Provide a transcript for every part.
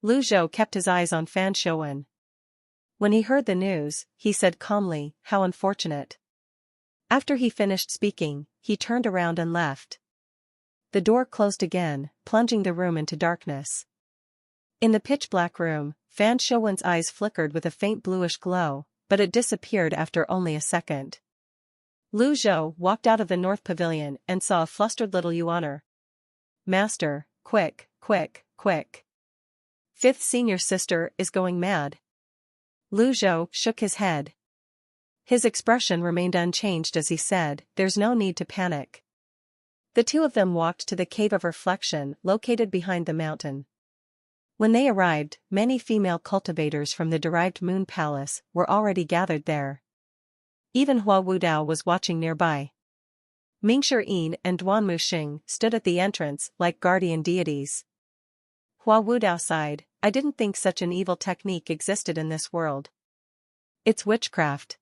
Lu Zhou kept his eyes on Fan Xiuwen. When he heard the news, he said calmly, "How unfortunate." After he finished speaking, he turned around and left. The door closed again, plunging the room into darkness. In the pitch-black room, Fan Xiuwen's eyes flickered with a faint bluish glow, but it disappeared after only a second. Lu Zhou walked out of the north pavilion and saw a flustered little Yuaner. "Master, quick, quick, quick. Fifth senior sister is going mad." Lu Zhou shook his head. His expression remained unchanged as he said, "There's no need to panic." The two of them walked to the Cave of Reflection located behind the mountain. When they arrived, many female cultivators from the derived Moon Palace were already gathered there. Even Hua Wudao was watching nearby. Mingshi and Duan Muxing stood at the entrance like guardian deities. Hua Wudao sighed, "I didn't think such an evil technique existed in this world." "It's witchcraft."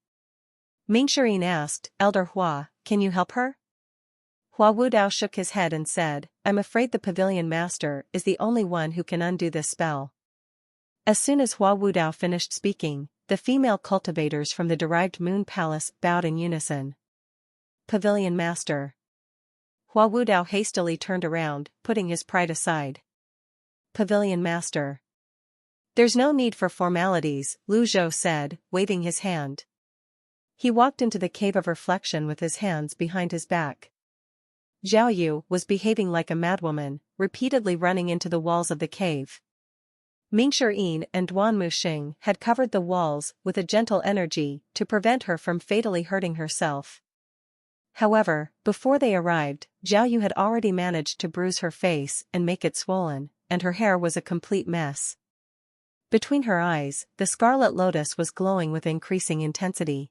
Mingshi asked, "Elder Hua, can you help her?" Hua Wudao shook his head and said, "I'm afraid the pavilion master is the only one who can undo this spell." As soon as Hua Wudao finished speaking, the female cultivators from the derived Moon Palace bowed in unison. "Pavilion master." Hua Wudao hastily turned around, putting his pride aside. "Pavilion master." "There's no need for formalities," Lu Zhou said, waving his hand. He walked into the Cave of Reflection with his hands behind his back. Zhao Yu was behaving like a madwoman, repeatedly running into the walls of the cave. Mingshi and Duan Muxing had covered the walls with a gentle energy to prevent her from fatally hurting herself. However, before they arrived, Zhao Yu had already managed to bruise her face and make it swollen, and her hair was a complete mess. Between her eyes, the scarlet lotus was glowing with increasing intensity.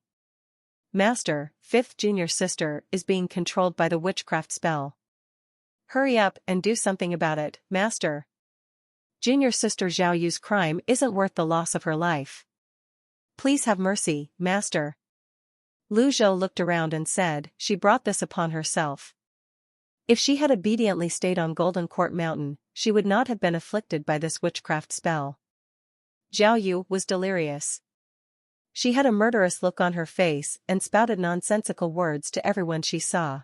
"Master, fifth junior sister is being controlled by the witchcraft spell. Hurry up and do something about it, master. Junior sister Zhao Yu's crime isn't worth the loss of her life. Please have mercy, master." Lu Zhou looked around and said, "She brought this upon herself. If she had obediently stayed on Golden Court Mountain, she would not have been afflicted by this witchcraft spell." Zhao Yu was delirious. She had a murderous look on her face and spouted nonsensical words to everyone she saw.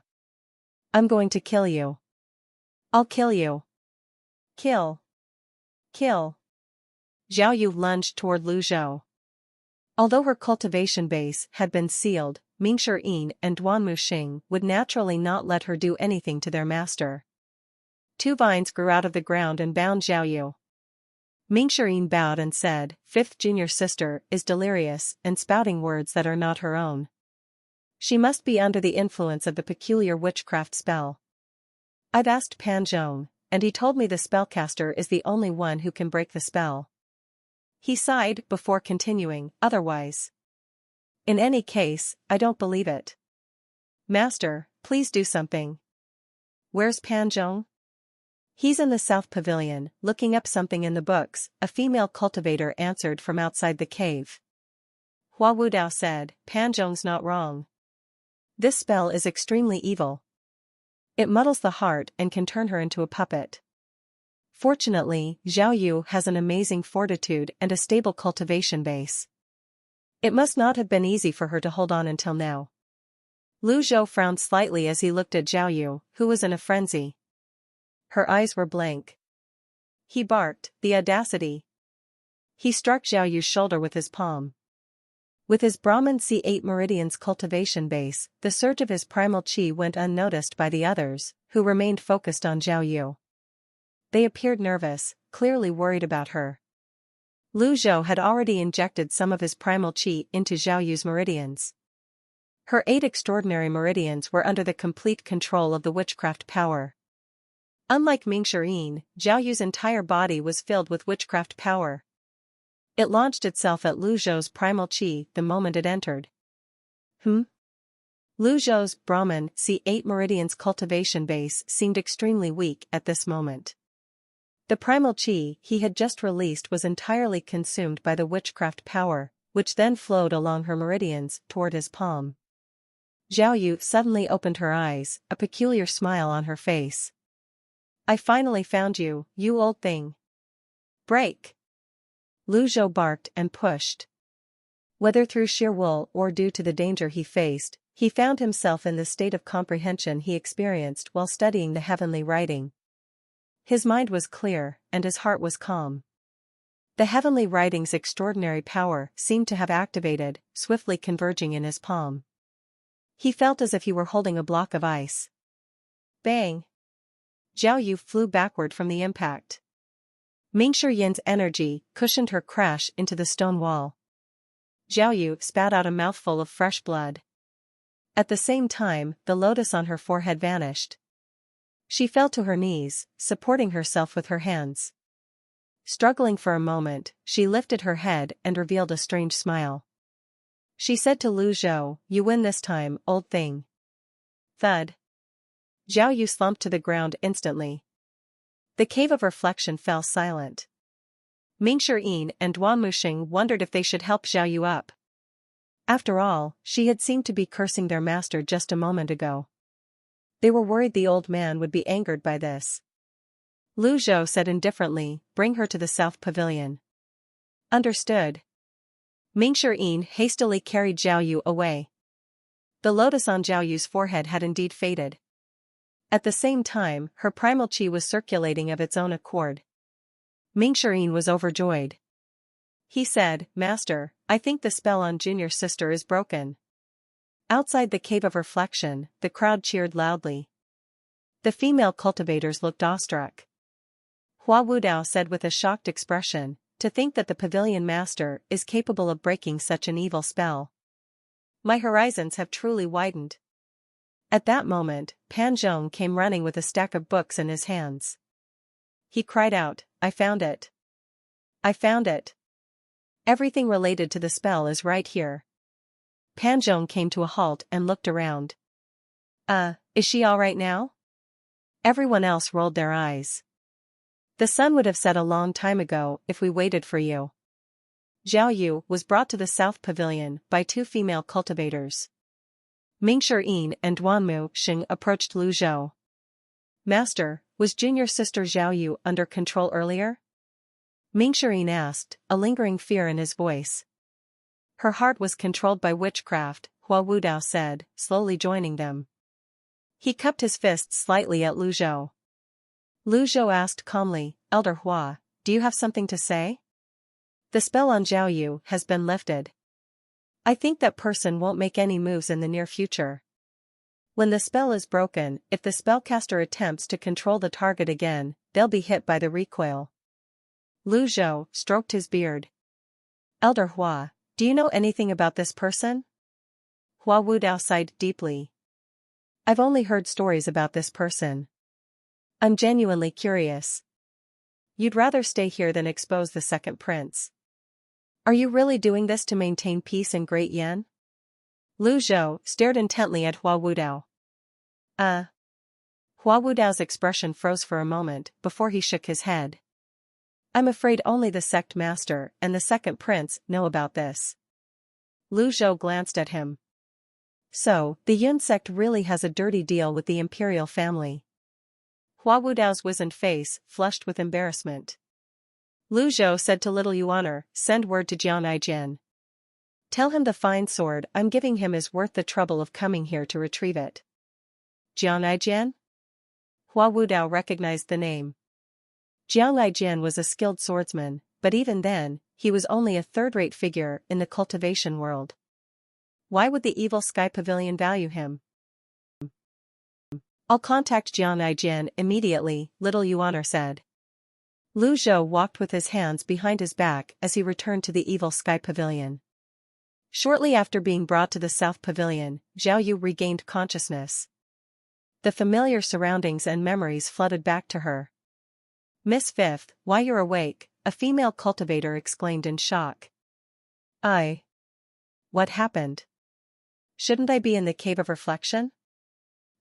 "I'm going to kill you. I'll kill you. Kill. Kill." Zhao Yu lunged toward Lu Zhou. Although her cultivation base had been sealed, Mingshi and Duan Muxing would naturally not let her do anything to their master. Two vines grew out of the ground and bound Zhao Yu. Mingshi bowed and said, "Fifth junior sister is delirious and spouting words that are not her own. She must be under the influence of the peculiar witchcraft spell. I've asked Pan Zhong, and he told me the spellcaster is the only one who can break the spell." He sighed before continuing, "Otherwise. In any case, I don't believe it. Master, please do something." "Where's Pan Zhong?" "He's in the South Pavilion, looking up something in the books," a female cultivator answered from outside the cave. Hua Wudao said, "Pan Zhong's not wrong. This spell is extremely evil. It muddles the heart and can turn her into a puppet. Fortunately, Zhao Yu has an amazing fortitude and a stable cultivation base. It must not have been easy for her to hold on until now." Lu Zhou frowned slightly as he looked at Zhao Yu, who was in a frenzy. Her eyes were blank. He barked, "The audacity." He struck Zhao Yu's shoulder with his palm. With his Brahman C8 Meridian's cultivation base, the surge of his primal chi went unnoticed by the others, who remained focused on Zhao Yu. They appeared nervous, clearly worried about her. Lu Zhou had already injected some of his primal chi into Zhao Yu's meridians. Her 8 extraordinary meridians were under the complete control of the witchcraft power. Unlike Mingshi, Zhao Yu's entire body was filled with witchcraft power. It launched itself at Lu Zhou's primal chi the moment it entered. Lu Zhou's Brahman C8 Meridian's cultivation base seemed extremely weak at this moment. The primal chi he had just released was entirely consumed by the witchcraft power, which then flowed along her meridians toward his palm. Zhao Yu suddenly opened her eyes, a peculiar smile on her face. "I finally found you, you old thing. Break." Lu Zhou barked and pushed. Whether through sheer will or due to the danger he faced, he found himself in the state of comprehension he experienced while studying the heavenly writing. His mind was clear, and his heart was calm. The heavenly writing's extraordinary power seemed to have activated, swiftly converging in his palm. He felt as if he were holding a block of ice. Bang! Zhao Yu flew backward from the impact. Mingshi Yin's energy cushioned her crash into the stone wall. Zhao Yu spat out a mouthful of fresh blood. At the same time, the lotus on her forehead vanished. She fell to her knees, supporting herself with her hands. Struggling for a moment, she lifted her head and revealed a strange smile. She said to Lu Zhou, "You win this time, old thing." Thud. Zhao Yu slumped to the ground instantly. The cave of reflection fell silent. Mingshi Yin and Duan Muxing wondered if they should help Zhao Yu up. After all, she had seemed to be cursing their master just a moment ago. They were worried the old man would be angered by this. Lu Zhou said indifferently, "Bring her to the south pavilion." Understood. Mingshi Yin hastily carried Zhao Yu away. The lotus on Zhao Yu's forehead had indeed faded. At the same time, her primal chi was circulating of its own accord. Mingshi Yin was overjoyed. He said, "Master, I think the spell on junior sister is broken." Outside the cave of reflection, the crowd cheered loudly. The female cultivators looked awestruck. Hua Wudao said with a shocked expression, "To think that the pavilion master is capable of breaking such an evil spell. My horizons have truly widened." At that moment, Pan Zhong came running with a stack of books in his hands. He cried out, "I found it! I found it! Everything related to the spell is right here." Pan Zhong came to a halt and looked around. Is she all right now?" Everyone else rolled their eyes. "The sun would have set a long time ago if we waited for you." Zhao Yu was brought to the south pavilion by two female cultivators. Mingshi Yin and Duan Muxing approached Lu Zhou. "Master, was junior sister Zhao Yu under control earlier?" Mingshi Yin asked, a lingering fear in his voice. "Her heart was controlled by witchcraft," Hua Wudao said, slowly joining them. He cupped his fists slightly at Lu Zhou. Lu Zhou asked calmly, "Elder Hua, do you have something to say?" "The spell on Zhao Yu has been lifted. I think that person won't make any moves in the near future. When the spell is broken, if the spellcaster attempts to control the target again, they'll be hit by the recoil." Lu Zhou stroked his beard. "Elder Hua, do you know anything about this person?" Hua Wudao sighed deeply. "I've only heard stories about this person. I'm genuinely curious." "You'd rather stay here than expose the second prince. Are you really doing this to maintain peace in Great Yan?" Lu Zhou stared intently at Hua Wudao. Hua Wudao's expression froze for a moment before he shook his head. "I'm afraid only the sect master and the second prince know about this." Lu Zhou glanced at him. "So, the Yun sect really has a dirty deal with the imperial family." Hua Wudao's wizened face flushed with embarrassment. Lu Zhou said to little Yuaner, "Send word to Jiang Aijian. Tell him the fine sword I'm giving him is worth the trouble of coming here to retrieve it." Jiang Aijian? Hua Wudao recognized the name. Jiang Aijian was a skilled swordsman, but even then, he was only a third-rate figure in the cultivation world. Why would the evil sky pavilion value him? "I'll contact Jiang Aijian immediately," little Yuaner said. Lu Zhou walked with his hands behind his back as he returned to the evil sky pavilion. Shortly after being brought to the south pavilion, Zhao Yu regained consciousness. The familiar surroundings and memories flooded back to her. "Miss Fifth, why you're awake," a female cultivator exclaimed in shock. What happened? Shouldn't I be in the cave of reflection?"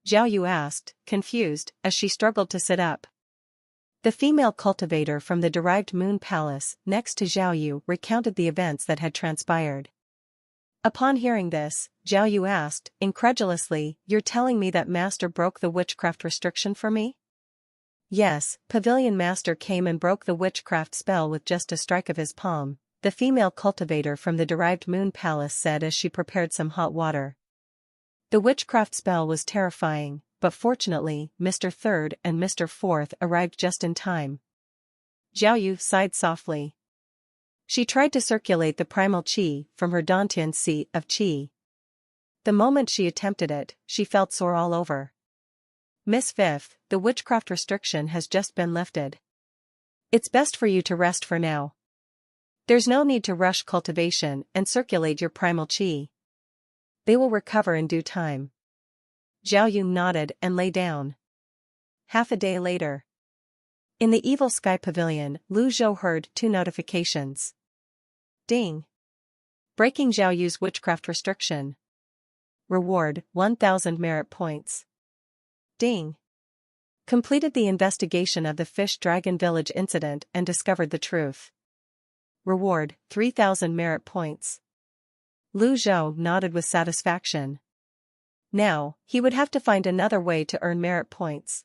Zhao Yu asked, confused, as she struggled to sit up. The female cultivator from the derived moon palace next to Zhao Yu recounted the events that had transpired. Upon hearing this, Zhao Yu asked, incredulously, "You're telling me that master broke the witchcraft restriction for me?" Yes, Pavilion Master came and broke the witchcraft spell with just a strike of his palm, the female cultivator from the derived moon palace said as she prepared some hot water. The witchcraft spell was terrifying, but fortunately, Mr. Third and Mr. Fourth arrived just in time. Zhao Yu sighed softly. She tried to circulate the primal qi from her Dantian seat of qi. The moment she attempted it, she felt sore all over. Miss Fifth, the witchcraft restriction has just been lifted. It's best for you to rest for now. There's no need to rush cultivation and circulate your primal qi. They will recover in due time. Zhao Yu nodded and lay down. Half a day later. In the Evil Sky Pavilion, Lu Zhou heard 2 notifications. Ding. Breaking Zhao Yu's witchcraft restriction. Reward, 1,000 merit points. Ding. Completed the investigation of the Fish Dragon Village incident and discovered the truth. Reward, 3,000 merit points. Lu Zhou nodded with satisfaction. Now, he would have to find another way to earn merit points.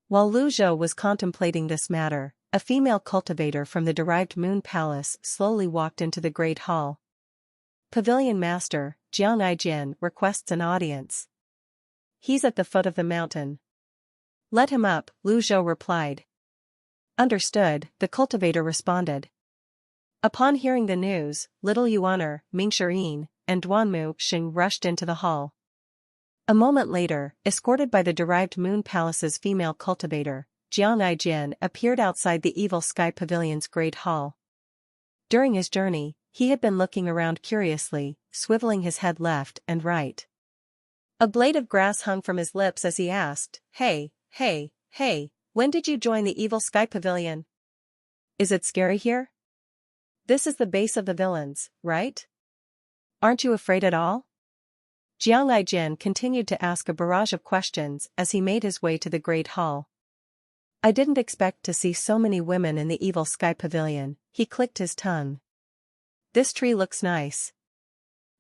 While Lu Zhou was contemplating this matter, a female cultivator from the derived moon palace slowly walked into the great hall. Pavilion Master, Jiang Aijian requests an audience. He's at the foot of the mountain. Let him up, Lu Zhou replied. Understood, the cultivator responded. Upon hearing the news, Little Yuaner, Mingxirin, and Duanmu Xing rushed into the hall. A moment later, escorted by the derived moon palace's female cultivator, Jiang Aijian appeared outside the Evil Sky Pavilion's great hall. During his journey, he had been looking around curiously, swiveling his head left and right. A blade of grass hung from his lips as he asked, Hey, when did you join the Evil Sky Pavilion? Is it scary here? This is the base of the villains, right? Aren't you afraid at all? Jiang Aijian continued to ask a barrage of questions as he made his way to the great hall. I didn't expect to see so many women in the Evil Sky Pavilion, he clicked his tongue. This tree looks nice.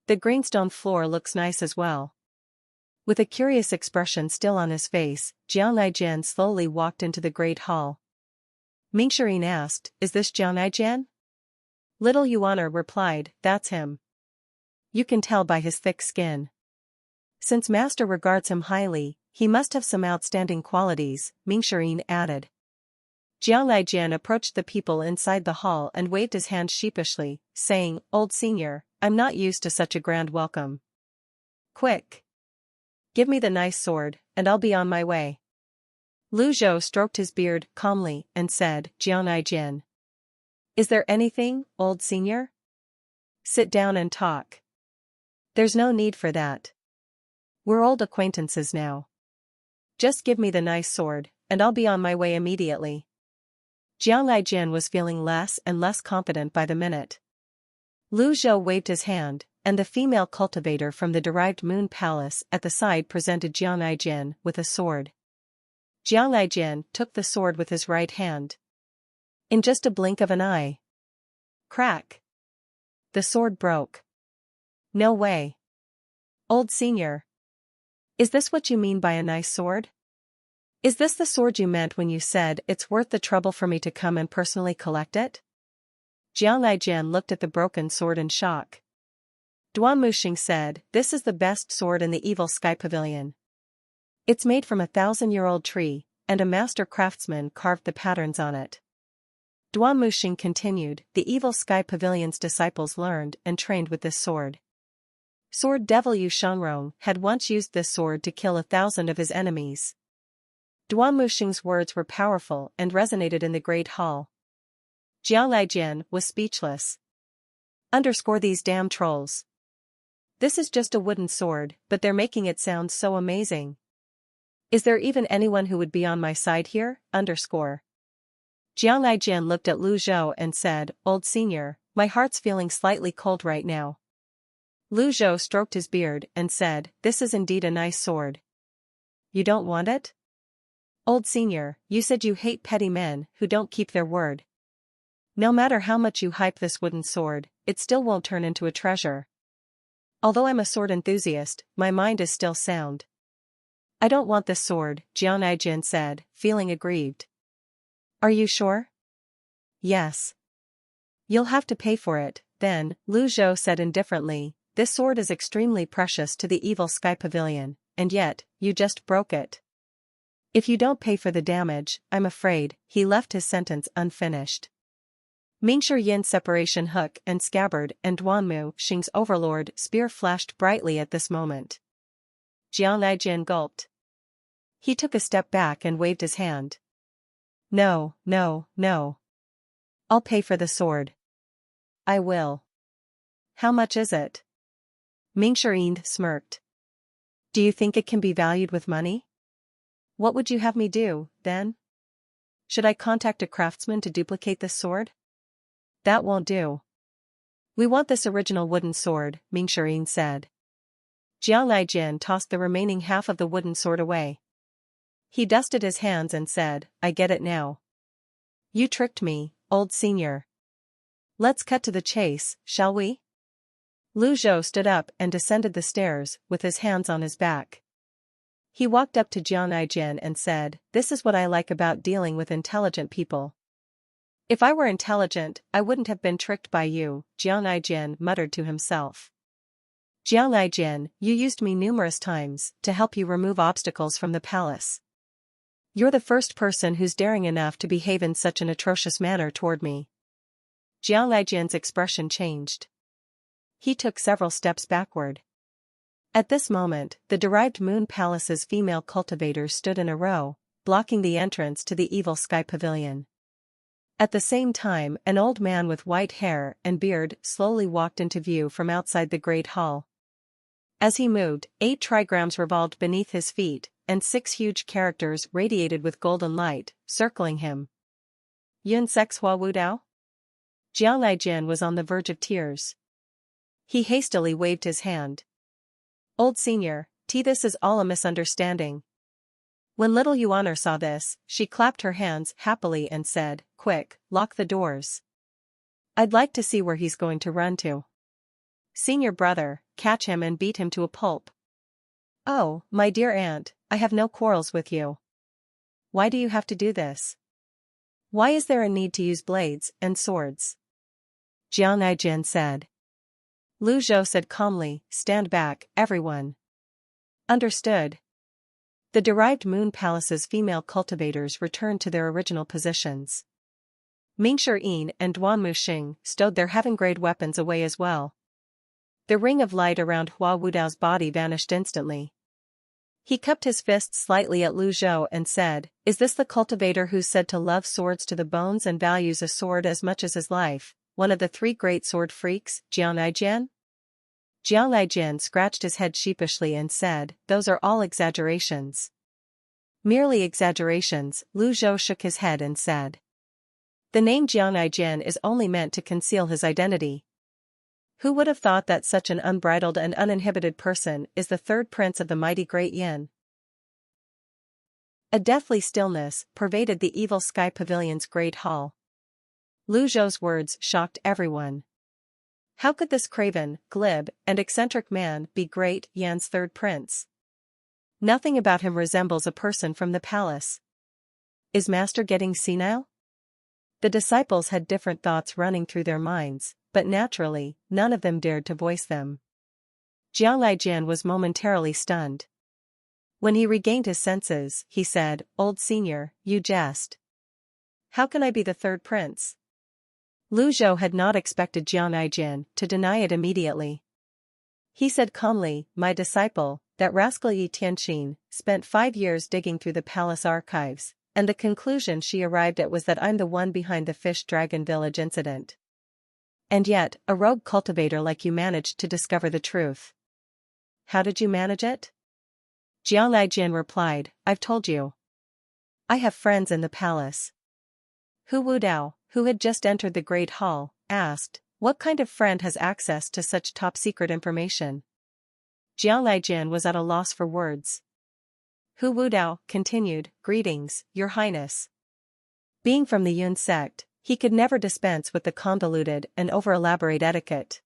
The greenstone floor looks nice as well. With a curious expression still on his face, Jiang Aijian slowly walked into the great hall. Mingxirin asked, Is this Jiang Aijian? Little Yuaner replied, That's him. You can tell by his thick skin. Since Master regards him highly, he must have some outstanding qualities, Mingxirin added. Jiang Aijian approached the people inside the hall and waved his hand sheepishly, saying, Old senior, I'm not used to such a grand welcome. Quick! Give me the nice sword, and I'll be on my way. Lu Zhou stroked his beard calmly and said, Jiang Aijian. Is there anything, old senior? Sit down and talk. There's no need for that. We're old acquaintances now. Just give me the nice sword, and I'll be on my way immediately. Jiang Aijian was feeling less and less confident by the minute. Lu Zhou waved his hand, and the female cultivator from the derived moon palace at the side presented Jiang Aijian with a sword. Jiang Aijian took the sword with his right hand. In just a blink of an eye. Crack! The sword broke. No way. Old senior. Is this what you mean by a nice sword? Is this the sword you meant when you said it's worth the trouble for me to come and personally collect it? Jiang Aijian looked at the broken sword in shock. Duanmu Xing said, This is the best sword in the Evil Sky Pavilion. It's made from a 1,000-year-old tree, and a master craftsman carved the patterns on it. Duanmu Xing continued, The Evil Sky Pavilion's disciples learned and trained with this sword. Sword Devil Yu Shangrong had once used this sword to kill 1,000 of his enemies. Duanmu Xing's words were powerful and resonated in the great hall. Jiang Aijian was speechless. Underscore these damn trolls. This is just a wooden sword, but they're making it sound so amazing. Is there even anyone who would be on my side here? Underscore. Jiang Aijian looked at Lu Zhou and said, Old senior, my heart's feeling slightly cold right now. Lu Zhou stroked his beard and said, This is indeed a nice sword. You don't want it? Old senior, you said you hate petty men who don't keep their word. No matter how much you hype this wooden sword, it still won't turn into a treasure. Although I'm a sword enthusiast, my mind is still sound. I don't want this sword, Aijian said, feeling aggrieved. Are you sure? Yes. You'll have to pay for it, then, Zhao said indifferently. This sword is extremely precious to the evil sky pavilion, and yet, you just broke it. If you don't pay for the damage, I'm afraid, he left his sentence unfinished. Mingshi Yin's separation hook and scabbard and Duanmu Xing's overlord spear flashed brightly at this moment. Aijian gulped. He took a step back and waved his hand. No, no, no. I'll pay for the sword. I will. How much is it? Mingshi Yin smirked. Do you think it can be valued with money? What would you have me do, then? Should I contact a craftsman to duplicate this sword? That won't do. We want this original wooden sword, Mingshi Yin said. Aijian tossed the remaining half of the wooden sword away. He dusted his hands and said, I get it now. You tricked me, old senior. Let's cut to the chase, shall we? Zhao stood up and descended the stairs, with his hands on his back. He walked up to Aijian and said, This is what I like about dealing with intelligent people. If I were intelligent, I wouldn't have been tricked by you, Aijian muttered to himself. Aijian, you used me numerous times to help you remove obstacles from the palace. You're the first person who's daring enough to behave in such an atrocious manner toward me. Aijian's expression changed. He took several steps backward. At this moment, the derived moon palace's female cultivators stood in a row, blocking the entrance to the evil sky pavilion. At the same time, an old man with white hair and beard slowly walked into view from outside the great hall. As he moved, 8 trigrams revolved beneath his feet, and 6 huge characters radiated with golden light, circling him. Yun Sex Hua Wu Dao? Aijian was on the verge of tears. He hastily waved his hand. Old senior, this is all a misunderstanding. When little Yuaner saw this, she clapped her hands happily and said, Quick, lock the doors. I'd like to see where he's going to run to. Senior brother, catch him and beat him to a pulp. Oh, my dear aunt, I have no quarrels with you. Why do you have to do this? Why is there a need to use blades and swords? Aijian said. Zhao said calmly, Stand back, everyone. Understood. The derived moon palace's female cultivators returned to their original positions. Mingshi Yin and Duanmu Xing stowed their heaven-grade weapons away as well. The ring of light around Hua Wudao's body vanished instantly. He cupped his fist slightly at Zhao and said, Is this the cultivator who's said to love swords to the bones and values a sword as much as his life, one of the 3 great sword freaks, Aijian? Aijian scratched his head sheepishly and said, Those are all exaggerations. Merely exaggerations, Zhao shook his head and said. The name Aijian is only meant to conceal his identity. Who would have thought that such an unbridled and uninhibited person is the 3rd prince of the mighty great Yin? A deathly stillness pervaded the evil sky pavilion's great hall. Zhao's words shocked everyone. How could this craven, glib, and eccentric man be great Yan's 3rd prince? Nothing about him resembles a person from the palace. Is master getting senile? The disciples had different thoughts running through their minds, but naturally, none of them dared to voice them. Aijian was momentarily stunned. When he regained his senses, he said, Old senior, you jest. How can I be the 3rd prince? Zhao had not expected Aijian to deny it immediately. He said calmly, My disciple, that rascal Tianxin, spent 5 years digging through the palace archives, and the conclusion she arrived at was that I'm the one behind the Fish Dragon Village incident. And yet, a rogue cultivator like you managed to discover the truth. How did you manage it? Aijian replied, I've told you. I have friends in the palace. Hu Wudao, who had just entered the great hall, asked, What kind of friend has access to such top-secret information? Aijian was at a loss for words. Hu Wudao continued, Greetings, Your Highness. Being from the Yun sect, he could never dispense with the convoluted and over-elaborate etiquette.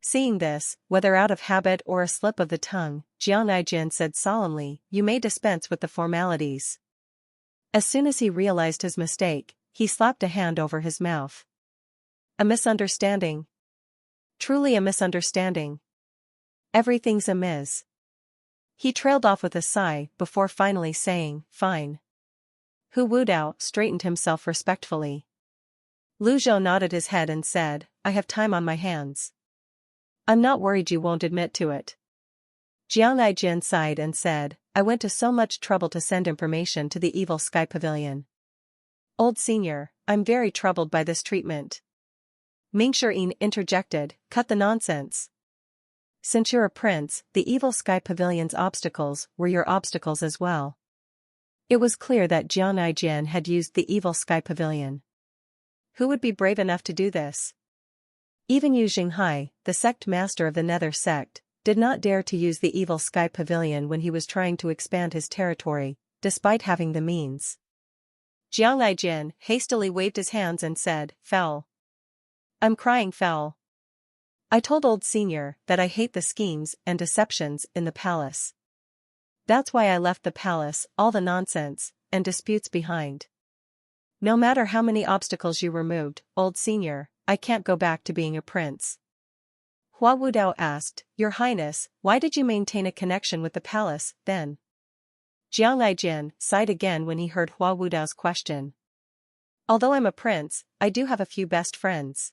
Seeing this, whether out of habit or a slip of the tongue, Aijian said solemnly, "You may dispense with the formalities." As soon as he realized his mistake, he slapped a hand over his mouth. A misunderstanding. Truly a misunderstanding. Everything's amiss. He trailed off with a sigh before finally saying, "Fine." Hu Wudao straightened himself respectfully. Zhao nodded his head and said, "I have time on my hands. I'm not worried you won't admit to it." Aijian sighed and said, "I went to so much trouble to send information to the evil sky pavilion. Old senior, I'm very troubled by this treatment." Mingxian interjected, "Cut the nonsense. Since you're a prince, the evil sky pavilion's obstacles were your obstacles as well." It was clear that Aijian had used the evil sky pavilion. Who would be brave enough to do this? Even Yu Xinghai, the sect master of the Nether sect, did not dare to use the evil sky pavilion when he was trying to expand his territory, despite having the means. Aijian hastily waved his hands and said, "Foul. I'm crying foul. I told old senior that I hate the schemes and deceptions in the palace. That's why I left the palace, all the nonsense and disputes behind. No matter how many obstacles you removed, old senior, I can't go back to being a prince." Hua Wudao asked, "Your Highness, why did you maintain a connection with the palace, then?" Aijian sighed again when he heard Hua Wudao's question. "Although I'm a prince, I do have a few best friends.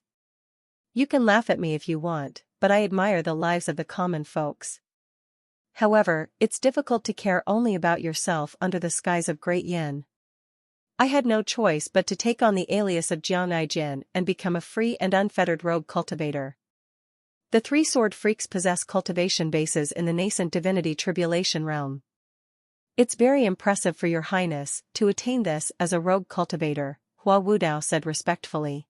You can laugh at me if you want, but I admire the lives of the common folks. However, it's difficult to care only about yourself under the skies of Great Yin. I had no choice but to take on the alias of Aijian and become a free and unfettered rogue cultivator. The three sword freaks possess cultivation bases in the nascent divinity tribulation realm. It's very impressive for your highness to attain this as a rogue cultivator," Hua Wudao said respectfully.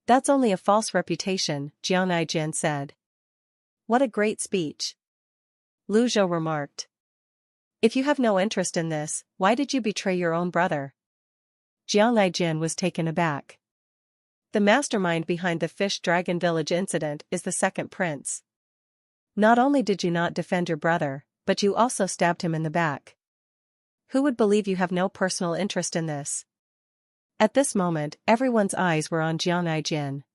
"That's only a false reputation," Aijian said. "What a great speech," Zhao remarked. "If you have no interest in this, why did you betray your own brother?" Aijian was taken aback. "The mastermind behind the Fish Dragon Village incident is the second prince. Not only did you not defend your brother, but you also stabbed him in the back. Who would believe you have no personal interest in this?" At this moment, everyone's eyes were on Aijian.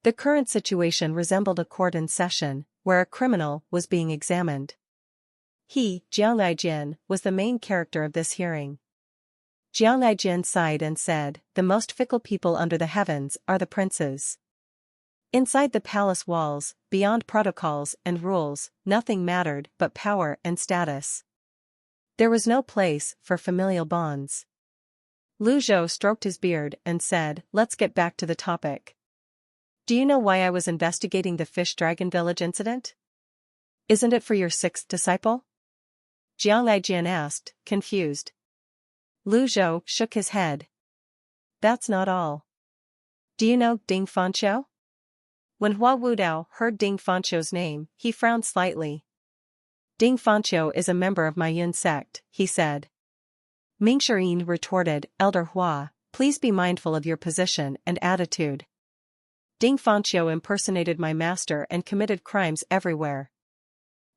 The current situation resembled a court in session, where a criminal was being examined. He, Aijian, was the main character of this hearing. Aijian sighed and said, "The most fickle people under the heavens are the princes." Inside the palace walls, beyond protocols and rules, nothing mattered but power and status. There was no place for familial bonds. Zhao stroked his beard and said, "Let's get back to the topic. Do you know why I was investigating the Fish Dragon Village incident? Isn't it for your sixth disciple?" Aijian asked, confused. Zhao shook his head. "That's not all. Do you know Ding Fanqiu?" When Hua Wudao heard Ding Fanqiu's name, he frowned slightly. "Ding Fanqiu is a member of my Yun sect," he said. Mingxian retorted, "Elder Hua, please be mindful of your position and attitude. Ding Fanqiu impersonated my master and committed crimes everywhere.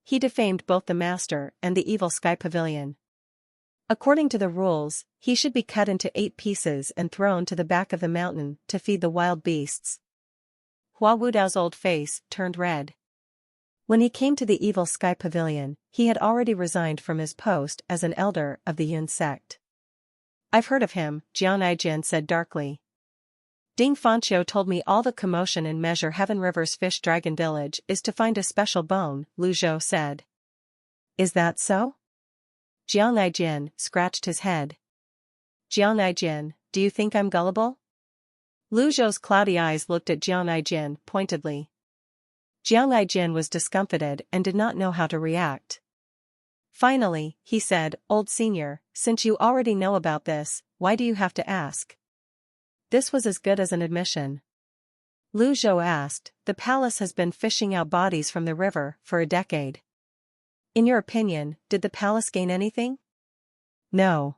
He defamed both the master and the evil sky pavilion. According to the rules, he should be cut into 8 pieces and thrown to the back of the mountain to feed the wild beasts." Hua Wudao's old face turned red. When he came to the evil sky pavilion, he had already resigned from his post as an elder of the Yun sect. "I've heard of him," Aijian said darkly. "Ding Fanqiu told me all the commotion in Measure Heaven River's Fish Dragon Village is to find a special bone," Zhao said. "Is that so?" Aijian scratched his head. "Aijian, do you think I'm gullible?" Zhao's cloudy eyes looked at Aijian pointedly. Aijian was discomfited and did not know how to react. Finally, he said, "Old senior, since you already know about this, why do you have to ask?" This was as good as an admission. Zhao asked, "The palace has been fishing out bodies from the river for a decade. In your opinion, did the palace gain anything?" "No."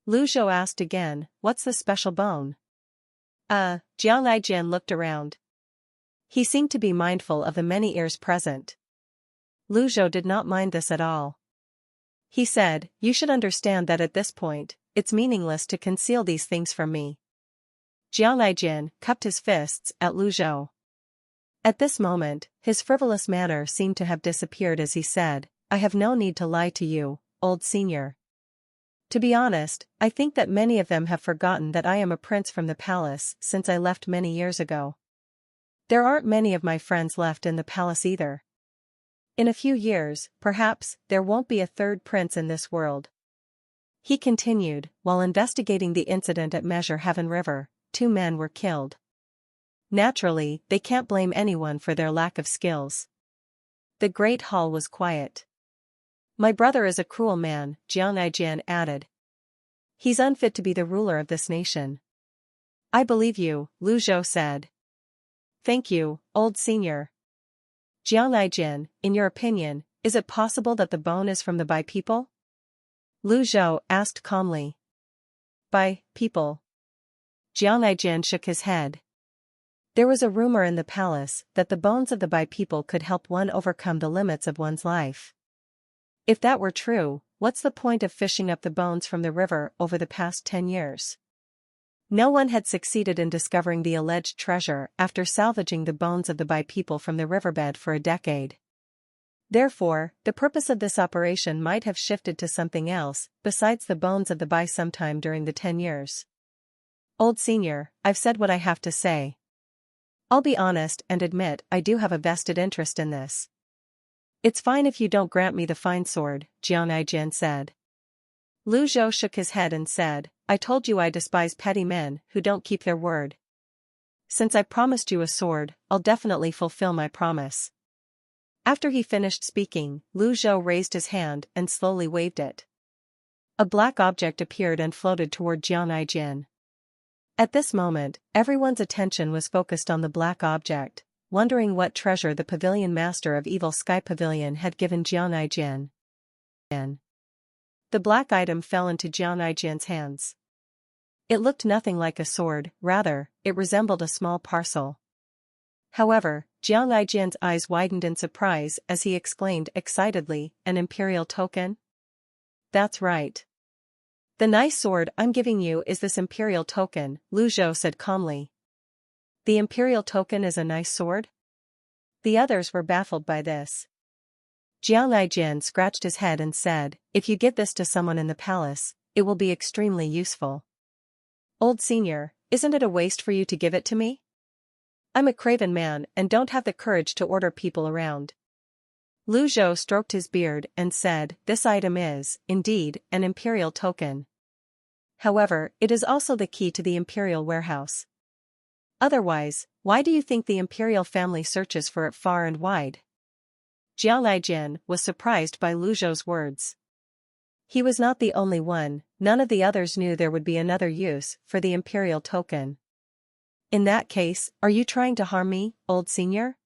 Zhao asked again, "What's the special bone?" Aijian looked around. He seemed to be mindful of the many ears present. Lu Zhou did not mind this at all. He said, "You should understand that at this point, it's meaningless to conceal these things from me." Aijian cupped his fists at Lu Zhou. At this moment, his frivolous manner seemed to have disappeared as he said, "I have no need to lie to you, old senior. To be honest, I think that many of them have forgotten that I am a prince from the palace since I left many years ago. There aren't many of my friends left in the palace either. In a few years, perhaps, there won't be a third prince in this world." He continued, "While investigating the incident at Measure Heaven River, 2 men were killed. Naturally, they can't blame anyone for their lack of skills." The great hall was quiet. "My brother is a cruel man," Aijian added. "He's unfit to be the ruler of this nation." "I believe you," Lu Zhou said. "Thank you, old senior." Aijian, in your opinion, is it possible that the bone is from the Bai people?" Lu Zhou asked calmly. "Bai people?" Aijian shook his head. "There was a rumor in the palace that the bones of the Bai people could help one overcome the limits of one's life. If that were true, what's the point of fishing up the bones from the river over the past 10 years? No one had succeeded in discovering the alleged treasure after salvaging the bones of the Bai people from the riverbed for a decade. Therefore, the purpose of this operation might have shifted to something else besides the bones of the Bai sometime during the 10 years. Old senior, I've said what I have to say. I'll be honest and admit I do have a vested interest in this." "It's fine if you don't grant me the fine sword," Aijian said. Lu Zhou shook his head and said, "I told you I despise petty men who don't keep their word. Since I promised you a sword, I'll definitely fulfill my promise." After he finished speaking, Lu Zhou raised his hand and slowly waved it. A black object appeared and floated toward Aijian. At this moment, everyone's attention was focused on the black object, wondering what treasure the pavilion master of Evil Sky Pavilion had given Aijian. The black item fell into Aijian's hands. It looked nothing like a sword, rather, it resembled a small parcel. However, Aijian's eyes widened in surprise as he exclaimed excitedly, "An imperial token?" "That's right. The nice sword I'm giving you is this imperial token," Lu Zhou said calmly. "The imperial token is a nice sword?" The others were baffled by this. Aijian scratched his head and said, "If you give this to someone in the palace, it will be extremely useful." "Old senior, isn't it a waste for you to give it to me? I'm a craven man and don't have the courage to order people around." Lu Zhou stroked his beard and said, "This item is, indeed, an imperial token. However, it is also the key to the imperial warehouse. Otherwise, why do you think the imperial family searches for it far and wide?" Aijian was surprised by Lu Zhou's words. He was not the only one, none of the others knew there would be another use for the imperial token. "In that case, are you trying to harm me, old senior?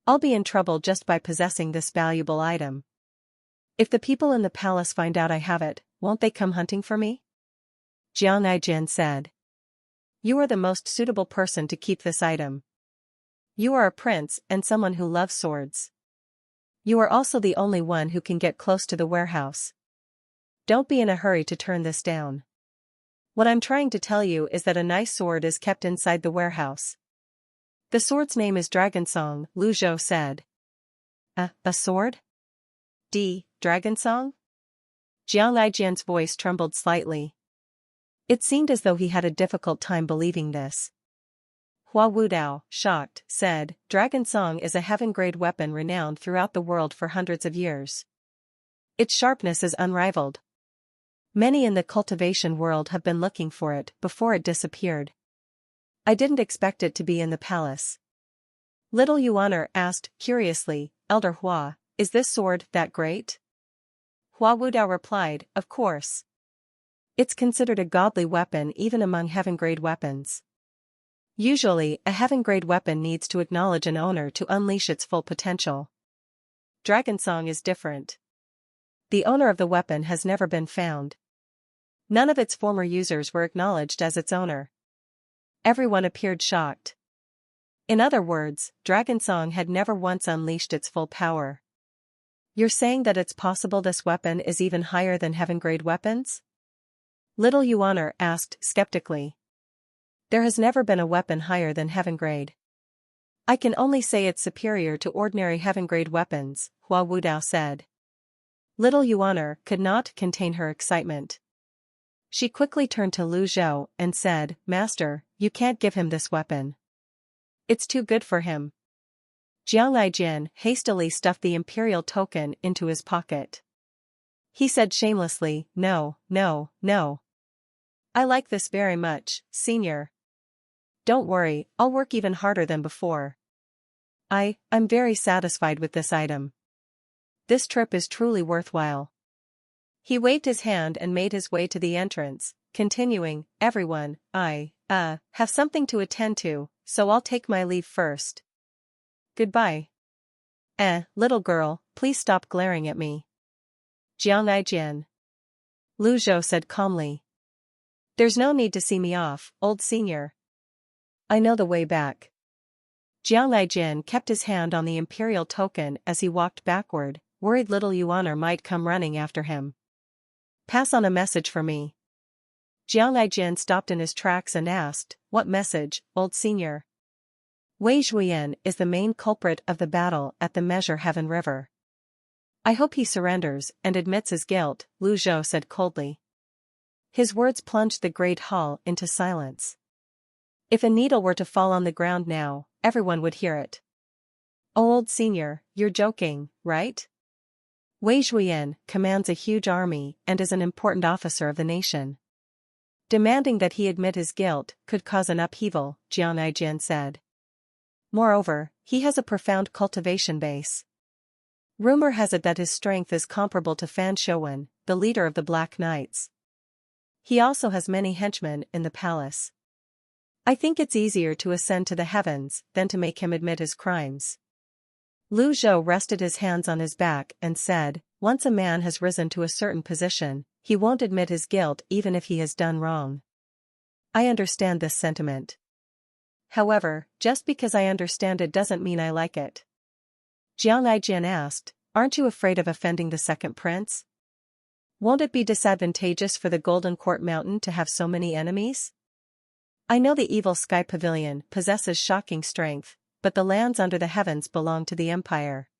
I'll be in trouble just by possessing this valuable item. If the people in the palace find out I have it, won't they come hunting for me?" Aijian said. "You are the most suitable person to keep this item. You are a prince and someone who loves swords. You are also the only one who can get close to the warehouse. Don't be in a hurry to turn this down. What I'm trying to tell you is that a nice sword is kept inside the warehouse. The sword's name is Dragonsong," Lu Zhou said. A sword? Dragonsong?" Aijian's voice trembled slightly. It seemed as though he had a difficult time believing this. Hua Wudao, shocked, said, "Dragonsong is a heaven-grade weapon renowned throughout the world for hundreds of years. Its sharpness is unrivaled. Many in the cultivation world have been looking for it before it disappeared. I didn't expect it to be in the palace." Little Yuaner asked, curiously, "Elder Hua, is this sword that great?" Hua Wudao replied, "Of course. It's considered a godly weapon even among heaven-grade weapons. Usually, a heaven-grade weapon needs to acknowledge an owner to unleash its full potential. Dragonsong is different. The owner of the weapon has never been found. None of its former users were acknowledged as its owner." Everyone appeared shocked. In other words, Dragon Song had never once unleashed its full power. You're saying that it's possible this weapon is even higher than heaven-grade weapons? Little Yuaner asked skeptically. There has never been a weapon higher than heaven-grade. I can only say it's superior to ordinary heaven-grade weapons, Hua Wudao said. Little Yuaner could not contain her excitement. She quickly turned to Lu Zhou and said, Master, you can't give him this weapon. It's too good for him. Jiang Aijian hastily stuffed the imperial token into his pocket. He said shamelessly, No, no, no. I like this very much, Senior. Don't worry, I'll work even harder than before. I'm very satisfied with this item. This trip is truly worthwhile. He waved his hand and made his way to the entrance, continuing, Everyone, I have something to attend to, so I'll take my leave first. Goodbye. Little girl, please stop glaring at me. Jiang Aijian. Lu Zhou said calmly. There's no need to see me off, old senior. I know the way back. Jiang Aijian kept his hand on the imperial token as he walked backward, worried little Yuaner might come running after him. Pass on a message for me. Jiang Aijian stopped in his tracks and asked, What message, old senior? Wei Zhuoyan is the main culprit of the battle at the Measure Heaven River. I hope he surrenders and admits his guilt, Lu Zhou said coldly. His words plunged the great hall into silence. If a needle were to fall on the ground now, everyone would hear it. Oh, old senior, you're joking, right? Wei Zhuoyan commands a huge army and is an important officer of the nation. Demanding that he admit his guilt could cause an upheaval, Jiang Aijian said. Moreover, he has a profound cultivation base. Rumor has it that his strength is comparable to Xiuwen, the leader of the Black Knights. He also has many henchmen in the palace. I think it's easier to ascend to the heavens than to make him admit his crimes. Lu Zhou rested his hands on his back and said, Once a man has risen to a certain position, he won't admit his guilt even if he has done wrong. I understand this sentiment. However, just because I understand it doesn't mean I like it. Jiang Aijian asked, Aren't you afraid of offending the second prince? Won't it be disadvantageous for the Golden Court Mountain to have so many enemies? I know the evil Sky Pavilion possesses shocking strength, but the lands under the heavens belong to the Empire.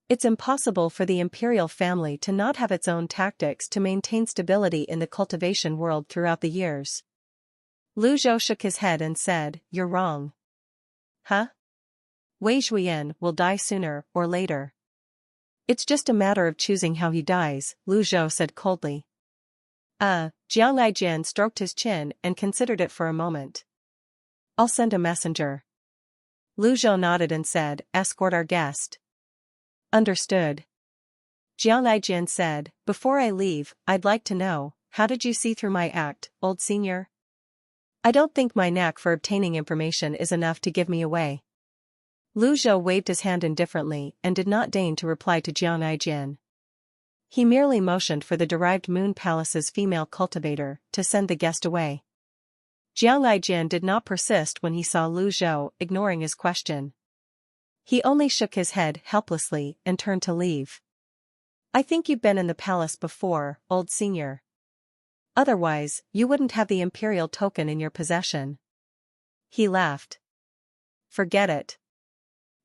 It's impossible for the imperial family to not have its own tactics to maintain stability in the cultivation world throughout the years. Lu Zhou shook his head and said, You're wrong. Huh? Wei Zhuoyan will die sooner or later. It's just a matter of choosing how he dies, Lu Zhou said coldly. Jiang Aijian stroked his chin and considered it for a moment. I'll send a messenger. Lu Zhou nodded and said, Escort our guest. Understood. Jiang Aijian said, Before I leave, I'd like to know, how did you see through my act, old senior? I don't think my knack for obtaining information is enough to give me away. Lu Zhou waved his hand indifferently and did not deign to reply to Jiang Aijian. He merely motioned for the derived Moon Palace's female cultivator to send the guest away. Jiang Aijian did not persist when he saw Lu Zhou ignoring his question. He only shook his head helplessly and turned to leave. I think you've been in the palace before, old senior. Otherwise, you wouldn't have the imperial token in your possession. He laughed. Forget it.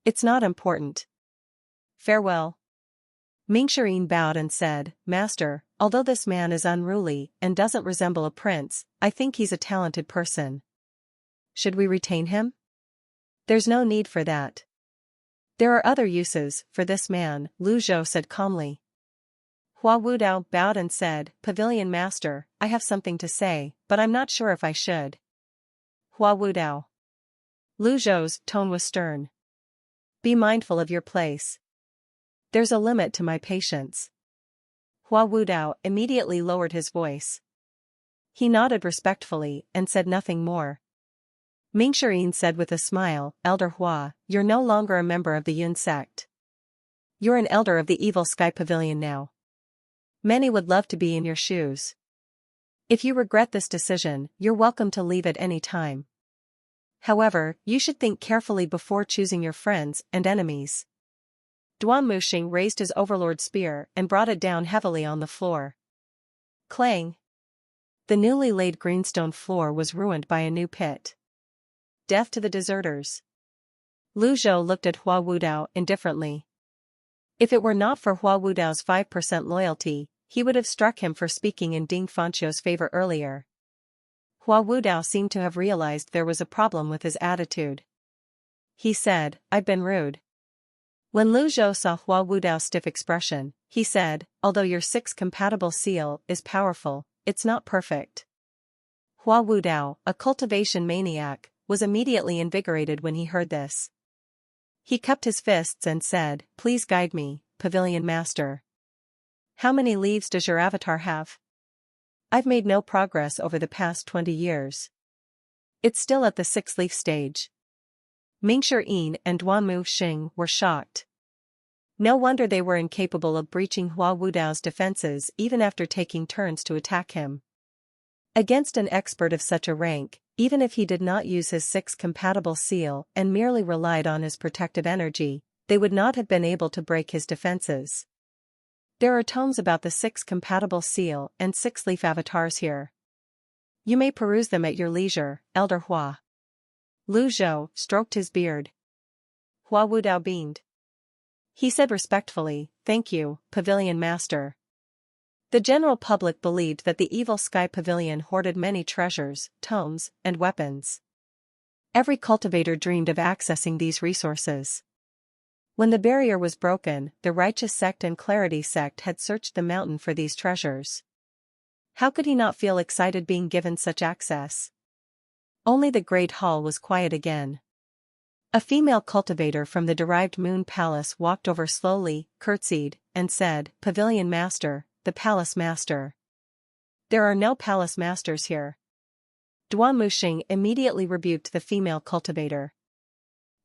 It's not important. Farewell. Mingxirin bowed and said, Master, although this man is unruly and doesn't resemble a prince, I think he's a talented person. Should we retain him? There's no need for that. There are other uses for this man, Lu Zhou said calmly. Hua Wudao bowed and said, Pavilion Master, I have something to say, but I'm not sure if I should. Hua Wudao. Lu Zhou's tone was stern. Be mindful of your place. There's a limit to my patience. Hua Wudao immediately lowered his voice. He nodded respectfully and said nothing more. Mingxirin said with a smile, Elder Hua, you're no longer a member of the Yun sect. You're an elder of the evil Sky Pavilion now. Many would love to be in your shoes. If you regret this decision, you're welcome to leave at any time. However, you should think carefully before choosing your friends and enemies. Duan Muxing raised his overlord spear and brought it down heavily on the floor. Clang! The newly laid greenstone floor was ruined by a new pit. Death to the deserters. Lu Zhou looked at Hua Wudao indifferently. If it were not for Hua Wudao's 5% loyalty, he would have struck him for speaking in Ding Fanqiu's favor earlier. Hua Wudao seemed to have realized there was a problem with his attitude. He said, "I've been rude." When Lu Zhou saw Hua Wudao's stiff expression, he said, "Although your 6 compatible seal is powerful, it's not perfect." Hua Wudao, a cultivation maniac, was immediately invigorated when he heard this. He cupped his fists and said, "Please guide me, Pavilion Master. How many leaves does your avatar have? I've made no progress over the past 20 years. It's still at the 6-leaf stage." Mingshi and Duan Muxing were shocked. No wonder they were incapable of breaching Hua Wudao's defenses even after taking turns to attack him. Against an expert of such a rank, even if he did not use his 6 compatible seal and merely relied on his protective energy, they would not have been able to break his defenses. There are tomes about the 6 compatible seal and 6-leaf avatars here. You may peruse them at your leisure, Elder Hua. Lu Zhou stroked his beard. Hua Wudao beamed. He said respectfully, "Thank you, Pavilion Master." The general public believed that the Evil Sky Pavilion hoarded many treasures, tomes, and weapons. Every cultivator dreamed of accessing these resources. When the barrier was broken, the Righteous Sect and Clarity Sect had searched the mountain for these treasures. How could he not feel excited being given such access? Only the Great Hall was quiet again. A female cultivator from the derived Moon Palace walked over slowly, curtsied, and said, "Pavilion Master, the Palace Master." "There are no Palace Masters here." Duan Muxing immediately rebuked the female cultivator.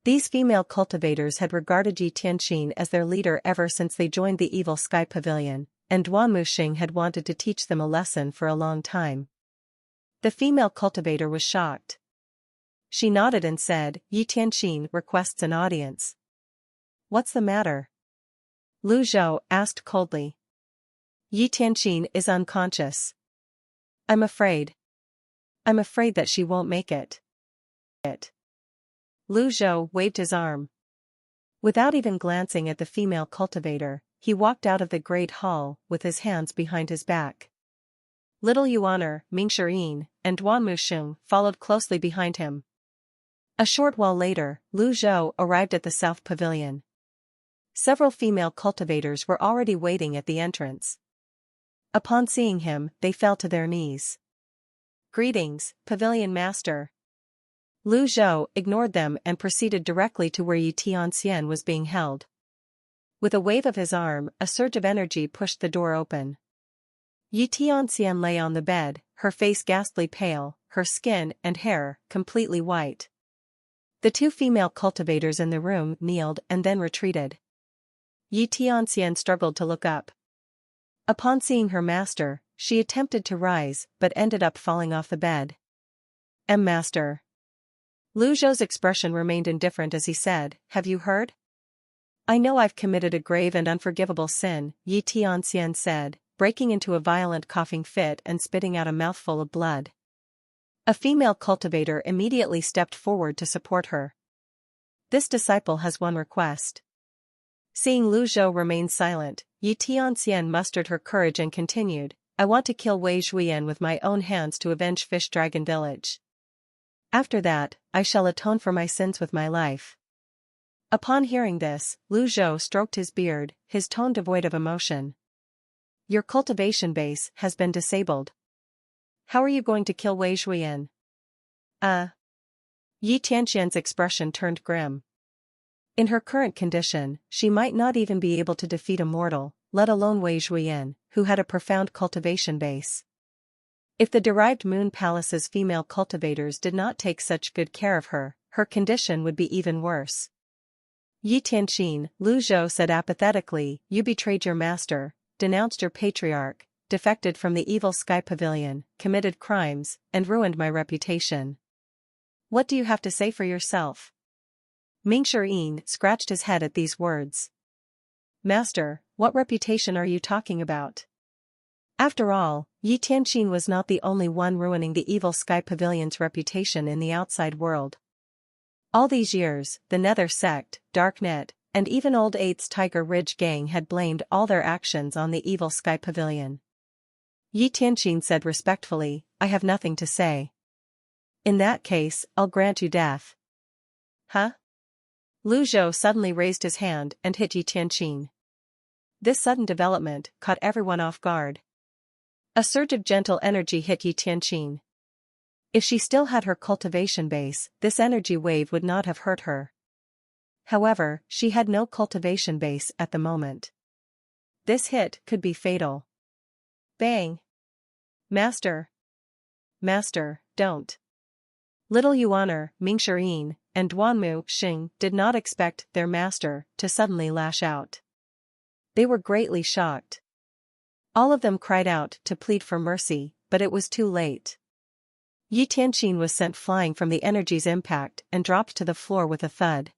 These female cultivators had regarded Tianxin as their leader ever since they joined the Evil Sky Pavilion, and Duan Muxing had wanted to teach them a lesson for a long time. The female cultivator was shocked. She nodded and said, "Tianxin requests an audience." "What's the matter?" Lu Zhou asked coldly. "Tianxin is unconscious. I'm afraid that she won't make it." Lu Zhou waved his arm. Without even glancing at the female cultivator, he walked out of the great hall with his hands behind his back. Little Yuaner, Mingshi and Duan Muxing followed closely behind him. A short while later, Lu Zhou arrived at the South Pavilion. Several female cultivators were already waiting at the entrance. Upon seeing him, they fell to their knees. "Greetings, Pavilion Master." Lu Zhou ignored them and proceeded directly to where Tianxin was being held. With a wave of his arm, a surge of energy pushed the door open. Tianxin lay on the bed, her face ghastly pale, her skin and hair completely white. The 2 female cultivators in the room kneeled and then retreated. Tianxin struggled to look up. Upon seeing her master, she attempted to rise but ended up falling off the bed. Master." Lu Zhou's expression remained indifferent as he said, "Have you heard?" "I know I've committed a grave and unforgivable sin," Tianxin said, breaking into a violent coughing fit and spitting out a mouthful of blood. A female cultivator immediately stepped forward to support her. "This disciple has one request." Seeing Lu Zhou remain silent, Tianxin mustered her courage and continued, "I want to kill Xiuwen with my own hands to avenge Fish Dragon Village. After that, I shall atone for my sins with my life." Upon hearing this, Lu Zhou stroked his beard, his tone devoid of emotion. "Your cultivation base has been disabled. How are you going to kill Xiuwen?" Tianxin's expression turned grim. In her current condition, she might not even be able to defeat a mortal, let alone Xiuwen, who had a profound cultivation base. If the derived Moon Palace's female cultivators did not take such good care of her, her condition would be even worse. "Tianxin," Lu Zhou said apathetically, "you betrayed your master, denounced your patriarch, defected from the Evil Sky Pavilion, committed crimes, and ruined my reputation. What do you have to say for yourself? Mingxian scratched his head at these words. Master, what reputation are you talking about? After all, Tianxin was not the only one ruining the evil Sky Pavilion's reputation in the outside world. All these years, the Nether Sect, Darknet, and even Old Eight's Tiger Ridge gang had blamed all their actions on the evil Sky Pavilion. Tianxin said respectfully, I have nothing to say. In that case, I'll grant you death. Huh? Zhao suddenly raised his hand and hit Tianxin. This sudden development caught everyone off guard. A surge of gentle energy hit Tianxin. If she still had her cultivation base, this energy wave would not have hurt her. However, she had no cultivation base at the moment. This hit could be fatal. Bang! Master! Master, don't! Little Yuan, Mingxian, and Duanmu Xing did not expect their master to suddenly lash out. They were greatly shocked. All of them cried out to plead for mercy, but it was too late. Tianxin was sent flying from the energy's impact and dropped to the floor with a thud.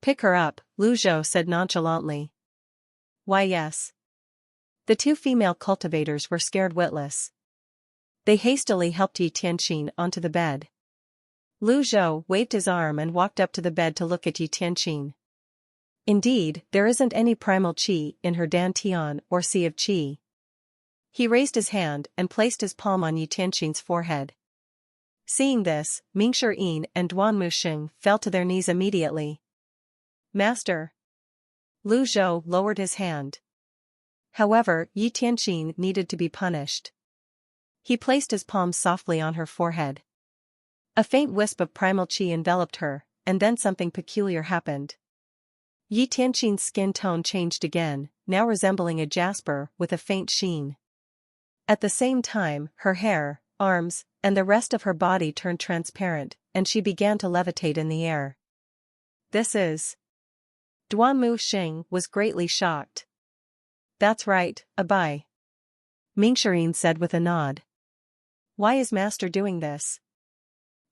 Pick her up, Zhao said nonchalantly. Why yes. The two female cultivators were scared witless. They hastily helped Tianxin onto the bed. Zhao waved his arm and walked up to the bed to look at Tianxin. Indeed, there isn't any primal qi in her dantian or sea of qi. He raised his hand and placed his palm on Tianxin's forehead. Seeing this, Mingxian and Duanmu Xing fell to their knees immediately. Master! Zhao lowered his hand. However, Tianxin needed to be punished. He placed his palm softly on her forehead. A faint wisp of primal qi enveloped her, and then something peculiar happened. Tianxin's skin tone changed again, now resembling a jasper with a faint sheen. At the same time, her hair, arms, and the rest of her body turned transparent, and she began to levitate in the air. This is... Duanmu Xing was greatly shocked. That's right, a bai. Mingxian said with a nod. Why is Master doing this?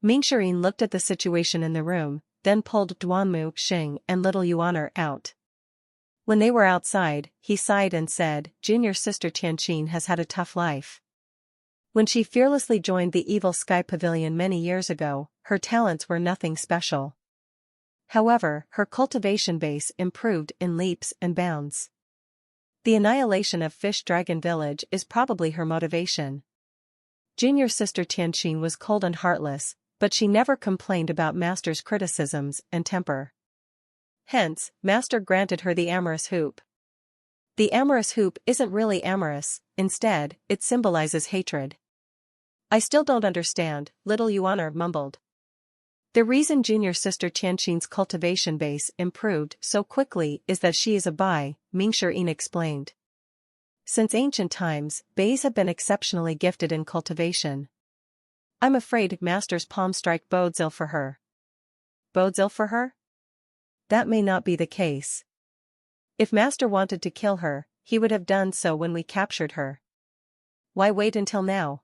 Mingxian looked at the situation in the room, then pulled Duanmu Xing and little Yuan out. When they were outside, he sighed and said, Junior sister Tianxin has had a tough life. When she fearlessly joined the evil Sky Pavilion many years ago, her talents were nothing special. However, her cultivation base improved in leaps and bounds. The annihilation of Fish Dragon Village is probably her motivation. Junior sister Tianxin was cold and heartless, but she never complained about Master's criticisms and temper. Hence, Master granted her the amorous hoop. The amorous hoop isn't really amorous, instead, it symbolizes hatred. I still don't understand, little Yuan mumbled. The reason junior sister Tianxin's cultivation base improved so quickly is that she is a bai, Mingxian explained. Since ancient times, Bais have been exceptionally gifted in cultivation. I'm afraid Master's palm strike bodes ill for her. Bodes ill for her? That may not be the case. If Master wanted to kill her, he would have done so when we captured her. Why wait until now?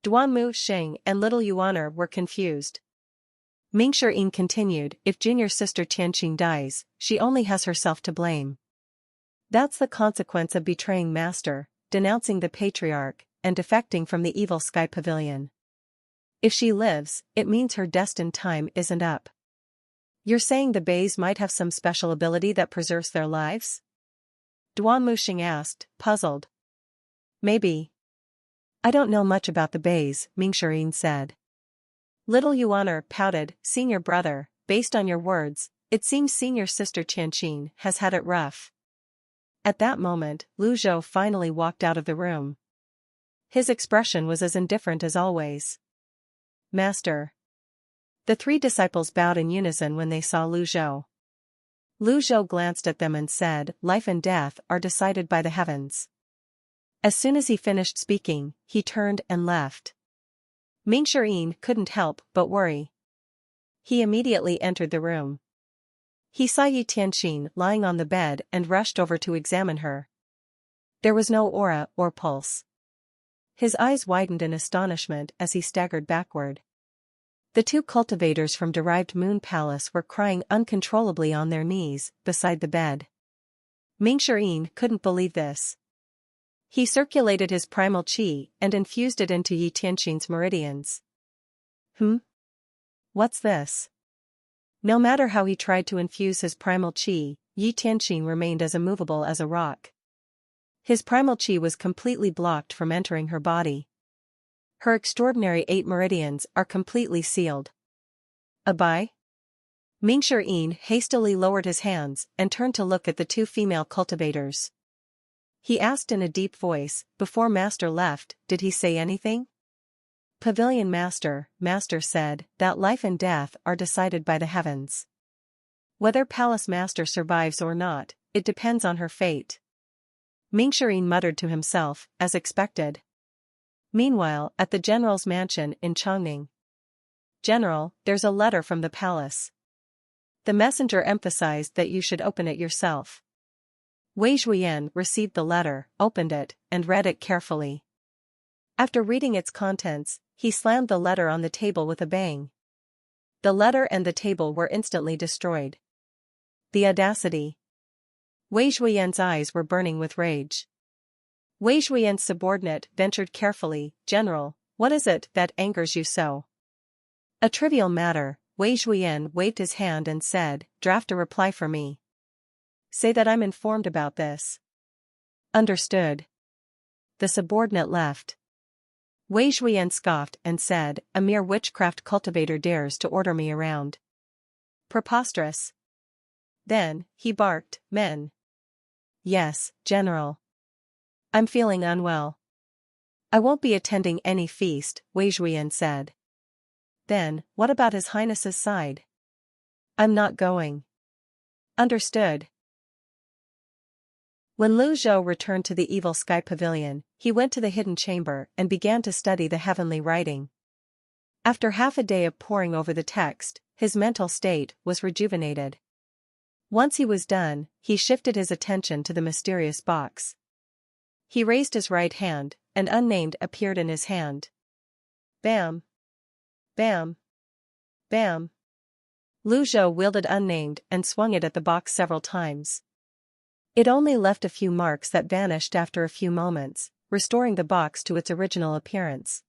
Duanmu Xing and little Yuan were confused. Mingxian continued, if junior sister Tianxin dies, she only has herself to blame. That's the consequence of betraying Master, denouncing the patriarch, and defecting from the evil Sky Pavilion. If she lives, it means her destined time isn't up. You're saying the Bais might have some special ability that preserves their lives? Duanmu Xing asked, puzzled. Maybe. I don't know much about the Bais, Mingxian said. Little Yuan pouted, senior brother, based on your words, it seems senior sister Tianxin has had it rough. At that moment, Zhao finally walked out of the room. His expression was as indifferent as always. Master. The three disciples bowed in unison when they saw Zhao. Zhao glanced at them and said, life and death are decided by the heavens. As soon as he finished speaking, he turned and left. Mingxian couldn't help but worry. He immediately entered the room. He saw Tianxin lying on the bed and rushed over to examine her. There was no aura or pulse. His eyes widened in astonishment as he staggered backward. The two cultivators from derived Moon Palace were crying uncontrollably on their knees, beside the bed. Mingxian couldn't believe this. He circulated his primal qi and infused it into Tianxin's meridians. What's this? No matter how he tried to infuse his primal qi, Tianxin remained as immovable as a rock. His primal qi was completely blocked from entering her body. Her extraordinary 8 meridians are completely sealed. Abai? Mingxian hastily lowered his hands and turned to look at the two female cultivators. He asked in a deep voice, before Master left, did he say anything? Pavilion Master said that life and death are decided by the heavens. Whether Palace Master survives or not, it depends on her fate. Mingxian muttered to himself, as expected. Meanwhile, at the general's mansion in Chongning. General, there's a letter from the palace. The messenger emphasized that you should open it yourself. Zhuoyan received the letter, opened it, and read it carefully. After reading its contents, he slammed the letter on the table with a bang. The letter and the table were instantly destroyed. The audacity! Zhuoyan's eyes were burning with rage. Zhuoyan's subordinate ventured carefully, General, what is it that angers you so? A trivial matter, Zhuoyan waved his hand and said, draft a reply for me. Say that I'm informed about this. Understood. The subordinate left. Zhuoyan scoffed and said, a mere witchcraft cultivator dares to order me around. Preposterous. Then, he barked, men. Yes, General. I'm feeling unwell. I won't be attending any feast, Zhuoyan said. Then, what about His Highness's side? I'm not going. Understood. When Zhao returned to the Evil Sky Pavilion, he went to the hidden chamber and began to study the heavenly writing. After half a day of poring over the text, his mental state was rejuvenated. Once he was done, he shifted his attention to the mysterious box. He raised his right hand, and Unnamed appeared in his hand. Bam! Bam! Bam! Zhao wielded Unnamed and swung it at the box several times. It only left a few marks that vanished after a few moments, restoring the box to its original appearance.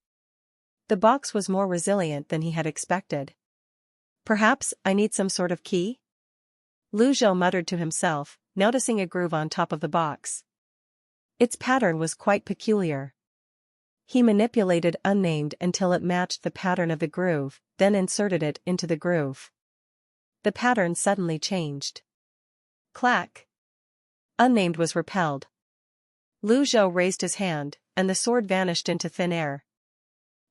The box was more resilient than he had expected. Perhaps I need some sort of key? Zhao muttered to himself, noticing a groove on top of the box. Its pattern was quite peculiar. He manipulated Unnamed until it matched the pattern of the groove, then inserted it into the groove. The pattern suddenly changed. Clack! Unnamed was repelled. Zhao raised his hand, and the sword vanished into thin air.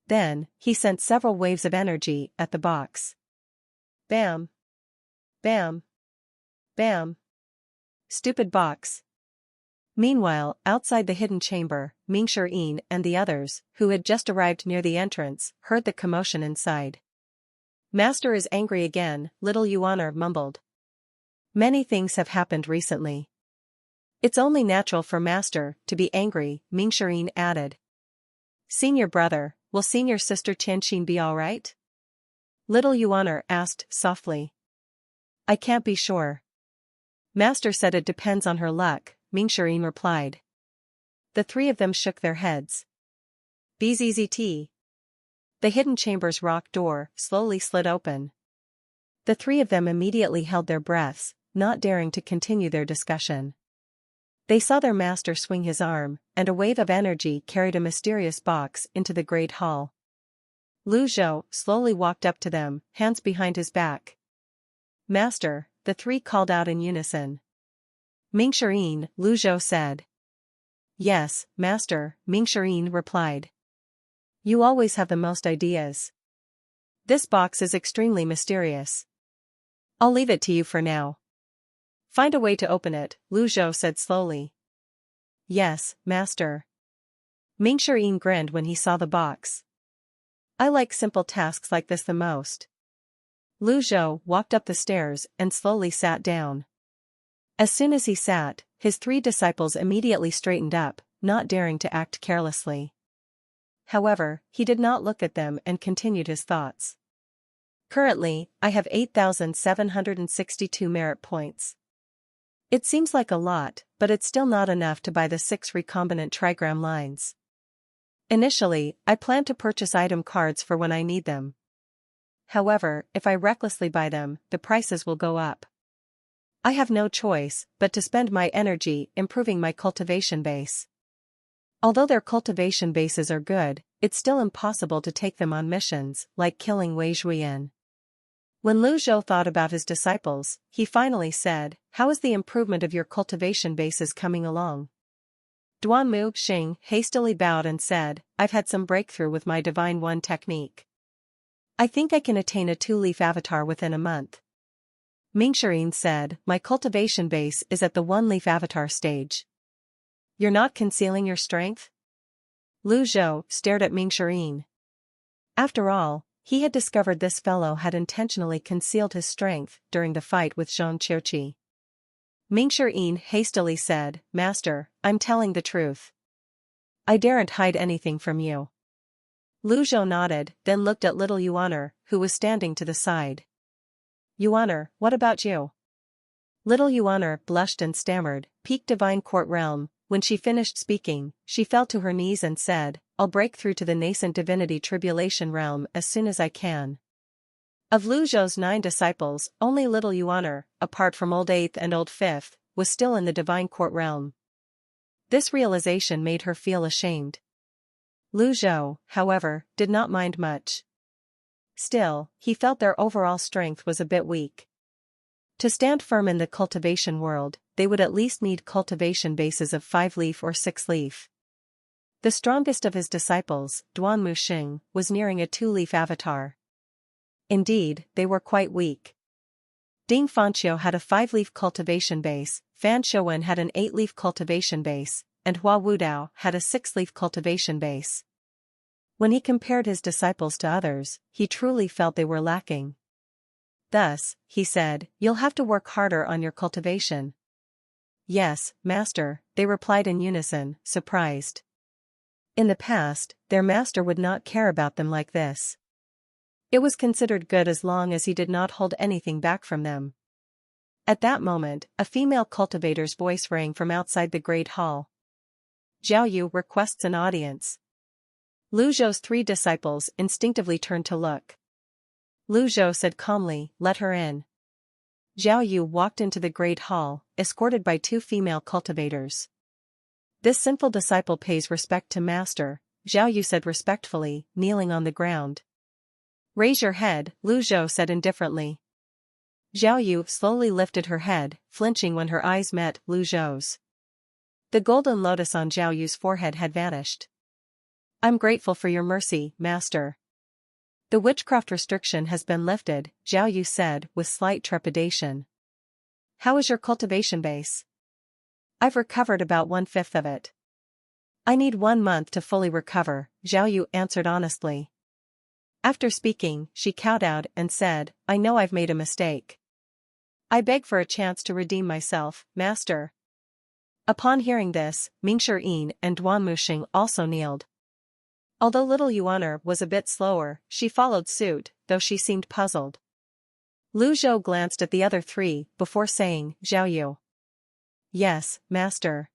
Then, he sent several waves of energy at the box. Bam! Bam! Bam! Stupid box! Meanwhile, outside the hidden chamber, Mingxian and the others, who had just arrived near the entrance, heard the commotion inside. Master is angry again, little Yuan mumbled. Many things have happened recently. It's only natural for Master to be angry, Mingxian added. Senior brother, will senior sister Tianxin be alright? Little Yuan asked softly. I can't be sure. Master said it depends on her luck, Mingxian replied. The three of them shook their heads. Bzzt. The hidden chamber's rock door slowly slid open. The three of them immediately held their breaths, not daring to continue their discussion. They saw their master swing his arm, and a wave of energy carried a mysterious box into the great hall. Zhao slowly walked up to them, hands behind his back. Master, the three called out in unison. Mingxian, Zhao said. Yes, Master, Mingxian replied. You always have the most ideas. This box is extremely mysterious. I'll leave it to you for now. Find a way to open it, Zhao said slowly. Yes, Master. Mingxian grinned when he saw the box. I like simple tasks like this the most. Zhao walked up the stairs and slowly sat down. As soon as he sat, his three disciples immediately straightened up, not daring to act carelessly. However, he did not look at them and continued his thoughts. Currently, I have 8,762 merit points. It seems like a lot, but it's still not enough to buy the 6 recombinant trigram lines. Initially, I plan to purchase item cards for when I need them. However, if I recklessly buy them, the prices will go up. I have no choice but to spend my energy improving my cultivation base. Although their cultivation bases are good, it's still impossible to take them on missions, like killing Zhuoyan. When Zhao thought about his disciples, he finally said, "How is the improvement of your cultivation bases coming along?" Duanmu Xing hastily bowed and said, "I've had some breakthrough with my Divine One technique. I think I can attain a 2-leaf avatar within a month." Mingxirin said, "My cultivation base is at the 1-leaf avatar stage. You're not concealing your strength?" Zhao stared at Mingxirin. After all, he had discovered this fellow had intentionally concealed his strength during the fight with Zhang Qiuqi. Mingxirin hastily said, "Master, I'm telling the truth. I daren't hide anything from you." Zhao nodded, then looked at little Yuaner, who was standing to the side. "Yuaner, what about you?" Little Yuaner blushed and stammered, "Peak Divine Court Realm." When she finished speaking, she fell to her knees and said, "I'll break through to the nascent divinity tribulation realm as soon as I can." Of Zhao's 9 disciples, only little Yuaner, apart from Old 8th and Old 5th, was still in the divine court realm. This realization made her feel ashamed. Zhao, however, did not mind much. Still, he felt their overall strength was a bit weak. To stand firm in the cultivation world, they would at least need cultivation bases of 5-leaf or 6-leaf. The strongest of his disciples, Duanmu Xing, was nearing a 2-leaf avatar. Indeed, they were quite weak. Ding Fanqiu had a 5-leaf cultivation base, Fan Xiuwen had an 8-leaf cultivation base, and Hua Wudao had a 6-leaf cultivation base. When he compared his disciples to others, he truly felt they were lacking. Thus, he said, "You'll have to work harder on your cultivation." "Yes, master," they replied in unison, surprised. In the past, their master would not care about them like this. It was considered good as long as he did not hold anything back from them. At that moment, a female cultivator's voice rang from outside the great hall. "Zhao Yu requests an audience." Zhao's 3 disciples instinctively turned to look. Zhao said calmly, "Let her in." Zhao Yu walked into the great hall, escorted by 2 female cultivators. "This sinful disciple pays respect to master," Zhao Yu said respectfully, kneeling on the ground. "Raise your head," Zhao said indifferently. Zhao Yu slowly lifted her head, flinching when her eyes met Zhao's. The golden lotus on Zhao Yu's forehead had vanished. "I'm grateful for your mercy, master. The witchcraft restriction has been lifted," Zhao Yu said with slight trepidation. "How is your cultivation base?" "I've recovered about 1/5 of it." "I need 1 month to fully recover," Zhao Yu answered honestly. After speaking, she kowtowed and said, "I know I've made a mistake. I beg for a chance to redeem myself, master." Upon hearing this, Mingxirin and Duanmu Xing also kneeled. Although little Yuaner was a bit slower, she followed suit, though she seemed puzzled. Zhao glanced at the other 3 before saying, "Zhao Yu." "Yes, master.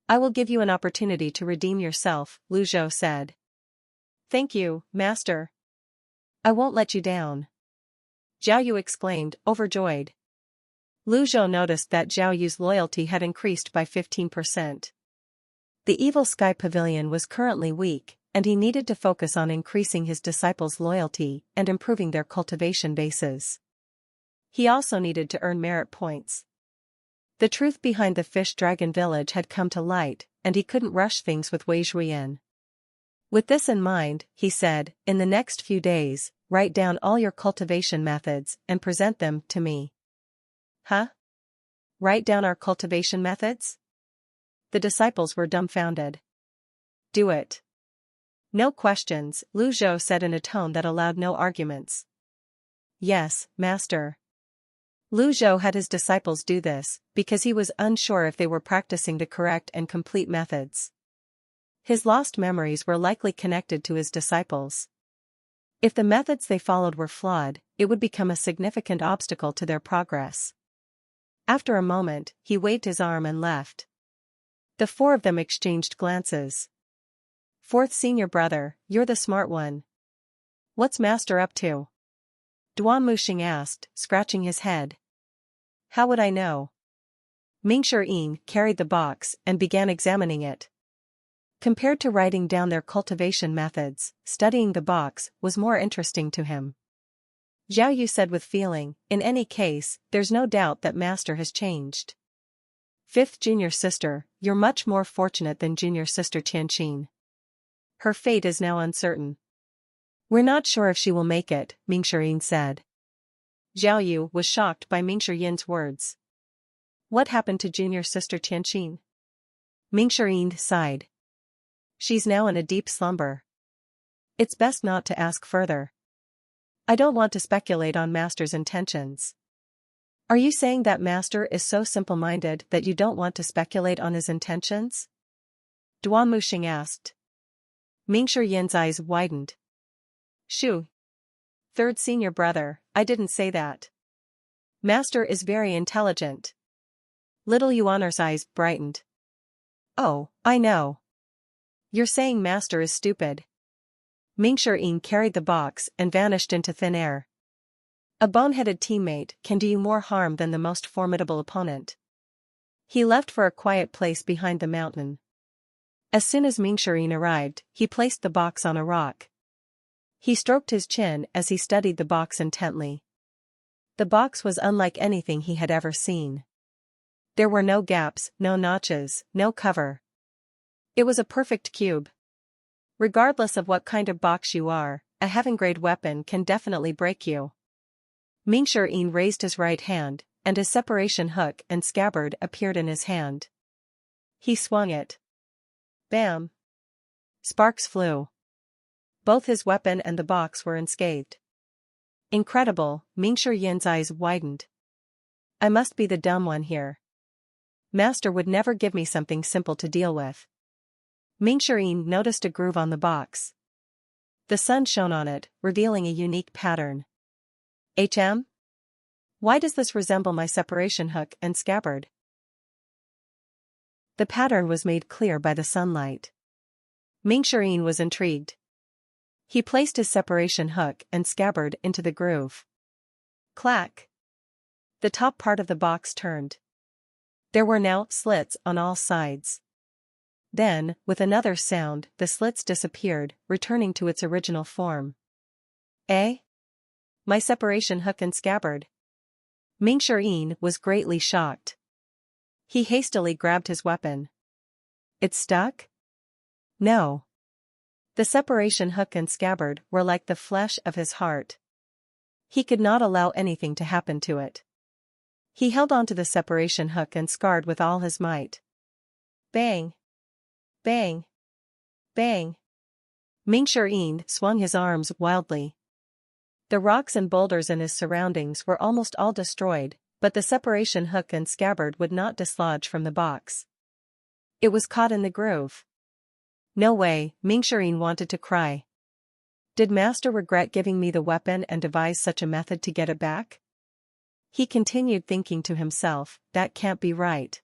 I will give you an opportunity to redeem yourself," Zhao said. "Thank you, master. I won't let you down." Zhao Yu exclaimed, overjoyed. Zhao noticed that Zhao Yu's loyalty had increased by 15%. The Evil Sky Pavilion was currently weak, and he needed to focus on increasing his disciples' loyalty and improving their cultivation bases. He also needed to earn merit points. The truth behind the Fish Dragon Village had come to light, and he couldn't rush things with Zhuoyan. With this in mind, he said, "In the next few days, write down all your cultivation methods and present them to me." "Huh? Write down our cultivation methods?" The disciples were dumbfounded. "Do it." "No questions," Zhao said in a tone that allowed no arguments. "Yes, master." Zhao had his disciples do this, because he was unsure if they were practicing the correct and complete methods. His lost memories were likely connected to his disciples. If the methods they followed were flawed, it would become a significant obstacle to their progress. After a moment, he waved his arm and left. The four of them exchanged glances. Fourth senior brother, you're the smart one. What's Master up to? Duan Muxing asked, scratching his head. How would I know? Mingshi carried the box and began examining it. Compared to writing down their cultivation methods, studying the box was more interesting to him. Zhao Yu said with feeling, in any case, there's no doubt that Master has changed. Fifth junior sister, you're much more fortunate than junior sister Tianxin. Her fate is now uncertain. We're not sure if she will make it, Mingshi said. Zhao Yu was shocked by Mingshi words. What happened to junior sister Tianxin? Mingshi sighed. She's now in a deep slumber. It's best not to ask further. I don't want to speculate on Master's intentions. Are you saying that Master is so simple-minded that you don't want to speculate on his intentions? Duan Muxing asked. Mingshi eyes widened. Shu. Third senior brother, I didn't say that. Master is very intelligent. Little Yuaner's eyes brightened. Oh, I know. You're saying Master is stupid. Mingshi carried the box and vanished into thin air. A boneheaded teammate can do you more harm than the most formidable opponent. He left for a quiet place behind the mountain. As soon as Mingshi arrived, he placed the box on a rock. He stroked his chin as he studied the box intently. The box was unlike anything he had ever seen. There were no gaps, no notches, no cover. It was a perfect cube. Regardless of what kind of box you are, a heaven-grade weapon can definitely break you. Mingshi raised his right hand, and his separation hook and scabbard appeared in his hand. He swung it. Bam! Sparks flew. Both his weapon and the box were unscathed. Incredible, Mingshi eyes widened. I must be the dumb one here. Master would never give me something simple to deal with. Mingshi noticed a groove on the box. The sun shone on it, revealing a unique pattern. Why does this resemble my separation hook and scabbard? The pattern was made clear by the sunlight. Mingshi was intrigued. He placed his separation hook and scabbard into the groove. Clack! The top part of the box turned. There were now slits on all sides. Then, with another sound, the slits disappeared, returning to its original form. Eh? My separation hook and scabbard. Mingshi was greatly shocked. He hastily grabbed his weapon. It stuck? No. The separation hook and scabbard were like the flesh of his heart. He could not allow anything to happen to it. He held onto the separation hook and scarred with all his might. Bang! Bang! Bang! Mingshi swung his arms wildly. The rocks and boulders in his surroundings were almost all destroyed, but the separation hook and scabbard would not dislodge from the box. It was caught in the groove. No way, Mingshi wanted to cry. Did Master regret giving me the weapon and devise such a method to get it back? He continued thinking to himself, that can't be right.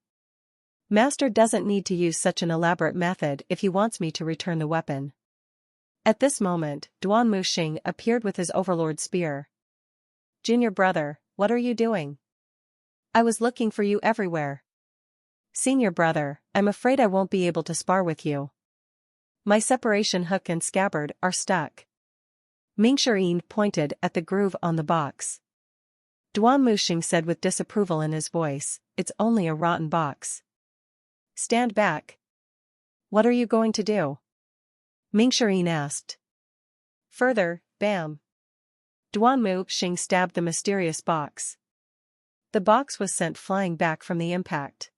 Master doesn't need to use such an elaborate method if he wants me to return the weapon. At this moment, Duan Muxing appeared with his overlord spear. Junior brother, what are you doing? I was looking for you everywhere. Senior brother, I'm afraid I won't be able to spar with you. My separation hook and scabbard are stuck. Mingshi pointed at the groove on the box. Duan Muxing said with disapproval in his voice, it's only a rotten box. Stand back. What are you going to do? Mingshi asked. Further, bam. Duan Muxing stabbed the mysterious box. The box was sent flying back from the impact.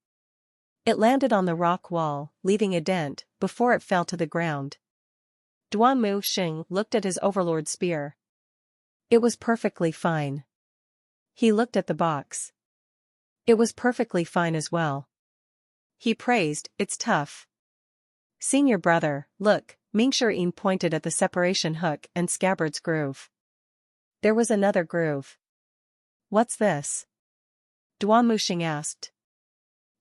It landed on the rock wall, leaving a dent, before it fell to the ground. Duan Muxing looked at his overlord's spear. It was perfectly fine. He looked at the box. It was perfectly fine as well. He praised, it's tough. Senior brother, look, Mingshi pointed at the separation hook and scabbard's groove. There was another groove. What's this? Duan Muxing asked.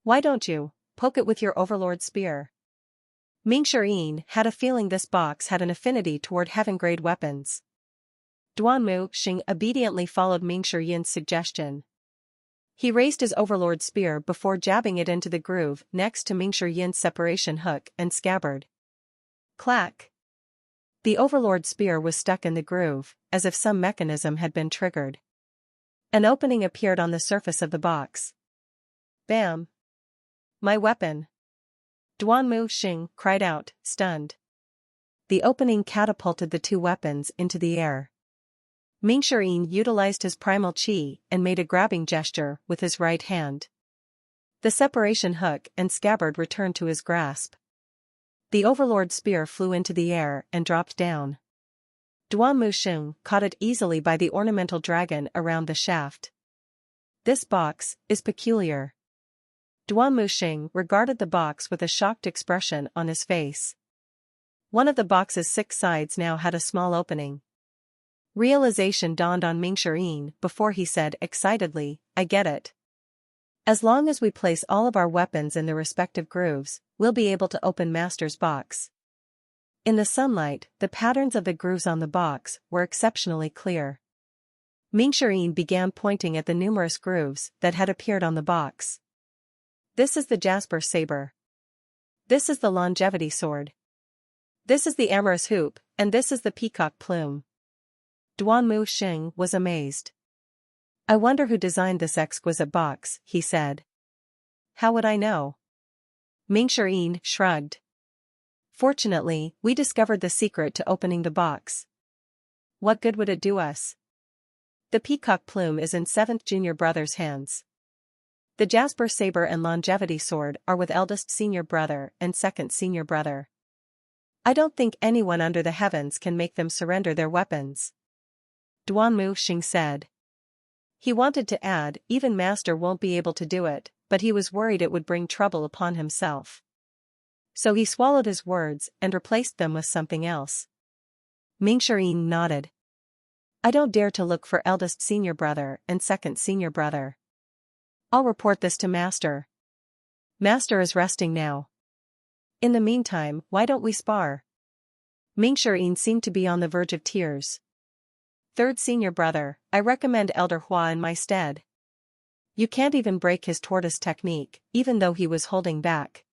Why don't you poke it with your overlord spear? Ming Shirin had a feeling this box had an affinity toward heaven-grade weapons. Duan Muxing obediently followed Ming Shirin's suggestion. He raised his overlord spear before jabbing it into the groove next to Ming Shirin's separation hook and scabbard. Clack! The overlord spear was stuck in the groove, as if some mechanism had been triggered. An opening appeared on the surface of the box. Bam! My weapon! Duan Muxing cried out, stunned. The opening catapulted the two weapons into the air. Ming Shirin utilized his primal qi and made a grabbing gesture with his right hand. The separation hook and scabbard returned to his grasp. The overlord spear flew into the air and dropped down. Duan Muxing caught it easily by the ornamental dragon around the shaft. This box is peculiar. Duan Muxing regarded the box with a shocked expression on his face. One of the box's 6 sides now had a small opening. Realization dawned on Ming Shirin before he said excitedly, I get it. As long as we place all of our weapons in their respective grooves, we'll be able to open Master's box. In the sunlight, the patterns of the grooves on the box were exceptionally clear. Ming Shirin began pointing at the numerous grooves that had appeared on the box. This is the jasper saber. This is the longevity sword. This is the amorous hoop, and this is the peacock plume. Duan Muxing was amazed. I wonder who designed this exquisite box, he said. How would I know? Ming Shirin shrugged. Fortunately, we discovered the secret to opening the box. What good would it do us? The peacock plume is in 7th junior brother's hands. The jasper saber and longevity sword are with eldest senior brother and 2nd senior brother. I don't think anyone under the heavens can make them surrender their weapons. Duan Muxing said. He wanted to add, even Master won't be able to do it, but he was worried it would bring trouble upon himself. So he swallowed his words and replaced them with something else. Ming Shirin nodded. I don't dare to look for eldest senior brother and 2nd senior brother. I'll report this to Master. Master is resting now. In the meantime, why don't we spar? Ming Shirin seemed to be on the verge of tears. 3rd senior brother, I recommend Elder Hua in my stead. You can't even break his tortoise technique, even though he was holding back.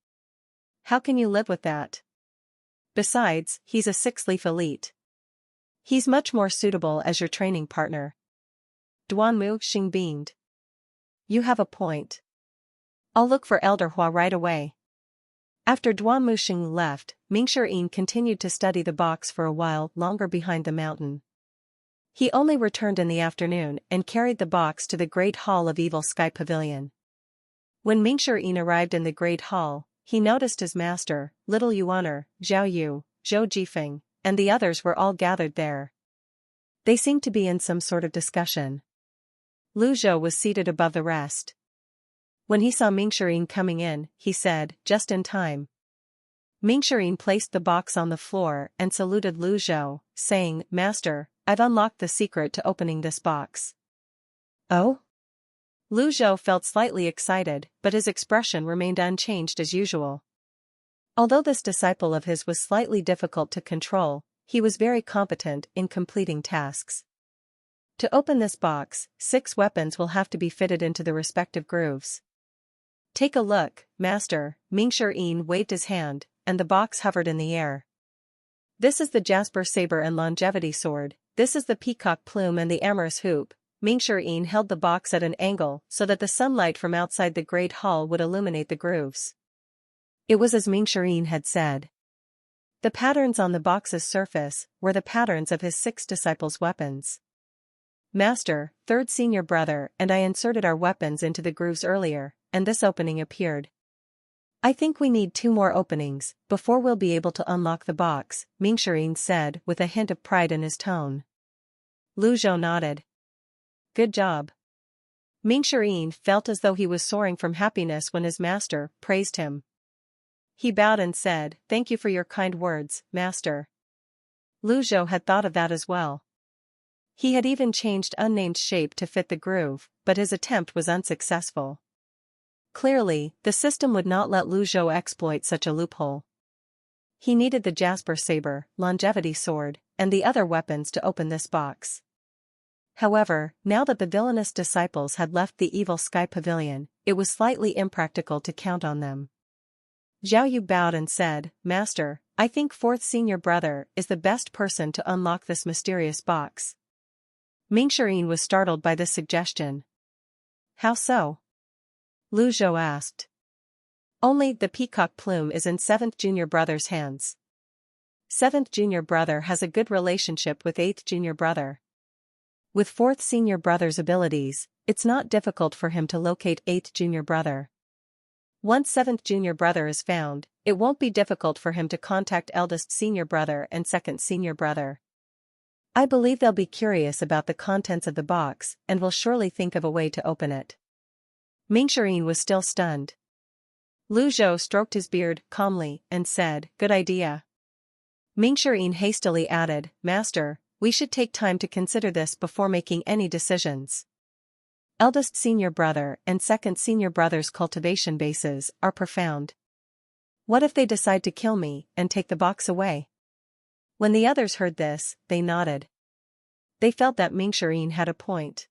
How can you live with that? Besides, he's a 6-leaf elite. He's much more suitable as your training partner. Duan Muxing beamed. You have a point. I'll look for Elder Hua right away. After Duan Muxing left, Ming Shirin continued to study the box for a while longer behind the mountain. He only returned in the afternoon and carried the box to the Great Hall of Evil Sky Pavilion. When Ming Shirin arrived in the Great Hall, he noticed his master, Little Yuaner, Zhao Yu, Zhou Jifeng, and the others were all gathered there. They seemed to be in some sort of discussion. Lu Zhou was seated above the rest. When he saw Ming Shirin coming in, he said, just in time. Ming Shirin placed the box on the floor and saluted Lu Zhou, saying, Master, I've unlocked the secret to opening this box. Oh? Lu Zhou felt slightly excited, but his expression remained unchanged as usual. Although this disciple of his was slightly difficult to control, he was very competent in completing tasks. To open this box, 6 weapons will have to be fitted into the respective grooves. Take a look, Master. Ming Shirin waved his hand, and the box hovered in the air. This is the jasper saber and longevity sword, this is the peacock plume and the amorous hoop. Ming Shirin held the box at an angle so that the sunlight from outside the great hall would illuminate the grooves. It was as Ming Shirin had said. The patterns on the box's surface were the patterns of his 6 disciples' weapons. Master, 3rd senior brother and I inserted our weapons into the grooves earlier, and this opening appeared. I think we need 2 more openings before we'll be able to unlock the box, Ming Shirin said with a hint of pride in his tone. Lu Zhou nodded. Good job. Ming Shirin felt as though he was soaring from happiness when his master praised him. He bowed and said, Thank you for your kind words, Master. Lu Zhou had thought of that as well. He had even changed unnamed shape to fit the groove, but his attempt was unsuccessful. Clearly, the system would not let Zhao exploit such a loophole. He needed the Jasper Saber, Longevity Sword, and the other weapons to open this box. However, now that the villainous disciples had left the evil sky pavilion, it was slightly impractical to count on them. Zhao bowed and said, "Master, I think fourth senior brother is the best person to unlock this mysterious box." Mingxian was startled by this suggestion. "How so?" Zhao asked. "Only the peacock plume is in 7th junior brother's hands. 7th junior brother has a good relationship with 8th junior brother. With 4th senior brother's abilities, it's not difficult for him to locate 8th junior brother. Once 7th junior brother is found, it won't be difficult for him to contact eldest senior brother and 2nd senior brother. I believe they'll be curious about the contents of the box and will surely think of a way to open it." Mingxian was still stunned. Zhao stroked his beard calmly and said, "Good idea." Mingxian hastily added, "Master, we should take time to consider this before making any decisions. Eldest senior brother and 2nd senior brother's cultivation bases are profound. What if they decide to kill me and take the box away?" When the others heard this, they nodded. They felt that Mingxian had a point.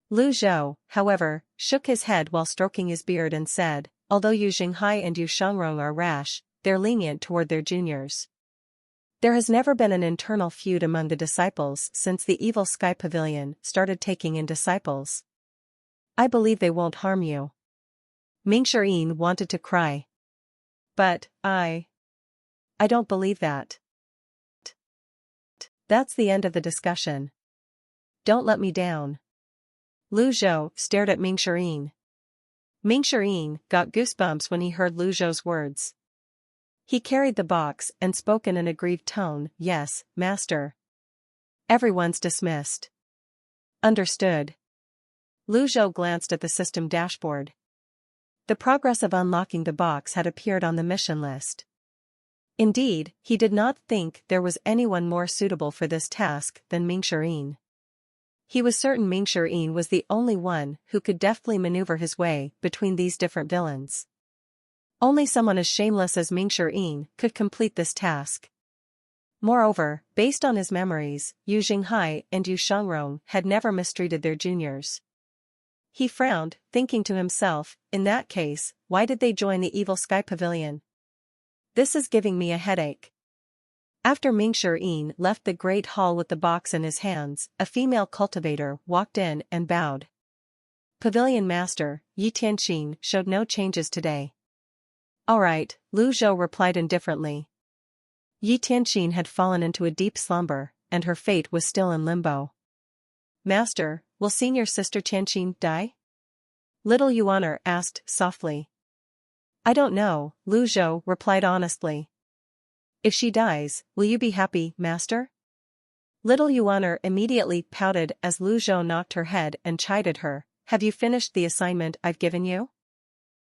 Zhao, however, shook his head while stroking his beard and said, "Although Yu Xinghai and Yu Shangrong are rash, they're lenient toward their juniors. There has never been an internal feud among the disciples since the evil sky pavilion started taking in disciples. I believe they won't harm you." Mingxian wanted to cry. "But, I don't believe that." That's the end of the discussion. Don't let me down. Zhao stared at Mingxian. Mingxian got goosebumps when he heard Zhao's words. He carried the box and spoke in an aggrieved tone, "Yes, master." Everyone's dismissed. Understood. Zhao glanced at the system dashboard. The progress of unlocking the box had appeared on the mission list. Indeed, he did not think there was anyone more suitable for this task than Mingxian. He was certain Mingxian was the only one who could deftly maneuver his way between these different villains. Only someone as shameless as Mingxian could complete this task. Moreover, based on his memories, Yu Xinghai and Yu Shangrong had never mistreated their juniors. He frowned, thinking to himself, in that case, why did they join the evil sky pavilion? This is giving me a headache. After Mingxian left the great hall with the box in his hands, a female cultivator walked in and bowed. "Pavilion Master, Yi Tianxin showed no changes today." "All right," Zhao replied indifferently. Yi Tianxin had fallen into a deep slumber, and her fate was still in limbo. "Master, will senior sister Tianxin die?" Little Yuaner asked softly. "I don't know," Zhao replied honestly. "If she dies, will you be happy, master?" Little Yuaner immediately pouted as Zhao knocked her head and chided her, "Have you finished the assignment I've given you?"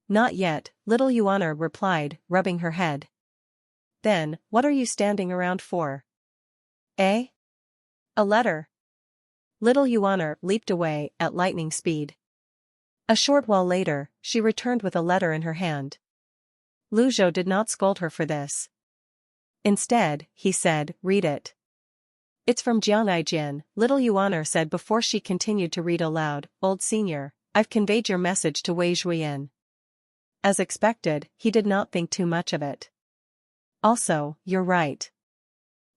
"Not yet," Little Yuaner replied, rubbing her head. "Then, what are you standing around for?" "Eh? A letter." Little Yuaner leaped away at lightning speed. A short while later, she returned with a letter in her hand. Zhao did not scold her for this. Instead, he said, "Read it." "It's from Jiang Aijian," Little Yuaner said before she continued to read aloud, "Old senior, I've conveyed your message to Zhuoyan." As expected, he did not think too much of it. "Also, you're right.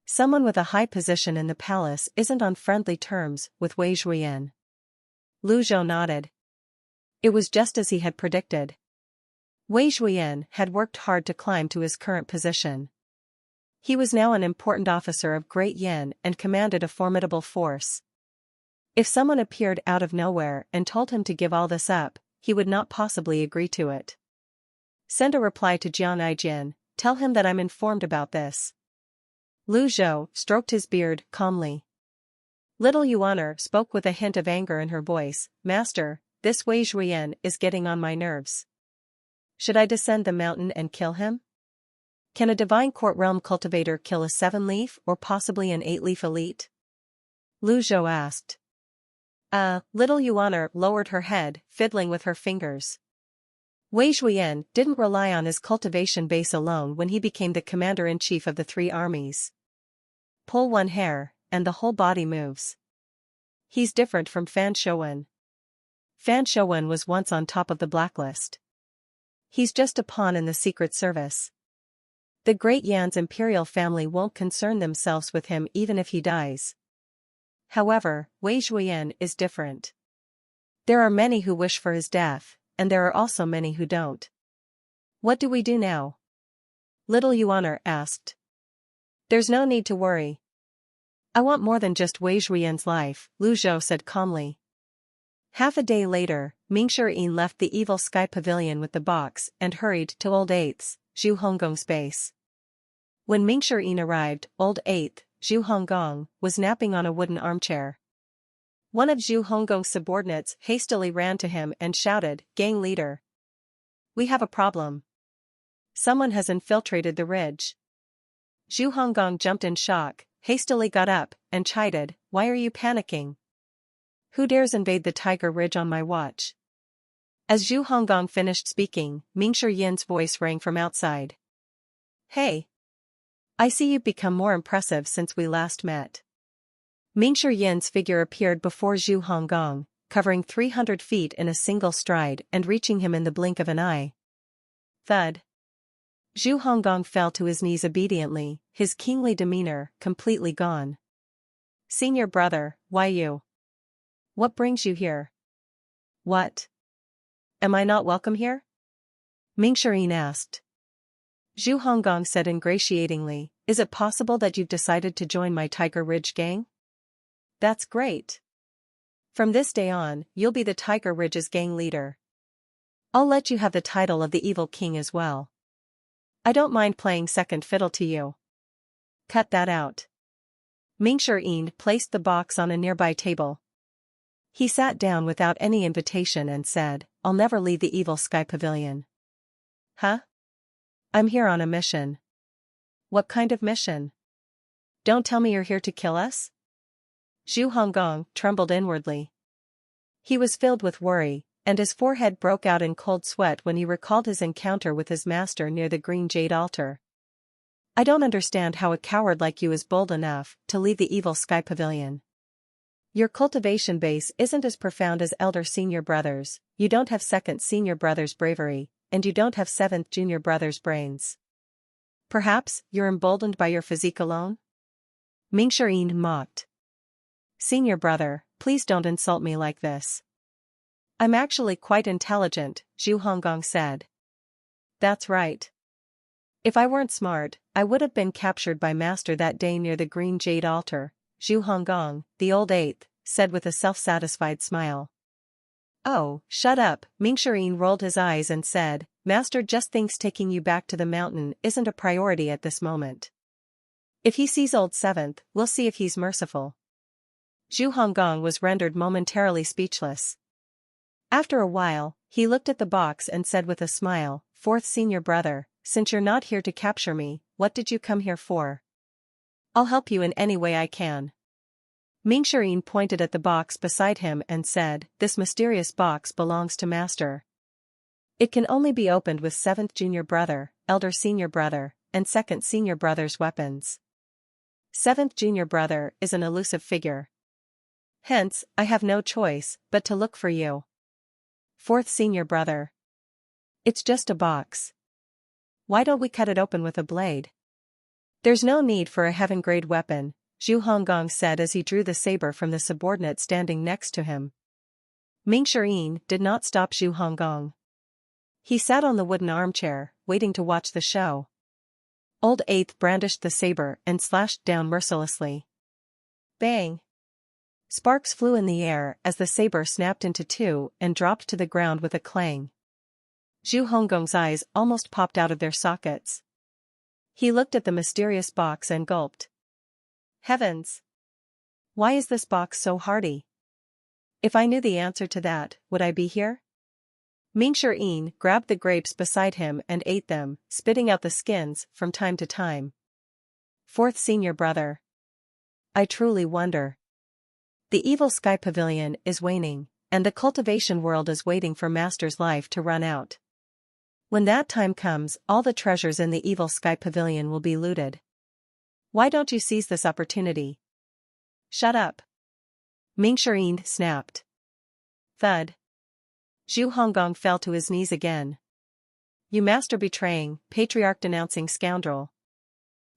Someone with a high position in the palace isn't on friendly terms with Zhuoyan." Zhao nodded. It was just as he had predicted. Zhuoyan had worked hard to climb to his current position. He was now an important officer of Great Yan and commanded a formidable force. If someone appeared out of nowhere and told him to give all this up, he would not possibly agree to it. "Send a reply to Jiang Aijian, tell him that I'm informed about this." Zhao stroked his beard calmly. Little Yuaner spoke with a hint of anger in her voice, "Master, this Zhuoyan is getting on my nerves. Should I descend the mountain and kill him? Can a divine court realm cultivator kill a 7-leaf or possibly an 8-leaf elite?" Lu Zhou asked. Little Yuan lowered her head, fiddling with her fingers. Xiuwen didn't rely on his cultivation base alone when he became the commander-in-chief of the 3 armies. Pull one hair, and the whole body moves. He's different from Fan Xiuwen. Fan Xiuwen was once on top of the blacklist. He's just a pawn in the secret service. The Great Yan's imperial family won't concern themselves with him even if he dies. However, Xiuwen is different. There are many who wish for his death, and there are also many who don't. What do we do now? Little Yuan asked. There's no need to worry. I want more than just Xiuwen's life, Lu Zhou said calmly. Half a day later, Mingxian left the evil sky pavilion with the box and hurried to Old Eighth's, Zhu Honggong's base. When Mingxian arrived, Old Eighth, Zhu Honggong, was napping on a wooden armchair. One of Zhu Honggong's subordinates hastily ran to him and shouted, "Gang leader! We have a problem. Someone has infiltrated the ridge." Zhu Honggong jumped in shock, hastily got up, and chided, "Why are you panicking? Who dares invade the Tiger Ridge on my watch?" As Zhu Honggong finished speaking, Mingxian's voice rang from outside. "Hey! I see you've become more impressive since we last met." Mingxian's figure appeared before Zhu Honggong, covering 300 feet in a single stride and reaching him in the blink of an eye. Thud. Zhu Honggong fell to his knees obediently, his kingly demeanor completely gone. "Senior brother, why you? What brings you here?" "What? Am I not welcome here?" Mingxian asked. Zhu Honggong said ingratiatingly, "Is it possible that you've decided to join my Tiger Ridge gang? That's great. From this day on, you'll be the Tiger Ridge's gang leader. I'll let you have the title of the Evil King as well. I don't mind playing second fiddle to you." "Cut that out." Mingxian placed the box on a nearby table. He sat down without any invitation and said, "I'll never leave the Evil Sky Pavilion." "Huh? I'm here on a mission." "What kind of mission? Don't tell me you're here to kill us?" Zhu Honggong trembled inwardly. He was filled with worry, and his forehead broke out in cold sweat when he recalled his encounter with his master near the green jade altar. "I don't understand how a coward like you is bold enough to leave the Evil Sky Pavilion. Your cultivation base isn't as profound as elder senior brothers, you don't have second senior brother's bravery, and you don't have seventh junior brother's brains. Perhaps you're emboldened by your physique alone?" Mingxian mocked. "Senior brother, please don't insult me like this. I'm actually quite intelligent," Zhu Honggong said. "That's right. If I weren't smart, I would have been captured by master that day near the green jade altar," Zhu Honggong, the Old Eighth, said with a self-satisfied smile. "Oh, shut up," Mingxian rolled his eyes and said, "Master just thinks taking you back to the mountain isn't a priority at this moment. If he sees Old Seventh, we'll see if he's merciful." Zhu Honggong was rendered momentarily speechless. After a while, he looked at the box and said with a smile, "Fourth senior brother, since you're not here to capture me, what did you come here for?" "I'll help you in any way I can." Mingxian pointed at the box beside him and said, "This mysterious box belongs to master. It can only be opened with 7th junior brother, elder senior brother, and 2nd senior brother's weapons. 7th junior brother is an elusive figure. Hence, I have no choice but to look for you. 4th senior brother. It's just a box. Why don't we cut it open with a blade?" "There's no need for a heaven-grade weapon," Zhu Honggong said as he drew the saber from the subordinate standing next to him. Mingxian did not stop Zhu Honggong. He sat on the wooden armchair, waiting to watch the show. Old Eighth brandished the saber and slashed down mercilessly. Bang! Sparks flew in the air as the saber snapped into two and dropped to the ground with a clang. Zhu Honggong's eyes almost popped out of their sockets. He looked at the mysterious box and gulped. "Heavens! Why is this box so hardy? If I knew the answer to that, would I be here?" Mingxian grabbed the grapes beside him and ate them, spitting out the skins from time to time. "4th senior brother. I truly wonder. The evil sky pavilion is waning, and the cultivation world is waiting for Master's life to run out. When that time comes, all the treasures in the evil sky pavilion will be looted. Why don't you seize this opportunity? Shut up. Mingxian snapped. Thud. Zhu Honggong fell to his knees again. You master-betraying, patriarch-denouncing scoundrel.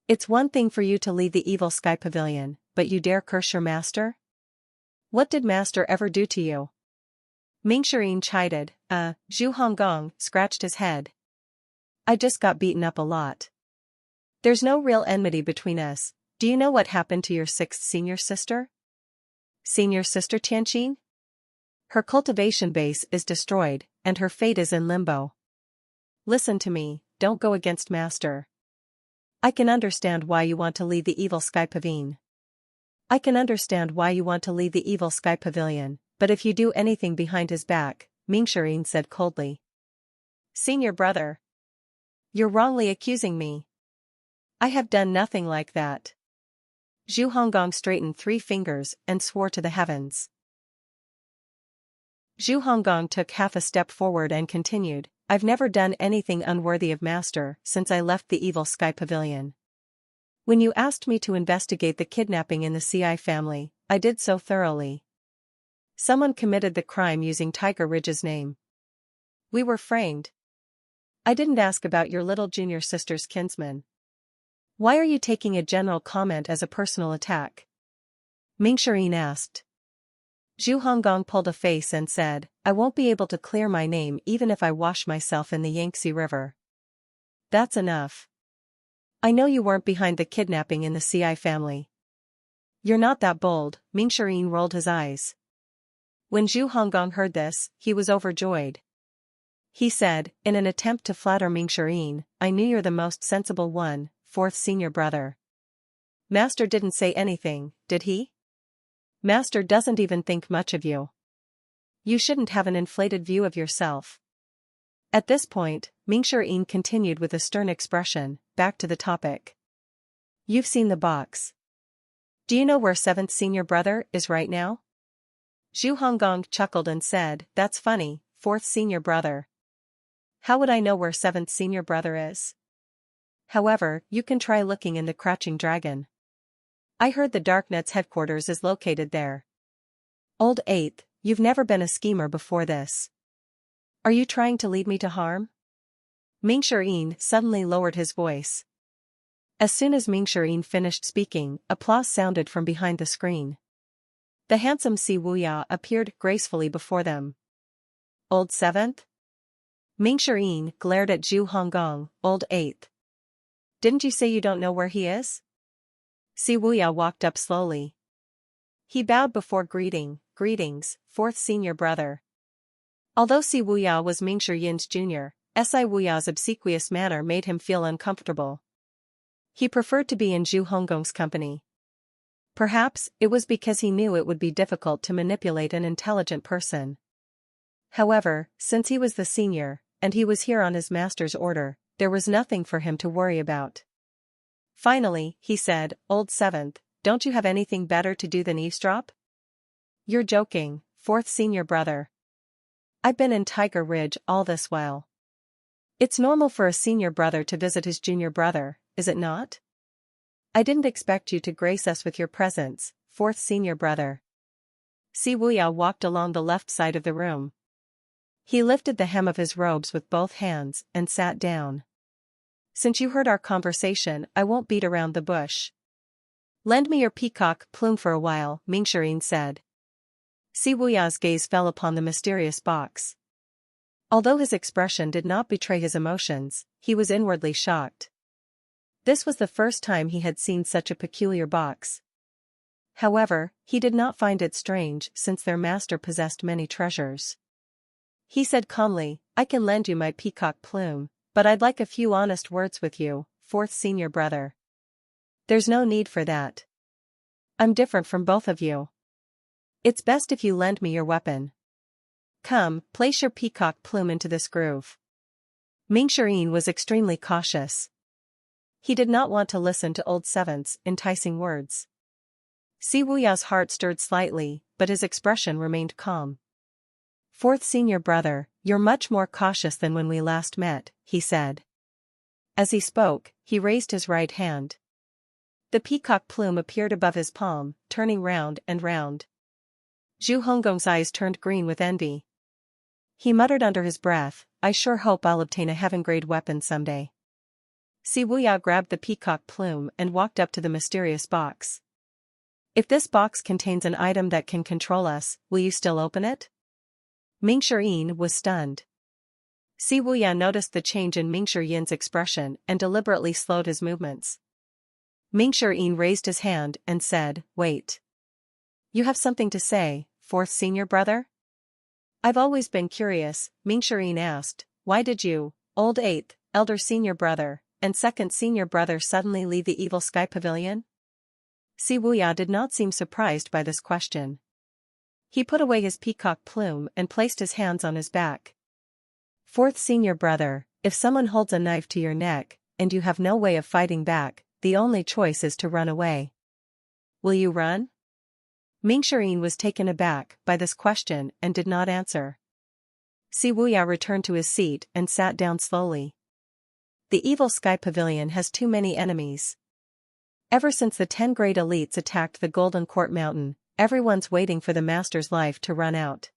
It's one thing for you to leave the evil sky pavilion, but you dare curse your master? What did master ever do to you? Mingxian chided. Zhu Honggong scratched his head. I just got beaten up a lot. There's no real enmity between us. Do you know what happened to your sixth senior sister? Senior sister Tianxin? Her cultivation base is destroyed, and her fate is in limbo. Listen to me, don't go against master. I can understand why you want to leave the evil sky pavilion. But if you do anything behind his back, Mingxian said coldly. Senior brother. You're wrongly accusing me. I have done nothing like that. Zhu Honggong straightened 3 fingers and swore to the heavens. Zhu Honggong took half a step forward and continued, I've never done anything unworthy of master since I left the evil sky pavilion. When you asked me to investigate the kidnapping in the CI family, I did so thoroughly. Someone committed the crime using Tiger Ridge's name. We were framed. I didn't ask about your little junior sister's kinsman. Why are you taking a general comment as a personal attack? Mingxian asked. Zhu Honggong pulled a face and said, I won't be able to clear my name even if I wash myself in the Yangtze River. That's enough. I know you weren't behind the kidnapping in the CI family. You're not that bold, Mingxian rolled his eyes. When Zhu Honggong heard this, he was overjoyed. He said, in an attempt to flatter Mingxian, I knew you're the most sensible one, 4th senior brother. Master didn't say anything, did he? Master doesn't even think much of you. You shouldn't have an inflated view of yourself. At this point, Mingxian continued with a stern expression, back to the topic. You've seen the box. Do you know where 7th senior brother is right now? Zhu Honggong chuckled and said, That's funny, 4th senior brother. How would I know where 7th senior brother is? However, you can try looking in the Crouching Dragon. I heard the Darknet's headquarters is located there. Old 8th, you've never been a schemer before this. Are you trying to lead me to harm? Mingxian suddenly lowered his voice. As soon as Mingxian finished speaking, applause sounded from behind the screen. The handsome Wuya appeared gracefully before them. Old 7th? Mingxian glared at Zhu Honggong, Old 8th. Didn't you say you don't know where he is? Wuya walked up slowly. He bowed before greetings, 4th senior brother. Although Wuya was Mingxian's junior, Wuya's obsequious manner made him feel uncomfortable. He preferred to be in Zhu Honggong's company. Perhaps it was because he knew it would be difficult to manipulate an intelligent person. However, since he was the senior, and he was here on his master's order, there was nothing for him to worry about. Finally, he said, Old 7th, don't you have anything better to do than eavesdrop? You're joking, 4th senior brother. I've been in Tiger Ridge all this while. It's normal for a senior brother to visit his junior brother, is it not? I didn't expect you to grace us with your presence, 4th senior brother. Wuya walked along the left side of the room. He lifted the hem of his robes with both hands and sat down. Since you heard our conversation, I won't beat around the bush. Lend me your peacock plume for a while, Mingxian said. Wuya's gaze fell upon the mysterious box. Although his expression did not betray his emotions, he was inwardly shocked. This was the first time he had seen such a peculiar box. However, he did not find it strange since their master possessed many treasures. He said calmly, I can lend you my peacock plume, but I'd like a few honest words with you, 4th senior brother. There's no need for that. I'm different from both of you. It's best if you lend me your weapon. Come, place your peacock plume into this groove. Mingxian was extremely cautious. He did not want to listen to Old 7th's enticing words. Si Wuya's heart stirred slightly, but his expression remained calm. Fourth senior brother, you're much more cautious than when we last met, he said. As he spoke, he raised his right hand. The peacock plume appeared above his palm, turning round and round. Zhu Hongong's eyes turned green with envy. He muttered under his breath, I sure hope I'll obtain a heaven-grade weapon someday. Si Wuya grabbed the peacock plume and walked up to the mysterious box. If this box contains an item that can control us, will you still open it? Mingshi was stunned. Si Wuya noticed the change in Mingshi expression and deliberately slowed his movements. Mingshi raised his hand and said, Wait. You have something to say, fourth senior brother? I've always been curious, Mingshi asked, why did you, old eighth, elder senior brother, and second senior brother suddenly leave the evil sky pavilion? Si Wuya did not seem surprised by this question. He put away his peacock plume and placed his hands on his back. Fourth senior brother, if someone holds a knife to your neck, and you have no way of fighting back, the only choice is to run away. Will you run? Mingshi was taken aback by this question and did not answer. Si Wuya returned to his seat and sat down slowly. The evil sky pavilion has too many enemies. Ever since the 10 great elites attacked the Golden Court Mountain, everyone's waiting for the master's life to run out.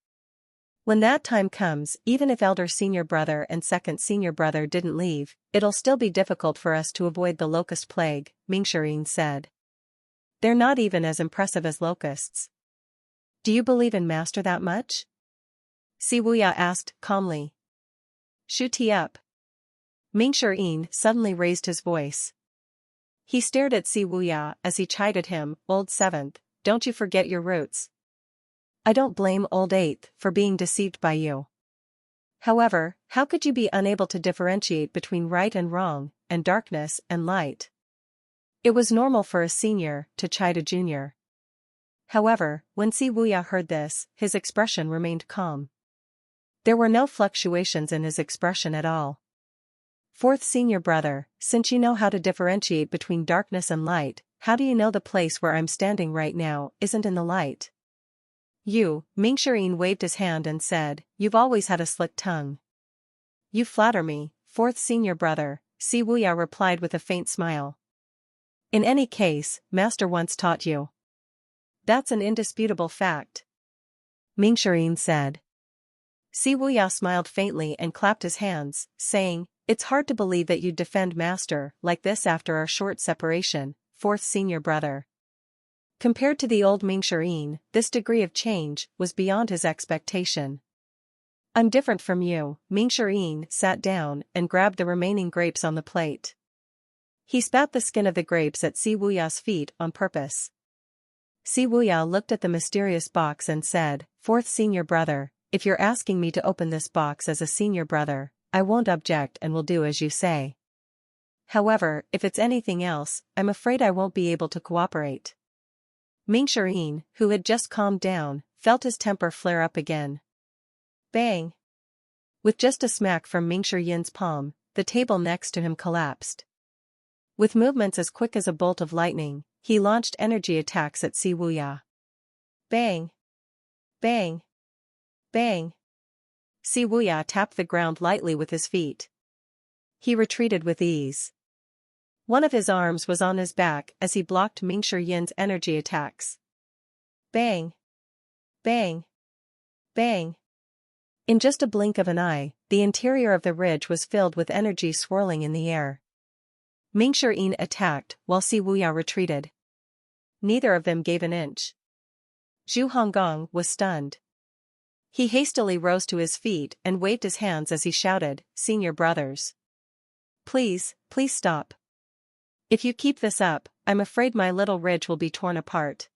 When that time comes, even if elder senior brother and second senior brother didn't leave, it'll still be difficult for us to avoid the locust plague, Mingshi said. They're not even as impressive as locusts. Do you believe in master that much? Si Wuya asked, calmly. Shuti up. Mingshi suddenly raised his voice. He stared at Si Wuya as he chided him, old seventh, don't you forget your roots. I don't blame old eighth for being deceived by you. However, how could you be unable to differentiate between right and wrong, and darkness and light? It was normal for a senior to chide a junior. However, when Si Wuya heard this, his expression remained calm. There were no fluctuations in his expression at all. Fourth senior brother, since you know how to differentiate between darkness and light, how do you know the place where I'm standing right now isn't in the light? You, Mingshi waved his hand and said, you've always had a slick tongue. You flatter me, fourth senior brother, Si Wuya replied with a faint smile. In any case, master once taught you. That's an indisputable fact. Mingshi said. Si Wuya smiled faintly and clapped his hands, saying, it's hard to believe that you'd defend master like this after our short separation, fourth senior brother. Compared to the old Mingshi, this degree of change was beyond his expectation. I'm different from you, Mingshi sat down and grabbed the remaining grapes on the plate. He spat the skin of the grapes at Si Wuya's feet on purpose. Si Wuya looked at the mysterious box and said, fourth senior brother, if you're asking me to open this box as a senior brother, I won't object and will do as you say. However, if it's anything else, I'm afraid I won't be able to cooperate. Mingshi, who had just calmed down, felt his temper flare up again. Bang! With just a smack from Mingshi palm, the table next to him collapsed. With movements as quick as a bolt of lightning, he launched energy attacks at Si Wuya. Bang! Bang! Bang! Si Wuya tapped the ground lightly with his feet. He retreated with ease. One of his arms was on his back as he blocked Mingshi energy attacks. Bang! Bang! Bang! In just a blink of an eye, the interior of the ridge was filled with energy swirling in the air. Mingshi attacked while Si Wuya retreated. Neither of them gave an inch. Zhu Hongong was stunned. He hastily rose to his feet and waved his hands as he shouted, senior brothers. Please, please stop. If you keep this up, I'm afraid my little ridge will be torn apart.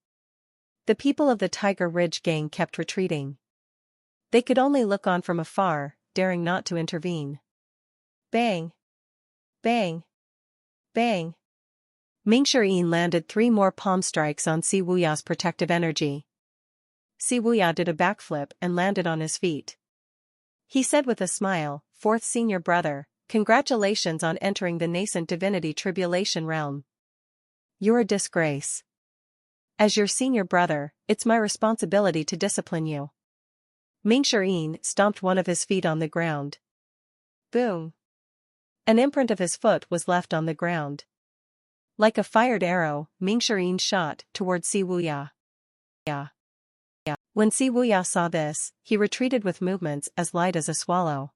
The people of the Tiger Ridge gang kept retreating. They could only look on from afar, daring not to intervene. Bang! Bang! Bang! Mingshi landed 3 more palm strikes on Si Wuya's protective energy. Si Wuya did a backflip and landed on his feet. He said with a smile, fourth senior brother, congratulations on entering the nascent divinity tribulation realm. You're a disgrace. As your senior brother, it's my responsibility to discipline you. Mingxian stomped one of his feet on the ground. Boom! An imprint of his foot was left on the ground. Like a fired arrow, Mingxian shot toward Wuya. When Wuya saw this, he retreated with movements as light as a swallow.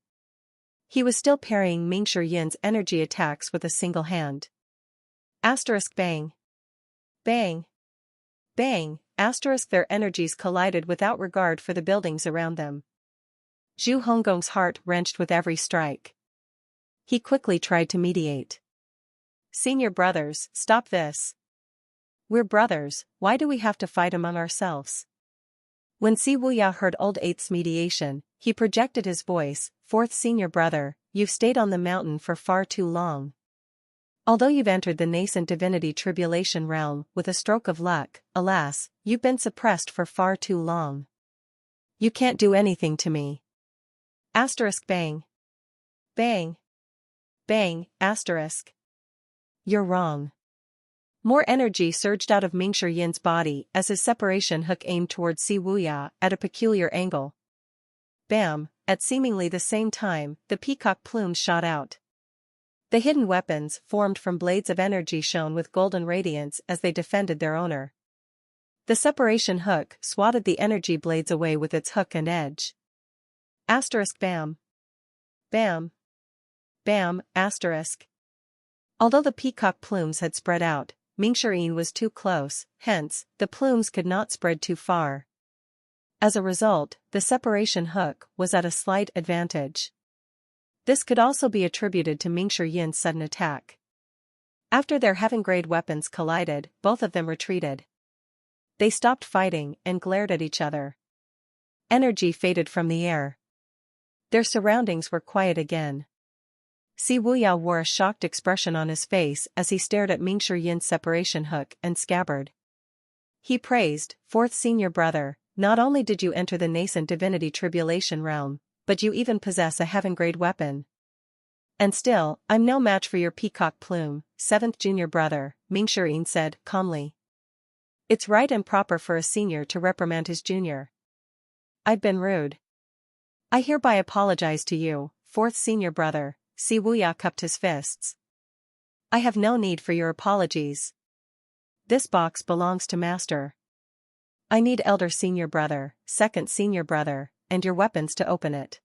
He was still parrying Mingxian's energy attacks with a single hand. Asterisk bang. Bang. Bang, asterisk their energies collided without regard for the buildings around them. Zhu Honggong's heart wrenched with every strike. He quickly tried to mediate. Senior brothers, stop this. We're brothers, why do we have to fight among ourselves? When Wuya heard Old Eighth's mediation, he projected his voice, fourth senior brother, you've stayed on the mountain for far too long. Although you've entered the nascent divinity tribulation realm with a stroke of luck, alas, you've been suppressed for far too long. You can't do anything to me. Asterisk bang. Bang. Bang, asterisk. You're wrong. More energy surged out of Mingxian's body as his separation hook aimed towards Wuya at a peculiar angle. Bam, at seemingly the same time, the peacock plumes shot out. The hidden weapons formed from blades of energy shone with golden radiance as they defended their owner. The separation hook swatted the energy blades away with its hook and edge. Asterisk bam. Bam. Bam, asterisk. Although the peacock plumes had spread out, Mingxian was too close, hence, the plumes could not spread too far. As a result, the separation hook was at a slight advantage. This could also be attributed to Mingxian's sudden attack. After their heaven-grade weapons collided, both of them retreated. They stopped fighting and glared at each other. Energy faded from the air. Their surroundings were quiet again. Wuya wore a shocked expression on his face as he stared at Mingxian's separation hook and scabbard. He praised, fourth senior brother, not only did you enter the nascent divinity tribulation realm, but you even possess a heaven-grade weapon. And still, I'm no match for your peacock plume, seventh junior brother, Mingxian said, calmly. It's right and proper for a senior to reprimand his junior. I've been rude. I hereby apologize to you, fourth senior brother, Wuya cupped his fists. I have no need for your apologies. This box belongs to Master. I need elder senior brother, second senior brother, and your weapons to open it.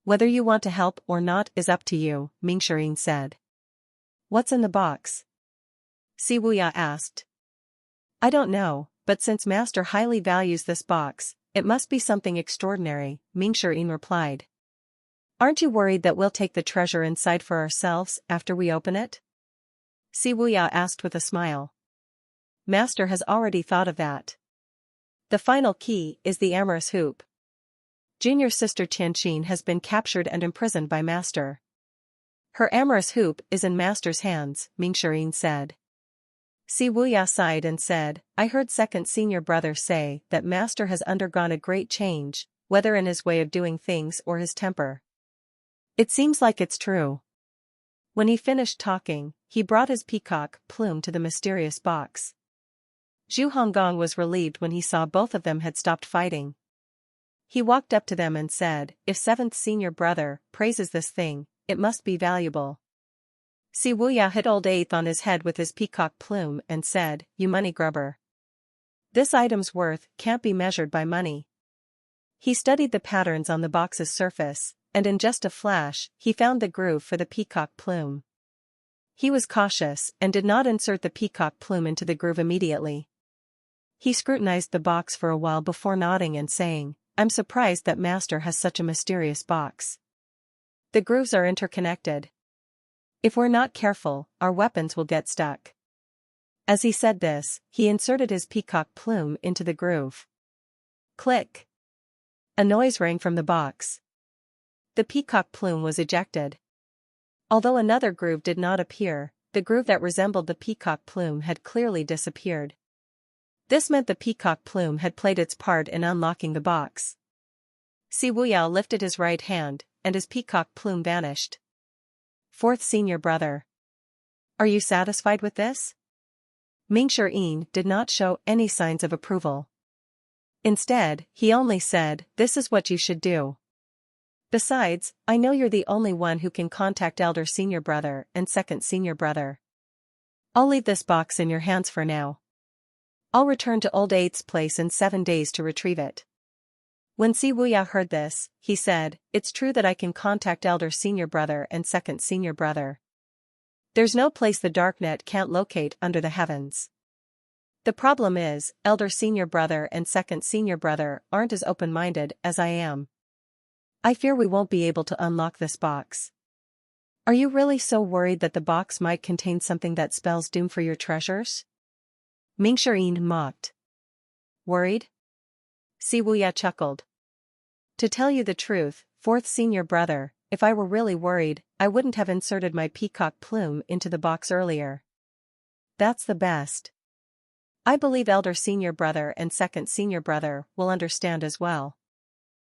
Whether you want to help or not is up to you, Mingxian said. What's in the box? Wuya asked. I don't know, but since Master highly values this box, it must be something extraordinary, Mingxian replied. Aren't you worried that we'll take the treasure inside for ourselves after we open it? Wuya asked with a smile. Master has already thought of that. The final key is the amorous hoop. Junior sister Tianxin has been captured and imprisoned by Master. Her amorous hoop is in Master's hands, Mingxian said. Wuya sighed and said, I heard second senior brother say that Master has undergone a great change, whether in his way of doing things or his temper. It seems like it's true. When he finished talking, he brought his peacock plume to the mysterious box. Zhu Honggong was relieved when he saw both of them had stopped fighting. He walked up to them and said, if seventh senior brother praises this thing, it must be valuable. Wuya hit Old Eighth on his head with his peacock plume and said, you money grubber. This item's worth can't be measured by money. He studied the patterns on the box's surface, and in just a flash, he found the groove for the peacock plume. He was cautious and did not insert the peacock plume into the groove immediately. He scrutinized the box for a while before nodding and saying, I'm surprised that Master has such a mysterious box. The grooves are interconnected. If we're not careful, our weapons will get stuck. As he said this, he inserted his peacock plume into the groove. Click! A noise rang from the box. The peacock plume was ejected. Although another groove did not appear, the groove that resembled the peacock plume had clearly disappeared. This meant the peacock plume had played its part in unlocking the box. Wuya lifted his right hand, and his peacock plume vanished. Fourth senior brother. Are you satisfied with this? Ming did not show any signs of approval. Instead, he only said, "This is what you should do. Besides, I know you're the only one who can contact elder senior brother and second senior brother. I'll leave this box in your hands for now. I'll return to Old Eight's place in 7 days to retrieve it." When Wuya heard this, he said, "It's true that I can contact elder senior brother and second senior brother. There's no place the darknet can't locate under the heavens. The problem is, elder senior brother and second senior brother aren't as open-minded as I am. I fear we won't be able to unlock this box." "Are you really so worried that the box might contain something that spells doom for your treasures?" Ming mocked. "Worried?" Wuya chuckled. "To tell you the truth, fourth senior brother, if I were really worried, I wouldn't have inserted my peacock plume into the box earlier. That's the best. I believe elder senior brother and second senior brother will understand as well."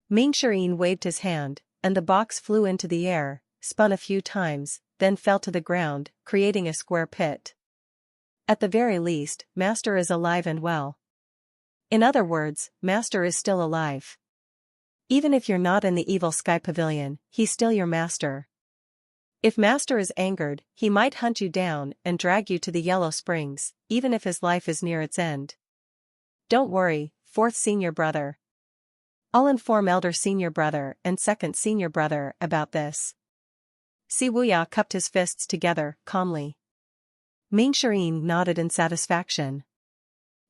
Ming waved his hand, and the box flew into the air, spun a few times, then fell to the ground, creating a square pit. "At the very least, Master is alive and well. In other words, Master is still alive. Even if you're not in the evil sky pavilion, he's still your master. If Master is angered, he might hunt you down and drag you to the Yellow Springs, even if his life is near its end. Don't worry, fourth senior brother. I'll inform elder senior brother and second senior brother about this." Wuya cupped his fists together, calmly. Ming nodded in satisfaction.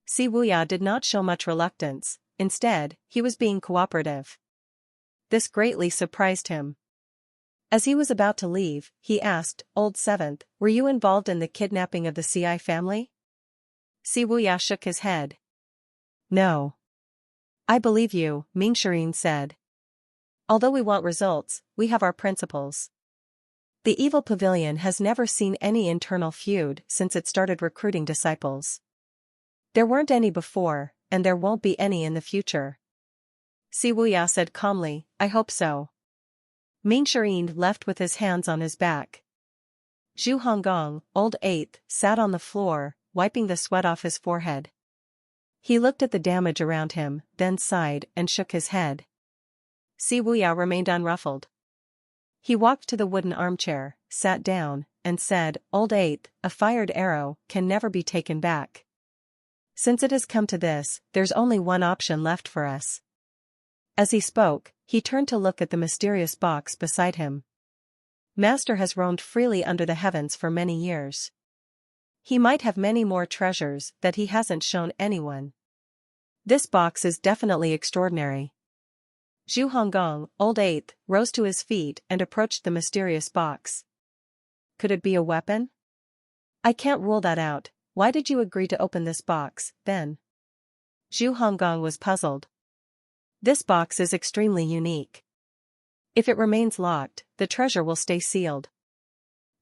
Wuya did not show much reluctance, instead, he was being cooperative. This greatly surprised him. As he was about to leave, he asked, "Old Seventh, were you involved in the kidnapping of the CI family?" Wuya shook his head. "No. I believe you," Ming said. "Although we want results, we have our principles. The evil pavilion has never seen any internal feud since it started recruiting disciples. There weren't any before, and there won't be any in the future." Wuya said calmly, "I hope so." Ming left with his hands on his back. Zhuoyan, Old Eighth, sat on the floor, wiping the sweat off his forehead. He looked at the damage around him, then sighed and shook his head. Wuya remained unruffled. He walked to the wooden armchair, sat down, and said, "Old Eighth, a fired arrow can never be taken back. Since it has come to this, there's only one option left for us." As he spoke, he turned to look at the mysterious box beside him. Master has roamed freely under the heavens for many years. He might have many more treasures that he hasn't shown anyone. This box is definitely extraordinary. Zhuoyan, Old Eighth, rose to his feet and approached the mysterious box. "Could it be a weapon?" "I can't rule that out. Why did you agree to open this box, then?" Zhuoyan was puzzled. "This box is extremely unique. If it remains locked, the treasure will stay sealed.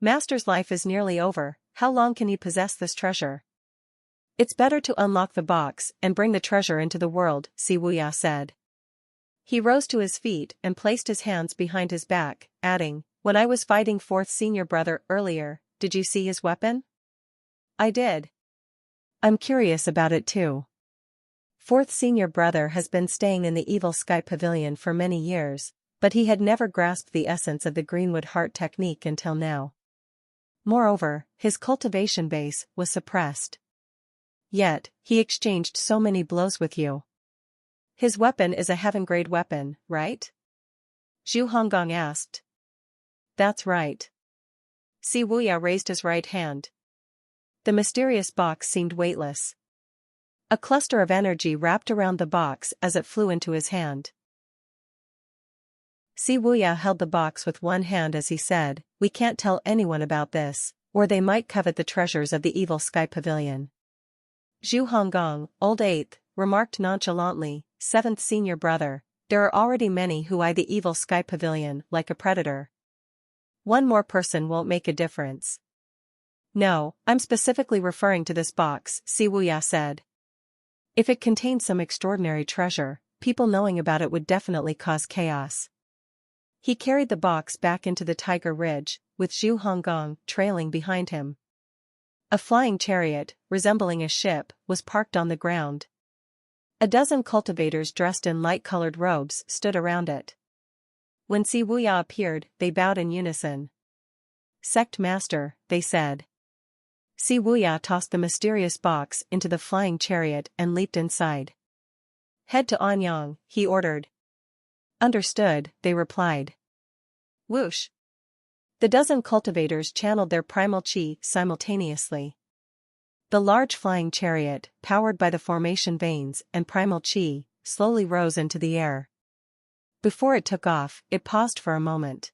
Master's life is nearly over, how long can he possess this treasure? It's better to unlock the box and bring the treasure into the world," Wuya said. He rose to his feet and placed his hands behind his back, adding, "When I was fighting fourth senior brother earlier, did you see his weapon?" "I did. I'm curious about it too. Fourth senior brother has been staying in the evil sky pavilion for many years, but he had never grasped the essence of the Greenwood Heart technique until now. Moreover, his cultivation base was suppressed. Yet, he exchanged so many blows with you. His weapon is a heaven-grade weapon, right?" Zhuoyan asked. "That's right." Wuya raised his right hand. The mysterious box seemed weightless. A cluster of energy wrapped around the box as it flew into his hand. Wuya held the box with one hand as he said, "We can't tell anyone about this, or they might covet the treasures of the evil sky pavilion." Zhuoyan, Old Eighth, remarked nonchalantly, "Seventh senior brother, there are already many who eye the evil sky pavilion like a predator. One more person won't make a difference." "No, I'm specifically referring to this box," Wuya said. "If it contained some extraordinary treasure, people knowing about it would definitely cause chaos." He carried the box back into the Tiger Ridge, with Zhuoyan trailing behind him. A flying chariot, resembling a ship, was parked on the ground. A dozen cultivators dressed in light-colored robes stood around it. When Wuya appeared, they bowed in unison. "Sect Master," they said. Wuya tossed the mysterious box into the flying chariot and leaped inside. "Head to Anyang," he ordered. "Understood," they replied. Whoosh! The dozen cultivators channeled their primal chi simultaneously. The large flying chariot, powered by the formation veins and primal chi, slowly rose into the air. Before it took off, it paused for a moment.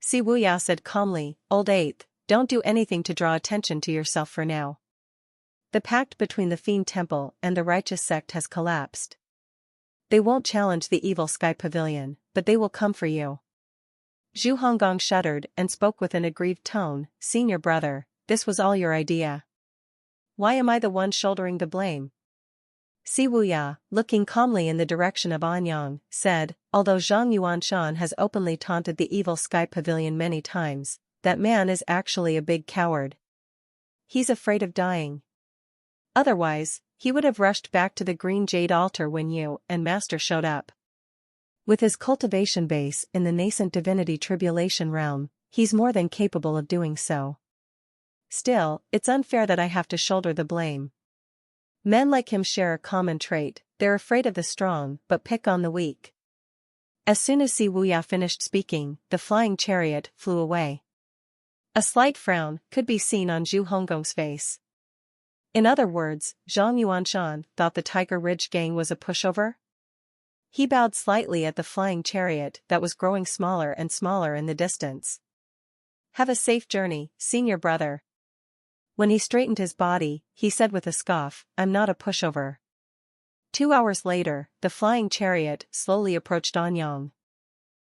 Wuya said calmly, "Old Eighth, don't do anything to draw attention to yourself for now. The pact between the Fiend Temple and the righteous sect has collapsed. They won't challenge the evil Sky Pavilion, but they will come for you." Zhu Honggong shuddered and spoke with an aggrieved tone, "Senior brother, this was all your idea. Why am I the one shouldering the blame?" Wuya, looking calmly in the direction of Anyang, said, "Although Zhang Yuanshan has openly taunted the evil Sky Pavilion many times, that man is actually a big coward. He's afraid of dying. Otherwise, he would have rushed back to the green jade altar when you and Master showed up. With his cultivation base in the nascent divinity tribulation realm, he's more than capable of doing so. Still, it's unfair that I have to shoulder the blame. Men like him share a common trait, they're afraid of the strong but pick on the weak." As soon as Wuya finished speaking, the flying chariot flew away. A slight frown could be seen on Zhu Honggong's face. In other words, Zhang Yuanshan thought the Tiger Ridge gang was a pushover? He bowed slightly at the flying chariot that was growing smaller and smaller in the distance. "Have a safe journey, senior brother." When he straightened his body, he said with a scoff, "I'm not a pushover." 2 hours later, the flying chariot slowly approached Anyang.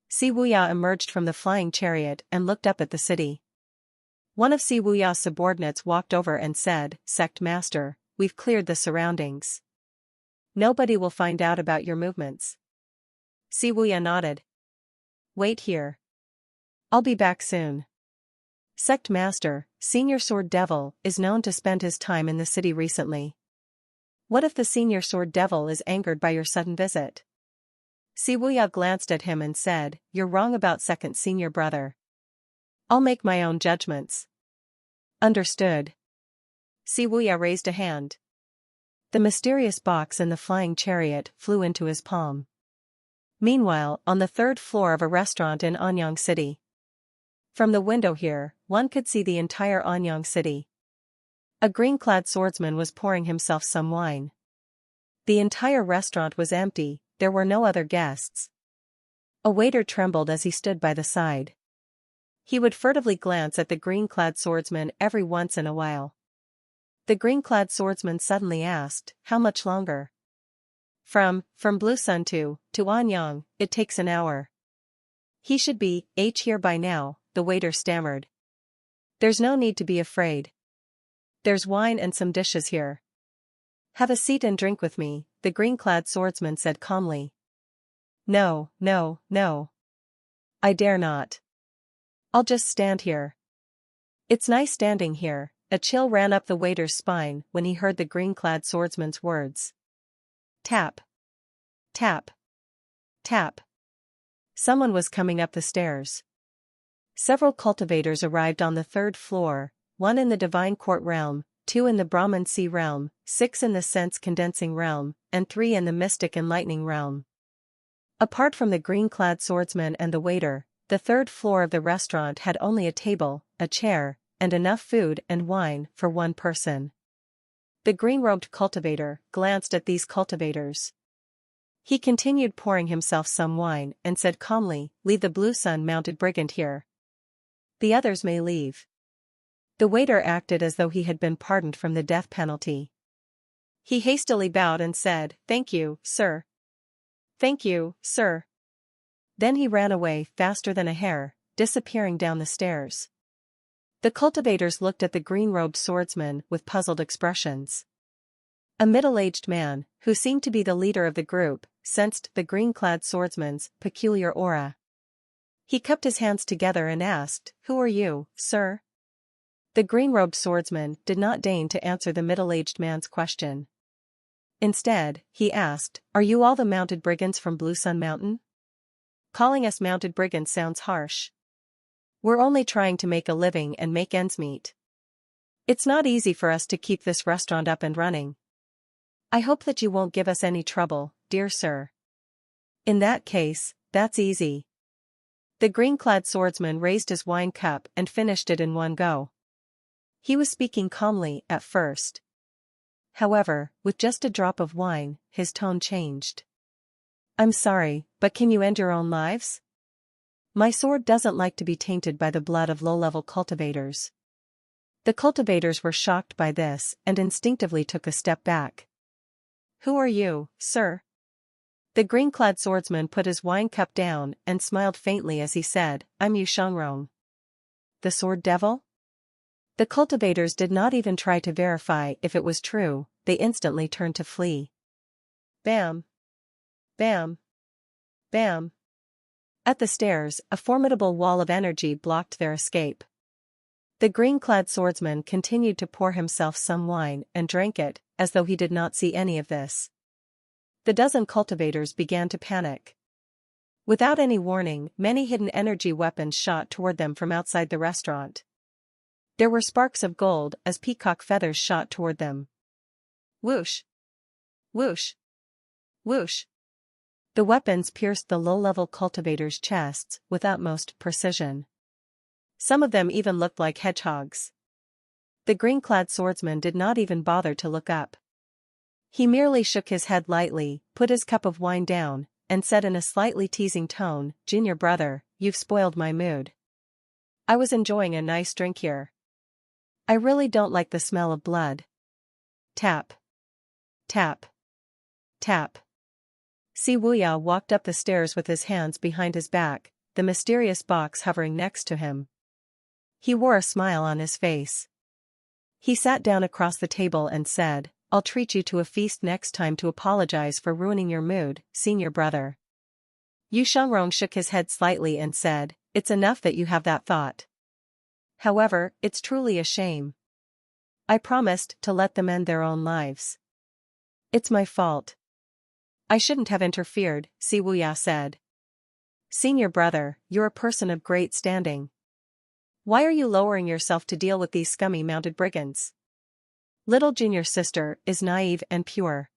Wuya emerged from the flying chariot and looked up at the city. One of Wuya's subordinates walked over and said, "Sect Master, we've cleared the surroundings. Nobody will find out about your movements." Wuya nodded. "Wait here. I'll be back soon." Sect Master, Senior Sword Devil, is known to spend his time in the city recently. What if the Senior Sword Devil is angered by your sudden visit? Wuya glanced at him and said, "You're wrong about second senior brother. I'll make my own judgments." Understood. Wuya raised a hand. The mysterious box in the flying chariot flew into his palm. Meanwhile, on the third floor of a restaurant in Anyang City. From the window here, one could see the entire Anyang City. A green-clad swordsman was pouring himself some wine. The entire restaurant was empty, there were no other guests. A waiter trembled as he stood by the side. He would furtively glance at the green-clad swordsman every once in a while. The green-clad swordsman suddenly asked, "How much longer?" From Blue Sun to Anyang, it takes an hour." "He should be here by now," the waiter stammered. "There's no need to be afraid. There's wine and some dishes here." "Have a seat and drink with me," the green-clad swordsman said calmly. No. I dare not. I'll just stand here." "It's nice standing here." A chill ran up the waiter's spine when he heard the green-clad swordsman's words. Tap. Tap. Tap. Someone was coming up the stairs. Several cultivators arrived on the third floor, 1 in the Divine Court realm, 2 in the Brahman Sea realm, 6 in the Sense-Condensing realm, and 3 in the Mystic Enlightening realm. Apart from the green-clad swordsman and the waiter, the third floor of the restaurant had only a table, a chair, and enough food and wine for one person. The green-robed cultivator glanced at these cultivators. He continued pouring himself some wine and said calmly, "Leave the Blue Sun-mounted brigand here. The others may leave." The waiter acted as though he had been pardoned from the death penalty. He hastily bowed and said, "Thank you, sir. Thank you, sir." Then he ran away faster than a hare, disappearing down the stairs. The cultivators looked at the green-robed swordsman with puzzled expressions. A middle-aged man, who seemed to be the leader of the group, sensed the green-clad swordsman's peculiar aura. He cupped his hands together and asked, "Who are you, sir?" The green-robed swordsman did not deign to answer the middle-aged man's question. Instead, he asked, "Are you all the mounted brigands from Blue Sun Mountain? Calling us mounted brigands sounds harsh. We're only trying to make a living and make ends meet. It's not easy for us to keep this restaurant up and running. I hope that you won't give us any trouble, dear sir." "In that case, that's easy." The green-clad swordsman raised his wine cup and finished it in one go. He was speaking calmly at first. However, with just a drop of wine, his tone changed. "I'm sorry, but can you end your own lives? My sword doesn't like to be tainted by the blood of low-level cultivators." The cultivators were shocked by this and instinctively took a step back. "Who are you, sir?" The green-clad swordsman put his wine cup down and smiled faintly as he said, "I'm Yu Shangrong." "The sword devil?" The cultivators did not even try to verify if it was true, they instantly turned to flee. Bam! Bam! Bam! At the stairs, a formidable wall of energy blocked their escape. The green-clad swordsman continued to pour himself some wine and drank it, as though he did not see any of this. The dozen cultivators began to panic. Without any warning, many hidden energy weapons shot toward them from outside the restaurant. There were sparks of gold as peacock feathers shot toward them. Whoosh! Whoosh! Whoosh! The weapons pierced the low-level cultivators' chests with utmost precision. Some of them even looked like hedgehogs. The green-clad swordsman did not even bother to look up. He merely shook his head lightly, put his cup of wine down, and said in a slightly teasing tone, "Junior brother, you've spoiled my mood. I was enjoying a nice drink here. I really don't like the smell of blood." Tap. Tap. Tap. Wuya walked up the stairs with his hands behind his back, the mysterious box hovering next to him. He wore a smile on his face. He sat down across the table and said, "I'll treat you to a feast next time to apologize for ruining your mood, senior brother." Yu Shangrong shook his head slightly and said, "It's enough that you have that thought. However, it's truly a shame. I promised to let them end their own lives. It's my fault. I shouldn't have interfered," Wuya said. "Senior brother, you're a person of great standing. Why are you lowering yourself to deal with these scummy mounted brigands? Little junior sister is naive and pure.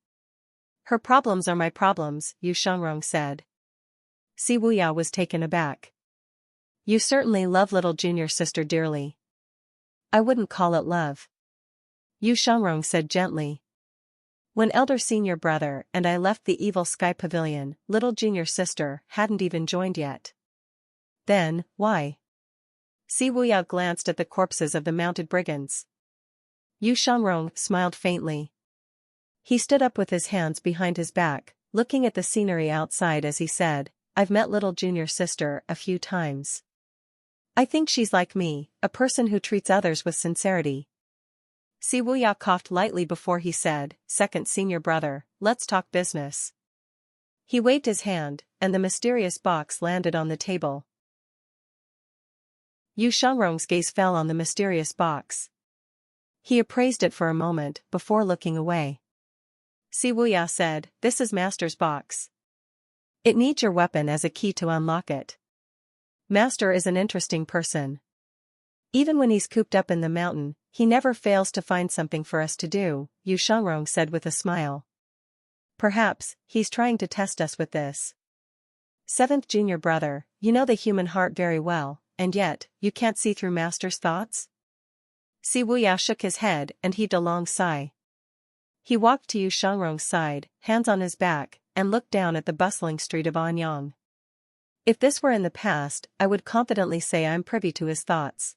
Her problems are my problems," Yu Shangrong said. Wuya was taken aback. "You certainly love little junior sister dearly." "I wouldn't call it love," Yu Shangrong said gently. "When elder senior brother and I left the evil sky pavilion, little junior sister hadn't even joined yet." "Then, why?" Wuya glanced at the corpses of the mounted brigands. Yu Shangrong smiled faintly. He stood up with his hands behind his back, looking at the scenery outside as he said, "I've met little junior sister a few times. I think she's like me, a person who treats others with sincerity." Wuya coughed lightly before he said, "Second senior brother, let's talk business." He waved his hand, and the mysterious box landed on the table. Yu Shangrong's gaze fell on the mysterious box. He appraised it for a moment before looking away. Wuya said, "This is Master's box. It needs your weapon as a key to unlock it. Master is an interesting person. Even when he's cooped up in the mountain, he never fails to find something for us to do," Yu Shangrong said with a smile. "Perhaps, he's trying to test us with this. Seventh junior brother, you know the human heart very well, and yet, you can't see through Master's thoughts?" Wuya shook his head and heaved a long sigh. He walked to Yu Shangrong's side, hands on his back, and looked down at the bustling street of Anyang. "If this were in the past, I would confidently say I'm privy to his thoughts.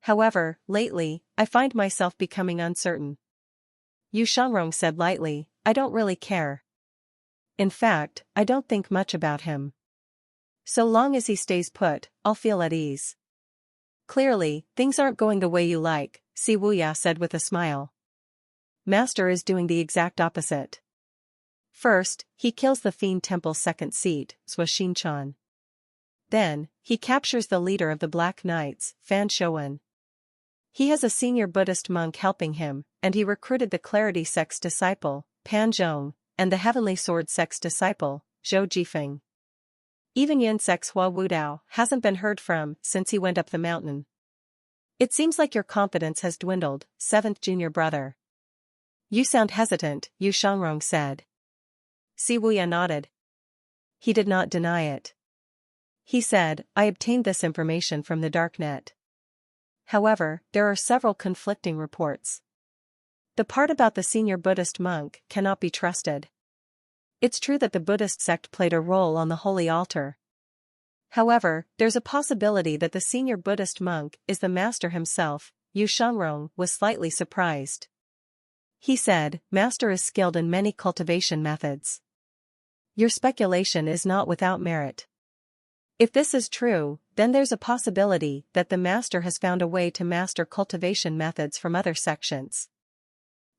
However, lately, I find myself becoming uncertain." Yu Shangrong said lightly, "I don't really care. In fact, I don't think much about him. So long as he stays put, I'll feel at ease." "Clearly, things aren't going the way you like," Wuya said with a smile. "Master is doing the exact opposite. First, he kills the Fiend Temple's second seat, Zhuoyan. Then, he captures the leader of the Black Knights, Xiuwen. He has a senior Buddhist monk helping him, and he recruited the Clarity sect's disciple, Pan Zhong, and the Heavenly Sword sect's disciple, Zhou Jifeng. Even Yin sect's Hua Wudao hasn't been heard from since he went up the mountain. It seems like your confidence has dwindled, 7th junior brother. You sound hesitant, Yu Shangrong said. Wuya nodded. He did not deny it. He said, I obtained this information from the darknet. However, there are several conflicting reports. The part about the senior Buddhist monk cannot be trusted. It's true that the Buddhist sect played a role on the holy altar. However, there's a possibility that the senior Buddhist monk is the master himself. Yu Shangrong was slightly surprised. He said, Master is skilled in many cultivation methods. Your speculation is not without merit. If this is true, then there's a possibility that the master has found a way to master cultivation methods from other sections.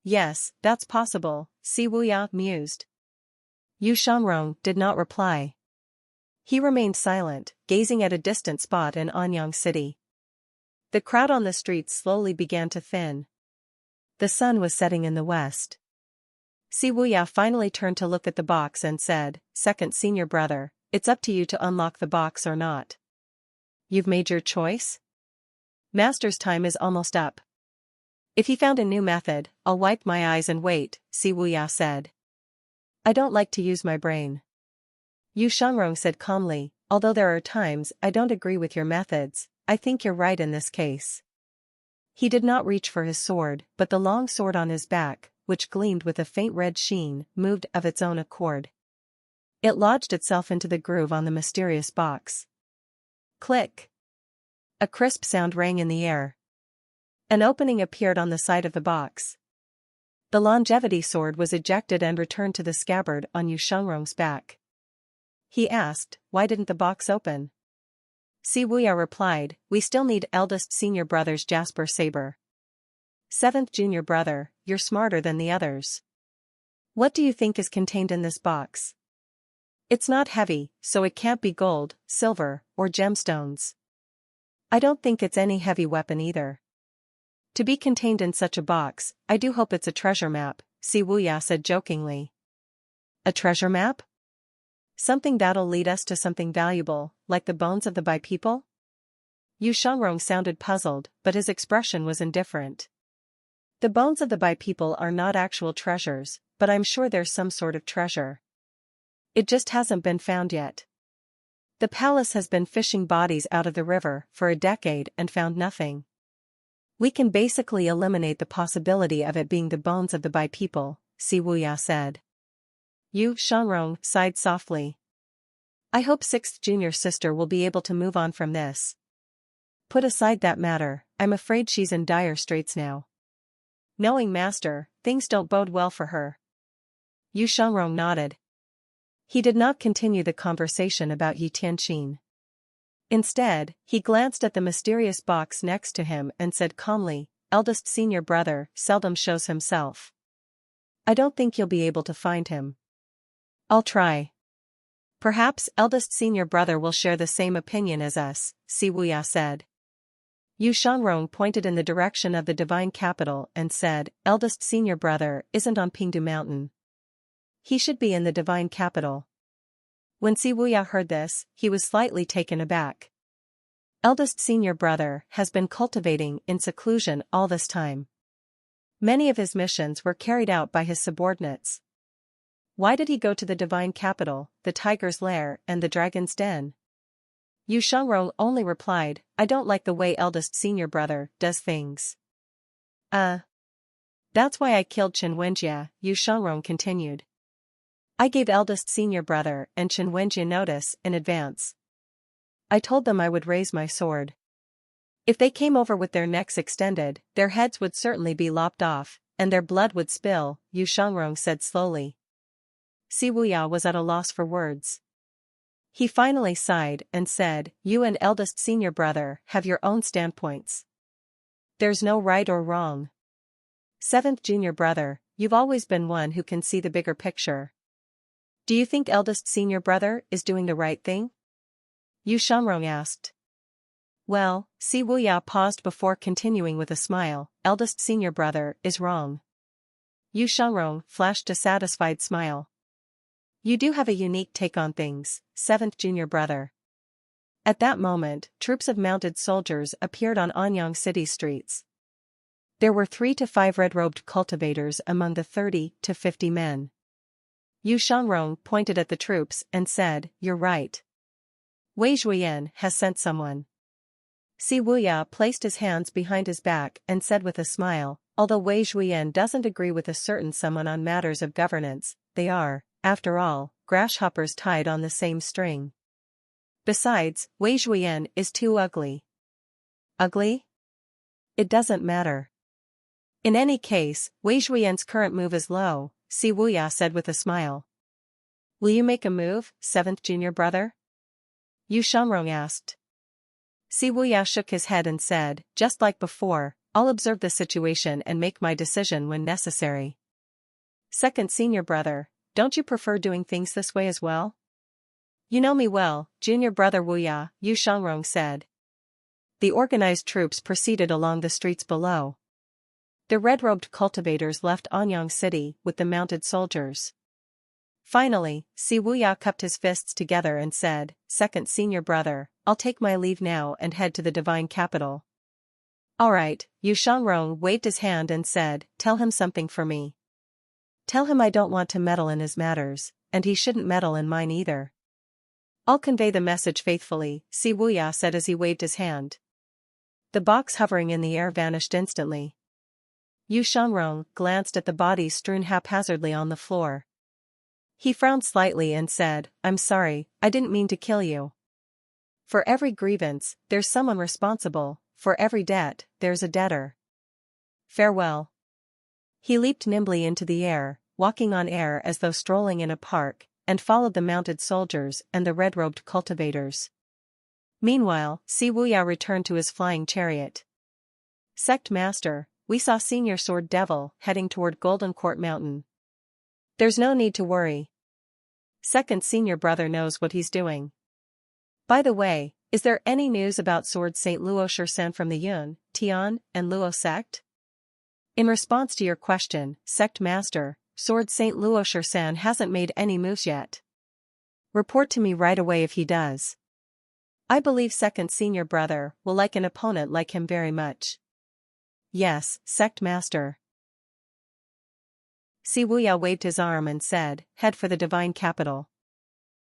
Yes, that's possible, Wuya mused. Yu Shangrong did not reply. He remained silent, gazing at a distant spot in Anyang City. The crowd on the streets slowly began to thin. The sun was setting in the west. Wuya finally turned to look at the box and said, Second senior brother, it's up to you to unlock the box or not. You've made your choice? Master's time is almost up. If he found a new method, I'll wipe my eyes and wait, Wuya said. I don't like to use my brain. Yu Shangrong said calmly, although there are times I don't agree with your methods, I think you're right in this case. He did not reach for his sword, but the long sword on his back, which gleamed with a faint red sheen, moved of its own accord. It lodged itself into the groove on the mysterious box. Click! A crisp sound rang in the air. An opening appeared on the side of the box. The longevity sword was ejected and returned to the scabbard on Yu Shangrong's back. He asked, why didn't the box open? Wuya replied, we still need eldest senior brother's Jasper saber. 7th junior brother, you're smarter than the others. What do you think is contained in this box? It's not heavy, so it can't be gold, silver, or gemstones. I don't think it's any heavy weapon either. To be contained in such a box, I do hope it's a treasure map, Wuya said jokingly. A treasure map? Something that'll lead us to something valuable, like the bones of the Bai people? Yu Shangrong sounded puzzled, but his expression was indifferent. The bones of the Bai people are not actual treasures, but I'm sure there's some sort of treasure. It just hasn't been found yet. The palace has been fishing bodies out of the river for a decade and found nothing. We can basically eliminate the possibility of it being the bones of the Bai people, Wuya said. Yu Shangrong sighed softly. I hope 6th junior sister will be able to move on from this. Put aside that matter, I'm afraid she's in dire straits now. Knowing master, things don't bode well for her. Yu Shangrong nodded. He did not continue the conversation about Tianxin. Instead, he glanced at the mysterious box next to him and said calmly, eldest senior brother seldom shows himself. I don't think you'll be able to find him. I'll try. Perhaps eldest senior brother will share the same opinion as us, Wuya said. Yu Shangrong pointed in the direction of the divine capital and said, eldest senior brother isn't on Pingdu Mountain. He should be in the divine capital. When Wuya heard this, he was slightly taken aback. Eldest senior brother has been cultivating in seclusion all this time. Many of his missions were carried out by his subordinates. Why did he go to the divine capital, the tiger's lair and the dragon's den? Yu Shangrong only replied, I don't like the way eldest senior brother does things. That's why I killed Chen Wenjie, Yu Shangrong continued. I gave eldest senior brother and Chen Wenjie notice in advance. I told them I would raise my sword. If they came over with their necks extended, their heads would certainly be lopped off, and their blood would spill, Yu Shangrong said slowly. Wuya was at a loss for words. He finally sighed and said, you and eldest senior brother have your own standpoints. There's no right or wrong. 7th junior brother, you've always been one who can see the bigger picture. Do you think eldest senior brother is doing the right thing? Yu Shangrong asked. Well, Si Wuya paused before continuing with a smile, eldest senior brother is wrong. Yu Shangrong flashed a satisfied smile. You do have a unique take on things, seventh junior brother. At that moment, troops of mounted soldiers appeared on Anyang city streets. There were 3 to 5 red-robed cultivators among the 30 to 50 men. Yu Shangrong pointed at the troops and said, "You're right. Wei Zhuoyan has sent someone." Si Wuya placed his hands behind his back and said with a smile, although Wei Zhuoyan doesn't agree with a certain someone on matters of governance, they are, after all, grasshoppers tied on the same string. Besides, Wei Zhuoyan is too ugly. Ugly? It doesn't matter. In any case, Wei Zhuoyan's current move is low, Si Wuya said with a smile. Will you make a move, seventh junior brother? Yu Shangrong asked. Si Wuya shook his head and said, just like before, I'll observe the situation and make my decision when necessary. Second senior brother, don't you prefer doing things this way as well? You know me well, junior brother Wuya, Yu Shangrong said. The organized troops proceeded along the streets below. The red-robed cultivators left Anyang city with the mounted soldiers. Finally, Si Wuya cupped his fists together and said, second senior brother, I'll take my leave now and head to the divine capital. Alright, Yu Shangrong waved his hand and said, tell him something for me. Tell him I don't want to meddle in his matters, and he shouldn't meddle in mine either. I'll convey the message faithfully, Si Wuya said as he waved his hand. The box hovering in the air vanished instantly. Yu Shangrong glanced at the bodies strewn haphazardly on the floor. He frowned slightly and said, I'm sorry, I didn't mean to kill you. For every grievance, there's someone responsible, for every debt, there's a debtor. Farewell. He leaped nimbly into the air, walking on air as though strolling in a park, and followed the mounted soldiers and the red-robed cultivators. Meanwhile, Si Wuya returned to his flying chariot. Sect Master, we saw Senior Sword Devil heading toward Golden Court Mountain. There's no need to worry. Second senior brother knows what he's doing. By the way, is there any news about Sword Saint Luo Shisan from the Yun, Tian, and Luo sect? In response to your question, Sect Master, Sword Saint Luo Shisan hasn't made any moves yet. Report to me right away if he does. I believe second senior brother will like an opponent like him very much. Yes, Sect Master. Si Wuya waved his arm and said, head for the divine capital.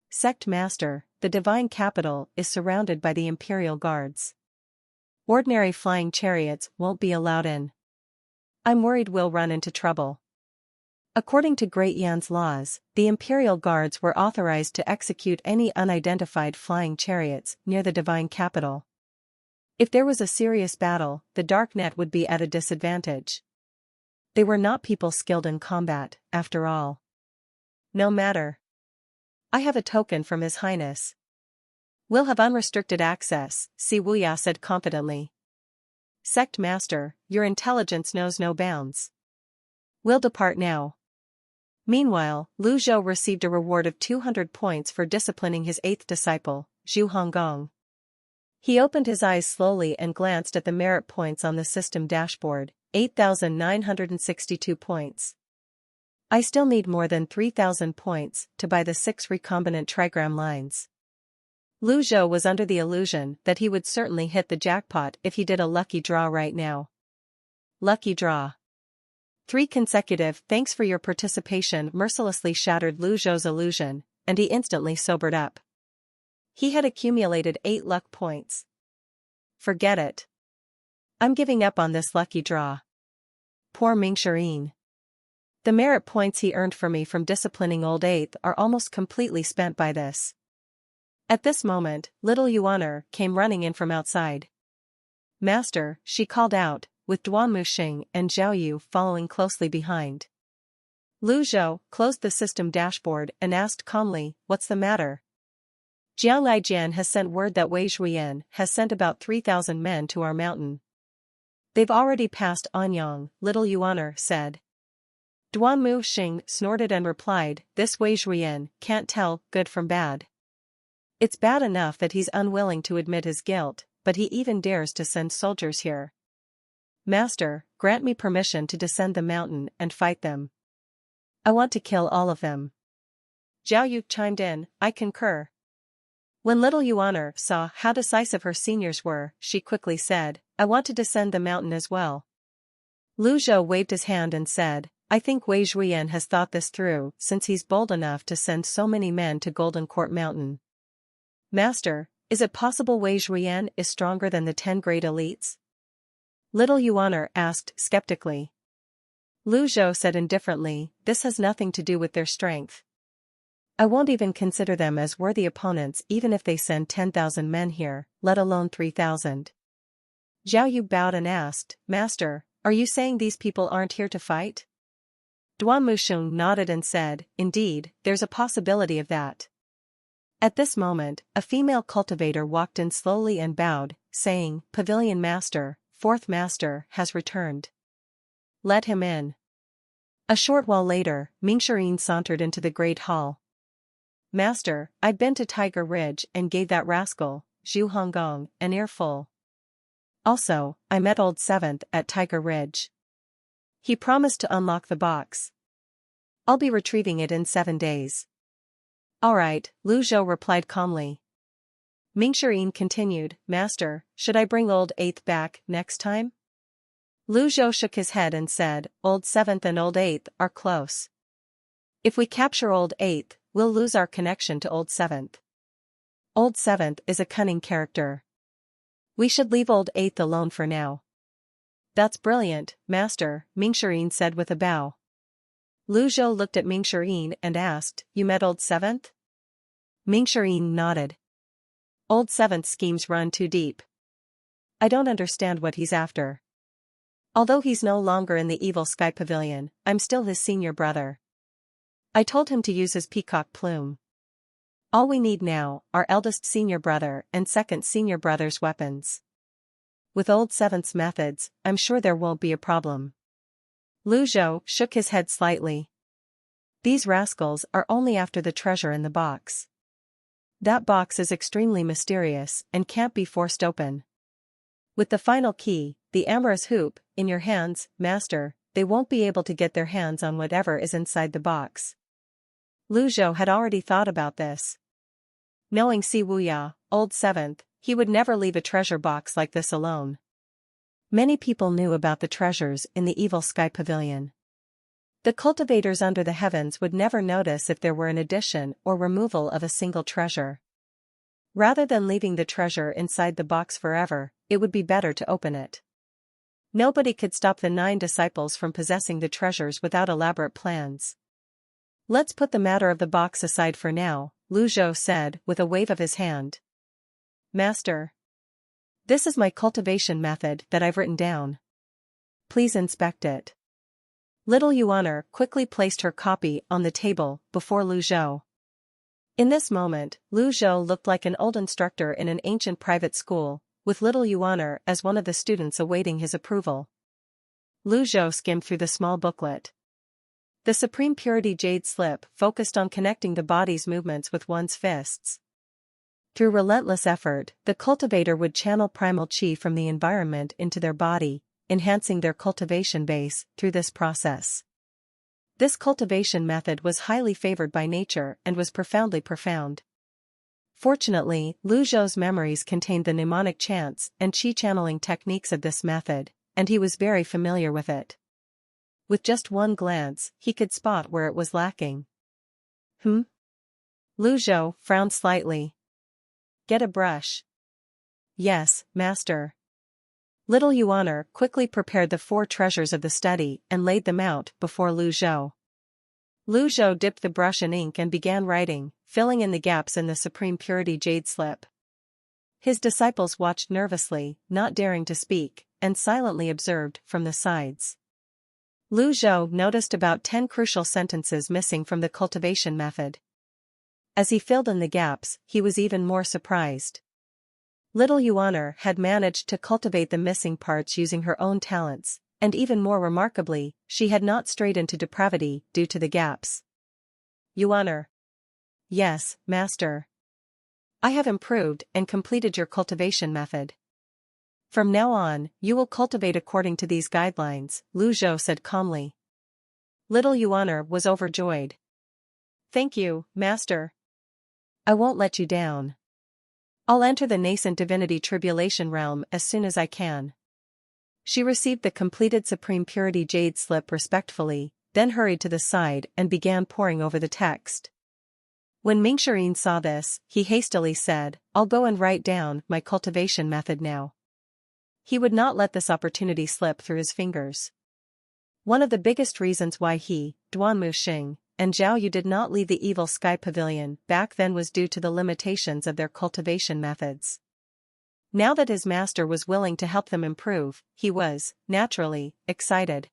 Sect Master, the divine capital is surrounded by the imperial guards. Ordinary flying chariots won't be allowed in. I'm worried we'll run into trouble. According to Great Yan's laws, the imperial guards were authorized to execute any unidentified flying chariots near the divine capital. If there was a serious battle, the dark net would be at a disadvantage. They were not people skilled in combat, after all. No matter. I have a token from His Highness. We'll have unrestricted access, Si Wuya said confidently. Sect Master, your intelligence knows no bounds. We'll depart now. Meanwhile, Lu Zhou received a reward of 200 points for disciplining his 8th disciple, Zhu Honggong. He opened his eyes slowly and glanced at the merit points on the system dashboard, 8,962 points. I still need more than 3,000 points to buy the 6 recombinant trigram lines. Lu Zhou was under the illusion that he would certainly hit the jackpot if he did a lucky draw right now. Lucky draw. 3 consecutive thanks for your participation mercilessly shattered Lu Zhou's illusion, and he instantly sobered up. He had accumulated 8 luck points. Forget it. I'm giving up on this lucky draw. Poor Ming Shirin. The merit points he earned for me from disciplining Old 8th are almost completely spent by this. At this moment, little Yuaner came running in from outside. Master, she called out, with Duan Muxing and Zhao Yu following closely behind. Lu Zhou closed the system dashboard and asked calmly, what's the matter? Jiang Aijian has sent word that Wei Zhuoyan has sent about 3,000 men to our mountain. They've already passed Anyang, little Yuaner said. Duan Muxing snorted and replied, this Wei Zhuoyan can't tell good from bad. It's bad enough that he's unwilling to admit his guilt, but he even dares to send soldiers here. Master, grant me permission to descend the mountain and fight them. I want to kill all of them. Zhao Yu chimed in, I concur. When little Yuan saw how decisive her seniors were, she quickly said, I want to descend the mountain as well. Lu Zhou waved his hand and said, I think Wei Zhuoyan has thought this through since he's bold enough to send so many men to Golden Court Mountain. Master, is it possible Wei Zhuoyan is stronger than the 10 great elites? Little Yuan asked skeptically. Lu Zhou said indifferently, this has nothing to do with their strength. I won't even consider them as worthy opponents even if they send 10,000 men here, let alone 3,000. Zhao Yu bowed and asked, Master, are you saying these people aren't here to fight? Duan Musheng nodded and said, indeed, there's a possibility of that. At this moment, a female cultivator walked in slowly and bowed, saying, Pavilion Master, Fourth Master, has returned. Let him in. A short while later, Mingxirin sauntered into the great hall. Master, I'd been to Tiger Ridge and gave that rascal, Zhu Honggong, an earful. Also, I met Old Seventh at Tiger Ridge. He promised to unlock the box. I'll be retrieving it in 7 days. All right, Lu Zhou replied calmly. Mingxirin continued, Master, should I bring Old Eighth back next time? Lu Zhou shook his head and said, Old Seventh and Old Eighth are close. If we capture Old Eighth, we'll lose our connection to Old Seventh. Old Seventh is a cunning character. We should leave Old Eighth alone for now. That's brilliant, Master, Mingxirin said with a bow. Lu Zhou looked at Mingxirin and asked, You met Old Seventh? Mingxirin nodded. Old Seventh's schemes run too deep. I don't understand what he's after. Although he's no longer in the evil Sky Pavilion, I'm still his senior brother. I told him to use his peacock plume. All we need now are eldest senior brother and second senior brother's weapons. With Old Seventh's methods, I'm sure there won't be a problem. Lu Zhou shook his head slightly. These rascals are only after the treasure in the box. That box is extremely mysterious and can't be forced open. With the final key, the amorous hoop, in your hands, Master, they won't be able to get their hands on whatever is inside the box. Lu Zhou had already thought about this. Knowing Si Wuya, Old Seventh, he would never leave a treasure box like this alone. Many people knew about the treasures in the evil Sky Pavilion. The cultivators under the heavens would never notice if there were an addition or removal of a single treasure. Rather than leaving the treasure inside the box forever, it would be better to open it. Nobody could stop the 9 disciples from possessing the treasures without elaborate plans. Let's put the matter of the box aside for now, Lu Zhou said with a wave of his hand. Master. This is my cultivation method that I've written down. Please inspect it. Little Yuan quickly placed her copy on the table before Lu Zhou. In this moment, Lu Zhou looked like an old instructor in an ancient private school, with little Yuan as one of the students awaiting his approval. Lu Zhou skimmed through the small booklet. The Supreme Purity Jade Slip focused on connecting the body's movements with one's fists. Through relentless effort, the cultivator would channel primal chi from the environment into their body, enhancing their cultivation base through this process. This cultivation method was highly favored by nature and was profoundly profound. Fortunately, Lu Zhou's memories contained the mnemonic chants and chi channeling techniques of this method, and he was very familiar with it. With just one glance, he could spot where it was lacking. Lu Zhou frowned slightly. Get a brush. Yes, Master. Little Yuan quickly prepared the 4 treasures of the study and laid them out before Lu Zhou. Lu Zhou dipped the brush in ink and began writing, filling in the gaps in the Supreme Purity Jade Slip. His disciples watched nervously, not daring to speak, and silently observed from the sides. Lu Zhou noticed about 10 crucial sentences missing from the cultivation method. As he filled in the gaps, he was even more surprised. Little Yuan had managed to cultivate the missing parts using her own talents, and even more remarkably, she had not strayed into depravity due to the gaps. Yuan. Yes, Master. I have improved and completed your cultivation method. From now on, you will cultivate according to these guidelines, Zhao said calmly. Little Yuaner was overjoyed. Thank you, Master. I won't let you down. I'll enter the nascent divinity tribulation realm as soon as I can. She received the completed Supreme Purity Jade slip respectfully, then hurried to the side and began poring over the text. When Mingxirin saw this, he hastily said, I'll go and write down my cultivation method now. He would not let this opportunity slip through his fingers. One of the biggest reasons why he, Duanmu Xing, and Zhao Yu did not leave the evil sky pavilion back then was due to the limitations of their cultivation methods. Now that his master was willing to help them improve, he was, naturally, excited.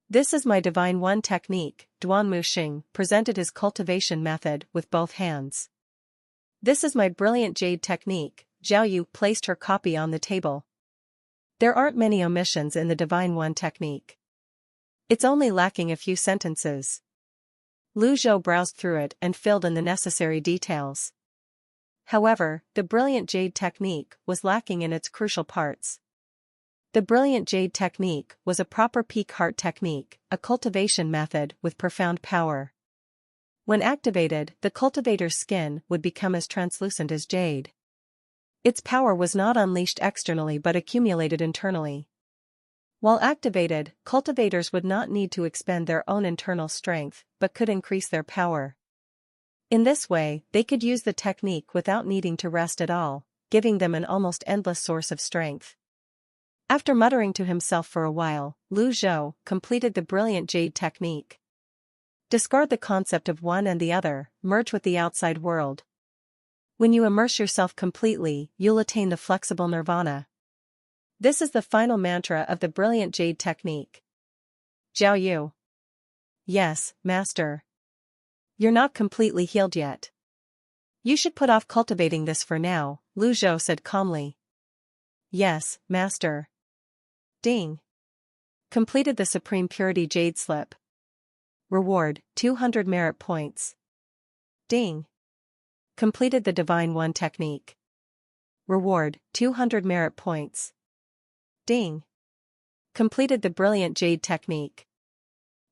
This is my Divine One technique, Duanmu Xing presented his cultivation method with both hands. This is my brilliant jade technique, Zhao Yu placed her copy on the table. There aren't many omissions in the Divine One technique. It's only lacking a few sentences. Zhao browsed through it and filled in the necessary details. However, the brilliant jade technique was lacking in its crucial parts. The brilliant jade technique was a proper peak heart technique, a cultivation method with profound power. When activated, the cultivator's skin would become as translucent as jade. Its power was not unleashed externally but accumulated internally. While activated, cultivators would not need to expend their own internal strength, but could increase their power. In this way, they could use the technique without needing to rest at all, giving them an almost endless source of strength. After muttering to himself for a while, Zhao completed the brilliant jade technique. Discard the concept of one and the other, merge with the outside world. When you immerse yourself completely, you'll attain the flexible nirvana. This is the final mantra of the brilliant jade technique. Zhao Yu. Yes, Master. You're not completely healed yet. You should put off cultivating this for now, Zhao said calmly. Yes, Master. Ding. Completed the Supreme Purity Jade slip. Reward, 200 merit points. Ding. Completed the Divine One technique. Reward, 200 merit points. Ding. Completed the Brilliant Jade technique.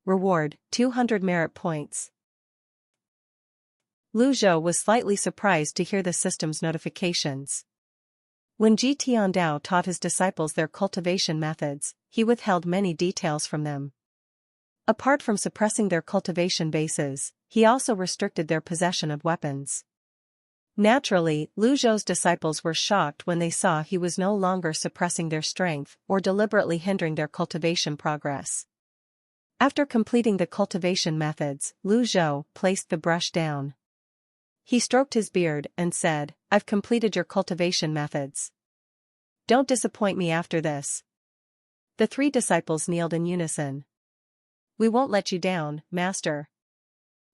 Reward, 200 merit points. Zhao was slightly surprised to hear the system's notifications. When Ji Tiandao taught his disciples their cultivation methods, he withheld many details from them. Apart from suppressing their cultivation bases, he also restricted their possession of weapons. Naturally, Zhao's disciples were shocked when they saw he was no longer suppressing their strength or deliberately hindering their cultivation progress. After completing the cultivation methods, Zhao placed the brush down. He stroked his beard and said, I've completed your cultivation methods. Don't disappoint me after this. The three disciples kneeled in unison. We won't let you down, Master.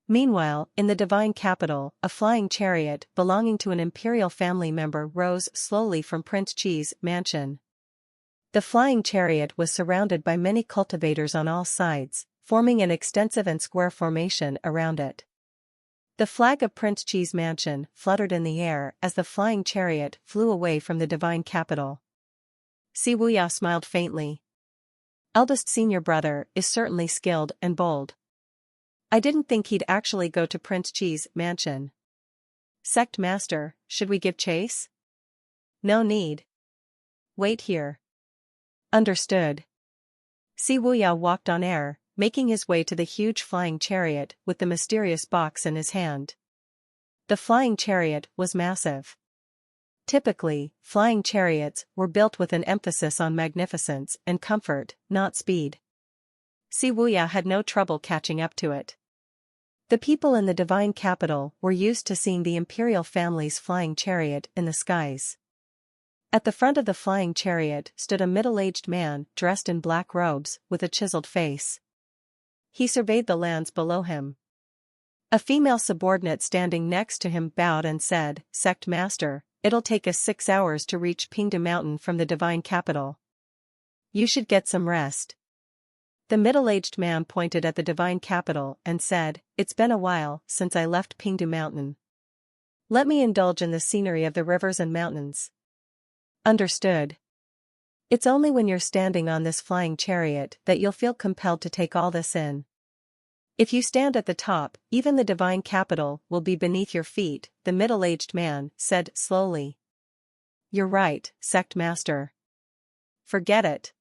Meanwhile, in the divine capital, a flying chariot belonging to an imperial family member rose slowly from Prince Qi's mansion. The flying chariot was surrounded by many cultivators on all sides, forming an extensive and square formation around it. The flag of Prince Qi's mansion fluttered in the air as the flying chariot flew away from the divine capital. Wuya smiled faintly. Eldest senior brother is certainly skilled and bold. I didn't think he'd actually go to Prince Qi's mansion. Sect Master, should we give chase? No need. Wait here. Understood. Wuya walked on air, making his way to the huge flying chariot with the mysterious box in his hand. The flying chariot was massive. Typically, flying chariots were built with an emphasis on magnificence and comfort, not speed. Wuya had no trouble catching up to it. The people in the divine capital were used to seeing the imperial family's flying chariot in the skies. At the front of the flying chariot stood a middle-aged man dressed in black robes with a chiseled face. He surveyed the lands below him. A female subordinate standing next to him bowed and said, Sect Master, it'll take us 6 hours to reach Pingdu Mountain from the divine capital. You should get some rest. The middle-aged man pointed at the divine capital and said, It's been a while since I left Pingdu Mountain. Let me indulge in the scenery of the rivers and mountains. Understood. It's only when you're standing on this flying chariot that you'll feel compelled to take all this in. If you stand at the top, even the divine capital will be beneath your feet, the middle-aged man said slowly. You're right, sect master. Forget it.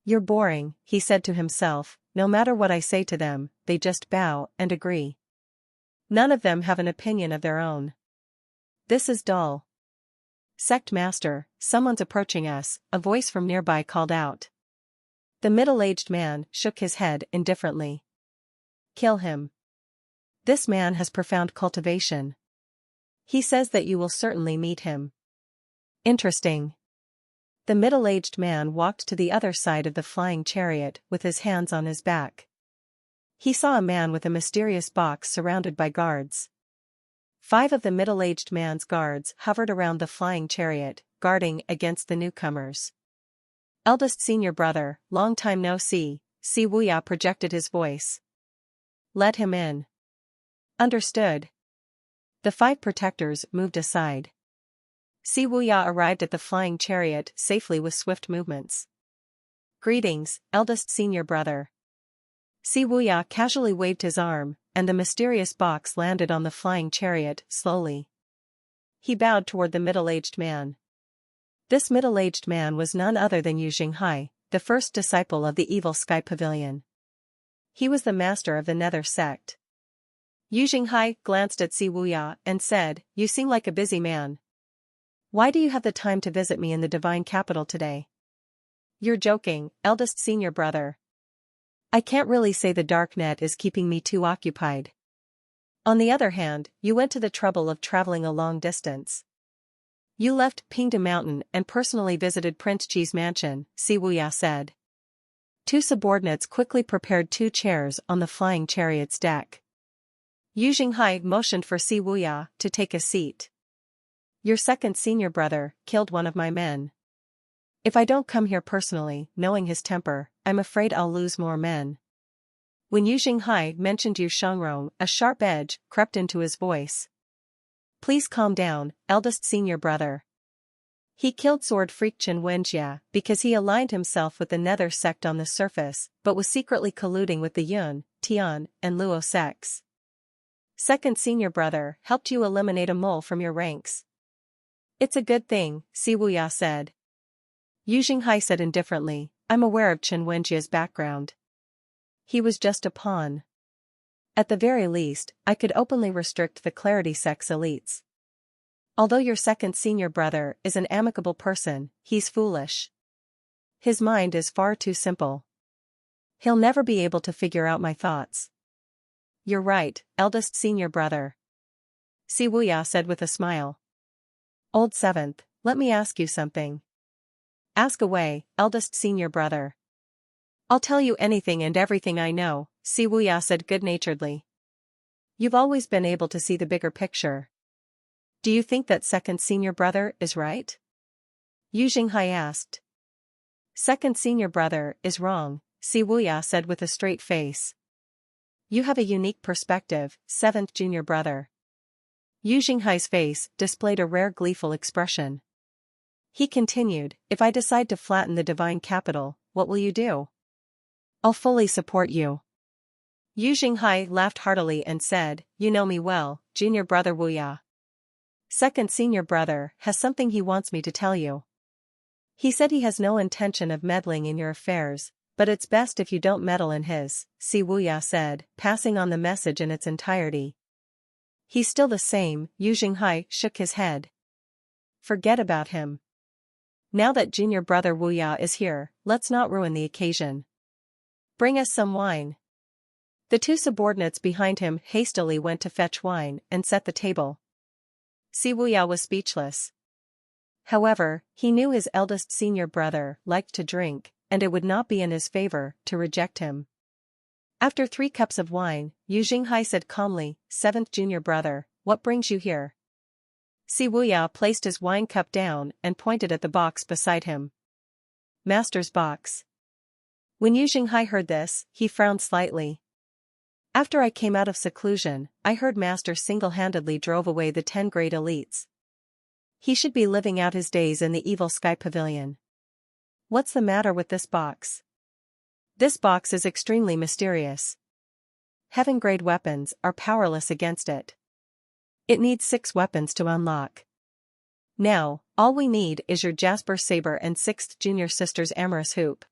You're boring, he said to himself, no matter what I say to them, they just bow and agree. None of them have an opinion of their own. This is dull. Sect master, someone's approaching us, a voice from nearby called out. The middle-aged man shook his head indifferently. Kill him. This man has profound cultivation. He says that you will certainly meet him. Interesting. The middle-aged man walked to the other side of the flying chariot with his hands on his back. He saw a man with a mysterious box surrounded by guards. 5 of the middle-aged man's guards hovered around the flying chariot, guarding against the newcomers. Eldest senior brother, long time no see, Wuya projected his voice. Let him in. Understood. The 5 protectors moved aside. Wuya arrived at the flying chariot safely with swift movements. Greetings, eldest senior brother. Wuya casually waved his arm, and the mysterious box landed on the flying chariot slowly. He bowed toward the middle-aged man. This middle-aged man was none other than Jinghai, the first disciple of the evil sky pavilion. He was the master of the Nether sect. Jinghai glanced at Wuya and said, You seem like a busy man. Why do you have the time to visit me in the divine capital today? You're joking, eldest senior brother. I can't really say the dark net is keeping me too occupied. On the other hand, you went to the trouble of traveling a long distance. You left Pingdu Mountain and personally visited Prince Chi's mansion, Wuya said. 2 subordinates quickly prepared 2 chairs on the flying chariot's deck. Jinghai motioned for Wuya to take a seat. Your second senior brother killed one of my men. If I don't come here personally, knowing his temper, I'm afraid I'll lose more men. When Jinghai mentioned Yu Shangrong, a sharp edge crept into his voice. Please calm down, eldest senior brother. He killed sword freak Chen Wenjia because he aligned himself with the Nether sect on the surface, but was secretly colluding with the Yun, Tian, and Luo sects. Second senior brother helped you eliminate a mole from your ranks. It's a good thing, Wuya said. Jinghai said indifferently, I'm aware of Chen Wenjia's background. He was just a pawn. At the very least, I could openly restrict the Clarity sect's elites. Although your second senior brother is an amicable person, he's foolish. His mind is far too simple. He'll never be able to figure out my thoughts. You're right, eldest senior brother. Wuya said with a smile. Old 7th, let me ask you something. Ask away, eldest senior brother. I'll tell you anything and everything I know, Wuya said good-naturedly. You've always been able to see the bigger picture. Do you think that second senior brother is right? Jinghai asked. Second senior brother is wrong, Wuya said with a straight face. You have a unique perspective, 7th junior brother. Jinghai's face displayed a rare gleeful expression. He continued, if I decide to flatten the divine capital, what will you do? I'll fully support you. Jinghai laughed heartily and said, You know me well, junior brother Wuya. Second senior brother has something he wants me to tell you. He said he has no intention of meddling in your affairs, but it's best if you don't meddle in his, Wuya said, passing on the message in its entirety. He's still the same, Jinghai shook his head. Forget about him. Now that junior brother Wuya is here, let's not ruin the occasion. Bring us some wine. The 2 subordinates behind him hastily went to fetch wine and set the table. Wuya was speechless. However, he knew his eldest senior brother liked to drink, and it would not be in his favor to reject him. After 3 cups of wine, Jinghai said calmly, 7th junior brother, what brings you here? Wuya placed his wine cup down and pointed at the box beside him. Master's box. When Jinghai heard this, he frowned slightly. After I came out of seclusion, I heard Master single-handedly drove away the 10 great elites. He should be living out his days in the evil sky pavilion. What's the matter with this box? This box is extremely mysterious. Heaven-grade weapons are powerless against it. It needs 6 weapons to unlock. Now, all we need is your Jasper Saber and 6th junior sister's amorous hoop.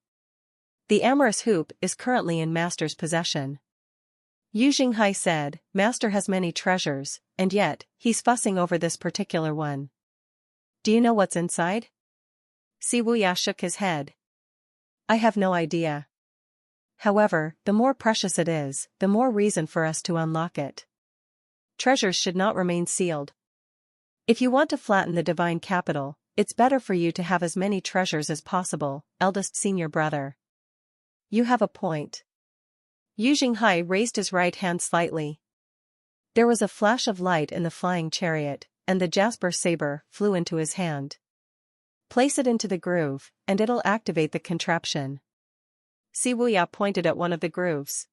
The amorous hoop is currently in Master's possession. Yu Jinghai said, Master has many treasures, and yet, he's fussing over this particular one. Do you know what's inside? Wuya shook his head. I have no idea. However, the more precious it is, the more reason for us to unlock it. Treasures should not remain sealed. If you want to flatten the divine capital, it's better for you to have as many treasures as possible, eldest senior brother. You have a point. Yu Jinghai raised his right hand slightly. There was a flash of light in the flying chariot, and the Jasper Saber flew into his hand. Place it into the groove, and it'll activate the contraption. Wuya pointed at one of the grooves.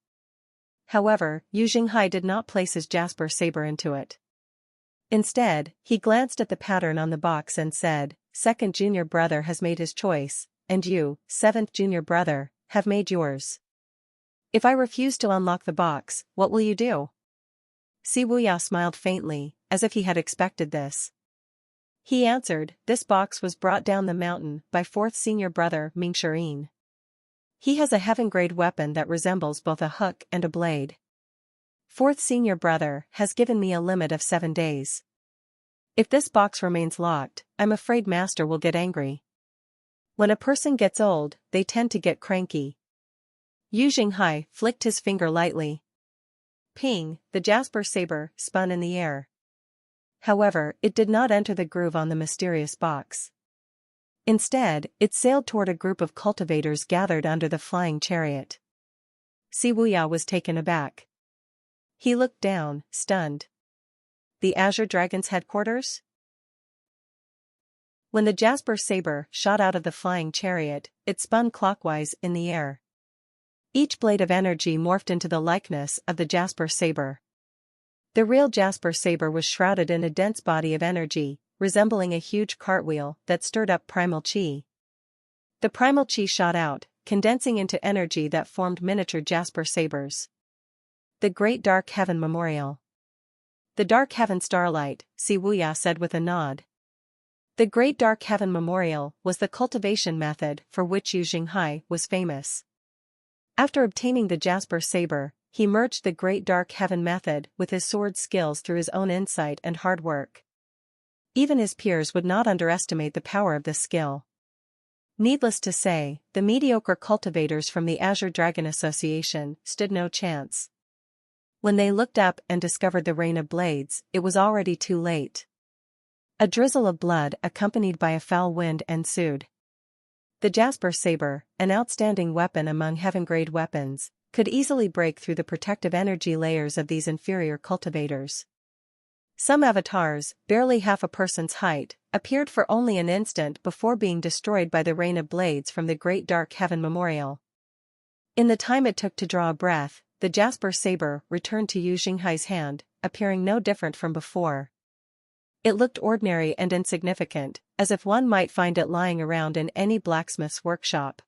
However, Yu Jinghai did not place his Jasper Saber into it. Instead, he glanced at the pattern on the box and said, 2nd junior brother has made his choice, and you, 7th junior brother, have made yours. If I refuse to unlock the box, what will you do? Wuya smiled faintly, as if he had expected this. He answered, this box was brought down the mountain by 4th senior brother Mingxirin. He has a heaven-grade weapon that resembles both a hook and a blade. 4th senior brother has given me a limit of 7 days. If this box remains locked, I'm afraid Master will get angry. When a person gets old, they tend to get cranky. Yu Jinghai flicked his finger lightly. Ping, the Jasper Saber spun in the air. However, it did not enter the groove on the mysterious box. Instead, it sailed toward a group of cultivators gathered under the flying chariot. Wuya was taken aback. He looked down, stunned. The Azure Dragon's headquarters? When the Jasper Saber shot out of the flying chariot, it spun clockwise in the air. Each blade of energy morphed into the likeness of the Jasper Saber. The real Jasper Saber was shrouded in a dense body of energy, resembling a huge cartwheel that stirred up primal chi. The primal chi shot out, condensing into energy that formed miniature Jasper Sabers. The Great Dark Heaven Memorial. The Dark Heaven Starlight, Wuya said with a nod. The Great Dark Heaven Memorial was the cultivation method for which Yu Jinghai was famous. After obtaining the Jasper Saber, he merged the Great Dark Heaven method with his sword skills through his own insight and hard work. Even his peers would not underestimate the power of this skill. Needless to say, the mediocre cultivators from the Azure Dragon Association stood no chance. When they looked up and discovered the rain of blades, it was already too late. A drizzle of blood accompanied by a foul wind ensued. The Jasper Saber, an outstanding weapon among heaven-grade weapons, could easily break through the protective energy layers of these inferior cultivators. Some avatars, barely half a person's height, appeared for only an instant before being destroyed by the rain of blades from the Great Dark Heaven Memorial. In the time it took to draw a breath, the Jasper Saber returned to Yu Jinghai's hand, appearing no different from before. It looked ordinary and insignificant, as if one might find it lying around in any blacksmith's workshop.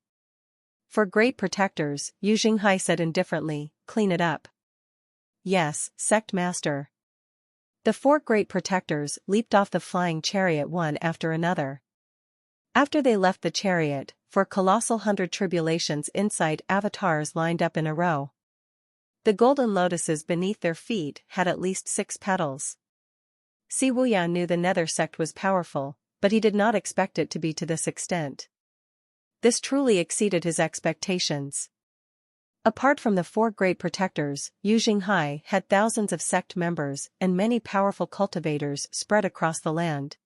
For great protectors, Yu Jinghai said indifferently, clean it up. Yes, sect master. The 4 great protectors leaped off the flying chariot one after another. After they left the chariot, 4 colossal 100 tribulations inside avatars lined up in a row. The golden lotuses beneath their feet had at least 6 petals. Wuya knew the Nether sect was powerful, but he did not expect it to be to this extent. This truly exceeded his expectations. Apart from the 4 great protectors, Yu Jinghai had thousands of sect members and many powerful cultivators spread across the land.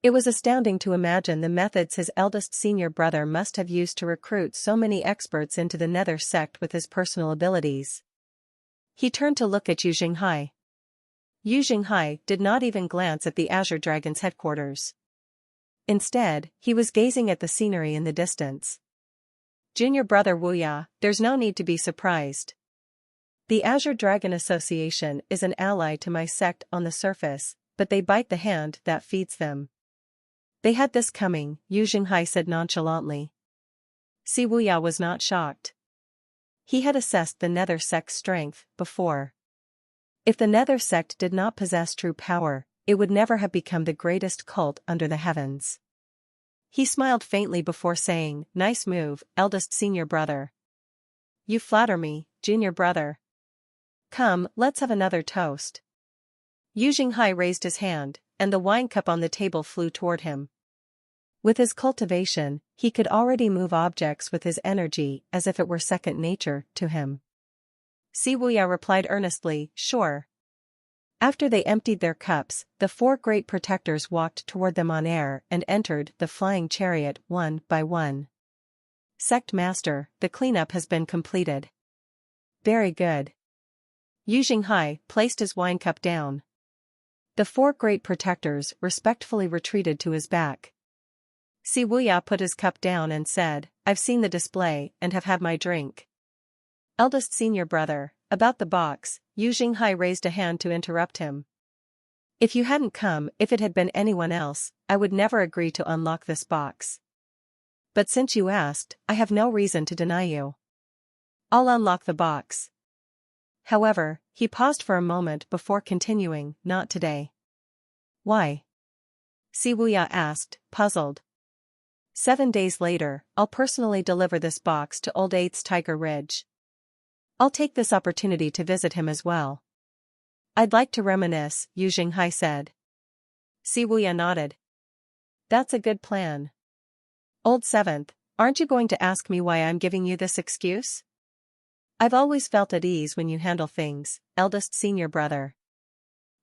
It was astounding to imagine the methods his eldest senior brother must have used to recruit so many experts into the Nether sect with his personal abilities. He turned to look at Yu Jinghai. Yu Jinghai did not even glance at the Azure Dragon's headquarters. Instead, he was gazing at the scenery in the distance. Junior brother Wuya, there's no need to be surprised. The Azure Dragon Association is an ally to my sect on the surface, but they bite the hand that feeds them. They had this coming, Yu Jinghai said nonchalantly. Wuya was not shocked. He had assessed the Nether sect's strength before. If the Nether sect did not possess true power, it would never have become the greatest cult under the heavens. He smiled faintly before saying, "Nice move, eldest senior brother." "You flatter me, junior brother." "Come, let's have another toast." Yujinghai raised his hand, and the wine cup on the table flew toward him. With his cultivation, he could already move objects with his energy as if it were second nature to him. Wuya replied earnestly, "Sure." After they emptied their cups, the four great protectors walked toward them on air and entered the flying chariot one by one. "Sect Master, the cleanup has been completed." "Very good." Yujinghai placed his wine cup down. The four great protectors respectfully retreated to his back. Wuya put his cup down and said, "I've seen the display and have had my drink." "Eldest senior brother, about the box," Yujinghai raised a hand to interrupt him. "If you hadn't come, if it had been anyone else, I would never agree to unlock this box. But since you asked, I have no reason to deny you. I'll unlock the box." However, he paused for a moment before continuing, "Not today." "Why?" Wuya asked, puzzled. 7 days later, I'll personally deliver this box to Old 8's Tiger Ridge. I'll take this opportunity to visit him as well. "I'd like to reminisce," Yujinghai said. Wuya nodded. "That's a good plan. Old 7th, aren't you going to ask me why I'm giving you this excuse?" "I've always felt at ease when you handle things, eldest senior brother."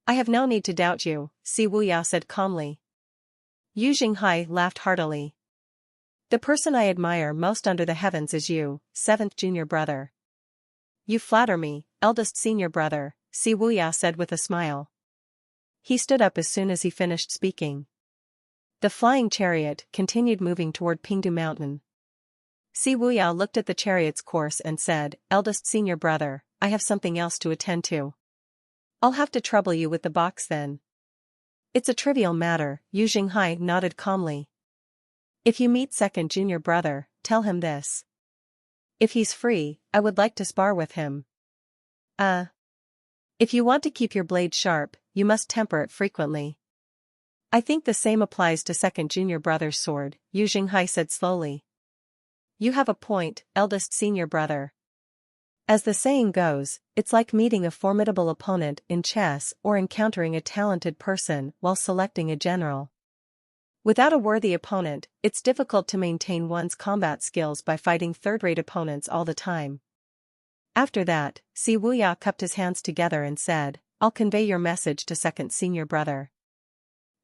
"I have no need to doubt you," Wuya said calmly. Yujinghai laughed heartily. "The person I admire most under the heavens is you, 7th junior brother." "You flatter me, eldest senior brother," Wuya said with a smile. He stood up as soon as he finished speaking. The flying chariot continued moving toward Pingdu Mountain. Wuya looked at the chariot's course and said, "Eldest senior brother, I have something else to attend to. I'll have to trouble you with the box then." "It's a trivial matter," Yujinghai nodded calmly. "If you meet second junior brother, tell him this. If he's free, I would like to spar with him. If you want to keep your blade sharp, you must temper it frequently." "I think the same applies to second junior brother's sword," Yujinghai said slowly. "You have a point, eldest senior brother. As the saying goes, it's like meeting a formidable opponent in chess or encountering a talented person while selecting a general. Without a worthy opponent, it's difficult to maintain one's combat skills by fighting third-rate opponents all the time." After that, Wuya cupped his hands together and said, "I'll convey your message to second senior brother."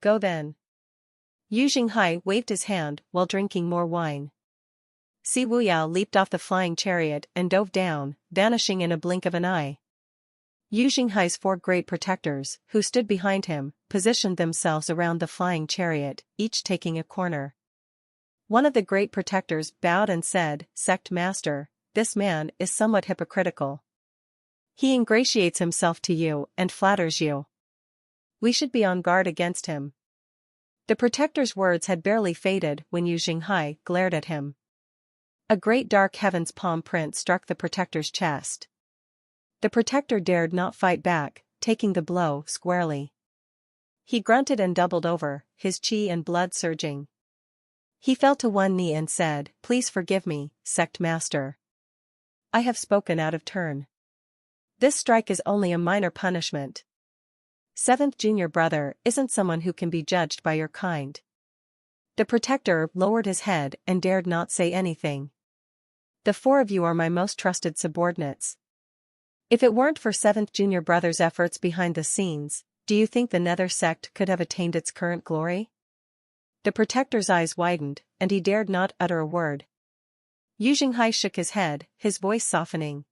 "Go then." Yujinghai waved his hand while drinking more wine. Wuya leaped off the flying chariot and dove down, vanishing in a blink of an eye. Yujinghai's four great protectors, who stood behind him, positioned themselves around the flying chariot, each taking a corner. One of the great protectors bowed and said, "Sect Master, this man is somewhat hypocritical. He ingratiates himself to you and flatters you. We should be on guard against him." The protector's words had barely faded when Yujinghai glared at him. A great dark heaven's palm print struck the protector's chest. The protector dared not fight back, taking the blow squarely. He grunted and doubled over, his chi and blood surging. He fell to one knee and said, "Please forgive me, Sect Master. I have spoken out of turn. This strike is only a minor punishment. 7th junior brother isn't someone who can be judged by your kind." The protector lowered his head and dared not say anything. "The four of you are my most trusted subordinates. If it weren't for 7th junior brother's efforts behind the scenes, do you think the Nether sect could have attained its current glory?" The protector's eyes widened, and he dared not utter a word. Yujinghai shook his head, his voice softening.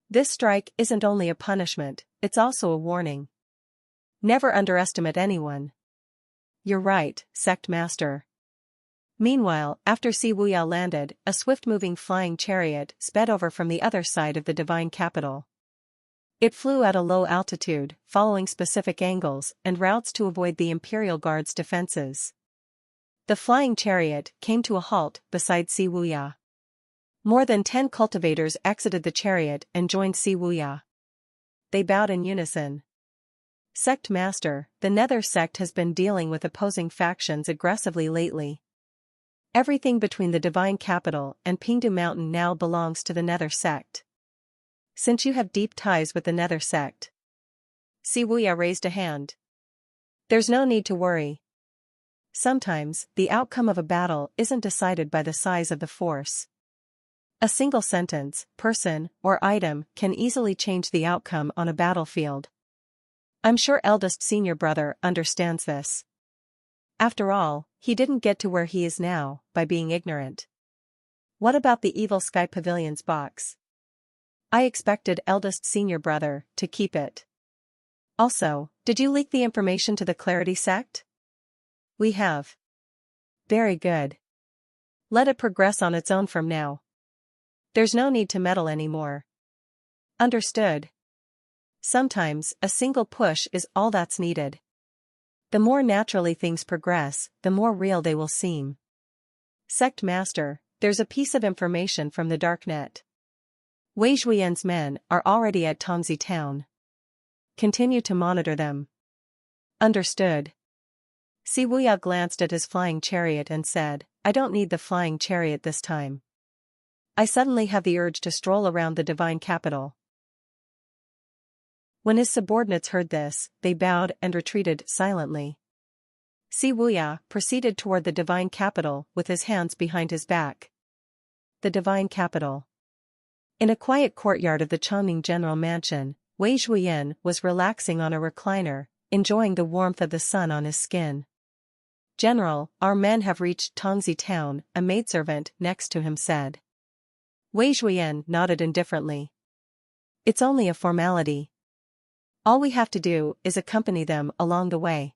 "This strike isn't only a punishment, it's also a warning. Never underestimate anyone." "You're right, Sect Master." Meanwhile, after Wuya landed, a swift-moving flying chariot sped over from the other side of the divine capital. It flew at a low altitude, following specific angles and routes to avoid the Imperial Guard's defenses. The flying chariot came to a halt beside Wuya. More than 10 cultivators exited the chariot and joined Wuya. They bowed in unison. Sect Master, the Nether sect has been dealing with opposing factions aggressively lately. Everything between the Divine Capital and Pingdu Mountain now belongs to the Nether sect. Since you have deep ties with the Nether sect. Wuya raised a hand. There's no need to worry. Sometimes, the outcome of a battle isn't decided by the size of the force. A single sentence, person, or item can easily change the outcome on a battlefield. I'm sure Eldest senior brother understands this. After all, he didn't get to where he is now by being ignorant. What about the Evil Sky Pavilion's box? I expected Eldest senior brother to keep it. Also, did you leak the information to the Clarity sect? We have. Very good. Let it progress on its own from now. There's no need to meddle anymore. Understood. Sometimes, a single push is all that's needed. The more naturally things progress, the more real they will seem. Sect Master, there's a piece of information from the Darknet. Wei Zhuoyan's men are already at Tongzi town. Continue to monitor them. Understood. Wuya glanced at his flying chariot and said, I don't need the flying chariot this time. I suddenly have the urge to stroll around the Divine Capital. When his subordinates heard this, they bowed and retreated silently. Wuya proceeded toward the Divine Capital with his hands behind his back. The Divine Capital. In a quiet courtyard of the Chongning General Mansion, Wei Zhuoyan was relaxing on a recliner, enjoying the warmth of the sun on his skin. General, our men have reached Tongzi town, a maidservant next to him said. Wei Zhuoyan nodded indifferently. It's only a formality. All we have to do is accompany them along the way.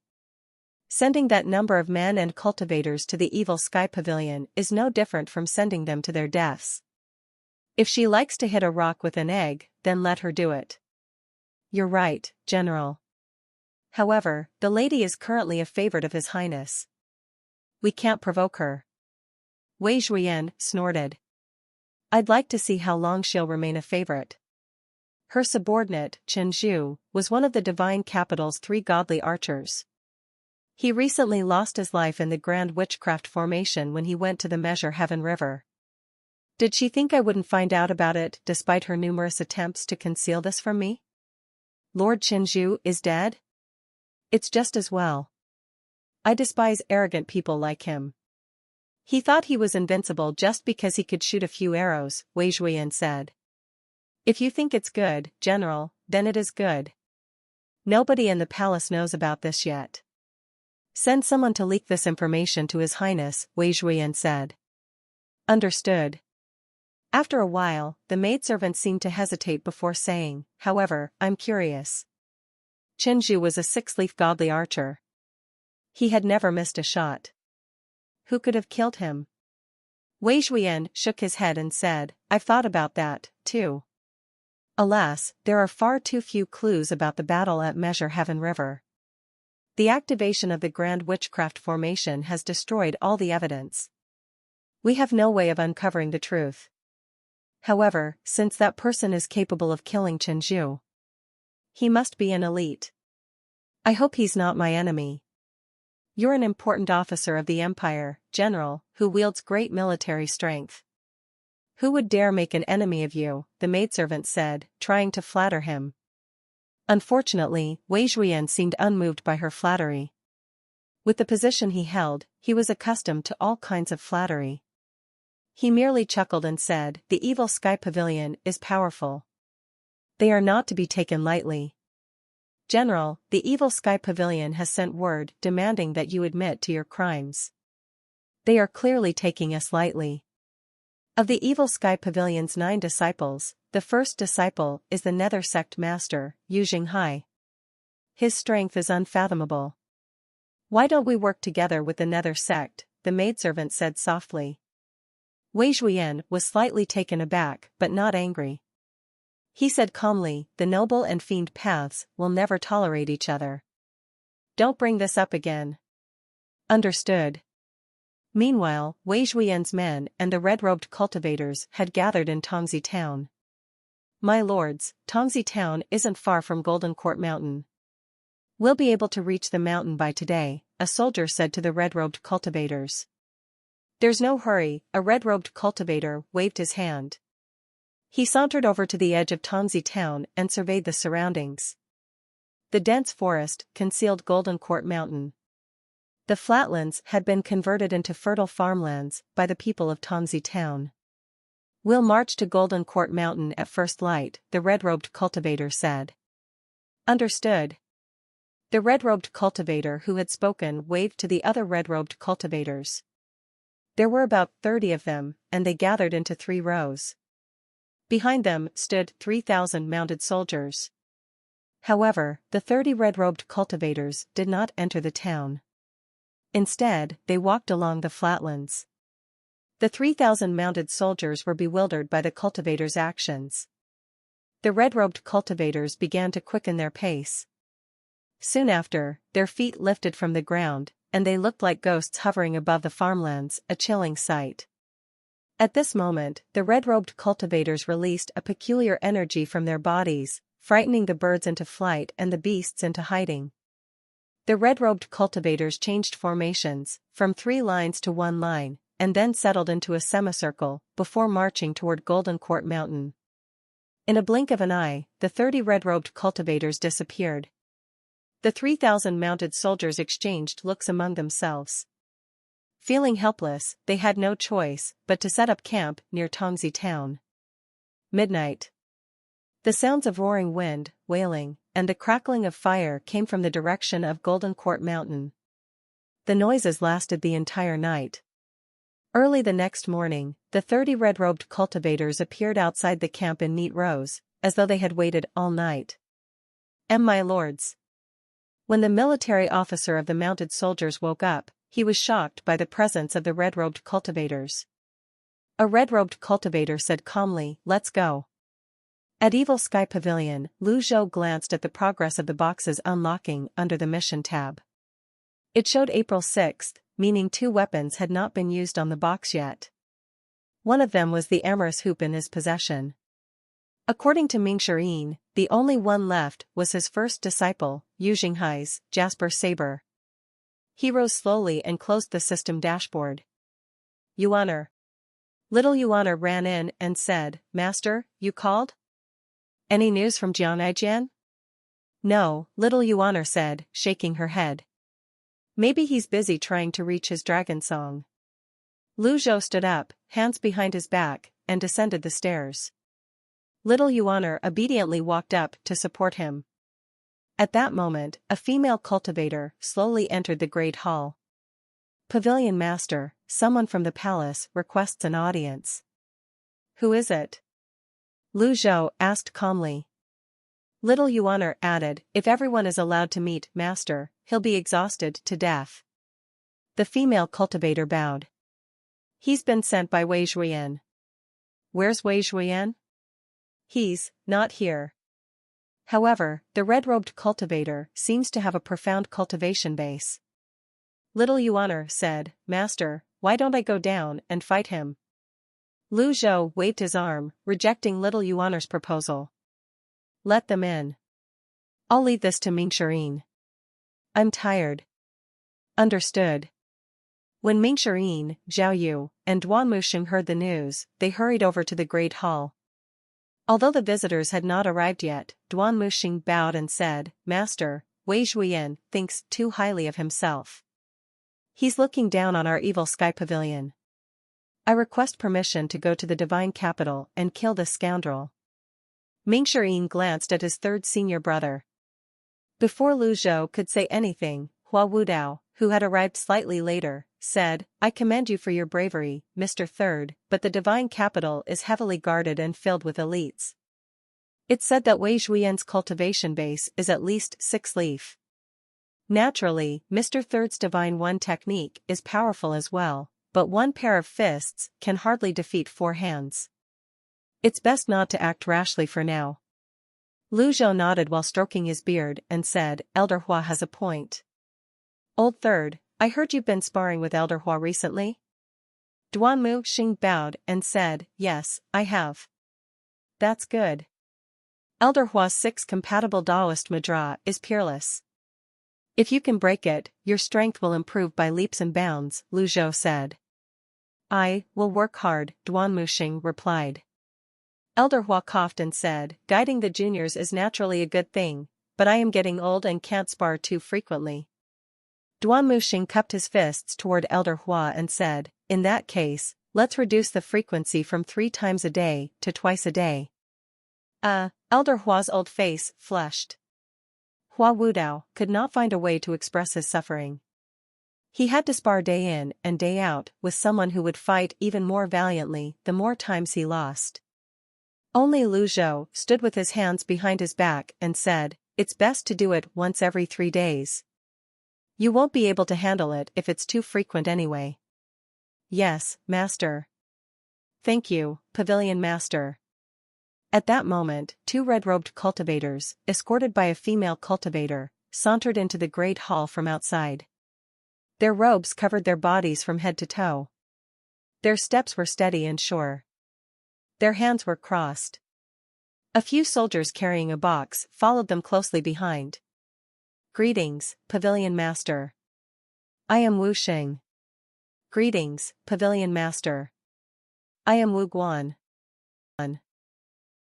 Sending that number of men and cultivators to the Evil Sky Pavilion is no different from sending them to their deaths. If she likes to hit a rock with an egg, then let her do it. You're right, General. However, the lady is currently a favorite of His Highness. We can't provoke her. Wei Zhuoyan snorted. I'd like to see how long she'll remain a favorite. Her subordinate, Chen Zhu, was one of the Divine Capital's 3 godly archers. He recently lost his life in the Grand Witchcraft Formation when he went to the Measure Heaven River. Did she think I wouldn't find out about it despite her numerous attempts to conceal this from me? Lord Chen Zhu is dead? It's just as well. I despise arrogant people like him. He thought he was invincible just because he could shoot a few arrows, Wei Zhuoyan said. If you think it's good, General, then it is good. Nobody in the palace knows about this yet. Send someone to leak this information to His Highness, Wei Zhuoyan said. Understood. After a while, the maidservant seemed to hesitate before saying, however, I'm curious. Chen Zhu was a 6-leaf godly archer. He had never missed a shot. Who could have killed him? Wei Zhuoyan shook his head and said, I've thought about that, too. Alas, there are far too few clues about the battle at Measure Heaven River. The activation of the Grand Witchcraft Formation has destroyed all the evidence. We have no way of uncovering the truth. However, since that person is capable of killing Chen Zhu, he must be an elite. I hope he's not my enemy. You're an important officer of the Empire, General, who wields great military strength. Who would dare make an enemy of you, the maidservant said, trying to flatter him. Unfortunately, Wei Zhuoyan seemed unmoved by her flattery. With the position he held, he was accustomed to all kinds of flattery. He merely chuckled and said, the Evil Sky Pavilion is powerful. They are not to be taken lightly. General, the Evil Sky Pavilion has sent word demanding that you admit to your crimes. They are clearly taking us lightly. Of the Evil Sky Pavilion's 9 disciples, the first disciple is the Nether Sect Master, Yu Jinghai. His strength is unfathomable. Why don't we work together with the Nether Sect, the maidservant said softly. Wei Zhuoyan was slightly taken aback but not angry. He said calmly, the noble and fiend paths will never tolerate each other. Don't bring this up again. Understood. Meanwhile, Wei Zhuoyan's men and the red-robed cultivators had gathered in Tongzi town. My lords, Tongzi town isn't far from Golden Court Mountain. We'll be able to reach the mountain by today, a soldier said to the red-robed cultivators. There's no hurry, a red-robed cultivator waved his hand. He sauntered over to the edge of Tongzi town and surveyed the surroundings. The dense forest concealed Golden Court Mountain. The flatlands had been converted into fertile farmlands by the people of Tongzi town. We'll march to Golden Court Mountain at first light, the red-robed cultivator said. Understood. The red-robed cultivator who had spoken waved to the other red-robed cultivators. There were about 30 of them, and they gathered into 3 rows. Behind them stood 3,000 mounted soldiers. However, the 30 red-robed cultivators did not enter the town. Instead, they walked along the flatlands. The 3,000 mounted soldiers were bewildered by the cultivators' actions. The red-robed cultivators began to quicken their pace. Soon after, their feet lifted from the ground, and they looked like ghosts hovering above the farmlands, a chilling sight. At this moment, the red-robed cultivators released a peculiar energy from their bodies, frightening the birds into flight and the beasts into hiding. The red-robed cultivators changed formations, from 3 lines to 1 line, and then settled into a semicircle, before marching toward Golden Court Mountain. In a blink of an eye, the 30 red-robed cultivators disappeared. The 3,000 mounted soldiers exchanged looks among themselves. Feeling helpless, they had no choice but to set up camp near Tongzi town. Midnight. The sounds of roaring wind, wailing, and the crackling of fire came from the direction of Golden Court Mountain. The noises lasted the entire night. Early the next morning, the 30 red-robed cultivators appeared outside the camp in neat rows, as though they had waited all night. My lords. When the military officer of the mounted soldiers woke up, he was shocked by the presence of the red-robed cultivators. A red-robed cultivator said calmly, "Let's go." At Evil Sky Pavilion, Zhao glanced at the progress of the boxes unlocking under the mission tab. It showed April 6, meaning 2 weapons had not been used on the box yet. One of them was the amorous hoop in his possession. According to Mingxian, the only one left was his first disciple, Yu Xinghai's Jasper Saber. He rose slowly and closed the system dashboard. Yuaner. Little Yuaner ran in and said, "Master, you called? Any news from Jiang Aijian?" "No," little Yuaner said, shaking her head. "Maybe he's busy trying to reach his dragon song." Zhao stood up, hands behind his back, and descended the stairs. Little Yuaner obediently walked up to support him. At that moment, a female cultivator slowly entered the great hall. "Pavilion Master, someone from the palace requests an audience." "Who is it?" Zhao asked calmly. Little Yuaner added, "If everyone is allowed to meet Master, he'll be exhausted to death." The female cultivator bowed. "He's been sent by Wei Zhuoyan." "Where's Wei Zhuoyan?" "He's not here." However, the red-robed cultivator seems to have a profound cultivation base. Little Yuaner said, "Master, why don't I go down and fight him?" Zhao waved his arm, rejecting little Yuaner's proposal. "Let them in. I'll leave this to Mingxian. I'm tired." Understood. When Mingxian, Zhao, and Duanmuxing heard the news, they hurried over to the great hall. Although the visitors had not arrived yet, Duanmuxing bowed and said, "Master, Wei Zhuoyan thinks too highly of himself. He's looking down on our Evil Sky Pavilion. I request permission to go to the divine capital and kill this scoundrel." Mingxian glanced at his 3rd senior brother. Before Zhao could say anything, Hua Wudao, who had arrived slightly later, said, "I commend you for your bravery, Mr. Third, but the divine capital is heavily guarded and filled with elites. It's said that Wei Zhuoyan's cultivation base is at least 6 leaf. Naturally, Mr. Third's Divine One technique is powerful as well, but 1 pair of fists can hardly defeat 4 hands. It's best not to act rashly for now." Zhao nodded while stroking his beard and said, "Elder Hua has a point. Old Third, I heard you've been sparring with Elder Hua recently?" Duanmu Xing bowed and said, yes, I have. That's good. Elder Hua's 6 compatible Taoist mudra is peerless. If you can break it, your strength will improve by leaps and bounds, Lu Zhou said. I will work hard, Duanmu Xing replied. Elder Hua coughed and said, guiding the juniors is naturally a good thing, but I am getting old and can't spar too frequently. Duanmu Xing cupped his fists toward Elder Hua and said, in that case, let's reduce the frequency from 3 times a day to twice a day. Elder Hua's old face flushed. Hua Wudao could not find a way to express his suffering. He had to spar day in and day out with someone who would fight even more valiantly the more times he lost. Only Lu Zhou stood with his hands behind his back and said, it's best to do it once every 3 days. You won't be able to handle it if it's too frequent anyway. Yes, Master. Thank you, Pavilion Master. At that moment, 2 red-robed cultivators, escorted by a female cultivator, sauntered into the great hall from outside. Their robes covered their bodies from head to toe. Their steps were steady and sure. Their hands were crossed. A few soldiers carrying a box followed them closely behind. Greetings, Pavilion Master. I am Wu Xing. Greetings, Pavilion Master. I am Wu Guan.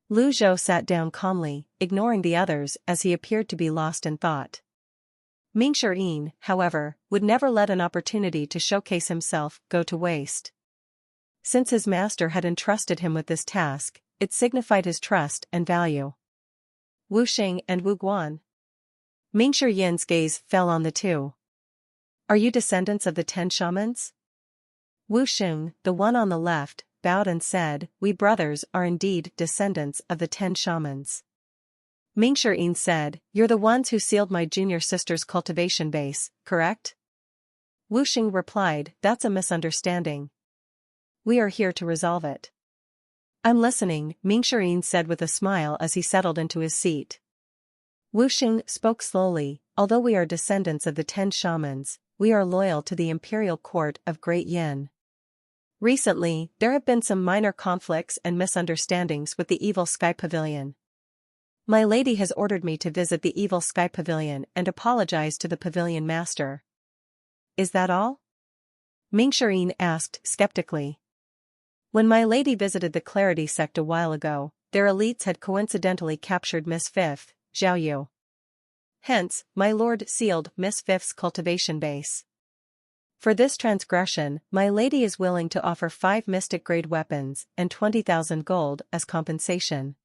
Lu Zhou sat down calmly, ignoring the others as he appeared to be lost in thought. Ming Shiyin, however, would never let an opportunity to showcase himself go to waste. Since his master had entrusted him with this task, it signified his trust and value. Wu Xing and Wu Guan. Ming Shiyin's gaze fell on the 2. Are you descendants of the 10 shamans? Wu Xing, the one on the left, bowed and said, we brothers are indeed descendants of the 10 shamans. Ming Shiyin said, you're the ones who sealed my junior sister's cultivation base, correct? Wu Xing replied, that's a misunderstanding. We are here to resolve it. I'm listening, Ming Shiyin said with a smile as he settled into his seat. Wu Xing spoke slowly, although we are descendants of the 10 shamans, we are loyal to the imperial court of Great Yin. Recently, there have been some minor conflicts and misunderstandings with the Evil Sky Pavilion. My lady has ordered me to visit the Evil Sky Pavilion and apologize to the Pavilion Master. Is that all? Ming Shiyin asked skeptically. When my lady visited the Clarity sect a while ago, their elites had coincidentally captured Miss Fifth, Zhao Yu. Hence, my lord sealed Miss Fifth's cultivation base. For this transgression, my lady is willing to offer 5 mystic-grade weapons and 20,000 gold as compensation.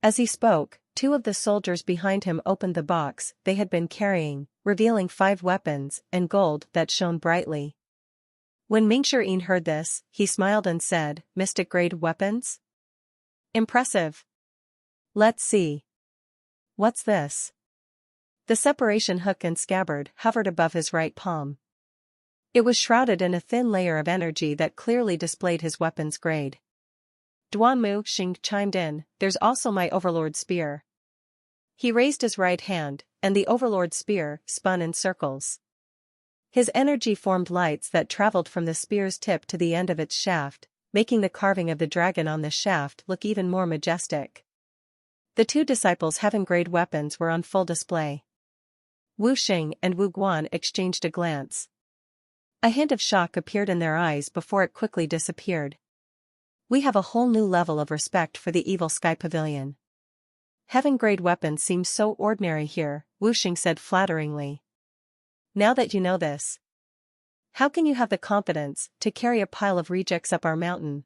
As he spoke, 2 of the soldiers behind him opened the box they had been carrying, revealing 5 weapons and gold that shone brightly. When Ming Shiyin heard this, he smiled and said, mystic-grade weapons? Impressive. Let's see. What's this? The separation hook and scabbard hovered above his right palm. It was shrouded in a thin layer of energy that clearly displayed his weapon's grade. Duanmu Xing chimed in, there's also my overlord spear. He raised his right hand, and the overlord spear spun in circles. His energy formed lights that traveled from the spear's tip to the end of its shaft, making the carving of the dragon on the shaft look even more majestic. The 2 disciples' heaven-grade weapons were on full display. Wu Xing and Wu Guan exchanged a glance. A hint of shock appeared in their eyes before it quickly disappeared. We have a whole new level of respect for the Evil Sky Pavilion. Heaven-grade weapons seem so ordinary here, Wu Xing said flatteringly. Now that you know this, how can you have the confidence to carry a pile of rejects up our mountain?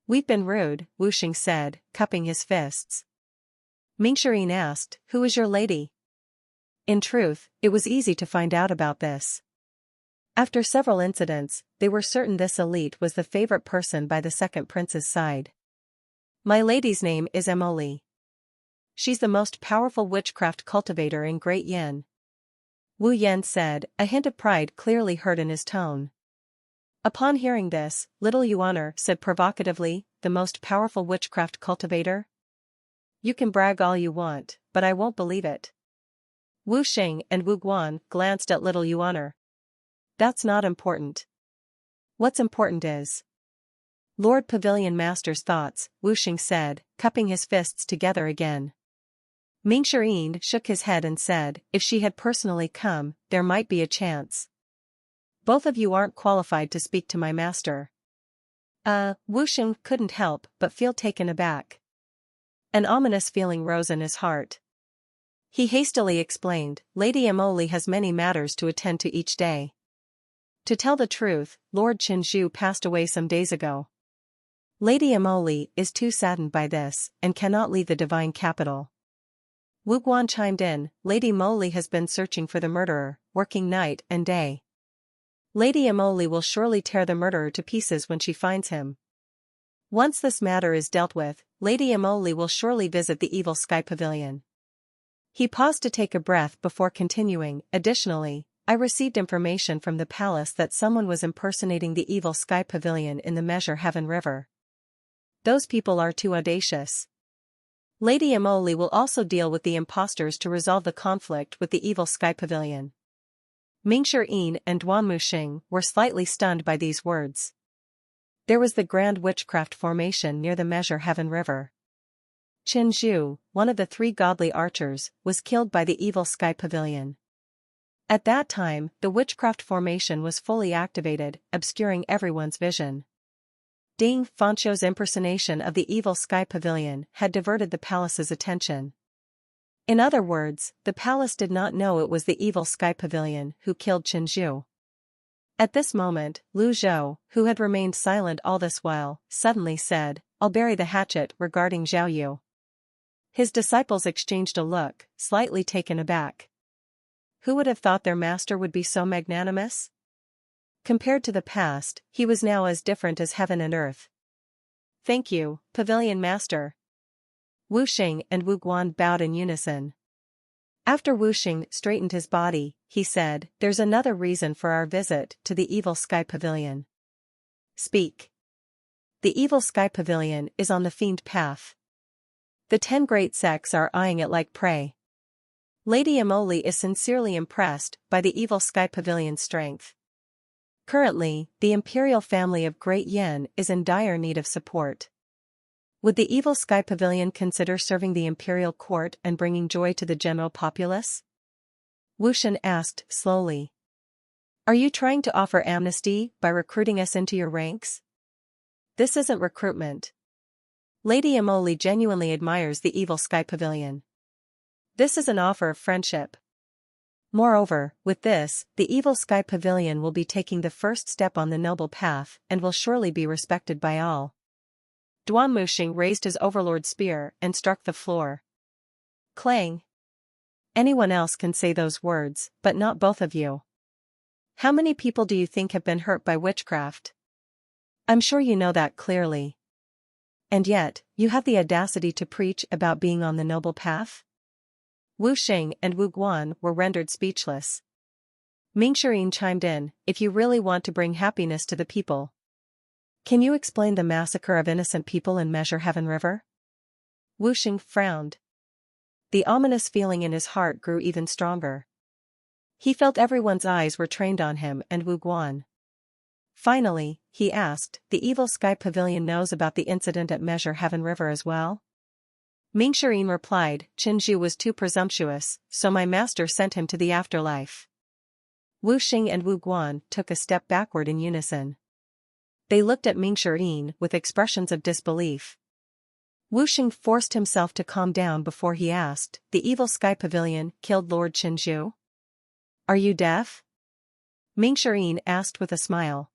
We've been rude, Wu Xing said, cupping his fists. Ming Shiyin asked, who is your lady? In truth, it was easy to find out about this. After several incidents, they were certain this elite was the favorite person by the second prince's side. My lady's name is Emily. She's the most powerful witchcraft cultivator in Great Yin. Wu Yan said, a hint of pride clearly heard in his tone. Upon hearing this, little Yuan said provocatively, the most powerful witchcraft cultivator? You can brag all you want, but I won't believe it. Wu Xing and Wu Guan glanced at little Yuan. That's not important. What's important is Lord Pavilion Master's thoughts, Wuxing said, cupping his fists together again. Mingxian shook his head and said, if she had personally come, there might be a chance. Both of you aren't qualified to speak to my master. Wuxing couldn't help but feel taken aback. An ominous feeling rose in his heart. He hastily explained, Lady Emily has many matters to attend to each day. To tell the truth, Lord Qinzhu passed away some days ago. Lady Emily is too saddened by this, and cannot leave the divine capital. Wu Guan chimed in, Lady Emily has been searching for the murderer, working night and day. Lady Emily will surely tear the murderer to pieces when she finds him. Once this matter is dealt with, Lady Emily will surely visit the Evil Sky Pavilion. He paused to take a breath before continuing, additionally, I received information from the palace that someone was impersonating the Evil Sky Pavilion in the Measure Heaven River. Those people are too audacious. Lady Emily will also deal with the impostors to resolve the conflict with the Evil Sky Pavilion. Mingxian and Duanmuxing were slightly stunned by these words. There was the Grand Witchcraft Formation near the Measure Heaven River. Qinzhu, one of the 3 godly archers, was killed by the Evil Sky Pavilion. At that time, the Witchcraft Formation was fully activated, obscuring everyone's vision. Ding Fancho's impersonation of the Evil Sky Pavilion had diverted the palace's attention. In other words, the palace did not know it was the Evil Sky Pavilion who killed Qinzhu. At this moment, Lu Zhou, who had remained silent all this while, suddenly said, I'll bury the hatchet regarding Zhao Yu. His disciples exchanged a look, slightly taken aback. Who would have thought their master would be so magnanimous? Compared to the past, he was now as different as heaven and earth. Thank you, Pavilion Master. Wuxing and Wu Guan bowed in unison. After Wuxing straightened his body, he said, there's another reason for our visit to the Evil Sky Pavilion. Speak. The Evil Sky Pavilion is on the fiend path. The 10 great sects are eyeing it like prey. Lady Emily is sincerely impressed by the Evil Sky Pavilion's strength. Currently, the imperial family of Great Yin is in dire need of support. Would the Evil Sky Pavilion consider serving the imperial court and bringing joy to the general populace? Wuxin asked slowly. Are you trying to offer amnesty by recruiting us into your ranks? This isn't recruitment. Lady Emily genuinely admires the Evil Sky Pavilion. This is an offer of friendship. Moreover, with this, the Evil Sky Pavilion will be taking the first step on the noble path and will surely be respected by all. Duanmuxing raised his overlord spear and struck the floor. Clang. Anyone else can say those words, but not both of you. How many people do you think have been hurt by witchcraft? I'm sure you know that clearly. And yet, you have the audacity to preach about being on the noble path? Wuxing and Wu Guan were rendered speechless. Mingxian chimed in, if you really want to bring happiness to the people. Can you explain the massacre of innocent people in Measure Heaven River? Wuxing frowned. The ominous feeling in his heart grew even stronger. He felt everyone's eyes were trained on him and Wu Guan. Finally, he asked, the Evil Sky Pavilion knows about the incident at Measure Heaven River as well? Mingxian replied, Qinzhu was too presumptuous, so my master sent him to the afterlife. Wuxing and Wu Guan took a step backward in unison. They looked at Mingxian with expressions of disbelief. Wuxing forced himself to calm down before he asked, the Evil Sky Pavilion killed Lord Qinzhu? Are you deaf? Mingxian asked with a smile.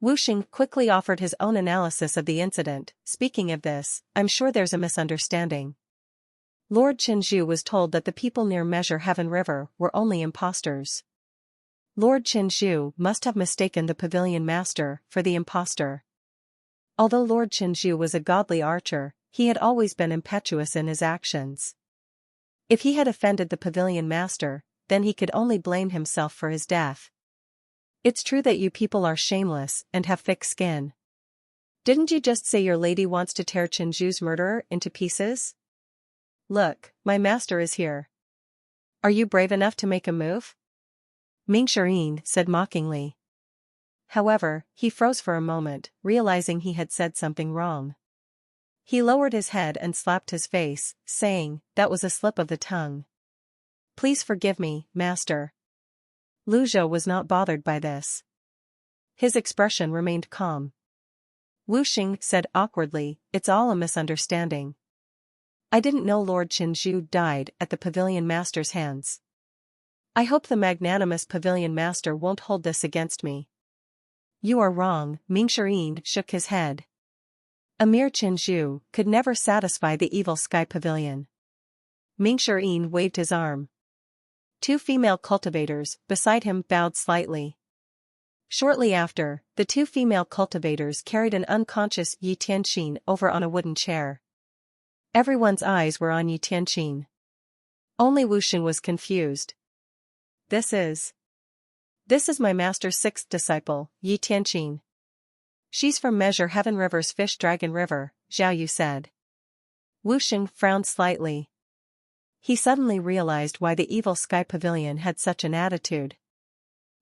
Wuxing quickly offered his own analysis of the incident. Speaking of this, I'm sure there's a misunderstanding. Lord Qinzhu was told that the people near Measure Heaven River were only impostors. Lord Qinzhu must have mistaken the pavilion master for the impostor. Although Lord Qinzhu was a godly archer, he had always been impetuous in his actions. If he had offended the pavilion master, then he could only blame himself for his death. It's true that you people are shameless and have thick skin. Didn't you just say your lady wants to tear Qinzhu's murderer into pieces? Look, my master is here. Are you brave enough to make a move? Mingxian said mockingly. However, he froze for a moment, realizing he had said something wrong. He lowered his head and slapped his face, saying, "That was a slip of the tongue. Please forgive me, master." Zhao was not bothered by this. His expression remained calm. Wuxing said awkwardly, "It's all a misunderstanding. I didn't know Lord Qinzhu died at the pavilion master's hands. I hope the magnanimous pavilion master won't hold this against me." "You are wrong," Mingxian shook his head. Emir Qinzhu could never satisfy the evil sky pavilion. Mingxian waved his arm. Two female cultivators beside him bowed slightly. Shortly after, the two female cultivators carried an unconscious Tianxin over on a wooden chair. Everyone's eyes were on Tianxin. Only Wuxing was confused. This is my master's sixth disciple, Tianxin. She's from Measure Heaven River's Fish Dragon River, Zhao said. Wuxing frowned slightly. He suddenly realized why the evil sky pavilion had such an attitude.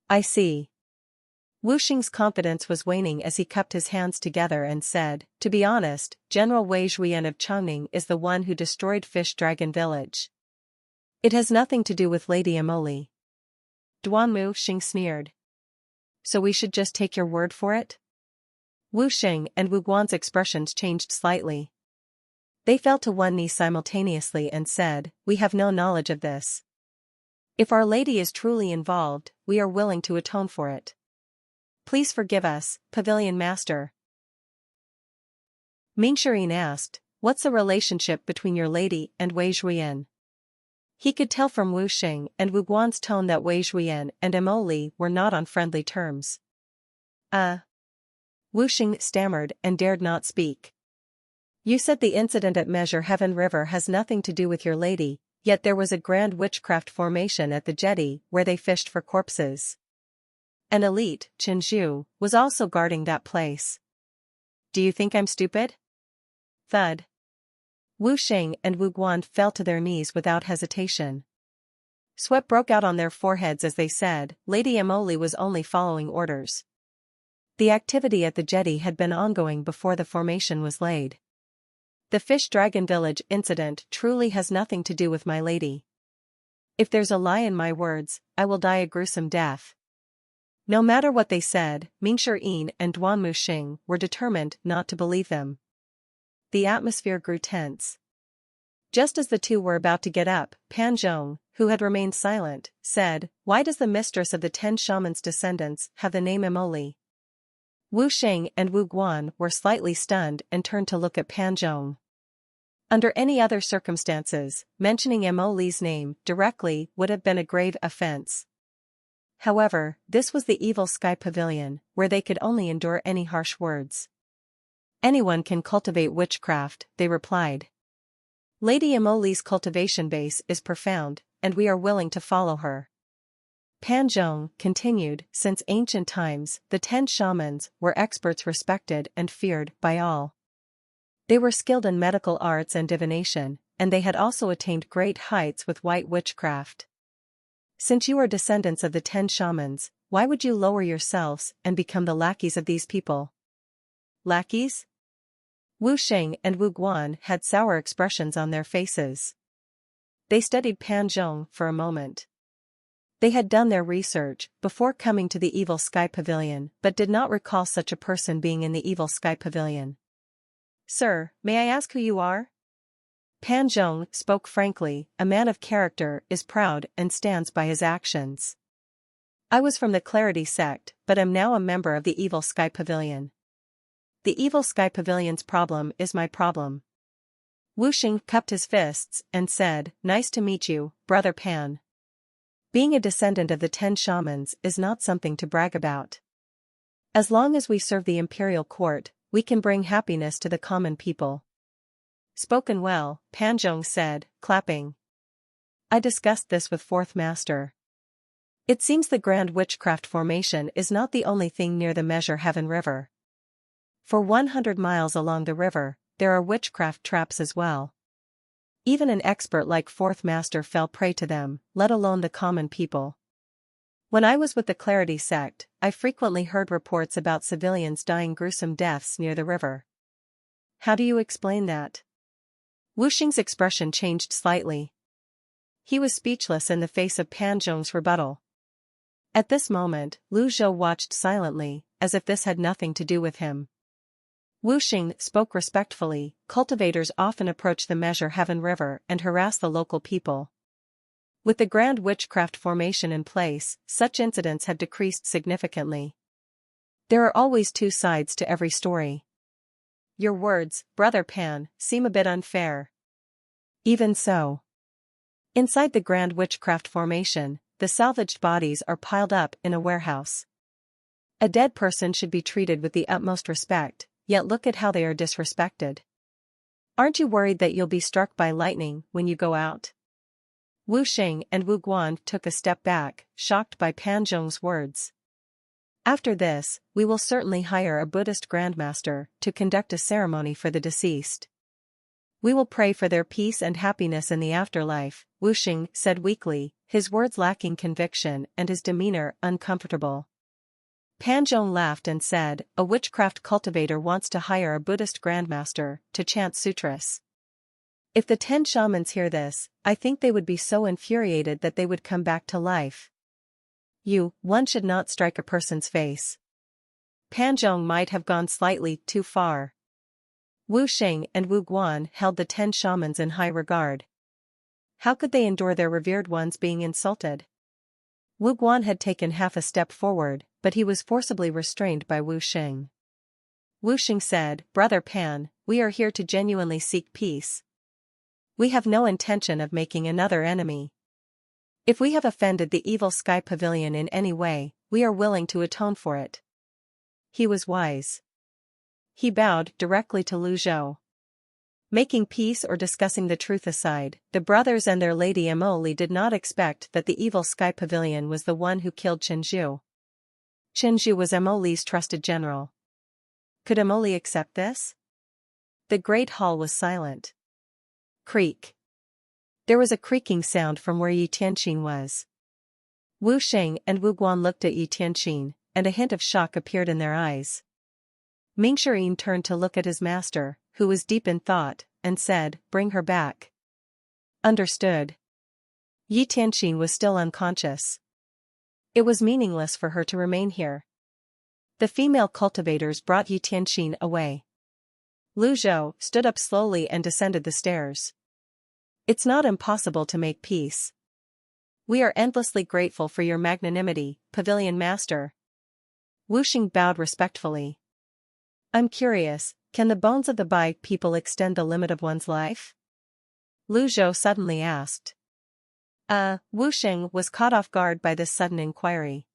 "I see." Wuxing's confidence was waning as he cupped his hands together and said, "To be honest, General Wei Zhuoyan of Chongning is the one who destroyed Fish Dragon Village. It has nothing to do with Lady Emily." Duanmu Xing sneered. "So we should just take your word for it?" Wuxing and Wuguan's expressions changed slightly. They fell to one knee simultaneously and said, "We have no knowledge of this. If Our Lady is truly involved, we are willing to atone for it. Please forgive us, Pavilion Master." Mingxian asked, "What's the relationship between your lady and Wei Zhuoyan?" He could tell from Wuxing and Wuguan's tone that Wei Zhuoyan and Emily were not on friendly terms. Wuxing stammered and dared not speak. "You said the incident at Measure Heaven River has nothing to do with your lady, yet there was a grand witchcraft formation at the jetty where they fished for corpses. An elite, Qinzhu, was also guarding that place. Do you think I'm stupid?" Thud. Wuxing and Wuguan fell to their knees without hesitation. Sweat broke out on their foreheads as they said, "Lady Emily was only following orders. The activity at the jetty had been ongoing before the formation was laid. The Fish Dragon Village incident truly has nothing to do with my lady. If there's a lie in my words, I will die a gruesome death." No matter what they said, Mingxian and Duanmu Xing were determined not to believe them. The atmosphere grew tense. Just as the two were about to get up, Pan Zhong, who had remained silent, said, "Why does the mistress of the 10 Shamans' descendants have the name Emily?" Wuxing and Wuguan were slightly stunned and turned to look at Pan Zhong. Under any other circumstances, mentioning Emily's name directly would have been a grave offense. However, this was the evil sky pavilion, where they could only endure any harsh words. "Anyone can cultivate witchcraft," they replied. "Lady Emily's cultivation base is profound, and we are willing to follow her." Pan Zhong continued, "Since ancient times, the 10 shamans were experts respected and feared by all. They were skilled in medical arts and divination, and they had also attained great heights with white witchcraft. Since you are descendants of the 10 shamans, why would you lower yourselves and become the lackeys of these people?" "Lackeys?" Wuxing and Wuguan had sour expressions on their faces. They studied Pan Zhong for a moment. They had done their research before coming to the Evil Sky Pavilion but did not recall such a person being in the Evil Sky Pavilion. "Sir, may I ask who you are?" Pan Zhong spoke frankly, "A man of character is proud and stands by his actions. I was from the Clarity sect but am now a member of the Evil Sky Pavilion. The Evil Sky Pavilion's problem is my problem." Wuxing cupped his fists and said, "Nice to meet you, Brother Pan. Being a descendant of the 10 shamans is not something to brag about. As long as we serve the imperial court, we can bring happiness to the common people." "Spoken well," Pan Zhong said, clapping. "I discussed this with Fourth Master. It seems the Grand Witchcraft Formation is not the only thing near the Measure Heaven River. For 100 miles along the river, there are witchcraft traps as well. Even an expert like Fourth Master fell prey to them, let alone the common people." When I was with the Clarity sect, I frequently heard reports about civilians dying gruesome deaths near the river. How do you explain that? Wuxing's expression changed slightly. He was speechless in the face of Pan Zhong's rebuttal. At this moment, Lu Zhou watched silently, as if this had nothing to do with him. Wuxing spoke respectfully. Cultivators often approach the Measure Heaven River and harass the local people. With the Grand Witchcraft formation in place, such incidents have decreased significantly. There are always two sides to every story. Your words, Brother Pan, seem a bit unfair. Even so. Inside the Grand Witchcraft formation, the salvaged bodies are piled up in a warehouse. A dead person should be treated with the utmost respect, yet look at how they are disrespected. Aren't you worried that you'll be struck by lightning when you go out? Wu Xing and Wu Guan took a step back, shocked by Pan Zhong's words. After this, we will certainly hire a Buddhist grandmaster to conduct a ceremony for the deceased. We will pray for their peace and happiness in the afterlife, Wu Xing said weakly, his words lacking conviction and his demeanor uncomfortable. Pan Zhong laughed and said, a witchcraft cultivator wants to hire a Buddhist grandmaster to chant sutras. If the 10 shamans hear this, I think they would be so infuriated that they would come back to life. One should not strike a person's face. Pan Zhong might have gone slightly too far. Wu Xing and Wu Guan held the 10 shamans in high regard. How could they endure their revered ones being insulted? Wu Guan had taken half a step forward, but he was forcibly restrained by Wu Xing. Wu Xing said, Brother Pan, we are here to genuinely seek peace. We have no intention of making another enemy. If we have offended the evil Sky Pavilion in any way, we are willing to atone for it. He was wise. He bowed directly to Lu Zhou. Making peace or discussing the truth aside, the brothers and their lady Emily did not expect that the evil Sky Pavilion was the one who killed Chen Zhu. Chen Zhu was Emily's trusted general. Could Emily accept this? The great hall was silent. Creak. There was a creaking sound from where Tianxin was. Wu Xing and Wu Guan looked at Tianxin, and a hint of shock appeared in their eyes. Mingxian turned to look at his master, who was deep in thought, and said, Bring her back. Understood. Tianxin was still unconscious. It was meaningless for her to remain here. The female cultivators brought Tianxin away. Lu Zhou stood up slowly and descended the stairs. It's not impossible to make peace. We are endlessly grateful for your magnanimity, Pavilion Master. Wu Xing bowed respectfully. I'm curious, can the bones of the Bai people extend the limit of one's life? Lu Zhou suddenly asked. Wu Xing was caught off guard by this sudden inquiry.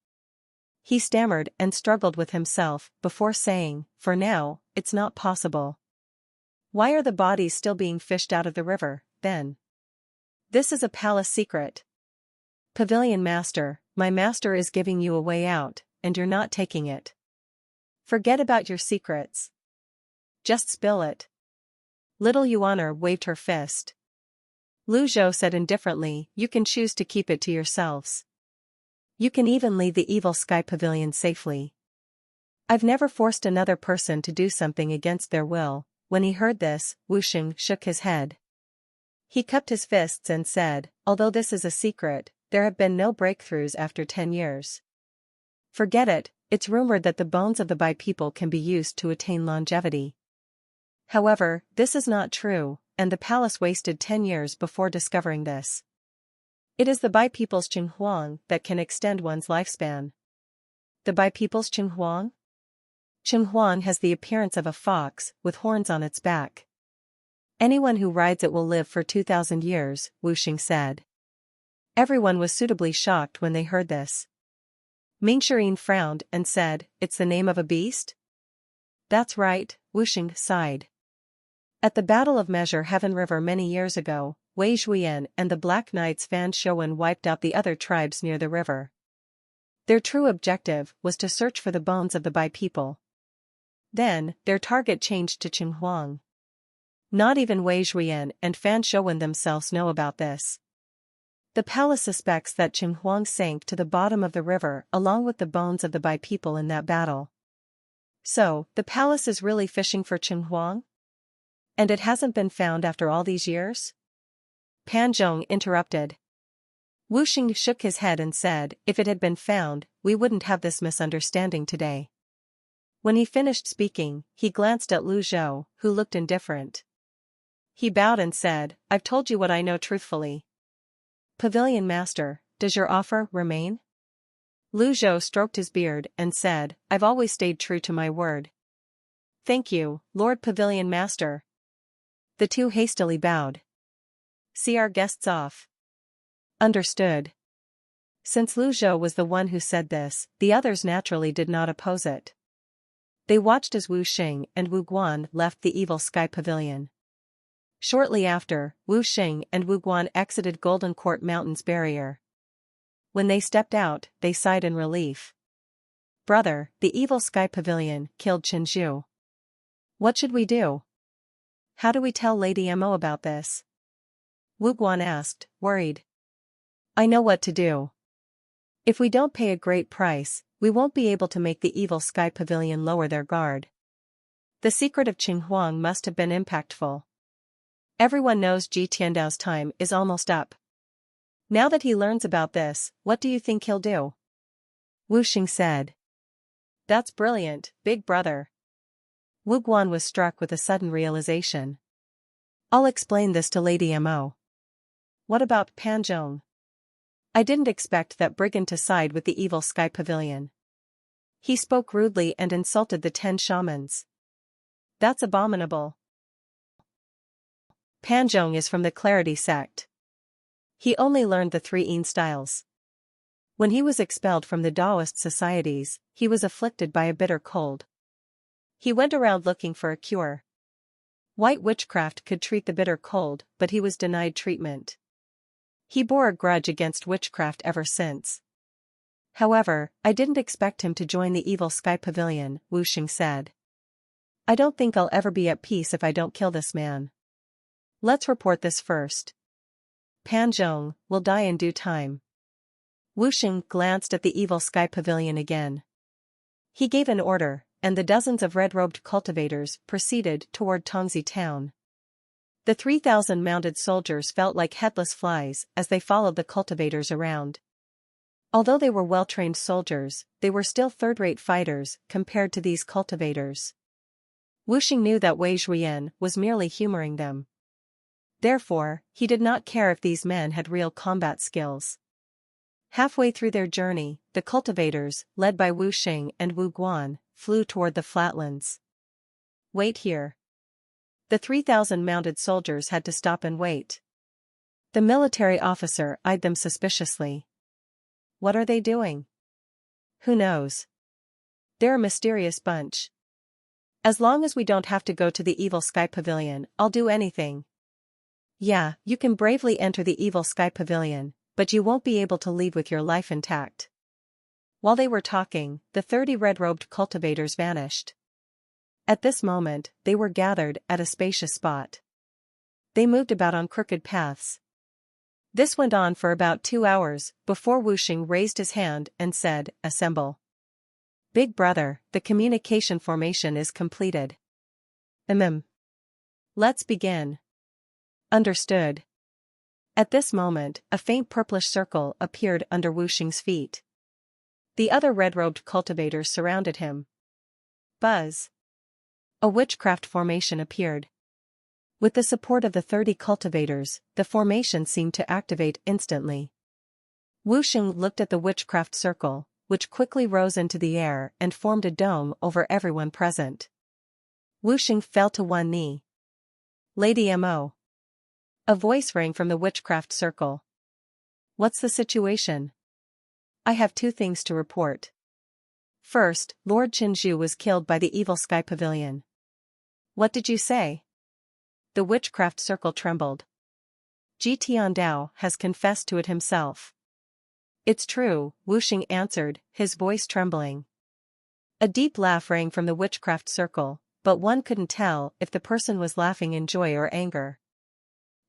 He stammered and struggled with himself before saying, For now, it's not possible. Why are the bodies still being fished out of the river, then? This is a palace secret. Pavilion Master, my master is giving you a way out, and you're not taking it. Forget about your secrets. Just spill it. Little Yuaner waved her fist. Lu Zhou said indifferently, You can choose to keep it to yourselves. You can even leave the evil Sky Pavilion safely. I've never forced another person to do something against their will. When he heard this, Wu Xing shook his head. He cupped his fists and said, Although this is a secret, there have been no breakthroughs after 10 years. Forget it, it's rumored that the bones of the Bai people can be used to attain longevity. However, this is not true, and the palace wasted 10 years before discovering this. It is the Bai people's Cheng Huang that can extend one's lifespan. The Bai people's Cheng Huang? Cheng Huang has the appearance of a fox, with horns on its back. Anyone who rides it will live for 2,000 years, Wu Xing said. Everyone was suitably shocked when they heard this. Mingxian frowned and said, It's the name of a beast? That's right, Wu Xing sighed. At the Battle of Measure Heaven River many years ago, Zhuoyan and the Black Knights Fan Xiuwen wiped out the other tribes near the river. Their true objective was to search for the bones of the Bai people. Then, their target changed to Cheng Huang. Not even Zhuoyan and Fan Xiuwen themselves know about this. The palace suspects that Huang sank to the bottom of the river along with the bones of the Bai people in that battle. So, the palace is really fishing for Huang? And it hasn't been found after all these years? Pan Zhong interrupted. Wuxing shook his head and said, if it had been found, we wouldn't have this misunderstanding today. When he finished speaking, he glanced at Lu Zhou, who looked indifferent. He bowed and said, I've told you what I know truthfully. Pavilion Master, does your offer remain? Lu Zhou stroked his beard and said, I've always stayed true to my word. Thank you, Lord Pavilion Master. The two hastily bowed. See our guests off. Understood. Since Lu Zhou was the one who said this, the others naturally did not oppose it. They watched as Wu Xing and Wu Guan left the Evil Sky Pavilion. Shortly after, Wu Xing and Wu Guan exited Golden Court Mountain's barrier. When they stepped out, they sighed in relief. Brother, the Evil Sky Pavilion killed Zhu. What should we do? How do we tell Lady Mo about this? Wu Guan asked, worried. I know what to do. If we don't pay a great price, we won't be able to make the Evil Sky Pavilion lower their guard. The secret of Huang must have been impactful. Everyone knows Ji Tiandao's time is almost up. Now that he learns about this, what do you think he'll do? Wu Xing said. That's brilliant, big brother. Wu Guan was struck with a sudden realization. I'll explain this to Lady Mo. What about Pan Zhong? I didn't expect that brigand to side with the Evil Sky Pavilion. He spoke rudely and insulted the 10 shamans. That's abominable. Pan Zhong is from the Clarity sect. He only learned the 3 Yin styles. When he was expelled from the Taoist societies, he was afflicted by a bitter cold. He went around looking for a cure. White witchcraft could treat the bitter cold, but he was denied treatment. He bore a grudge against witchcraft ever since. However, I didn't expect him to join the Evil Sky Pavilion, Wu Xing said. I don't think I'll ever be at peace if I don't kill this man. Let's report this first. Pan Zhong will die in due time. Wu Xing glanced at the Evil Sky Pavilion again. He gave an order, and the dozens of red-robed cultivators proceeded toward Tongzi town. The 3,000 mounted soldiers felt like headless flies as they followed the cultivators around. Although they were well-trained soldiers, they were still third-rate fighters compared to these cultivators. Wu Xing knew that Wei Zhuoyan was merely humoring them. Therefore, he did not care if these men had real combat skills. Halfway through their journey, the cultivators, led by Wu Xing and Wu Guan, flew toward the flatlands. Wait here. The 3,000 mounted soldiers had to stop and wait. The military officer eyed them suspiciously. What are they doing? Who knows? They're a mysterious bunch. As long as we don't have to go to the Evil Sky Pavilion, I'll do anything. Yeah, you can bravely enter the Evil Sky Pavilion, but you won't be able to leave with your life intact. While they were talking, the 30 red-robed cultivators vanished. At this moment, they were gathered at a spacious spot. They moved about on crooked paths. This went on for about 2 hours, before Wu Xing raised his hand and said, Assemble. Big brother, the communication formation is completed. Let's begin. Understood. At this moment, a faint purplish circle appeared under Wu Xing's feet. The other red-robed cultivators surrounded him. Buzz. A witchcraft formation appeared. With the support of the 30 cultivators, the formation seemed to activate instantly. Wu Xing looked at the witchcraft circle, which quickly rose into the air and formed a dome over everyone present. Wu Xing fell to one knee. Lady Mo. A voice rang from the witchcraft circle. What's the situation? I have 2 things to report. First, Lord Zhu was killed by the Evil Sky Pavilion. What did you say? The witchcraft circle trembled. Ji Tiandao has confessed to it himself. It's true, Wu Xing answered, his voice trembling. A deep laugh rang from the witchcraft circle, but one couldn't tell if the person was laughing in joy or anger.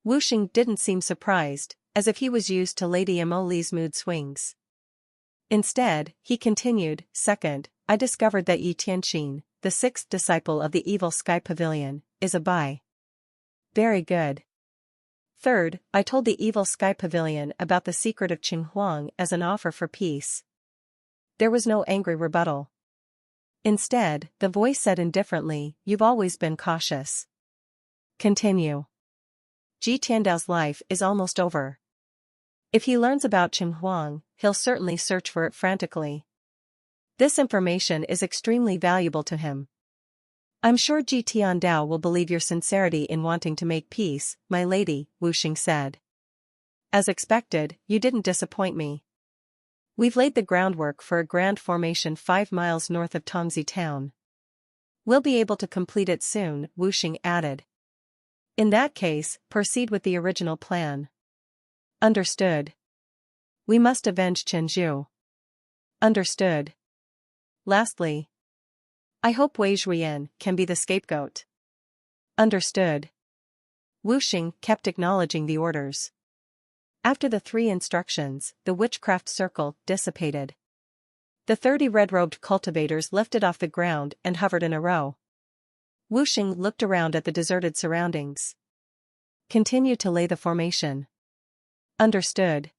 Wu Xing didn't seem surprised, as if he was used to Lady Emily's mood swings. Instead, he continued, "Second, I discovered that Tianxin, the sixth disciple of the evil sky pavilion, is a Bai. Very good. Third, I told the evil sky pavilion about the secret of Huang as an offer for peace." There was no angry rebuttal. Instead, the voice said indifferently, "You've always been cautious. Continue. Ji Tiandao's life is almost over. If he learns about Huang, he'll certainly search for it frantically. This information is extremely valuable to him. I'm sure Ji Tiandao will believe your sincerity in wanting to make peace, my lady," Wuxing said. "As expected, you didn't disappoint me. We've laid the groundwork for a grand formation 5 miles north of Tongzi town. We'll be able to complete it soon," Wuxing added. "In that case, proceed with the original plan." "Understood. We must avenge Chenju." "Understood. Lastly, I hope Zhuoyan can be the scapegoat." "Understood." Wuxing kept acknowledging the orders. After the 3 instructions, the witchcraft circle dissipated. The 30 red-robed cultivators lifted off the ground and hovered in a row. Wuxing looked around at the deserted surroundings. "Continue to lay the formation." "Understood."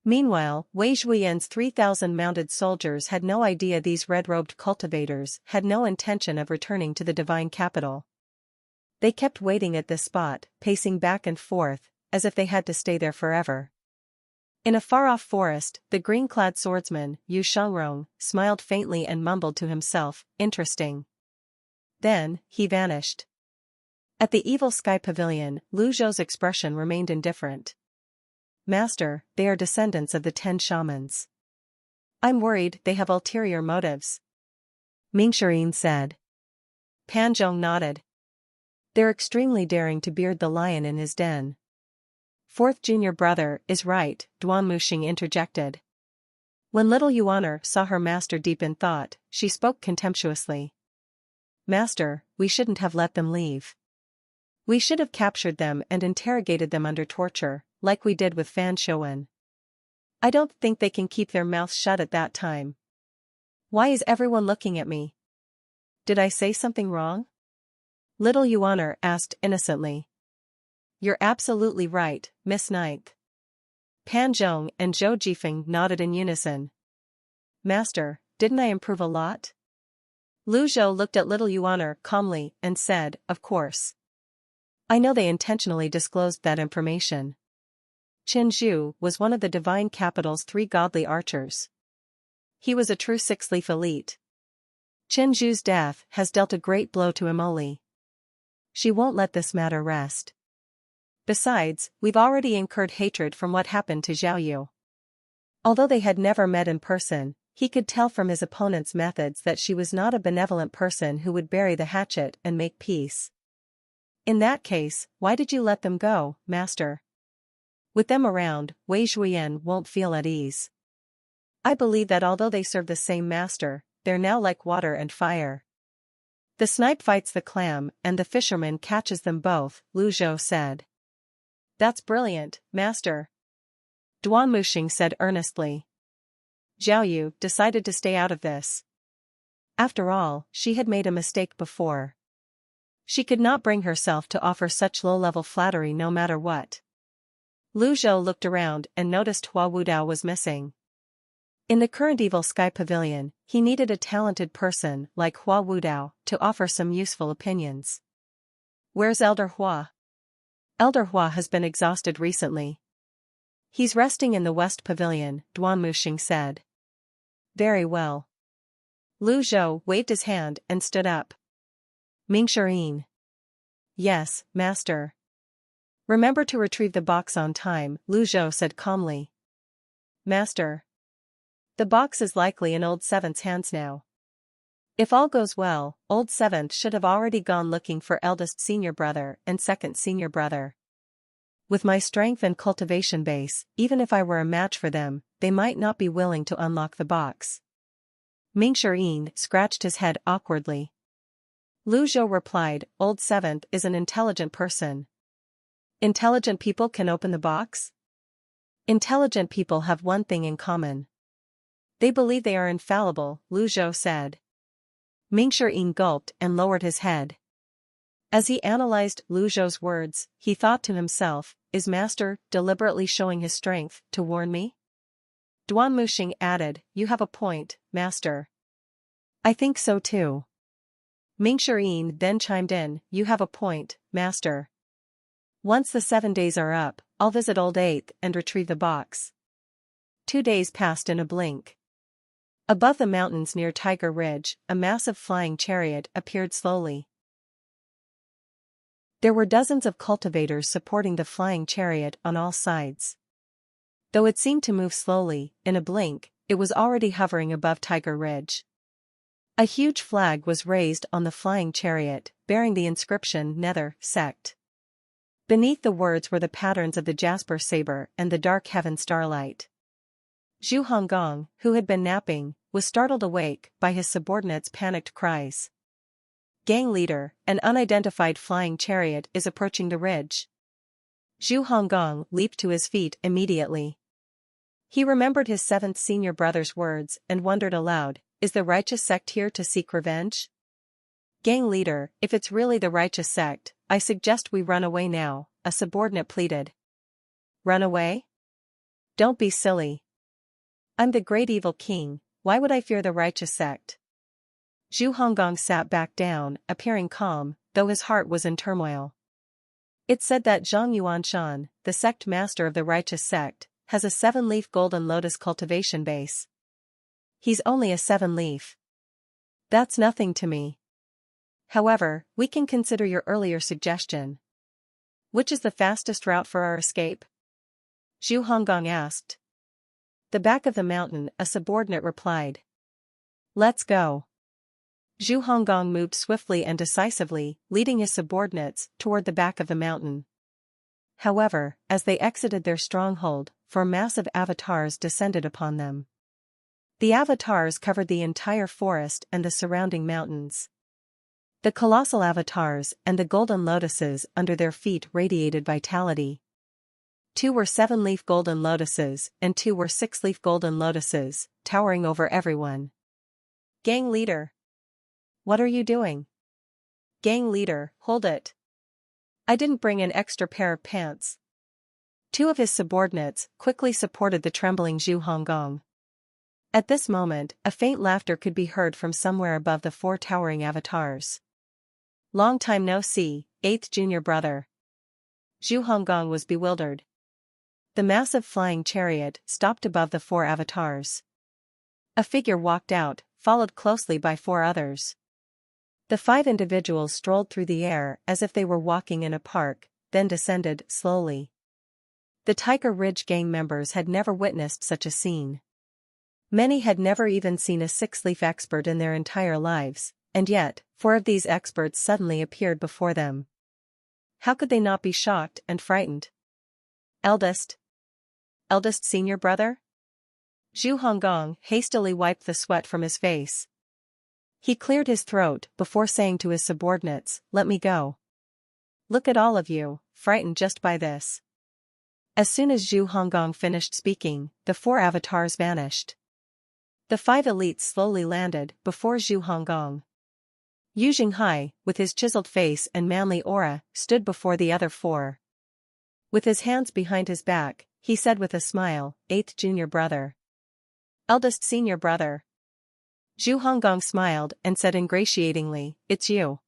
Meanwhile, Zhuoyan's 3,000 mounted soldiers had no idea these red-robed cultivators had no intention of returning to the divine capital. They kept waiting at this spot, pacing back and forth, as if they had to stay there forever. In a far-off forest, the green-clad swordsman, Yu Shangrong, smiled faintly and mumbled to himself, "Interesting." Then, he vanished. At the evil sky pavilion, Lu Zhou's expression remained indifferent. "Master, they are descendants of the 10 shamans. I'm worried they have ulterior motives," Mingxirin said. Pan Zhong nodded. "They're extremely daring to beard the lion in his den." "Fourth junior brother is right," Duan Muxing interjected. When little Yuaner saw her master deep in thought, she spoke contemptuously. "Master, we shouldn't have let them leave. We should have captured them and interrogated them under torture, like we did with Fan Xiuwen. I don't think they can keep their mouths shut at that time. Why is everyone looking at me? Did I say something wrong?" Little Yuaner asked innocently. "You're absolutely right, Miss Ninth." Pan Zhong and Zhou Jifeng nodded in unison. "Master, didn't I improve a lot?" Lu Zhou looked at little Yuaner calmly and said, "Of course. I know they intentionally disclosed that information. Qin Zhu was one of the divine capital's 3 godly archers. He was a true 6-leaf elite. Qin Zhu's death has dealt a great blow to Emily. She won't let this matter rest. Besides, we've already incurred hatred from what happened to Zhao Yu." Although they had never met in person, he could tell from his opponent's methods that she was not a benevolent person who would bury the hatchet and make peace. "In that case, why did you let them go, master? With them around, Zhuoyan won't feel at ease. I believe that although they serve the same master, they're now like water and fire. The snipe fights the clam and the fisherman catches them both," Lu Zhou said. "That's brilliant, master," Duan Muxing said earnestly. Zhao Yu decided to stay out of this. After all, she had made a mistake before. She could not bring herself to offer such low-level flattery no matter what. Lu Zhou looked around and noticed Hua Wudao was missing. In the current evil sky pavilion, he needed a talented person like Hua Wudao to offer some useful opinions. "Where's Elder Hua?" "Elder Hua has been exhausted recently. He's resting in the West Pavilion," Duan Muxing said. "Very well." Lu Zhou waved his hand and stood up. "Mingxirin." "Yes, master." "Remember to retrieve the box on time," Lu Zhou said calmly. "Master." "The box is likely in Old Seventh's hands now. If all goes well, Old Seventh should have already gone looking for eldest senior brother and second senior brother. With my strength and cultivation base, even if I were a match for them, they might not be willing to unlock the box." Mingxirin scratched his head awkwardly. Lu Zhou replied, "Old Seventh is an intelligent person. Intelligent people can open the box?" Intelligent people have one thing in common. They believe they are infallible, Lu Zhou said. Mingshi gulped and lowered his head. As he analyzed Lu Zhou's words, he thought to himself, is Master deliberately showing his strength to warn me? Duan Muxing added, you have a point, Master. I think so too. Mingshi then chimed in, you have a point, Master. Once the 7 days are up, I'll visit Old Eighth and retrieve the box. 2 days passed in a blink. Above the mountains near Tiger Ridge, a massive flying chariot appeared slowly. There were dozens of cultivators supporting the flying chariot on all sides. Though it seemed to move slowly, in a blink, it was already hovering above Tiger Ridge. A huge flag was raised on the flying chariot, bearing the inscription Nether Sect. Beneath the words were the patterns of the jasper saber and the dark heaven starlight. Zhu Honggong, who had been napping, was startled awake by his subordinates' panicked cries. Gang leader, an unidentified flying chariot is approaching the ridge. Zhu Honggong leaped to his feet immediately. He remembered his 7th senior brother's words and wondered aloud, is the righteous sect here to seek revenge? Gang leader, if it's really the righteous sect, I suggest we run away now, a subordinate pleaded. Run away? Don't be silly. I'm the great evil king, why would I fear the righteous sect? Zhu Honggong sat back down, appearing calm, though his heart was in turmoil. It's said that Zhang Yuanshan, the sect master of the righteous sect, has a 7-leaf golden lotus cultivation base. He's only a 7-leaf. That's nothing to me. However, we can consider your earlier suggestion. Which is the fastest route for our escape? Zhu Honggong asked. The back of the mountain, a subordinate replied. Let's go. Zhu Honggong moved swiftly and decisively, leading his subordinates toward the back of the mountain. However, as they exited their stronghold, 4 massive avatars descended upon them. The avatars covered the entire forest and the surrounding mountains. The colossal avatars and the golden lotuses under their feet radiated vitality. 2 were 7-leaf golden lotuses and 2 were 6-leaf golden lotuses, towering over everyone. Gang leader. What are you doing? Gang leader, hold it. I didn't bring an extra pair of pants. 2 of his subordinates quickly supported the trembling Zhu Honggong. At this moment, a faint laughter could be heard from somewhere above the 4 towering avatars. Long time no see, 8th junior brother. Zhu Honggong was bewildered. The massive flying chariot stopped above the 4 avatars. A figure walked out, followed closely by 4 others. The 5 individuals strolled through the air as if they were walking in a park, then descended slowly. The Tiger Ridge gang members had never witnessed such a scene. Many had never even seen a 6-leaf expert in their entire lives, and yet, 4 of these experts suddenly appeared before them. How could they not be shocked and frightened? Eldest senior brother? Zhu Honggong hastily wiped the sweat from his face. He cleared his throat before saying to his subordinates, let me go. Look at all of you, frightened just by this. As soon as Zhu Honggong finished speaking, the 4 avatars vanished. The 5 elites slowly landed before Zhu Honggong. Yu Jinghai, with his chiseled face and manly aura, stood before the other 4. With his hands behind his back, he said with a smile, 8th junior brother. Eldest senior brother. Zhu Honggong smiled and said ingratiatingly, it's you.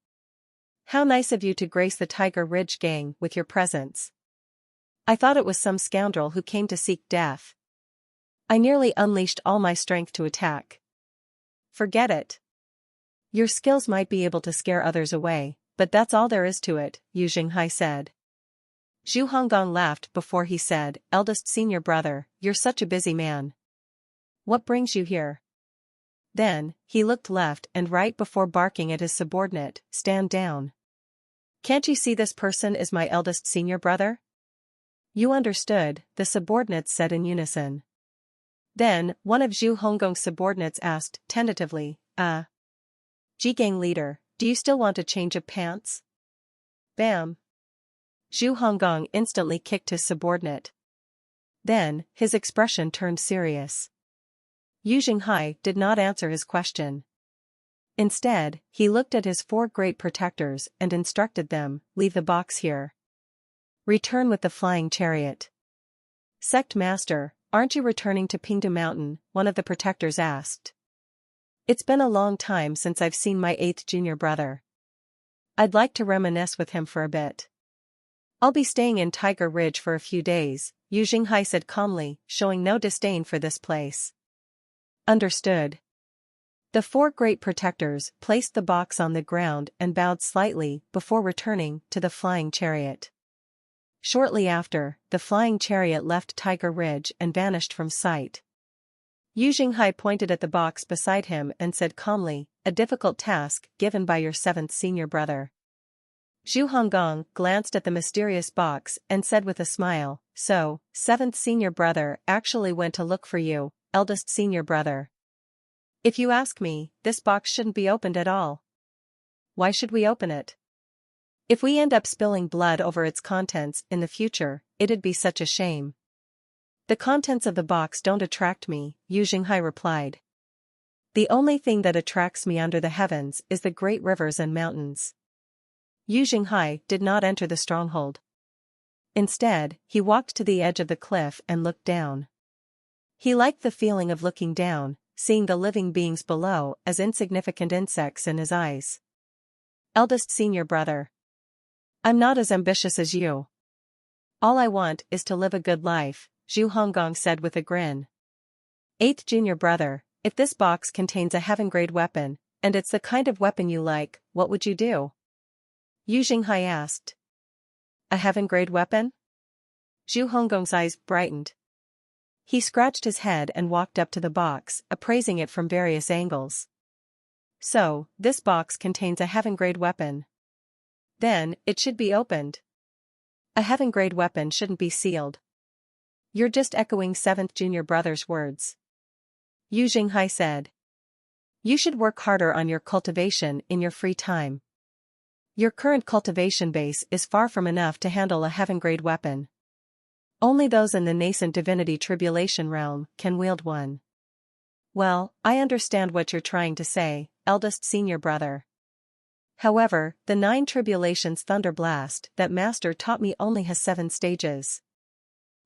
How nice of you to grace the Tiger Ridge gang with your presence. I thought it was some scoundrel who came to seek death. I nearly unleashed all my strength to attack. Forget it. Your skills might be able to scare others away, but that's all there is to it, Yu Jinghai said. Zhu Honggong laughed before he said, eldest senior brother, you're such a busy man. What brings you here? Then, he looked left and right before barking at his subordinate, stand down. Can't you see this person is my eldest senior brother? You understood, the subordinates said in unison. Then, one of Zhu Honggong's subordinates asked, tentatively, G-gang leader, do you still want a change of pants? Bam! Zhu Honggong instantly kicked his subordinate. Then, his expression turned serious. Yu Jinghai did not answer his question. Instead, he looked at his 4 great protectors and instructed them, leave the box here. Return with the flying chariot. Sect Master, aren't you returning to Pingdu Mountain? One of the protectors asked. It's been a long time since I've seen my 8th junior brother. I'd like to reminisce with him for a bit. I'll be staying in Tiger Ridge for a few days, Yu Jinghai said calmly, showing no disdain for this place. Understood. The 4 great protectors placed the box on the ground and bowed slightly before returning to the flying chariot. Shortly after, the flying chariot left Tiger Ridge and vanished from sight. Yu Jinghai pointed at the box beside him and said calmly, a difficult task given by your 7th senior brother. Zhu Honggong glanced at the mysterious box and said with a smile, so, 7th senior brother actually went to look for you, eldest senior brother. If you ask me, this box shouldn't be opened at all. Why should we open it? If we end up spilling blood over its contents in the future, it'd be such a shame. The contents of the box don't attract me, Yu Jinghai replied. The only thing that attracts me under the heavens is the great rivers and mountains. Yu Jinghai did not enter the stronghold. Instead, he walked to the edge of the cliff and looked down. He liked the feeling of looking down, seeing the living beings below as insignificant insects in his eyes. Eldest senior brother. I'm not as ambitious as you. All I want is to live a good life, Zhu Honggong said with a grin. 8th junior brother, if this box contains a heaven-grade weapon, and it's the kind of weapon you like, what would you do? Yu Jinghai asked. A heaven-grade weapon? Zhu Honggong's eyes brightened. He scratched his head and walked up to the box, appraising it from various angles. So, this box contains a heaven-grade weapon. Then, it should be opened. A heaven-grade weapon shouldn't be sealed. You're just echoing 7th junior brother's words. Yu Jinghai said. You should work harder on your cultivation in your free time. Your current cultivation base is far from enough to handle a heaven-grade weapon. Only those in the nascent divinity tribulation realm can wield one. Well, I understand what you're trying to say, eldest senior brother. However, the 9 tribulations thunder blast that master taught me only has 7 stages.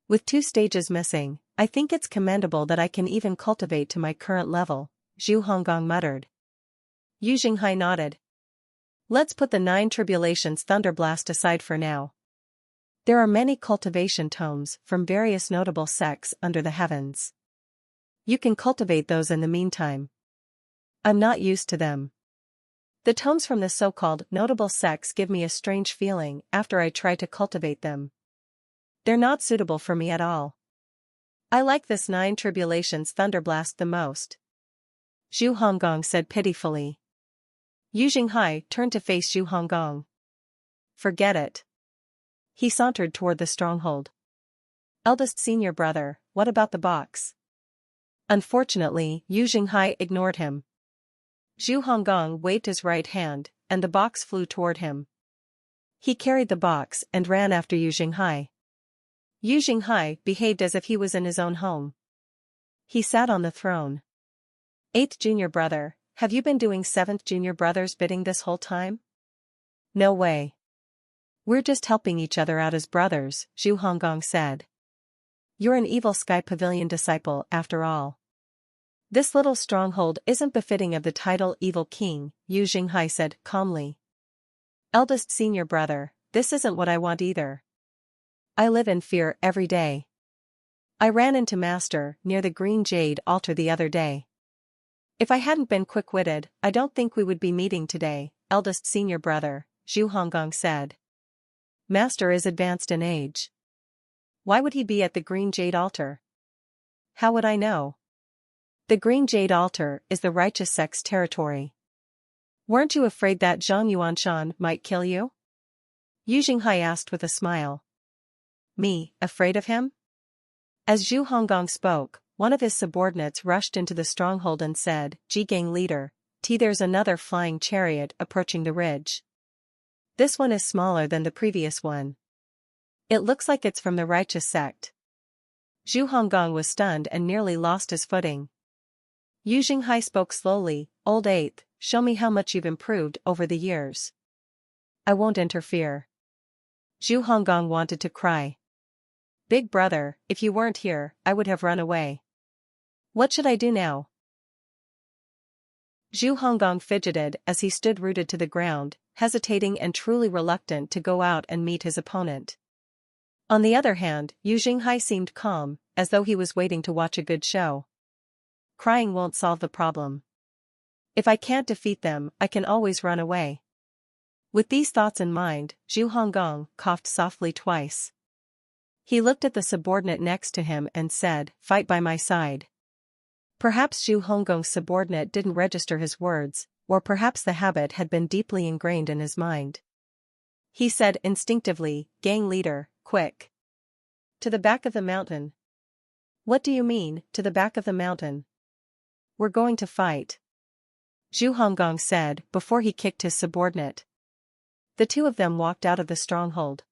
With 2 stages missing, I think it's commendable that I can even cultivate to my current level, Zhu Honggong muttered. Yu Jinghai nodded. Let's put the 9 tribulations thunder blast aside for now. There are many cultivation tomes from various notable sects under the heavens. You can cultivate those in the meantime. I'm not used to them. The tomes from the so-called notable sects give me a strange feeling after I try to cultivate them. They're not suitable for me at all. I like this 9 tribulations thunderblast the most. Zhu Honggong said pitifully. Yu Jinghai turned to face Zhu Honggong. Forget it. He sauntered toward the stronghold. Eldest senior brother, what about the box? Unfortunately, Yu Jinghai ignored him. Zhu Honggong waved his right hand, and the box flew toward him. He carried the box and ran after Yu Jinghai. Yu Jinghai behaved as if he was in his own home. He sat on the throne. 8th junior brother, have you been doing 7th junior brother's bidding this whole time? No way. We're just helping each other out as brothers, Zhu Honggong said. You're an evil Sky Pavilion disciple after all. This little stronghold isn't befitting of the title Evil King, Yu Jinghai said calmly. Eldest senior brother, this isn't what I want either. I live in fear every day. I ran into Master near the Green Jade altar the other day. If I hadn't been quick-witted, I don't think we would be meeting today, eldest senior brother, Zhu Honggong said. Master is advanced in age. Why would he be at the Green Jade altar? How would I know? The Green Jade altar is the righteous sect's territory. Weren't you afraid that Zhang Yuanshan might kill you? Yu Jinghai asked with a smile. Me, afraid of him? As Zhu Honggong spoke, one of his subordinates rushed into the stronghold and said, Jiang leader, there's another flying chariot approaching the ridge. This one is smaller than the previous one. It looks like it's from the righteous sect. Zhu Honggong was stunned and nearly lost his footing. Yu Jinghai spoke slowly, "Old Eighth, show me how much you've improved over the years." "I won't interfere." Zhu Honggong wanted to cry. "Big brother, if you weren't here, I would have run away. What should I do now?" Zhu Honggong fidgeted as he stood rooted to the ground, hesitating and truly reluctant to go out and meet his opponent. On the other hand, Yu Jinghai seemed calm, as though he was waiting to watch a good show. Crying won't solve the problem. If I can't defeat them, I can always run away. With these thoughts in mind, Zhu Honggong coughed softly twice. He looked at the subordinate next to him and said, "Fight by my side." Perhaps Zhu Honggong's subordinate didn't register his words, or perhaps the habit had been deeply ingrained in his mind. He said instinctively, "Gang leader, quick. To the back of the mountain." "What do you mean, to the back of the mountain?" "We're going to fight," Zhu Honggong said before he kicked his subordinate. The two of them walked out of the stronghold.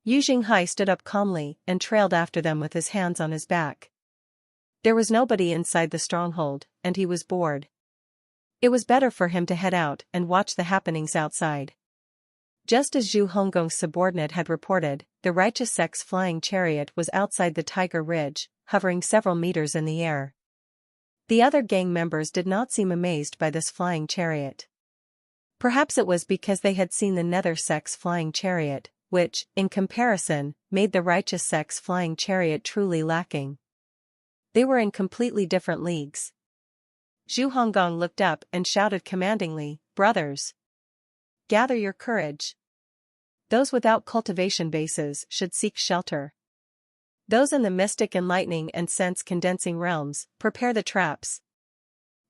Yu Jinghai stood up calmly and trailed after them with his hands on his back. There was nobody inside the stronghold, and he was bored. It was better for him to head out and watch the happenings outside. Just as Zhu Honggong's subordinate had reported, the righteous sect's flying chariot was outside the Tiger Ridge, hovering several meters in the air. The other gang members did not seem amazed by this flying chariot. Perhaps it was because they had seen the Nether sect's flying chariot, which, in comparison, made the righteous sect's flying chariot truly lacking. They were in completely different leagues. Zhu Honggong looked up and shouted commandingly, "Brothers! Gather your courage. Those without cultivation bases should seek shelter. Those in the mystic and lightning and sense condensing realms, prepare the traps.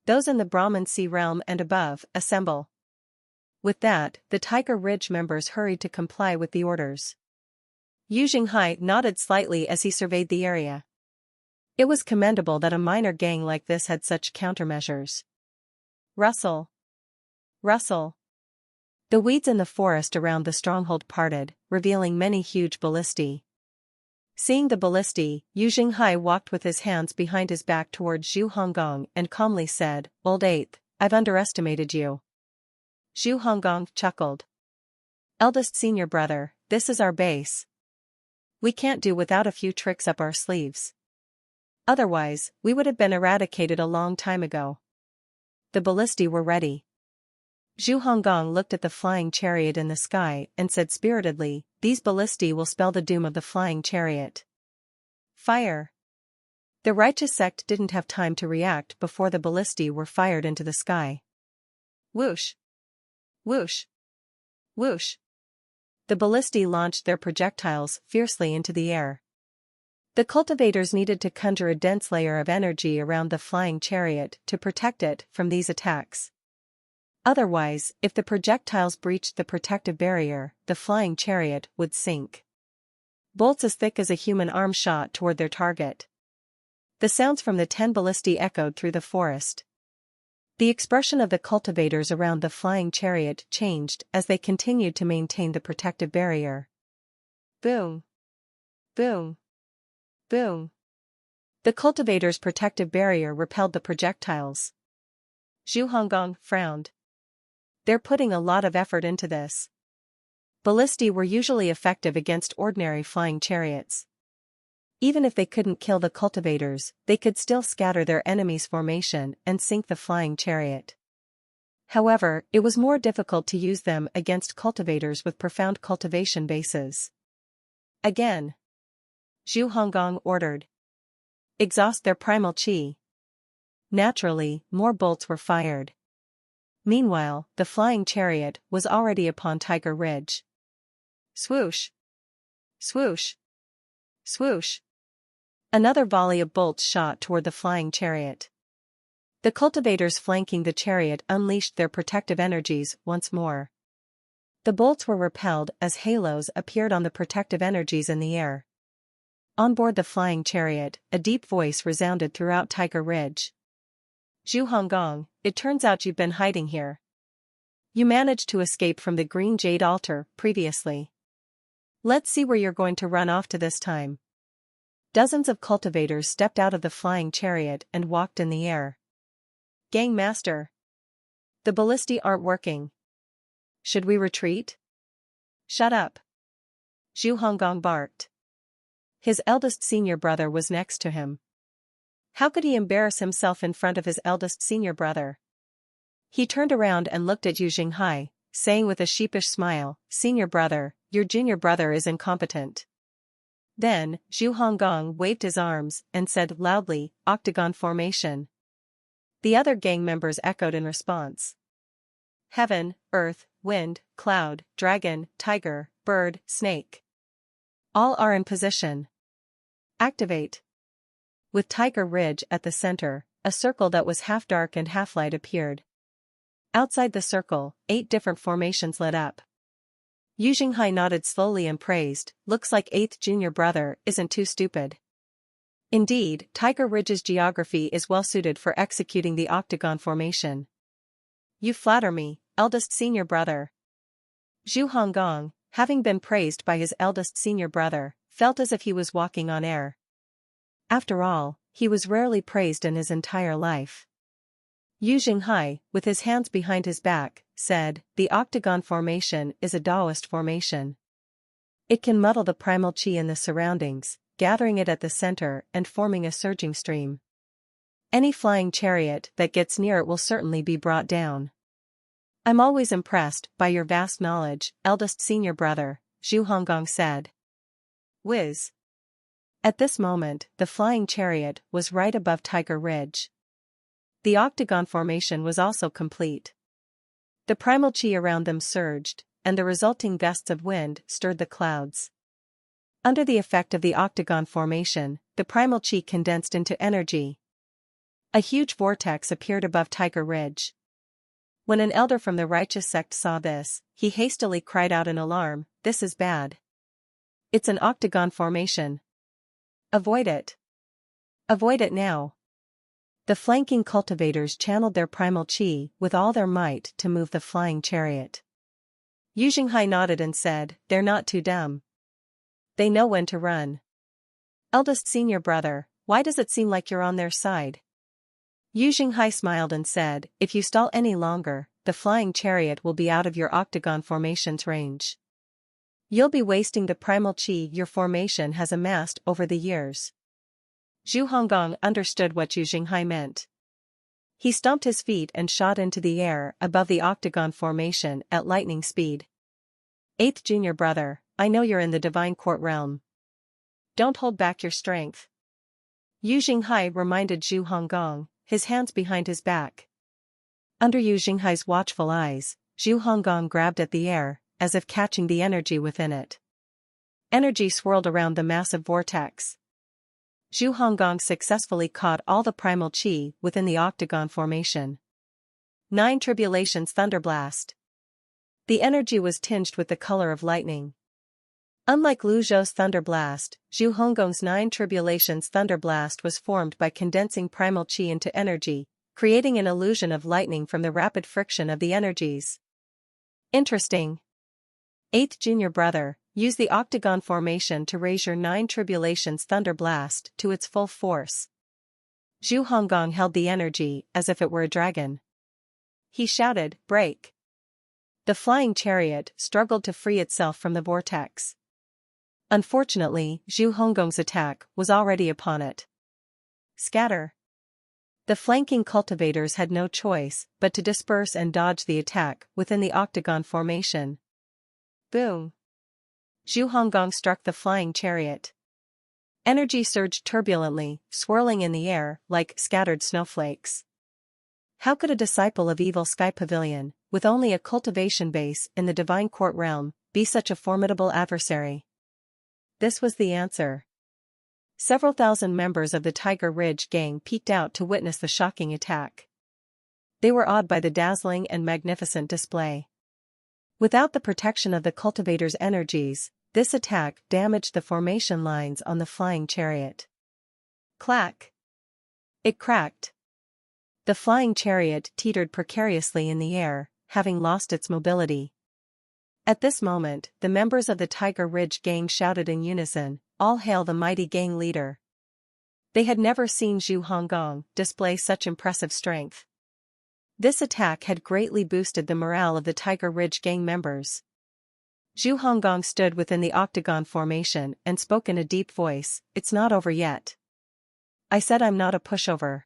Those in the Brahman Sea realm and above, assemble." With that, the Tiger Ridge members hurried to comply with the orders. Yu Jinghai nodded slightly as he surveyed the area. It was commendable that a minor gang like this had such countermeasures. Rustle. Rustle. The weeds in the forest around the stronghold parted, revealing many huge ballistae. Seeing the ballistae, Yu Jinghai walked with his hands behind his back towards Zhu Honggong and calmly said, "Old Eighth, I've underestimated you." Zhu Honggong chuckled. "Eldest senior brother, this is our base. We can't do without a few tricks up our sleeves. Otherwise, we would have been eradicated a long time ago." The ballistae were ready. Zhu Honggong looked at the flying chariot in the sky and said spiritedly, "These ballistae will spell the doom of the flying chariot." Fire. The righteous sect didn't have time to react before the ballistae were fired into the sky. Whoosh! Whoosh! Whoosh! The ballistae launched their projectiles fiercely into the air. The cultivators needed to conjure a dense layer of energy around the flying chariot to protect it from these attacks. Otherwise, if the projectiles breached the protective barrier, the flying chariot would sink. Bolts as thick as a human arm shot toward their target. The sounds from the 10 ballistae echoed through the forest. The expression of the cultivators around the flying chariot changed as they continued to maintain the protective barrier. Boom! Boom! Boom! The cultivators' protective barrier repelled the projectiles. Zhu Honggong frowned. "They're putting a lot of effort into this." Ballistae were usually effective against ordinary flying chariots. Even if they couldn't kill the cultivators, they could still scatter their enemy's formation and sink the flying chariot. However, it was more difficult to use them against cultivators with profound cultivation bases. Again, Zhu Honggong ordered. "Exhaust their primal qi." Naturally, more bolts were fired. Meanwhile, the flying chariot was already upon Tiger Ridge. Swoosh! Swoosh! Swoosh! Another volley of bolts shot toward the flying chariot. The cultivators flanking the chariot unleashed their protective energies once more. The bolts were repelled as halos appeared on the protective energies in the air. On board the flying chariot, a deep voice resounded throughout Tiger Ridge. "Zhu Honggong, it turns out you've been hiding here. You managed to escape from the Green Jade Altar previously. Let's see where you're going to run off to this time." Dozens of cultivators stepped out of the flying chariot and walked in the air. Gang Master. The ballistae aren't working. Should we retreat? Shut up. Zhuoyan barked. His eldest senior brother was next to him. How could he embarrass himself in front of his eldest senior brother? He turned around and looked at Yu Xinghai, saying with a sheepish smile, "Senior brother, your junior brother is incompetent." Then, Zhuoyan waved his arms and said loudly, "Octagon formation." The other gang members echoed in response. Heaven, earth, wind, cloud, dragon, tiger, bird, snake. All are in position. Activate. With Tiger Ridge at the center, a circle that was half dark and half light appeared. Outside the circle, 8 different formations lit up. Yu Xinghai nodded slowly and praised, "Looks like 8th junior brother isn't too stupid." Indeed, Tiger Ridge's geography is well suited for executing the octagon formation. You flatter me, eldest senior brother. Zhuoyan, having been praised by his eldest senior brother, felt as if he was walking on air. After all, he was rarely praised in his entire life. Yu Xinghai, with his hands behind his back, said, "The octagon formation is a Taoist formation. It can muddle the primal qi in the surroundings, gathering it at the center and forming a surging stream. Any flying chariot that gets near it will certainly be brought down. I'm always impressed by your vast knowledge, eldest senior brother," Zhuoyan said. Whiz. At this moment, the flying chariot was right above Tiger Ridge. The octagon formation was also complete. The primal qi around them surged, and the resulting gusts of wind stirred the clouds. Under the effect of the octagon formation, the primal qi condensed into energy. A huge vortex appeared above Tiger Ridge. When an elder from the righteous sect saw this, he hastily cried out in alarm, "This is bad. It's an octagon formation. Avoid it. Avoid it now." The flanking cultivators channeled their primal qi with all their might to move the flying chariot. Yu Xinghai nodded and said, "They're not too dumb. They know when to run." Eldest senior brother, why does it seem like you're on their side? Yu Xinghai smiled and said, "If you stall any longer, the flying chariot will be out of your octagon formation's range. You'll be wasting the primal qi your formation has amassed over the years." Zhuoyan understood what Yu Xinghai meant. He stomped his feet and shot into the air above the octagon formation at lightning speed. "8th junior brother, I know you're in the divine court realm. Don't hold back your strength." Yu Xinghai reminded Zhuoyan, his hands behind his back. Under Yu Xinghai's watchful eyes, Zhuoyan grabbed at the air, as if catching the energy within it. Energy swirled around the massive vortex. Zhuoyan successfully caught all the primal qi within the octagon formation. 9 Tribulations Thunderblast. The energy was tinged with the color of lightning. Unlike Lu Zhou's Thunderblast, Zhuoyan's 9 Tribulations Thunderblast was formed by condensing primal qi into energy, creating an illusion of lightning from the rapid friction of the energies. Interesting. 8th junior brother, use the octagon formation to raise your 9 Tribulations Thunderblast to its full force. Zhuoyan held the energy as if it were a dragon. He shouted, "Break!" The flying chariot struggled to free itself from the vortex. Unfortunately, Zhuoyan's attack was already upon it. Scatter. The flanking cultivators had no choice but to disperse and dodge the attack within the octagon formation. Boom! Zhuoyan struck the flying chariot. Energy surged turbulently, swirling in the air like scattered snowflakes. How could a disciple of Evil Sky Pavilion, with only a cultivation base in the divine court realm, be such a formidable adversary? This was the answer. Several thousand members of the Tiger Ridge gang peeked out to witness the shocking attack. They were awed by the dazzling and magnificent display. Without the protection of the cultivators' energies, this attack damaged the formation lines on the flying chariot. Clack! It cracked. The flying chariot teetered precariously in the air, having lost its mobility. At this moment, the members of the Tiger Ridge gang shouted in unison, "All hail the mighty gang leader." They had never seen Zhu Honggong display such impressive strength. This attack had greatly boosted the morale of the Tiger Ridge gang members. Zhu Honggong stood within the octagon formation and spoke in a deep voice, "It's not over yet. I said I'm not a pushover."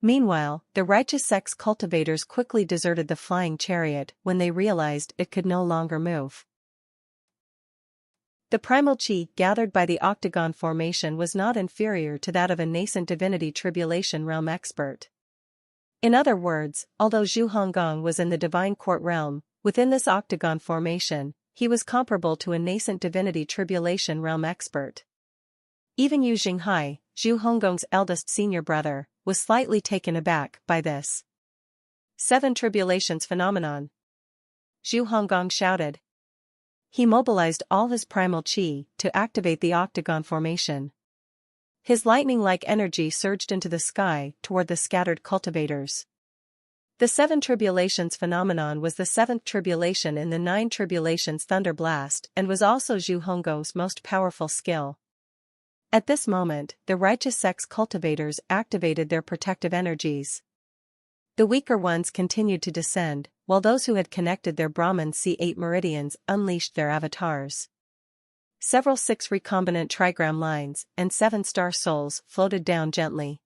Meanwhile, the righteous sex cultivators quickly deserted the flying chariot when they realized it could no longer move. The primal chi gathered by the octagon formation was not inferior to that of a nascent divinity tribulation realm expert. In other words, although Zhu Honggong was in the divine court realm, within this octagon formation, he was comparable to a nascent divinity tribulation realm expert. Even Yu Jinghai, Zhu Honggong's eldest senior brother, was slightly taken aback by this 7 tribulations phenomenon. Zhu Honggong shouted. He mobilized all his primal chi to activate the octagon formation. His lightning-like energy surged into the sky toward the scattered cultivators. The 7 tribulations phenomenon was the 7th tribulation in the 9 tribulations thunder blast and was also Zhu Honggong's most powerful skill. At this moment, the righteous sex cultivators activated their protective energies. The weaker ones continued to descend, while those who had connected their Brahman C8 meridians unleashed their avatars. Several 6 recombinant trigram lines and 7 star souls floated down gently.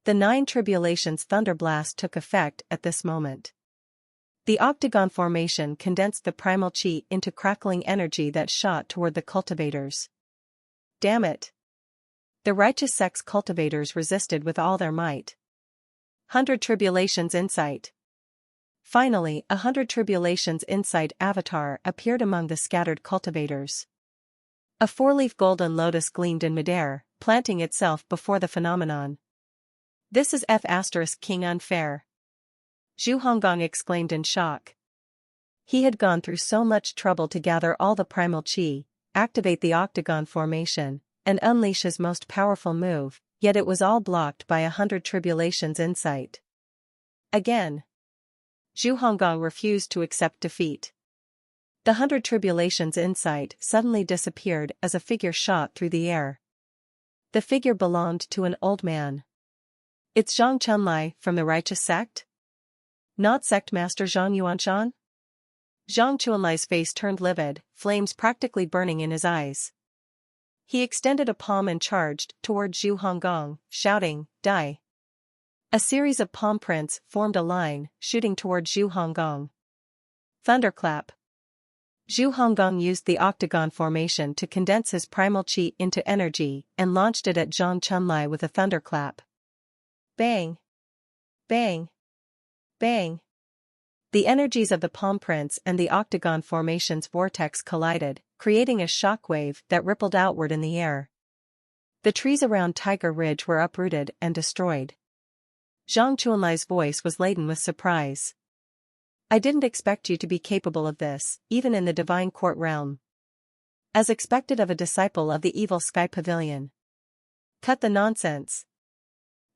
The 9 tribulations thunderblast took effect at this moment. The octagon formation condensed the primal chi into crackling energy that shot toward the cultivators. Damn it! The righteous sex cultivators resisted with all their might. 100 tribulations insight. Finally, 100 tribulations insight avatar appeared among the scattered cultivators. A 4-leaf golden lotus gleamed in midair, planting itself before the phenomenon. This is King unfair. Zhu Honggong exclaimed in shock. He had gone through so much trouble to gather all the primal chi, activate the octagon formation, and unleash his most powerful move, yet it was all blocked by 100 tribulations insight. Again. Zhu Honggong refused to accept defeat. The 100 tribulations insight suddenly disappeared as a figure shot through the air. The figure belonged to an old man. It's Zhang Chunlai from the righteous sect? Not sect master Zhang Yuanshan? Zhang Chunlai's face turned livid, flames practically burning in his eyes. He extended a palm and charged toward Zhu Honggong, shouting, "Die!" A series of palm prints formed a line, shooting toward Zhu Honggong. Thunderclap. Zhu Honggong used the octagon formation to condense his primal chi into energy and launched it at Zhang Chunlai with a thunderclap. Bang! Bang! Bang! The energies of the palm prints and the octagon formation's vortex collided, creating a shockwave that rippled outward in the air. The trees around Tiger Ridge were uprooted and destroyed. Zhang Chunlai's voice was laden with surprise. I didn't expect you to be capable of this, even in the divine court realm. As expected of a disciple of the evil sky pavilion. Cut the nonsense.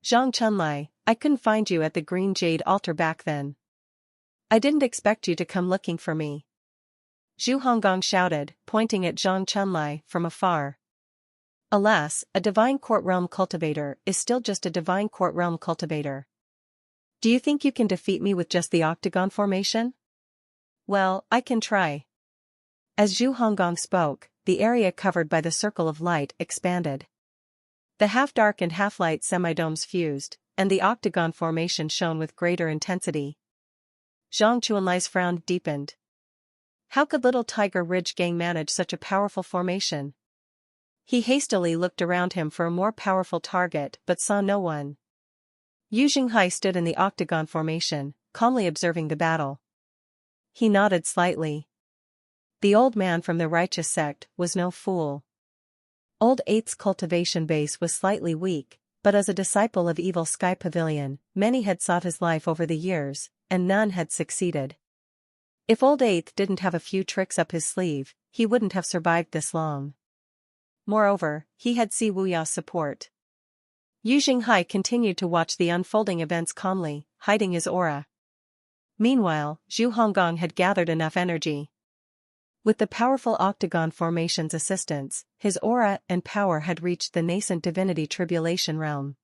Zhang Chunlai, I couldn't find you at the green jade altar back then. I didn't expect you to come looking for me. Zhu Honggong shouted, pointing at Zhang Chunlai from afar. Alas, a divine court realm cultivator is still just a divine court realm cultivator. Do you think you can defeat me with just the octagon formation? Well, I can try. As Zhu Honggong spoke, the area covered by the circle of light expanded. The half-dark and half-light semidomes fused, and the octagon formation shone with greater intensity. Zhang Chunlai's frown deepened. How could little Tiger Ridge gang manage such a powerful formation? He hastily looked around him for a more powerful target but saw no one. Yu Jinghai stood in the octagon formation, calmly observing the battle. He nodded slightly. The old man from the righteous sect was no fool. Old Eight's cultivation base was slightly weak, but as a disciple of Evil Sky Pavilion, many had sought his life over the years, and none had succeeded. If Old Eighth didn't have a few tricks up his sleeve, he wouldn't have survived this long. Moreover, he had Wuya's support. Yu Jinghai continued to watch the unfolding events calmly, hiding his aura. Meanwhile, Zhu Honggong had gathered enough energy. With the powerful octagon formation's assistance, his aura and power had reached the nascent divinity tribulation realm.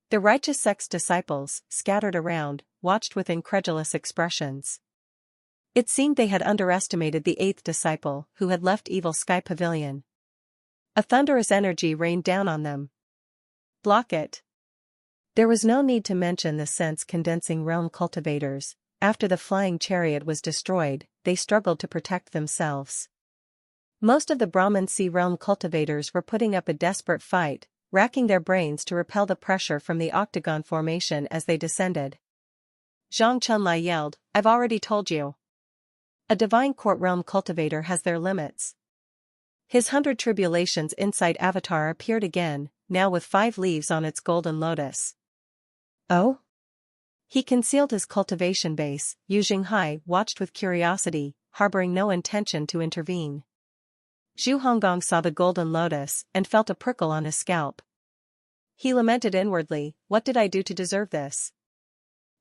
The righteous sect's disciples, scattered around, watched with incredulous expressions. It seemed they had underestimated the eighth disciple, who had left Evil Sky Pavilion. A thunderous energy rained down on them. Block it. There was no need to mention the sense-condensing realm cultivators. After the flying chariot was destroyed, they struggled to protect themselves. Most of the Brahman Sea realm cultivators were putting up a desperate fight, racking their brains to repel the pressure from the octagon formation as they descended. Zhang Chunlai yelled, "I've already told you. A divine court realm cultivator has their limits." His 100 tribulations inside avatar appeared again, now with 5 leaves on its golden lotus. Oh? He concealed his cultivation base. Yu Jinghai watched with curiosity, harboring no intention to intervene. Zhu Honggong saw the golden lotus and felt a prickle on his scalp. He lamented inwardly, "What did I do to deserve this?"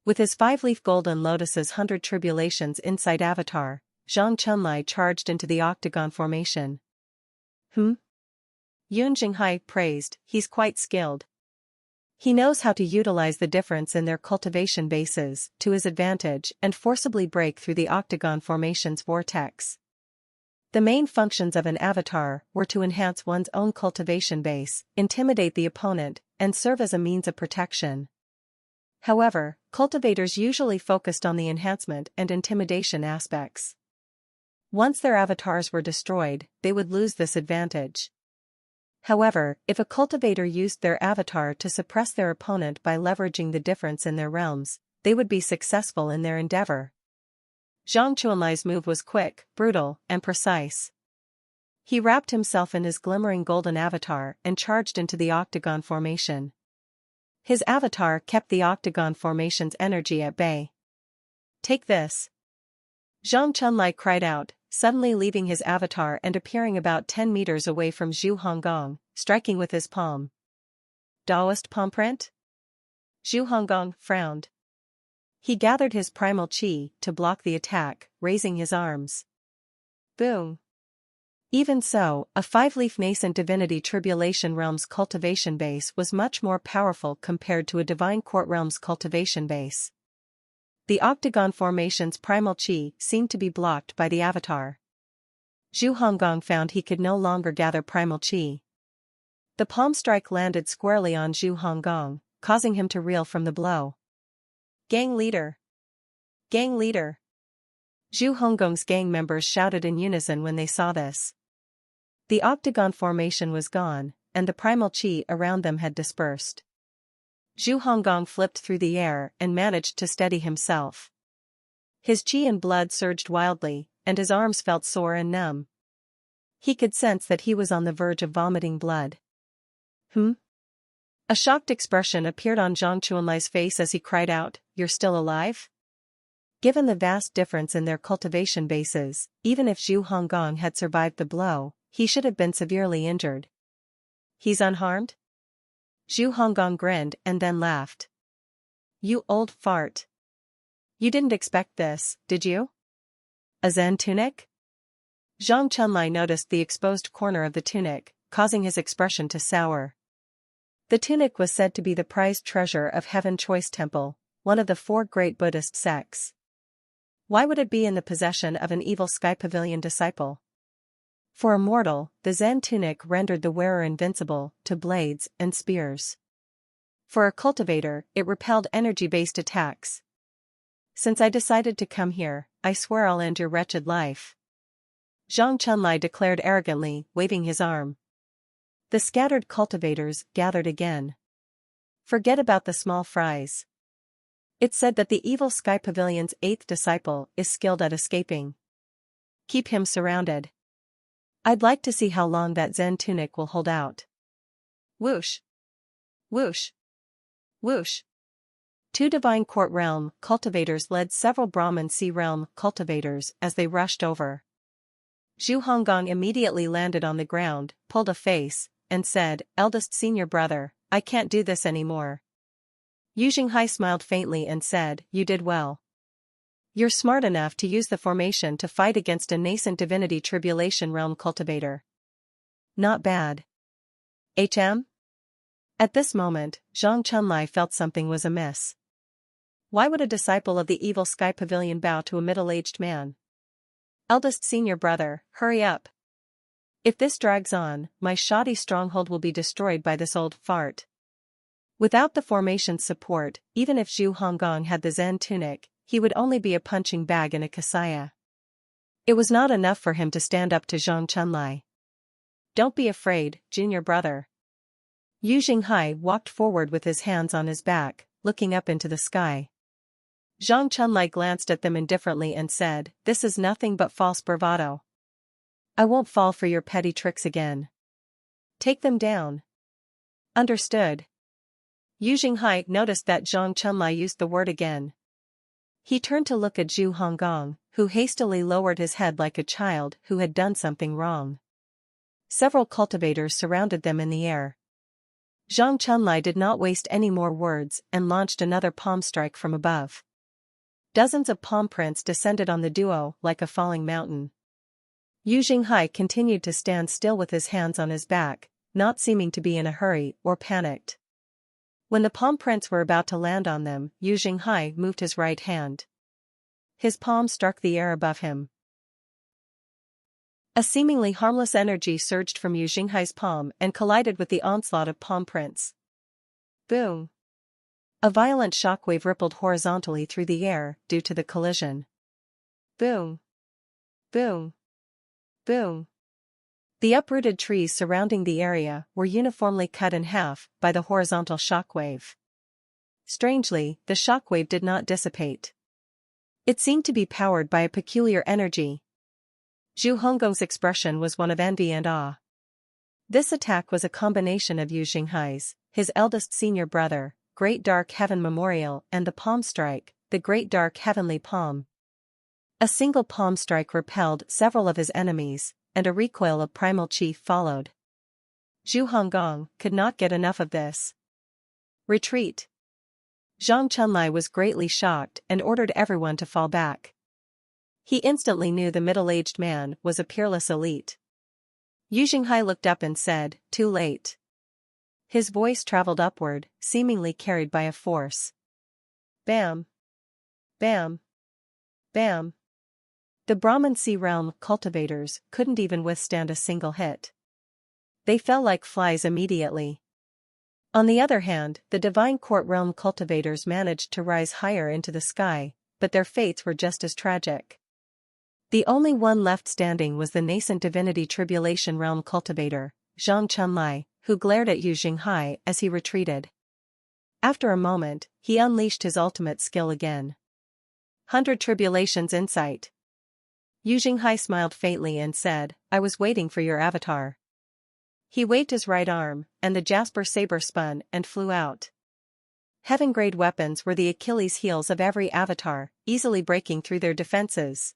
With his 5-leaf golden lotus's 100 tribulations inside avatar, Zhang Chunlai charged into the octagon formation. Yun Jinghai praised, "He's quite skilled. He knows how to utilize the difference in their cultivation bases to his advantage and forcibly break through the octagon formation's vortex." The main functions of an avatar were to enhance one's own cultivation base, intimidate the opponent, and serve as a means of protection. However, cultivators usually focused on the enhancement and intimidation aspects. Once their avatars were destroyed, they would lose this advantage. However, if a cultivator used their avatar to suppress their opponent by leveraging the difference in their realms, they would be successful in their endeavor. Zhang Chunlai's move was quick, brutal, and precise. He wrapped himself in his glimmering golden avatar and charged into the octagon formation. His avatar kept the octagon formation's energy at bay. "Take this." Zhang Chunlai cried out, suddenly leaving his avatar and appearing about 10 meters away from Zhu Honggong, striking with his palm. "Daoist palm print?" Zhu Honggong frowned. He gathered his primal chi to block the attack, raising his arms. Boom. Even so, a 5-leaf nascent divinity tribulation realm's cultivation base was much more powerful compared to a divine court realm's cultivation base. The octagon formation's primal chi seemed to be blocked by the avatar. Zhu Honggong found he could no longer gather primal chi. The palm strike landed squarely on Zhu Honggong, causing him to reel from the blow. "Gang leader! Gang leader!" Zhu Honggong's gang members shouted in unison when they saw this. The octagon formation was gone, and the primal chi around them had dispersed. Zhu Honggong flipped through the air and managed to steady himself. His chi and blood surged wildly, and his arms felt sore and numb. He could sense that he was on the verge of vomiting blood. A shocked expression appeared on Zhang Chunlai's face as he cried out, "You're still alive?" Given the vast difference in their cultivation bases, even if Zhu Honggong had survived the blow, he should have been severely injured. "He's unharmed?" Zhu Honggong grinned and then laughed. "You old fart. You didn't expect this, did you? A Zen tunic?" Zhang Chunlai noticed the exposed corner of the tunic, causing his expression to sour. The tunic was said to be the prized treasure of Heaven Choice Temple, one of the 4 great Buddhist sects. Why would it be in the possession of an Evil Sky Pavilion disciple? For a mortal, the Zen tunic rendered the wearer invincible to blades and spears. For a cultivator, it repelled energy-based attacks. "Since I decided to come here, I swear I'll end your wretched life," Zhang Chunlai declared arrogantly, waving his arm. The scattered cultivators gathered again. "Forget about the small fries. It's said that the Evil Sky Pavilion's 8th disciple is skilled at escaping. Keep him surrounded. I'd like to see how long that Zen tunic will hold out." Whoosh! Whoosh! Whoosh! 2 Divine Court Realm cultivators led several Brahman Sea Realm cultivators as they rushed over. Zhu Honggong immediately landed on the ground, pulled a face, and said, "Eldest senior brother, I can't do this anymore." Yu Jinghai smiled faintly and said, "You did well. You're smart enough to use the formation to fight against a nascent divinity tribulation realm cultivator. Not bad. HM? At this moment, Zhang Chunlai felt something was amiss. Why would a disciple of the evil sky pavilion bow to a middle-aged man? Eldest senior brother, hurry up. If this drags on, my shoddy stronghold will be destroyed by this old fart. Without the formation's support, even if Zhu Honggong had the Zen tunic, he would only be a punching bag in a kasaya. It was not enough for him to stand up to Zhang Chunlai. Don't be afraid, junior brother. Yu Jinghai walked forward with his hands on his back, looking up into the sky. Zhang Chunlai glanced at them indifferently and said, "This is nothing but false bravado. I won't fall for your petty tricks again. Take them down." Understood. Yu Jinghai noticed that Zhang Chunlai used the word again. He turned to look at Zhu Honggong, who hastily lowered his head like a child who had done something wrong. Several cultivators surrounded them in the air. Zhang Chunlai did not waste any more words and launched another palm strike from above. Dozens of palm prints descended on the duo like a falling mountain. Yu Jinghai continued to stand still with his hands on his back, not seeming to be in a hurry or panicked. When the palm prints were about to land on them, Yu Jinghai moved his right hand. His palm struck the air above him. A seemingly harmless energy surged from Yu Jinghai's palm and collided with the onslaught of palm prints. Boom! A violent shockwave rippled horizontally through the air due to the collision. Boom! Boom! Boom! The uprooted trees surrounding the area were uniformly cut in half by the horizontal shockwave. Strangely, the shockwave did not dissipate. It seemed to be powered by a peculiar energy. Zhu Honggong's expression was one of envy and awe. This attack was a combination of Yu Jinghai's, his eldest senior brother, Great Dark Heaven Memorial, and the palm strike, the Great Dark Heavenly Palm. A single palm strike repelled several of his enemies, and a recoil of primal chi followed. Zhu Honggong could not get enough of this. Retreat. Zhang Chunlai was greatly shocked and ordered everyone to fall back. He instantly knew the middle-aged man was a peerless elite. Yu Jinghai looked up and said, "Too late." His voice traveled upward, seemingly carried by a force. Bam! Bam! Bam! The Brahman Sea Realm cultivators couldn't even withstand a single hit. They fell like flies immediately. On the other hand, the Divine Court Realm cultivators managed to rise higher into the sky, but their fates were just as tragic. The only one left standing was the nascent Divinity Tribulation Realm cultivator, Zhang Chunlai, who glared at Yu Jinghai as he retreated. After a moment, he unleashed his ultimate skill again. 100 Tribulations Insight. Yu Jinghai smiled faintly and said, "I was waiting for your avatar." He waved his right arm, and the Jasper saber spun and flew out. Heaven-grade weapons were the Achilles heels of every avatar, easily breaking through their defenses.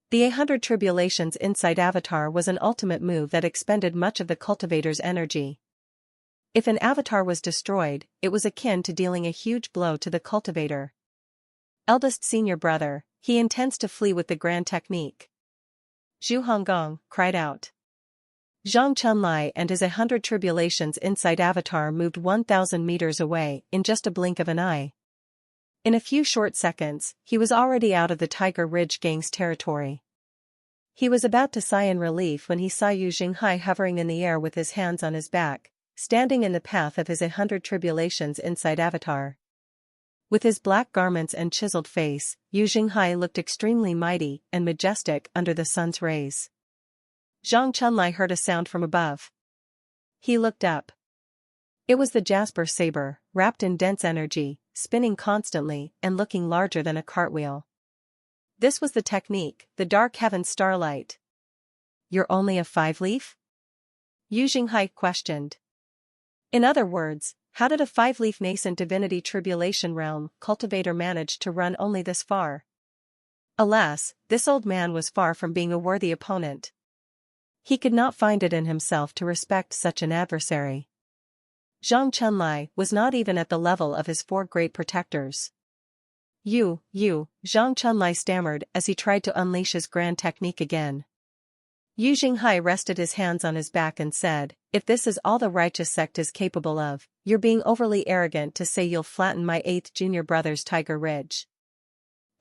The 100 Tribulations Insight avatar was an ultimate move that expended much of the cultivator's energy. If an avatar was destroyed, it was akin to dealing a huge blow to the cultivator. Eldest senior brother, he intends to flee with the grand technique. Zhu Honggong cried out. Zhang Chunlai and his 100 Tribulations Insight avatar moved 1,000 meters away in just a blink of an eye. In a few short seconds, he was already out of the Tiger Ridge gang's territory. He was about to sigh in relief when he saw Yu Jinghai hovering in the air with his hands on his back, standing in the path of his 100 Tribulations Insight avatar. With his black garments and chiseled face, Yu Jinghai looked extremely mighty and majestic under the sun's rays. Zhang Chunlai heard a sound from above. He looked up. It was the Jasper saber, wrapped in dense energy, spinning constantly and looking larger than a cartwheel. This was the technique, the Dark Heaven Starlight. "You're only a 5-leaf?" Yu Jinghai questioned. In other words, how did a 5-leaf nascent divinity tribulation realm cultivator manage to run only this far? Alas, this old man was far from being a worthy opponent. He could not find it in himself to respect such an adversary. Zhang Chunlai was not even at the level of his 4 great protectors. Zhang Chunlai stammered as he tried to unleash his grand technique again. Yu Jinghai rested his hands on his back and said, if this is all the righteous sect is capable of, you're being overly arrogant to say you'll flatten my 8th junior brother's Tiger Ridge.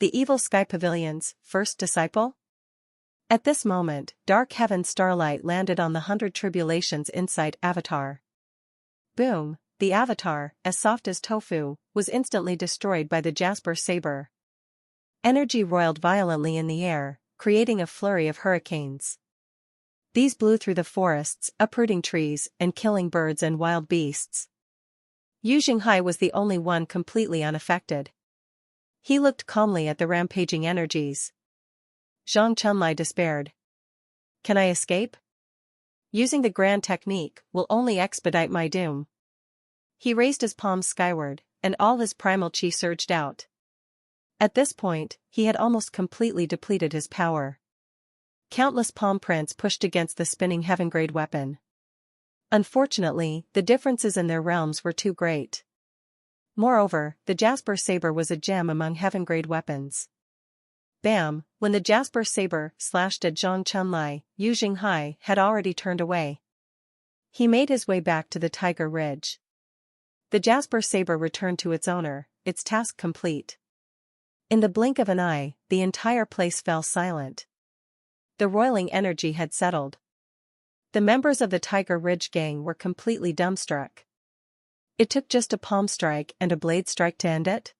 The evil sky pavilion's first disciple? At this moment, dark heaven starlight landed on the 100 Tribulations Insight avatar. Boom, the avatar, as soft as tofu, was instantly destroyed by the Jasper saber. Energy roiled violently in the air, creating a flurry of hurricanes. These blew through the forests, uprooting trees and killing birds and wild beasts. Yu Jinghai was the only one completely unaffected. He looked calmly at the rampaging energies. Zhang Chunlai despaired. Can I escape? Using the grand technique will only expedite my doom. He raised his palms skyward, and all his primal chi surged out. At this point, he had almost completely depleted his power. Countless palm prints pushed against the spinning heaven-grade weapon. Unfortunately, the differences in their realms were too great. Moreover, the Jasper saber was a gem among heaven-grade weapons. Bam! When the Jasper saber slashed at Zhang Chunlai, Yu Jinghai had already turned away. He made his way back to the Tiger Ridge. The Jasper saber returned to its owner, its task complete. In the blink of an eye, the entire place fell silent. The roiling energy had settled. The members of the Tiger Ridge gang were completely dumbstruck. It took just a palm strike and a blade strike to end it?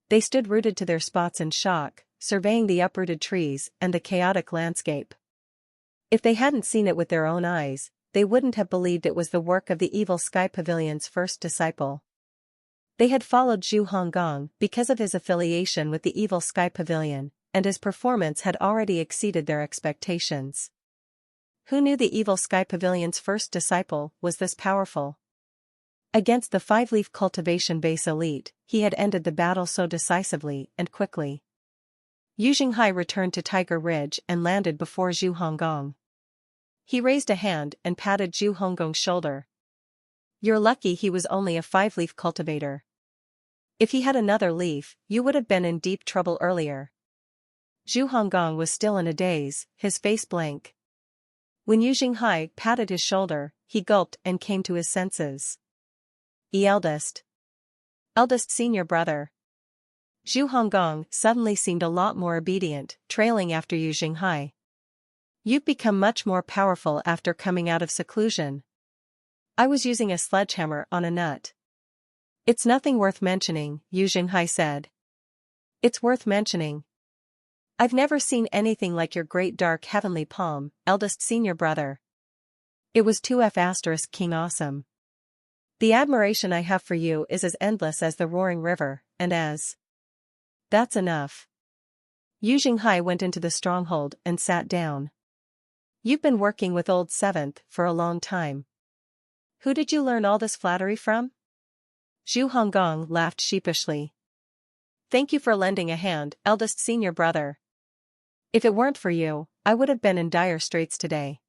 They stood rooted to their spots in shock, surveying the uprooted trees and the chaotic landscape. If they hadn't seen it with their own eyes, they wouldn't have believed it was the work of the evil Sky Pavilion's first disciple. They had followed Zhu Honggong because of his affiliation with the evil Sky Pavilion, and his performance had already exceeded their expectations. Who knew the evil Sky Pavilion's first disciple was this powerful? Against the 5-leaf cultivation base elite, he had ended the battle so decisively and quickly. Yu Jinghai returned to Tiger Ridge and landed before Zhu Honggong. He raised a hand and patted Zhu Honggong's shoulder. You're lucky he was only a 5-leaf cultivator. If he had another leaf, you would have been in deep trouble earlier. Zhu Honggong was still in a daze, his face blank. When Yu Jinghai patted his shoulder, he gulped and came to his senses. Eldest senior brother. Zhu Honggong suddenly seemed a lot more obedient, trailing after Yu Jinghai. You've become much more powerful after coming out of seclusion. I was using a sledgehammer on a nut. It's nothing worth mentioning, Yu Jinghai said. It's worth mentioning. I've never seen anything like your great dark heavenly palm, eldest senior brother. It was 2F** King awesome. The admiration I have for you is as endless as the roaring river, and as... That's enough. Yu Jinghai went into the stronghold and sat down. You've been working with Old 7th for a long time. Who did you learn all this flattery from? Zhu Honggong laughed sheepishly. Thank you for lending a hand, eldest senior brother. If it weren't for you, I would have been in dire straits today.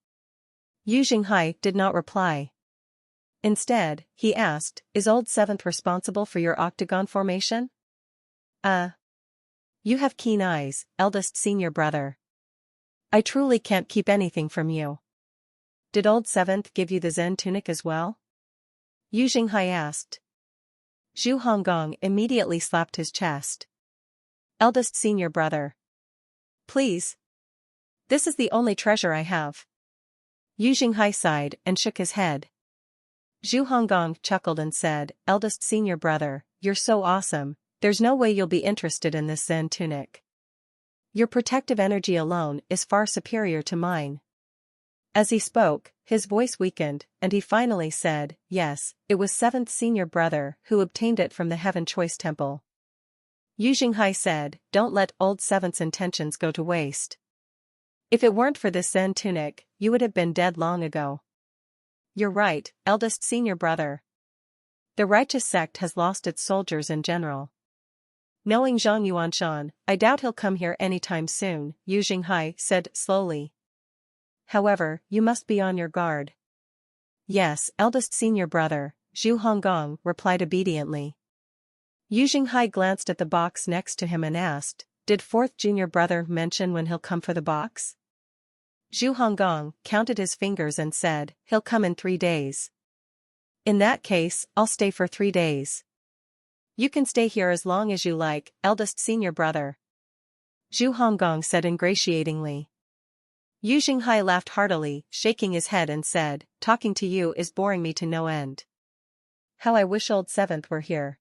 Yu Jinghai did not reply. Instead, he asked, is Old 7th responsible for your octagon formation? You have keen eyes, eldest senior brother. I truly can't keep anything from you. Did Old 7th give you the Zen tunic as well? Yu Jinghai asked. Zhu Honggong immediately slapped his chest. Eldest senior brother. Please. This is the only treasure I have. Yu Jinghai sighed and shook his head. Zhu Honggong chuckled and said, eldest senior brother, you're so awesome, there's no way you'll be interested in this Zen tunic. Your protective energy alone is far superior to mine. As he spoke, his voice weakened, and he finally said, yes, it was 7th senior brother who obtained it from the Heaven Choice Temple. Yu Jinghai said, don't let Old 7th's intentions go to waste. If it weren't for this Zen tunic, you would have been dead long ago. You're right, eldest senior brother. The righteous sect has lost its soldiers in general. Knowing Zhang Yuanshan, I doubt he'll come here anytime soon, Yu Jinghai said slowly. However, you must be on your guard. Yes, eldest senior brother, Zhu Honggong replied obediently. Yu Xinghai glanced at the box next to him and asked, "Did fourth junior brother mention when he'll come for the box?" Zhu Honggong counted his fingers and said, "He'll come in 3 days." "In that case, I'll stay for 3 days." "You can stay here as long as you like, eldest senior brother," Zhu Honggong said ingratiatingly. Yu Xinghai laughed heartily, shaking his head and said, "Talking to you is boring me to no end. How I wish old Seventh were here."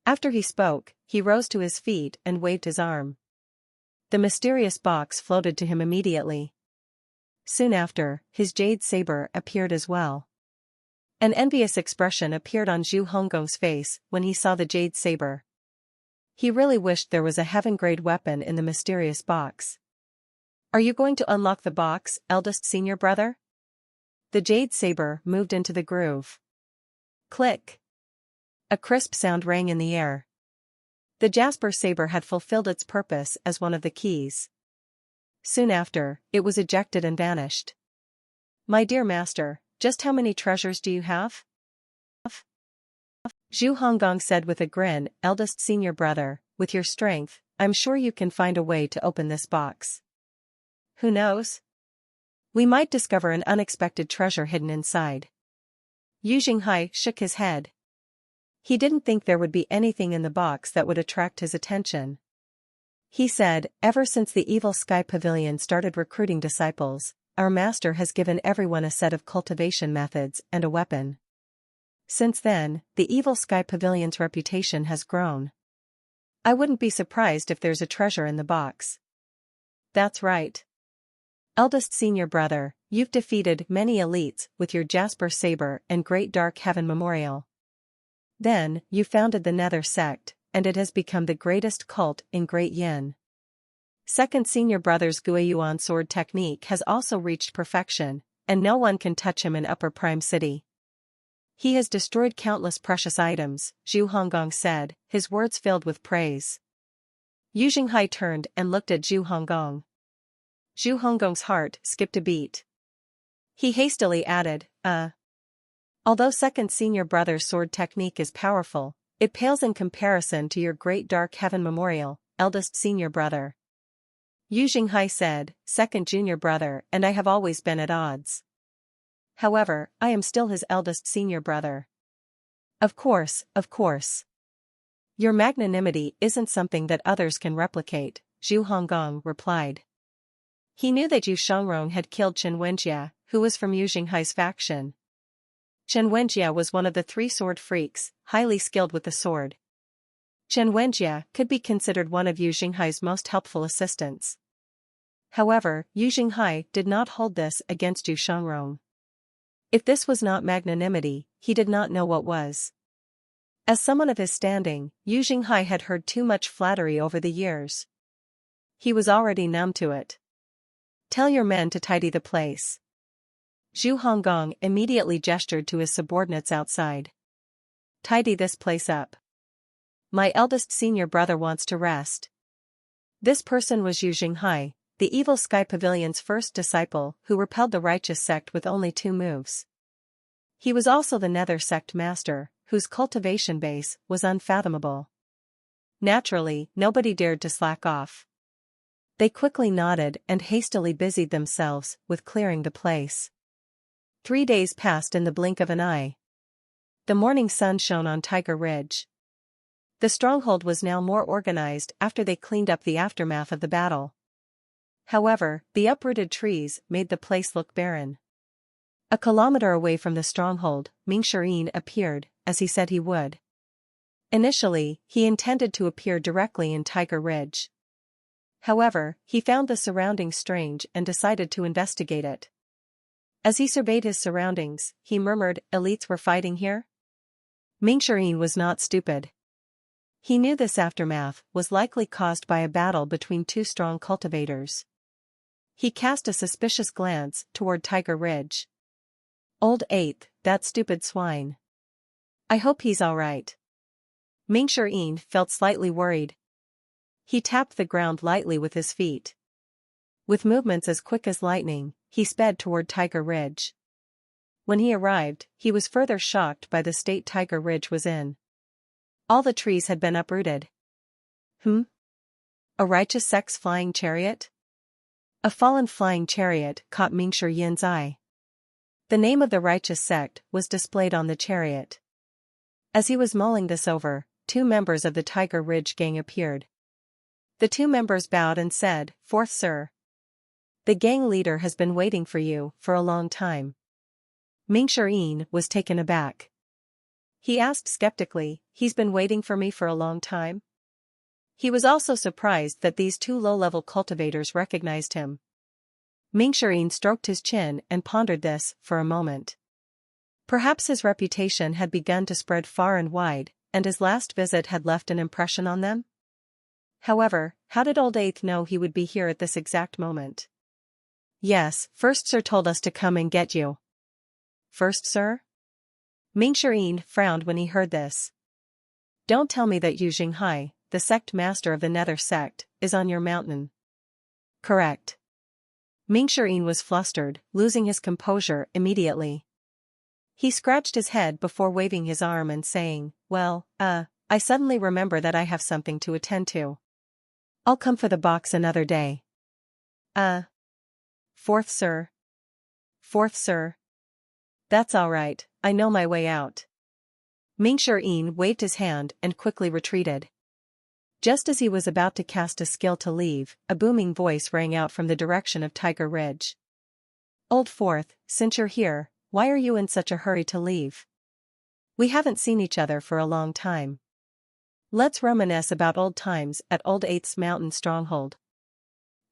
After he spoke, he rose to his feet and waved his arm. The mysterious box floated to him immediately. Soon after, his jade saber appeared as well. An envious expression appeared on Zhu Honggong's face when he saw the jade saber. He really wished there was a heaven-grade weapon in the mysterious box. "Are you going to unlock the box, eldest senior brother?" The jade saber moved into the groove. Click! A crisp sound rang in the air. The jasper saber had fulfilled its purpose as one of the keys. Soon after, it was ejected and vanished. "My dear master, just how many treasures do you have?" Zhu Honggong said with a grin, "Eldest senior brother, with your strength, I'm sure you can find a way to open this box. Who knows? We might discover an unexpected treasure hidden inside." Yu Xinghai shook his head. He didn't think there would be anything in the box that would attract his attention. He said, "Ever since the Evil Sky Pavilion started recruiting disciples, our master has given everyone a set of cultivation methods and a weapon. Since then, the Evil Sky Pavilion's reputation has grown. I wouldn't be surprised if there's a treasure in the box." "That's right. Eldest senior brother, you've defeated many elites with your Jasper Saber and Great Dark Heaven Memorial. Then, you founded the Nether Sect, and it has become the greatest cult in Great Yin. Second senior brother's Guiyuan sword technique has also reached perfection, and no one can touch him in Upper Prime City. He has destroyed countless precious items," Zhu Honggong said, his words filled with praise. Yu Xinghai turned and looked at Zhu Honggong. Zhu Honggong's heart skipped a beat. He hastily added, Although second senior brother's sword technique is powerful, it pales in comparison to your Great Dark Heaven Memorial, eldest senior brother." Yu Xinghai said, "Second junior brother and I have always been at odds. However, I am still his eldest senior brother." Of course. Your magnanimity isn't something that others can replicate," Zhu Honggong replied. He knew that Yu Shangrong had killed Chen Wenjie, who was from Yu Xinghai's faction. Chen Wenjie was one of the 3 sword freaks, highly skilled with the sword. Chen Wenjie could be considered one of Yu Xinghai's most helpful assistants. However, Yu Xinghai did not hold this against Yu Shangrong. If this was not magnanimity, he did not know what was. As someone of his standing, Yu Xinghai had heard too much flattery over the years. He was already numb to it. "Tell your men to tidy the place." Zhu Honggong immediately gestured to his subordinates outside. "Tidy this place up. My eldest senior brother wants to rest." This person was Yu Xinghai, the Evil Sky Pavilion's first disciple who repelled the righteous sect with only 2 moves. He was also the Nether Sect master, whose cultivation base was unfathomable. Naturally, nobody dared to slack off. They quickly nodded and hastily busied themselves with clearing the place. 3 days passed in the blink of an eye. The morning sun shone on Tiger Ridge. The stronghold was now more organized after they cleaned up the aftermath of the battle. However, the uprooted trees made the place look barren. A kilometer away from the stronghold, Mingxian appeared, as he said he would. Initially, he intended to appear directly in Tiger Ridge. However, he found the surroundings strange and decided to investigate it. As he surveyed his surroundings, he murmured, "Elites were fighting here?" Mingxian was not stupid. He knew this aftermath was likely caused by a battle between 2 strong cultivators. He cast a suspicious glance toward Tiger Ridge. "Old Eighth, that stupid swine. I hope he's all right." Mingxian felt slightly worried. He tapped the ground lightly with his feet. With movements as quick as lightning, he sped toward Tiger Ridge. When he arrived, he was further shocked by the state Tiger Ridge was in. All the trees had been uprooted. A righteous sect's flying chariot? A fallen flying chariot caught Mingshi Yin's eye. The name of the righteous sect was displayed on the chariot. As he was mulling this over, 2 members of the Tiger Ridge gang appeared. The 2 members bowed and said, "Fourth sir. The gang leader has been waiting for you for a long time." Mingshi Yin was taken aback. He asked skeptically, "He's been waiting for me for a long time?" He was also surprised that these 2 low-level cultivators recognized him. Mingshi Yin stroked his chin and pondered this for a moment. Perhaps his reputation had begun to spread far and wide, and his last visit had left an impression on them? However, how did Old Eighth know he would be here at this exact moment? "Yes, First Sir told us to come and get you." "First Sir?" Mingshi Yin frowned when he heard this. "Don't tell me that Yu Xinghai, the sect master of the Nether sect, is on your mountain." "Correct." Mingshi Yin was flustered, losing his composure immediately. He scratched his head before waving his arm and saying, "Well, I suddenly remember that I have something to attend to. I'll come for the box another day." Fourth Sir. Fourth Sir. That's all right, I know my way out." Mingshi Yin waved his hand and quickly retreated. Just as he was about to cast a skill to leave, a booming voice rang out from the direction of Tiger Ridge. "Old Fourth, since you're here, why are you in such a hurry to leave? We haven't seen each other for a long time. Let's reminisce about old times at Old Eighth's mountain stronghold.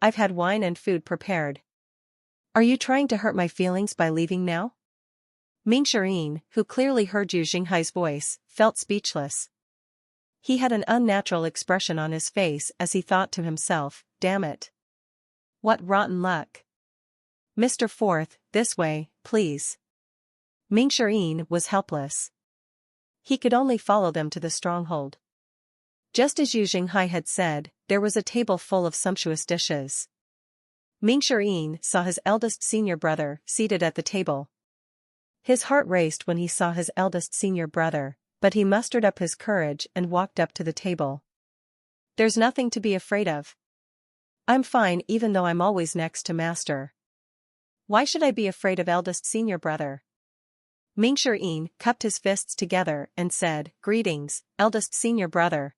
I've had wine and food prepared. Are you trying to hurt my feelings by leaving now?" Mingshi Yin, who clearly heard Yu Xinghai's voice, felt speechless. He had an unnatural expression on his face as he thought to himself, "Damn it. What rotten luck. Mr. Fourth, this way, please." Mingshi Yin was helpless. He could only follow them to the stronghold. Just as Yu Xinghai had said, there was a table full of sumptuous dishes. Mingshi Yin saw his eldest senior brother seated at the table. His heart raced when he saw his eldest senior brother, but he mustered up his courage and walked up to the table. "There's nothing to be afraid of. I'm fine even though I'm always next to Master. Why should I be afraid of eldest senior brother?" Mingshi Yin cupped his fists together and said, "Greetings, eldest senior brother."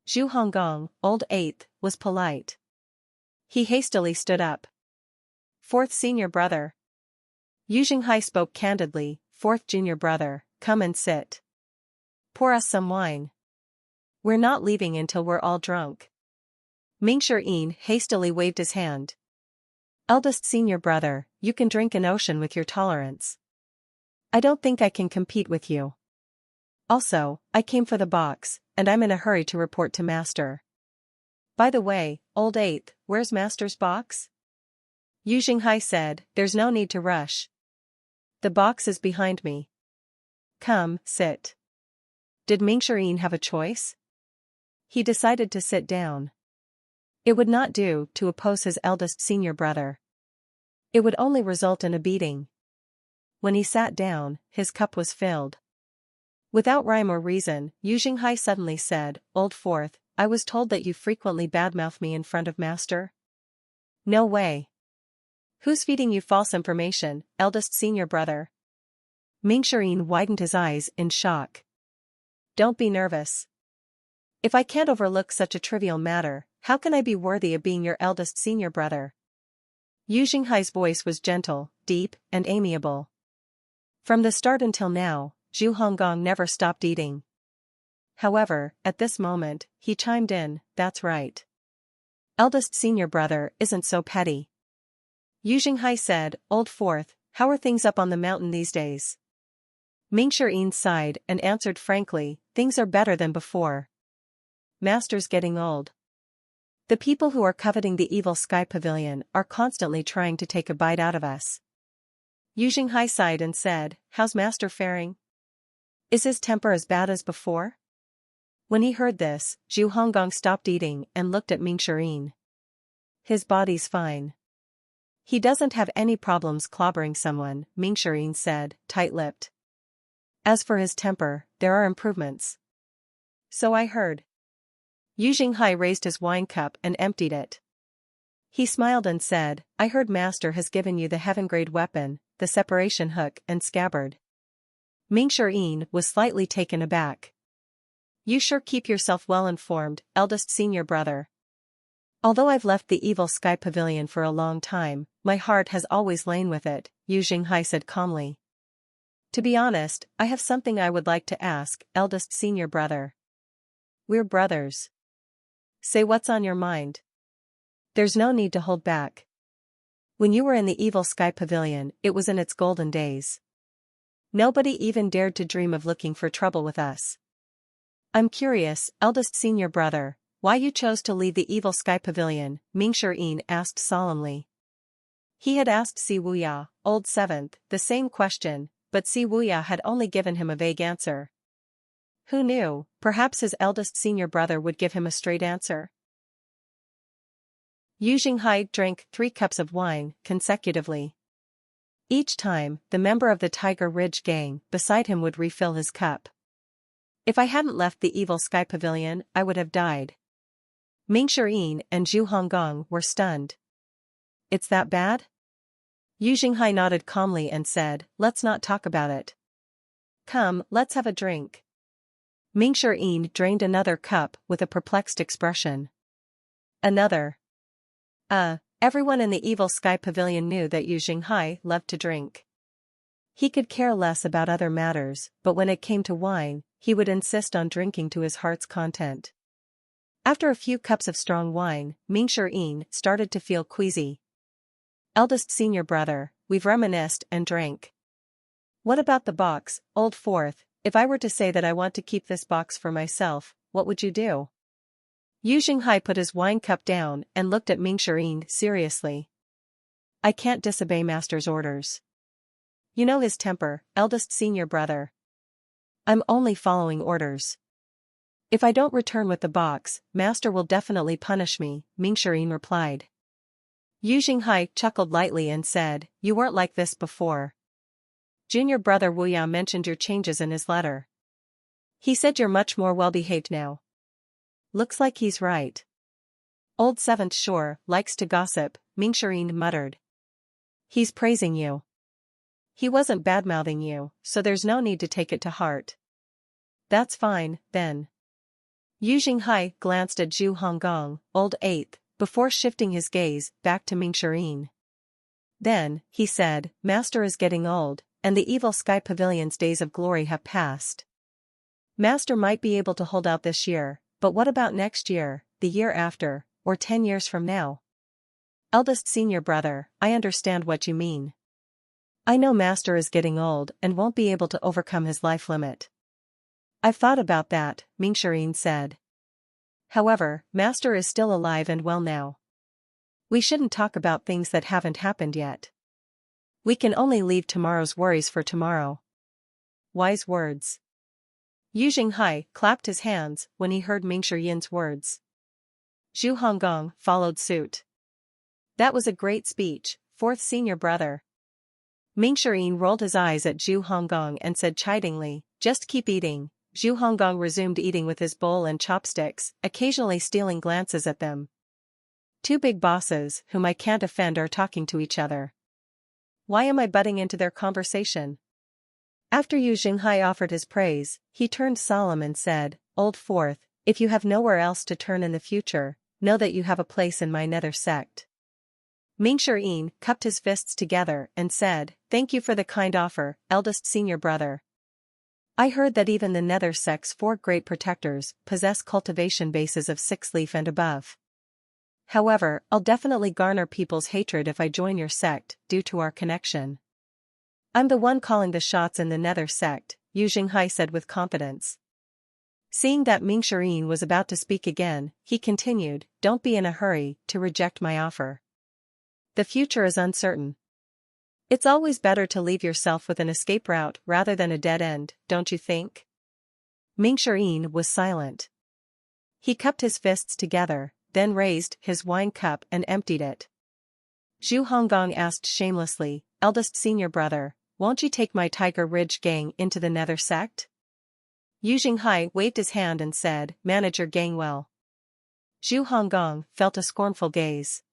Zhu Honggong, Old Eighth, was polite. He hastily stood up. "Fourth senior brother." Yu Xinghai spoke candidly, "Fourth junior brother, come and sit. Pour us some wine. We're not leaving until we're all drunk." Mingshi Yin hastily waved his hand. "Eldest senior brother, you can drink an ocean with your tolerance. I don't think I can compete with you. Also, I came for the box, and I'm in a hurry to report to Master. By the way, Old Eighth, where's Master's box?" Yu Xinghai said, "There's no need to rush. The box is behind me. Come, sit." Did Mingshi Yin have a choice? He decided to sit down. It would not do to oppose his eldest senior brother. It would only result in a beating. When he sat down, his cup was filled. Without rhyme or reason, Yu Xinghai suddenly said, "Old Fourth, I was told that you frequently badmouth me in front of Master." "No way. Who's feeding you false information, eldest senior brother?" Mingshi Yin widened his eyes in shock. "Don't be nervous. If I can't overlook such a trivial matter, how can I be worthy of being your eldest senior brother?" Yu Xinghai's voice was gentle, deep, and amiable. From the start until now, Zhu Honggong never stopped eating. However, at this moment, he chimed in, "That's right. Eldest senior brother isn't so petty." Yu Xinghai said, "Old Fourth, how are things up on the mountain these days?" Mingshi Yin sighed and answered frankly, "Things are better than before. Master's getting old. The people who are coveting the evil sky pavilion are constantly trying to take a bite out of us." Yu Xinghai sighed and said, "How's Master faring? Is his temper as bad as before?" When he heard this, Zhu Honggong stopped eating and looked at Mingshi Yin. "His body's fine. He doesn't have any problems clobbering someone," Mingshi Yin said, tight-lipped. "As for his temper, there are improvements. So I heard. Yu Jinghai raised his wine cup and emptied it. He smiled and said, I heard Master has given you the heaven-grade weapon, the separation hook and scabbard. Ming Shiyin was slightly taken aback. You sure keep yourself well informed, eldest senior brother. Although I've left the evil sky pavilion for a long time, my heart has always lain with it, Yu Jinghai said calmly. To be honest, I have something I would like to ask, eldest senior brother. We're brothers. Say what's on your mind. There's no need to hold back. When you were in the evil sky pavilion, it was in its golden days. Nobody even dared to dream of looking for trouble with us. I'm curious, eldest senior brother, why you chose to leave the evil sky pavilion, Ming Shiyin asked solemnly. He had asked Si Wuya, old seventh, the same question, but Si Wuya had only given him a vague answer. Who knew, perhaps his eldest senior brother would give him a straight answer. Yu Jinghai drank 3 cups of wine, consecutively. Each time, the member of the Tiger Ridge gang beside him would refill his cup. If I hadn't left the evil sky pavilion, I would have died. Ming Shiyin and Zhu Honggong were stunned. It's that bad? Yu Jinghai nodded calmly and said, let's not talk about it. Come, let's have a drink. Ming Shiyin drained another cup with a perplexed expression. Another. Everyone in the evil sky pavilion knew that Yu Jinghai loved to drink. He could care less about other matters, but when it came to wine, he would insist on drinking to his heart's content. After a few cups of strong wine, Ming Shiyin started to feel queasy. Eldest senior brother, we've reminisced and drank. What about the box, old fourth? If I were to say that I want to keep this box for myself, what would you do? Yu Jinghai put his wine cup down and looked at Ming Shiyin seriously. I can't disobey Master's orders. You know his temper, eldest senior brother. I'm only following orders. If I don't return with the box, Master will definitely punish me, Ming Shiyin replied. Yu Jinghai chuckled lightly and said, you weren't like this before. Junior brother Wuya mentioned your changes in his letter. He said you're much more well-behaved now. Looks like he's right. Old seventh sure likes to gossip, Ming Shiyin muttered. He's praising you. He wasn't bad-mouthing you, so there's no need to take it to heart. That's fine, then. Yu Jinghai glanced at Zhu Honggong, old eighth, before shifting his gaze back to Ming Shiyin. Then, he said, Master is getting old, and the evil sky pavilion's days of glory have passed. Master might be able to hold out this year, but what about next year, the year after, or 10 years from now? Eldest senior brother, I understand what you mean. I know Master is getting old and won't be able to overcome his life limit. I've thought about that, Ming Shiyin said. However, Master is still alive and well now. We shouldn't talk about things that haven't happened yet. We can only leave tomorrow's worries for tomorrow. Wise words. Yu Jinghai clapped his hands when he heard Ming Shiyin's words. Zhu Honggong followed suit. That was a great speech, fourth senior brother. Ming Shiyin rolled his eyes at Zhu Honggong and said chidingly, just keep eating. Zhu Honggong resumed eating with his bowl and chopsticks, occasionally stealing glances at them. 2 big bosses whom I can't offend are talking to each other. Why am I butting into their conversation? After Yu Jinghai offered his praise, he turned solemn and said, Old fourth, if you have nowhere else to turn in the future, know that you have a place in my nether sect. Ming Shiyin cupped his fists together and said, Thank you for the kind offer, eldest senior brother. I heard that even the nether sect's 4 great protectors possess cultivation bases of 6 leaf and above. However, I'll definitely garner people's hatred if I join your sect, due to our connection. I'm the one calling the shots in the nether sect, Yu Jinghai said with confidence. Seeing that Ming Shiyin was about to speak again, he continued, Don't be in a hurry to reject my offer. The future is uncertain. It's always better to leave yourself with an escape route rather than a dead end, don't you think? Ming Shiyin was silent. He cupped his fists together, then raised his wine cup and emptied it. Zhu Honggong asked shamelessly, Eldest senior brother, won't you take my Tiger Ridge gang into the nether sect? Yu Jinghai waved his hand and said, "Manage your gang well." Zhu Honggong felt a scornful gaze.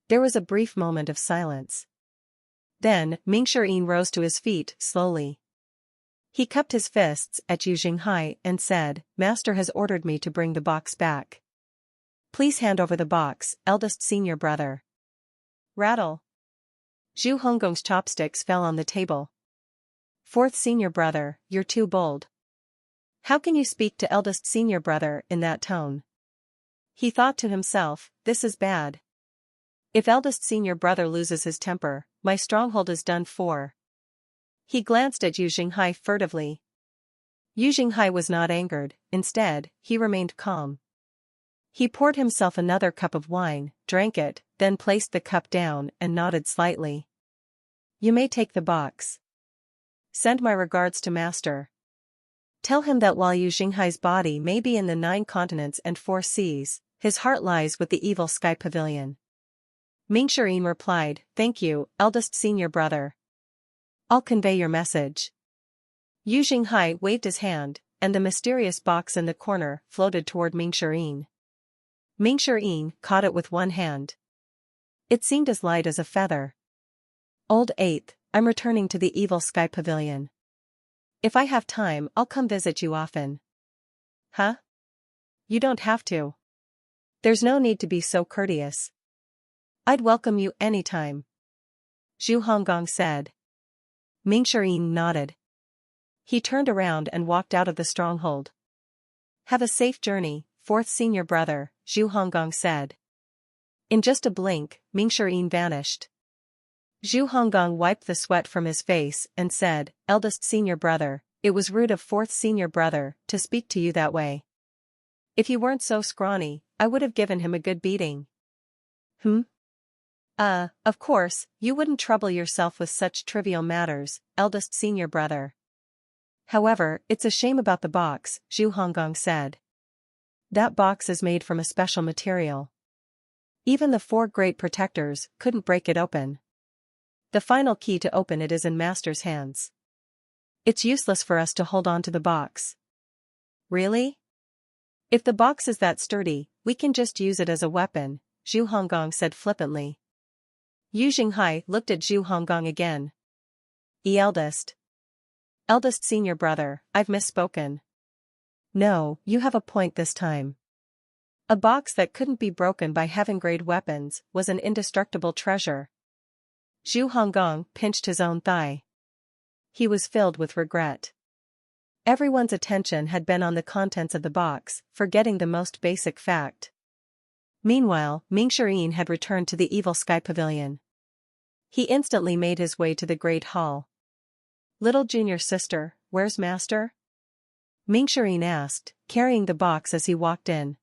There was a brief moment of silence. Then, Ming Shirin rose to his feet, slowly. He cupped his fists at Yu Jinghai and said, "Master has ordered me to bring the box back. Please hand over the box, eldest senior brother." Rattle. Zhu Honggong's chopsticks fell on the table. "Fourth senior brother, you're too bold. How can you speak to eldest senior brother in that tone?" He thought to himself, this is bad. If eldest senior brother loses his temper, my stronghold is done for. He glanced at Yu Jinghai furtively. Yu Jinghai was not angered, instead, he remained calm. He poured himself another cup of wine, drank it, then placed the cup down and nodded slightly. "You may take the box. Send my regards to master. Tell him that while Yu Jinghai's body may be in the 9 continents and 4 seas, his heart lies with the evil sky pavilion." Ming Shirin replied, "Thank you, eldest senior brother. I'll convey your message." Yu Jinghai waved his hand, and the mysterious box in the corner floated toward Ming Shirin. Ming Shirin caught it with one hand. It seemed as light as a feather. "Old 8th, I'm returning to the evil sky pavilion. If I have time, I'll come visit you often." "Huh? You don't have to. There's no need to be so courteous. I'd welcome you anytime," Zhu Honggong said. Ming Shirin nodded. He turned around and walked out of the stronghold. "Have a safe journey, fourth senior brother," Zhu Honggong said. In just a blink, Ming Shirin vanished. Zhu Honggong wiped the sweat from his face and said, "Eldest senior brother, it was rude of fourth senior brother to speak to you that way. If you weren't so scrawny, I would have given him a good beating." Of course, you wouldn't trouble yourself with such trivial matters, eldest senior brother. However, it's a shame about the box," Zhu Honggong said. "That box is made from a special material. Even the 4 great protectors couldn't break it open. The final key to open it is in master's hands. It's useless for us to hold on to the box." "Really? If the box is that sturdy, we can just use it as a weapon," Zhu Honggong said flippantly. Yu Jinghai looked at Zhu Honggong again. Eldest senior brother, I've misspoken." "No, you have a point this time. A box that couldn't be broken by heaven-grade weapons was an indestructible treasure." Zhu Honggong pinched his own thigh. He was filled with regret. Everyone's attention had been on the contents of the box, forgetting the most basic fact. Meanwhile, Ming Shirin had returned to the evil sky pavilion. He instantly made his way to the great hall. "Little junior sister, where's master?" Ming Shirin asked, carrying the box as he walked in.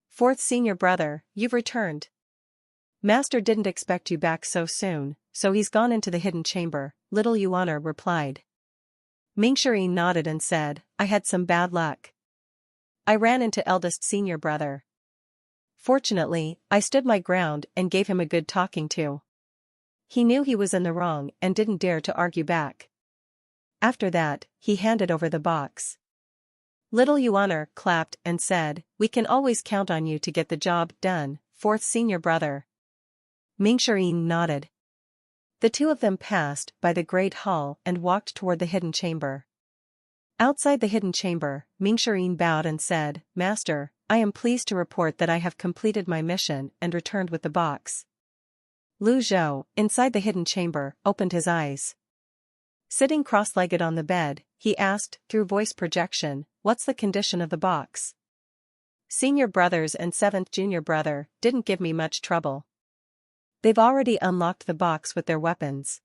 "Fourth senior brother, you've returned. Master didn't expect you back so soon, so he's gone into the hidden chamber," little Yuan replied. Ming Shirin nodded and said, "I had some bad luck. I ran into eldest senior brother. Fortunately, I stood my ground and gave him a good talking to. He knew he was in the wrong and didn't dare to argue back. After that, he handed over the box." Little Yuan clapped and said, "We can always count on you to get the job done, fourth senior brother." Ming Shirin nodded. The two of them passed by the great hall and walked toward the hidden chamber. Outside the hidden chamber, Ming Shirin bowed and said, "Master, I am pleased to report that I have completed my mission and returned with the box." Lu Zhou, inside the hidden chamber, opened his eyes. Sitting cross-legged on the bed, he asked, through voice projection, "What's the condition of the box?" "Senior brothers and 7th junior brother didn't give me much trouble. They've already unlocked the box with their weapons.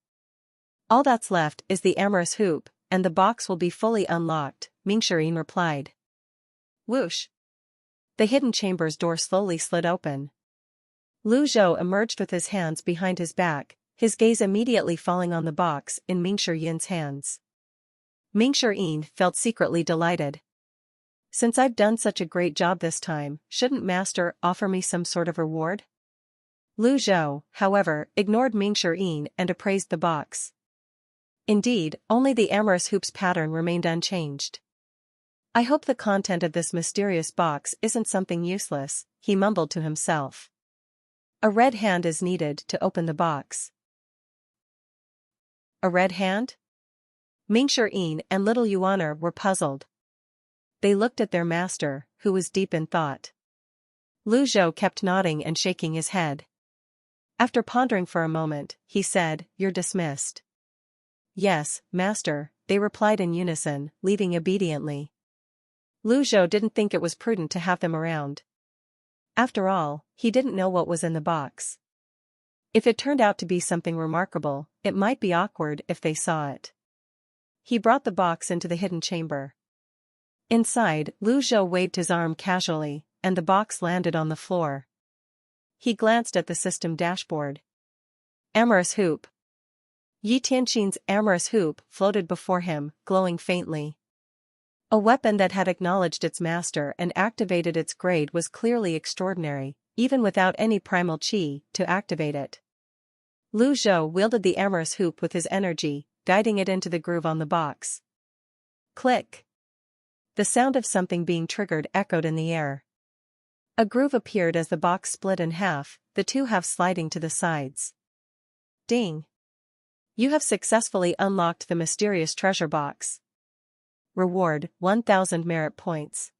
All that's left is the amorous hoop, and the box will be fully unlocked," Ming Shirin replied. Whoosh! The hidden chamber's door slowly slid open. Lu Zhou emerged with his hands behind his back, his gaze immediately falling on the box in Ming Shirin's hands. Ming Shirin felt secretly delighted. "Since I've done such a great job this time, shouldn't master offer me some sort of reward?" Lu Zhou, however, ignored Ming Shirin and appraised the box. Indeed, only the amorous hoops pattern remained unchanged. I hope the content of this mysterious box isn't something useless, he mumbled to himself. A red hand is needed to open the box. A red hand? Xiuwen and little Yuan were puzzled. They looked at their master, who was deep in thought. Zhao kept nodding and shaking his head. After pondering for a moment, he said, "You're dismissed." "Yes, master," they replied in unison, leaving obediently. Zhao didn't think it was prudent to have them around. After all, he didn't know what was in the box. If it turned out to be something remarkable, it might be awkward if they saw it. He brought the box into the hidden chamber. Inside, Zhao waved his arm casually, and the box landed on the floor. He glanced at the system dashboard. Amorous hoop. Tianxin's amorous hoop floated before him, glowing faintly. A weapon that had acknowledged its master and activated its grade was clearly extraordinary, even without any primal chi to activate it. Zhao wielded the amorous hoop with his energy, guiding it into the groove on the box. Click! The sound of something being triggered echoed in the air. A groove appeared as the box split in half, the two halves sliding to the sides. Ding! You have successfully unlocked the mysterious treasure box. Reward, 1000 merit points.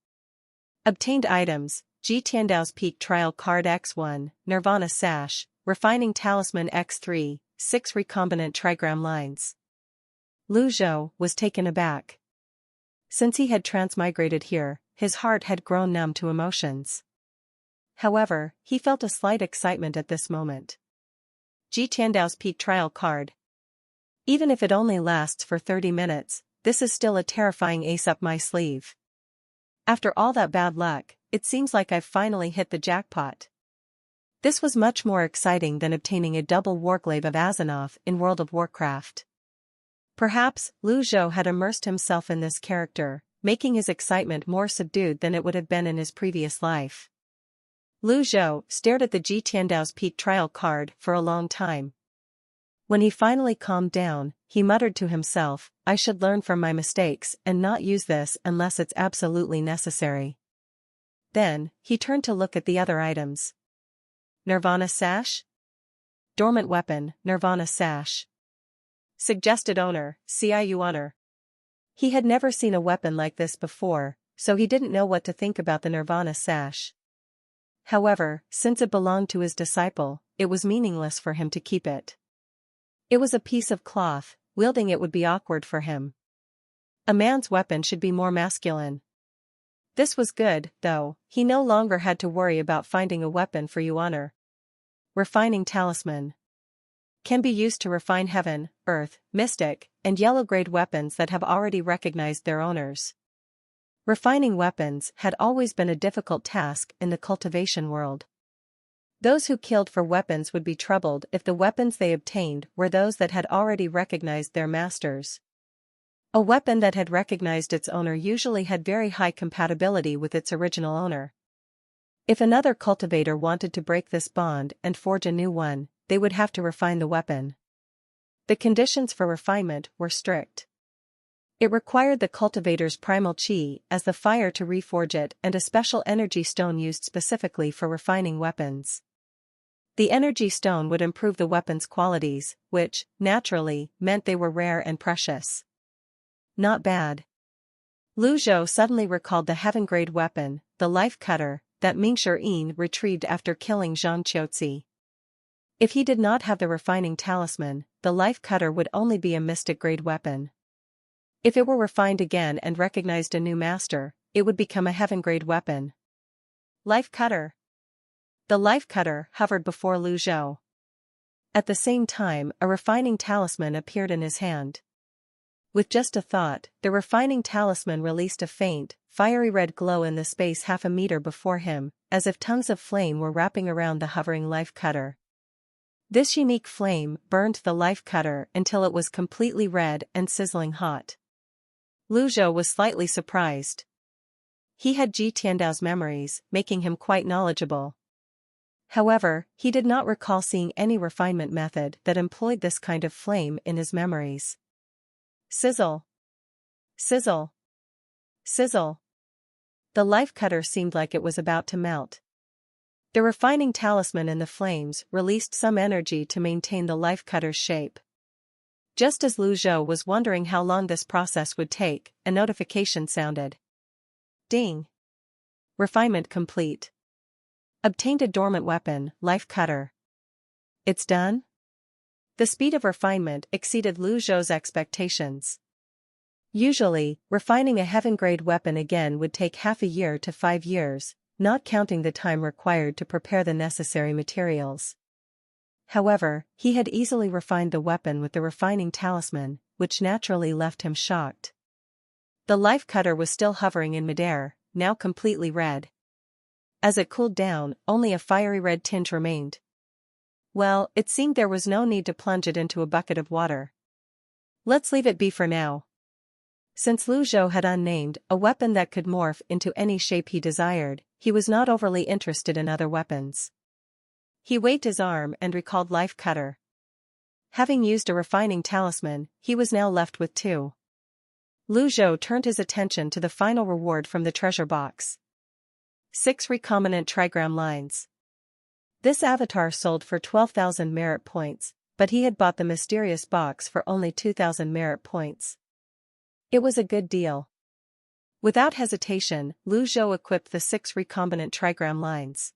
Obtained items, Tiandao's Peak Trial Card X1, Nirvana Sash, Refining Talisman X3, 6 recombinant trigram lines. Zhao was taken aback. Since he had transmigrated here, his heart had grown numb to emotions. However, he felt a slight excitement at this moment. Tiandao's Peak Trial Card. Even if it only lasts for 30 minutes, this is still a terrifying ace up my sleeve. After all that bad luck, it seems like I've finally hit the jackpot. This was much more exciting than obtaining a double Warglaive of Azzinoth in World of Warcraft. Perhaps, Zhao had immersed himself in this character, making his excitement more subdued than it would have been in his previous life. Zhao stared at the Tiandao's Peak Trial card for a long time. When he finally calmed down, he muttered to himself, "I should learn from my mistakes and not use this unless it's absolutely necessary." Then, he turned to look at the other items. Nirvana Sash? Dormant weapon, Nirvana Sash. Suggested owner, Xiuwen. He had never seen a weapon like this before, so he didn't know what to think about the Nirvana Sash. However, since it belonged to his disciple, it was meaningless for him to keep it. It was a piece of cloth, wielding it would be awkward for him. A man's weapon should be more masculine. This was good, though, he no longer had to worry about finding a weapon for Yuan. Refining Talisman. Can be used to refine heaven, earth, mystic, and yellow-grade weapons that have already recognized their owners. Refining weapons had always been a difficult task in the cultivation world. Those who killed for weapons would be troubled if the weapons they obtained were those that had already recognized their masters. A weapon that had recognized its owner usually had very high compatibility with its original owner. If another cultivator wanted to break this bond and forge a new one, they would have to refine the weapon. The conditions for refinement were strict. It required the cultivator's primal chi as the fire to reforge it and a special energy stone used specifically for refining weapons. The energy stone would improve the weapon's qualities, which, naturally, meant they were rare and precious. Not bad. Zhao suddenly recalled the heaven-grade weapon, the life cutter, that Xiuwen retrieved after killing Zhang Qiuzi. If he did not have the refining talisman, the life cutter would only be a mystic-grade weapon. If it were refined again and recognized a new master, it would become a heaven-grade weapon. Life cutter. The life cutter hovered before Zhao. At the same time, a refining talisman appeared in his hand. With just a thought, the refining talisman released a faint, fiery red glow in the space half a meter before him, as if tongues of flame were wrapping around the hovering life cutter. This unique flame burned the life cutter until it was completely red and sizzling hot. Zhao was slightly surprised. He had Tiandao's memories, making him quite knowledgeable. However, he did not recall seeing any refinement method that employed this kind of flame in his memories. Sizzle. Sizzle. Sizzle. The life cutter seemed like it was about to melt. The refining talisman in the flames released some energy to maintain the life cutter's shape. Just as Zhao was wondering how long this process would take, a notification sounded. Ding. Refinement complete. Obtained a dormant weapon, life cutter. It's done? The speed of refinement exceeded Zhao's expectations. Usually, refining a heaven-grade weapon again would take half a year to 5 years, not counting the time required to prepare the necessary materials. However, he had easily refined the weapon with the refining talisman, which naturally left him shocked. The life cutter was still hovering in midair, now completely red. As it cooled down, only a fiery red tinge remained. Well, it seemed there was no need to plunge it into a bucket of water. Let's leave it be for now. Since Zhao had unnamed a weapon that could morph into any shape he desired, he was not overly interested in other weapons. He waved his arm and recalled life cutter. Having used a refining talisman, he was now left with 2. Zhao turned his attention to the final reward from the treasure box. 6 recombinant trigram lines. This avatar sold for 12,000 merit points, but he had bought the mysterious box for only 2,000 merit points. It was a good deal. Without hesitation, Zhao equipped the 6 recombinant trigram lines.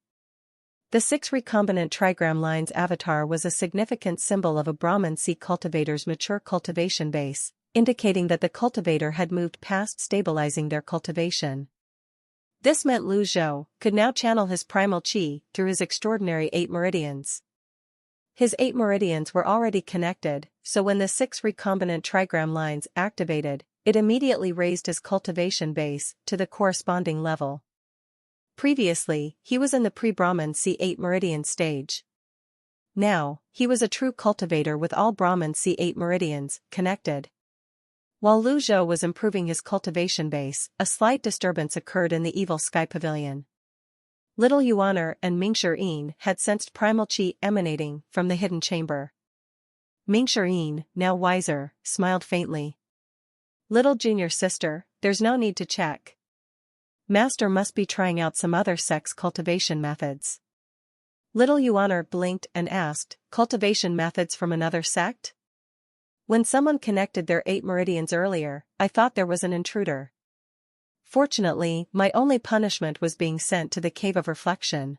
The 6 recombinant trigram lines avatar was a significant symbol of a Brahman sea cultivator's mature cultivation base, indicating that the cultivator had moved past stabilizing their cultivation. This meant Zhao could now channel his primal chi through his extraordinary 8 meridians. His 8 meridians were already connected, so when the 6 recombinant trigram lines activated, it immediately raised his cultivation base to the corresponding level. Previously, he was in the pre-Brahman C8 meridian stage. Now, he was a true cultivator with all Brahman C8 meridians connected. While Zhao was improving his cultivation base, a slight disturbance occurred in the evil sky pavilion. Little Yuan and Mingshi had sensed primal chi emanating from the hidden chamber. Mingshi, now wiser, smiled faintly. Little junior sister, there's no need to check. Master must be trying out some other sex cultivation methods. Little Yuan blinked and asked, cultivation methods from another sect? When someone connected their 8 meridians earlier, I thought there was an intruder. Fortunately, my only punishment was being sent to the Cave of Reflection.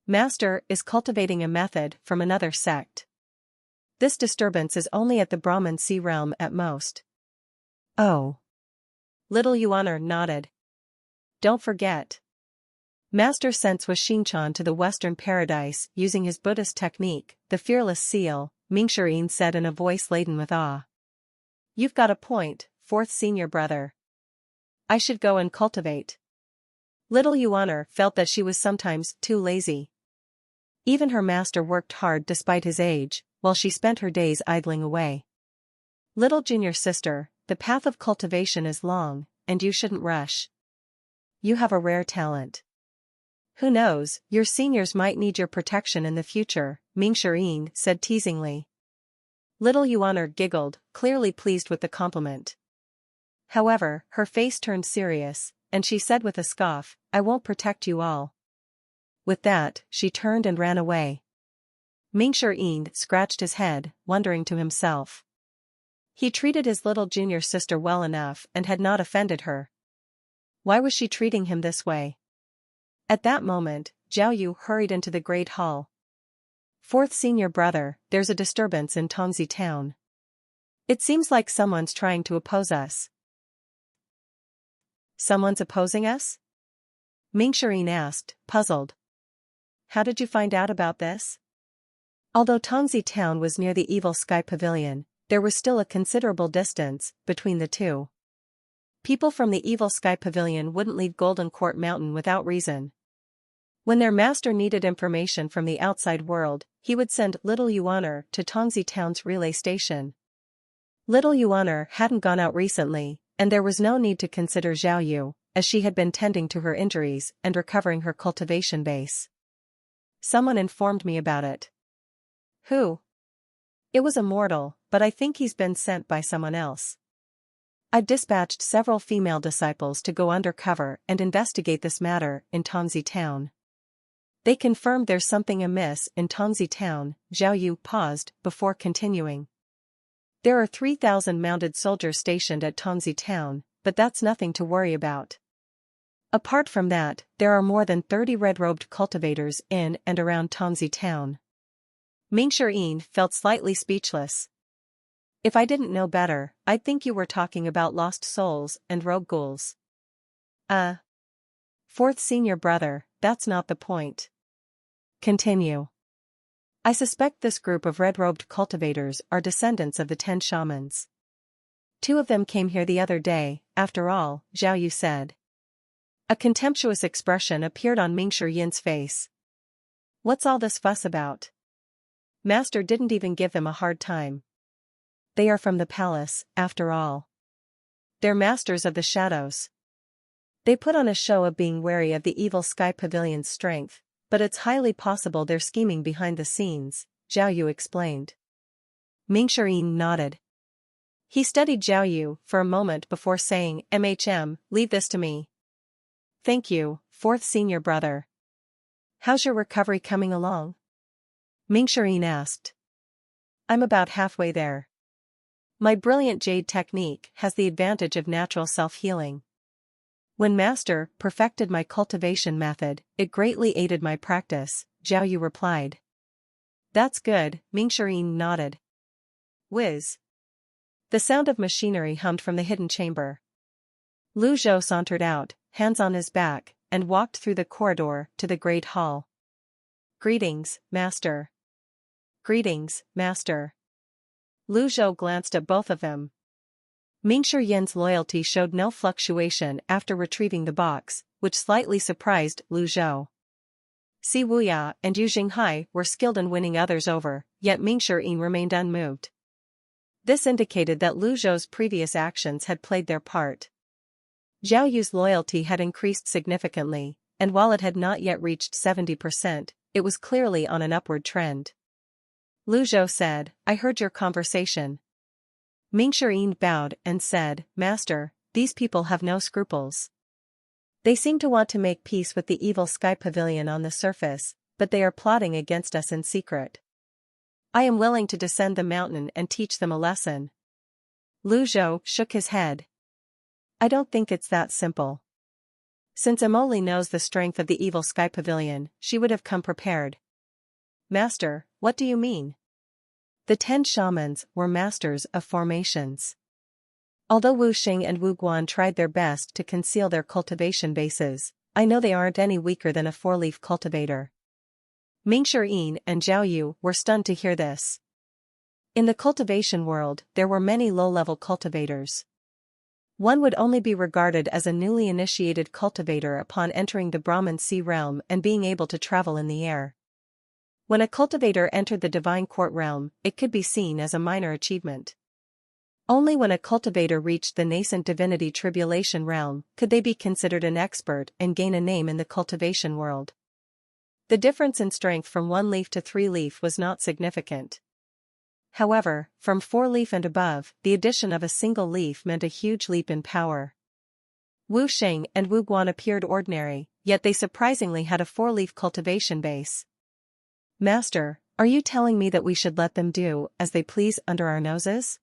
Master is cultivating a method from another sect. This disturbance is only at the Brahman sea realm at most. Oh. Little Yuan nodded. Don't forget. Master sent Shinchan to the Western Paradise using his Buddhist technique, the Fearless Seal, Mingshi said in a voice laden with awe. You've got a point, 4th senior brother. I should go and cultivate. Little Yuan felt that she was sometimes too lazy. Even her master worked hard despite his age, while she spent her days idling away. Little junior sister, the path of cultivation is long, and you shouldn't rush. You have a rare talent. Who knows, your seniors might need your protection in the future, Mingshi said teasingly. Little Yuan giggled, clearly pleased with the compliment. However, her face turned serious, and she said with a scoff, I won't protect you all. With that, she turned and ran away. Mingshi scratched his head, wondering to himself. He treated his little junior sister well enough and had not offended her. Why was she treating him this way? At that moment, Zhao hurried into the great hall. 4th senior brother, there's a disturbance in Tianxin town. It seems like someone's trying to oppose us. Someone's opposing us? Mingshi asked, puzzled. How did you find out about this? Although Tianxin town was near the Evil Sky Pavilion, there was still a considerable distance between the two. People from the Evil Sky Pavilion wouldn't leave Golden Court Mountain without reason. When their master needed information from the outside world, he would send Little Yuan to Tianxin town's relay station. Little Yuan hadn't gone out recently, and there was no need to consider Zhao, as she had been tending to her injuries and recovering her cultivation base. Someone informed me about it. Who? It was a mortal, but I think he's been sent by someone else. I've dispatched several female disciples to go undercover and investigate this matter in Tongzi town. They confirmed there's something amiss in Tongzi town. Zhao paused before continuing. There are 3,000 mounted soldiers stationed at Tongzi town, but that's nothing to worry about. Apart from that, there are more than 30 red-robed cultivators in and around Tongzi town. Mingxian felt slightly speechless. If I didn't know better, I'd think you were talking about lost souls and rogue ghouls. Fourth senior brother, that's not the point. Continue. I suspect this group of red-robed cultivators are descendants of the 10 shamans. 2 of them came here the other day, after all, Zhao said. A contemptuous expression appeared on Mingxian's face. What's all this fuss about? Master didn't even give them a hard time. They are from the palace, after all. They're masters of the shadows. They put on a show of being wary of the evil sky pavilion's strength, but it's highly possible they're scheming behind the scenes, Zhao explained. Mingxian nodded. He studied Zhao for a moment before saying, leave this to me. Thank you, fourth senior brother. How's your recovery coming along? Mingxian asked. I'm about halfway there. My brilliant jade technique has the advantage of natural self-healing. When Master perfected my cultivation method, it greatly aided my practice, Zhao replied. That's good, Mingxian nodded. Whiz. The sound of machinery hummed from the hidden chamber. Zhao sauntered out, hands on his back, and walked through the corridor to the great hall. Greetings, Master. Greetings, Master. Zhao glanced at both of them. Mingxian's loyalty showed no fluctuation after retrieving the box, which slightly surprised Zhao. Si Wuya and Yu Jinghai were skilled in winning others over, yet Mingxian remained unmoved. This indicated that Zhao's previous actions had played their part. Zhao loyalty had increased significantly, and while it had not yet reached 70%, it was clearly on an upward trend. Zhao said, I heard your conversation. Mingxian bowed and said, Master, these people have no scruples. They seem to want to make peace with the evil sky pavilion on the surface, but they are plotting against us in secret. I am willing to descend the mountain and teach them a lesson. Zhao shook his head. I don't think it's that simple. Since Emoli knows the strength of the evil sky pavilion, she would have come prepared. Master, what do you mean? The 10 shamans were masters of formations. Although Wu Xing and Wu Guan tried their best to conceal their cultivation bases, I know they aren't any weaker than a 4-leaf cultivator. Mingxian and Zhao were stunned to hear this. In the cultivation world, there were many low-level cultivators. One would only be regarded as a newly initiated cultivator upon entering the Brahman Sea realm and being able to travel in the air. When a cultivator entered the divine court realm, it could be seen as a minor achievement. Only when a cultivator reached the nascent divinity tribulation realm could they be considered an expert and gain a name in the cultivation world. The difference in strength from 1-leaf to 3-leaf was not significant. However, from 4-leaf and above, the addition of a single leaf meant a huge leap in power. Wu Xing and Wu Guan appeared ordinary, yet they surprisingly had a 4-leaf cultivation base. Master, are you telling me that we should let them do as they please under our noses?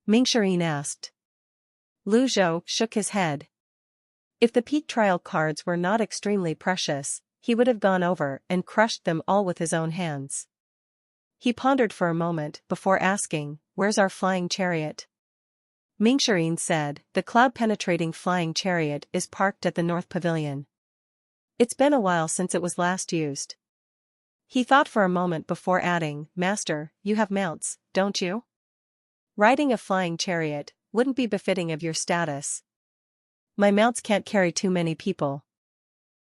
Mingxian asked. Zhao shook his head. If the peak trial cards were not extremely precious, he would have gone over and crushed them all with his own hands. He pondered for a moment before asking, where's our flying chariot? Mingxian said, the cloud-penetrating flying chariot is parked at the North Pavilion. It's been a while since it was last used. He thought for a moment before adding, Master, you have mounts, don't you? Riding a flying chariot wouldn't be befitting of your status. My mounts can't carry too many people.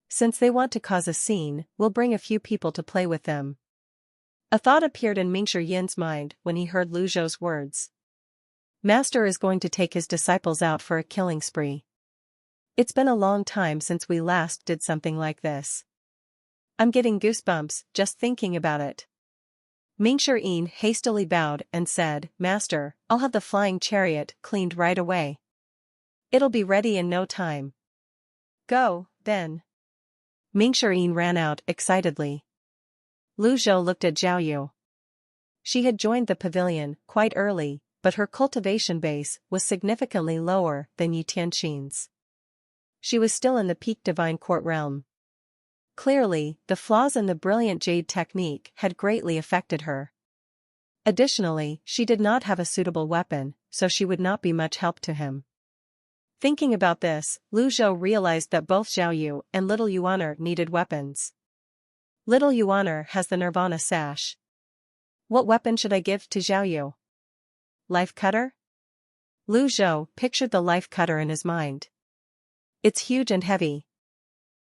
Since they want to cause a scene, we'll bring a few people to play with them. A thought appeared in Mingxian's mind when he heard Zhao's words. Master is going to take his disciples out for a killing spree. It's been a long time since we last did something like this. I'm getting goosebumps just thinking about it. Mingxian hastily bowed and said, Master, I'll have the flying chariot cleaned right away. It'll be ready in no time. Go, then. Mingxian ran out excitedly. Lu Zhou looked at Zhao Yu. She had joined the pavilion quite early, but her cultivation base was significantly lower than Tianxin's. She was still in the peak divine court realm. Clearly, the flaws in the brilliant jade technique had greatly affected her. Additionally, she did not have a suitable weapon, so she would not be much help to him. Thinking about this, Lu Zhou realized that both Zhao Yu and Little Yuan needed weapons. Little Yuan has the Nirvana sash. What weapon should I give to Zhao Yu? Life cutter? Lu Zhou pictured the life cutter in his mind. It's huge and heavy.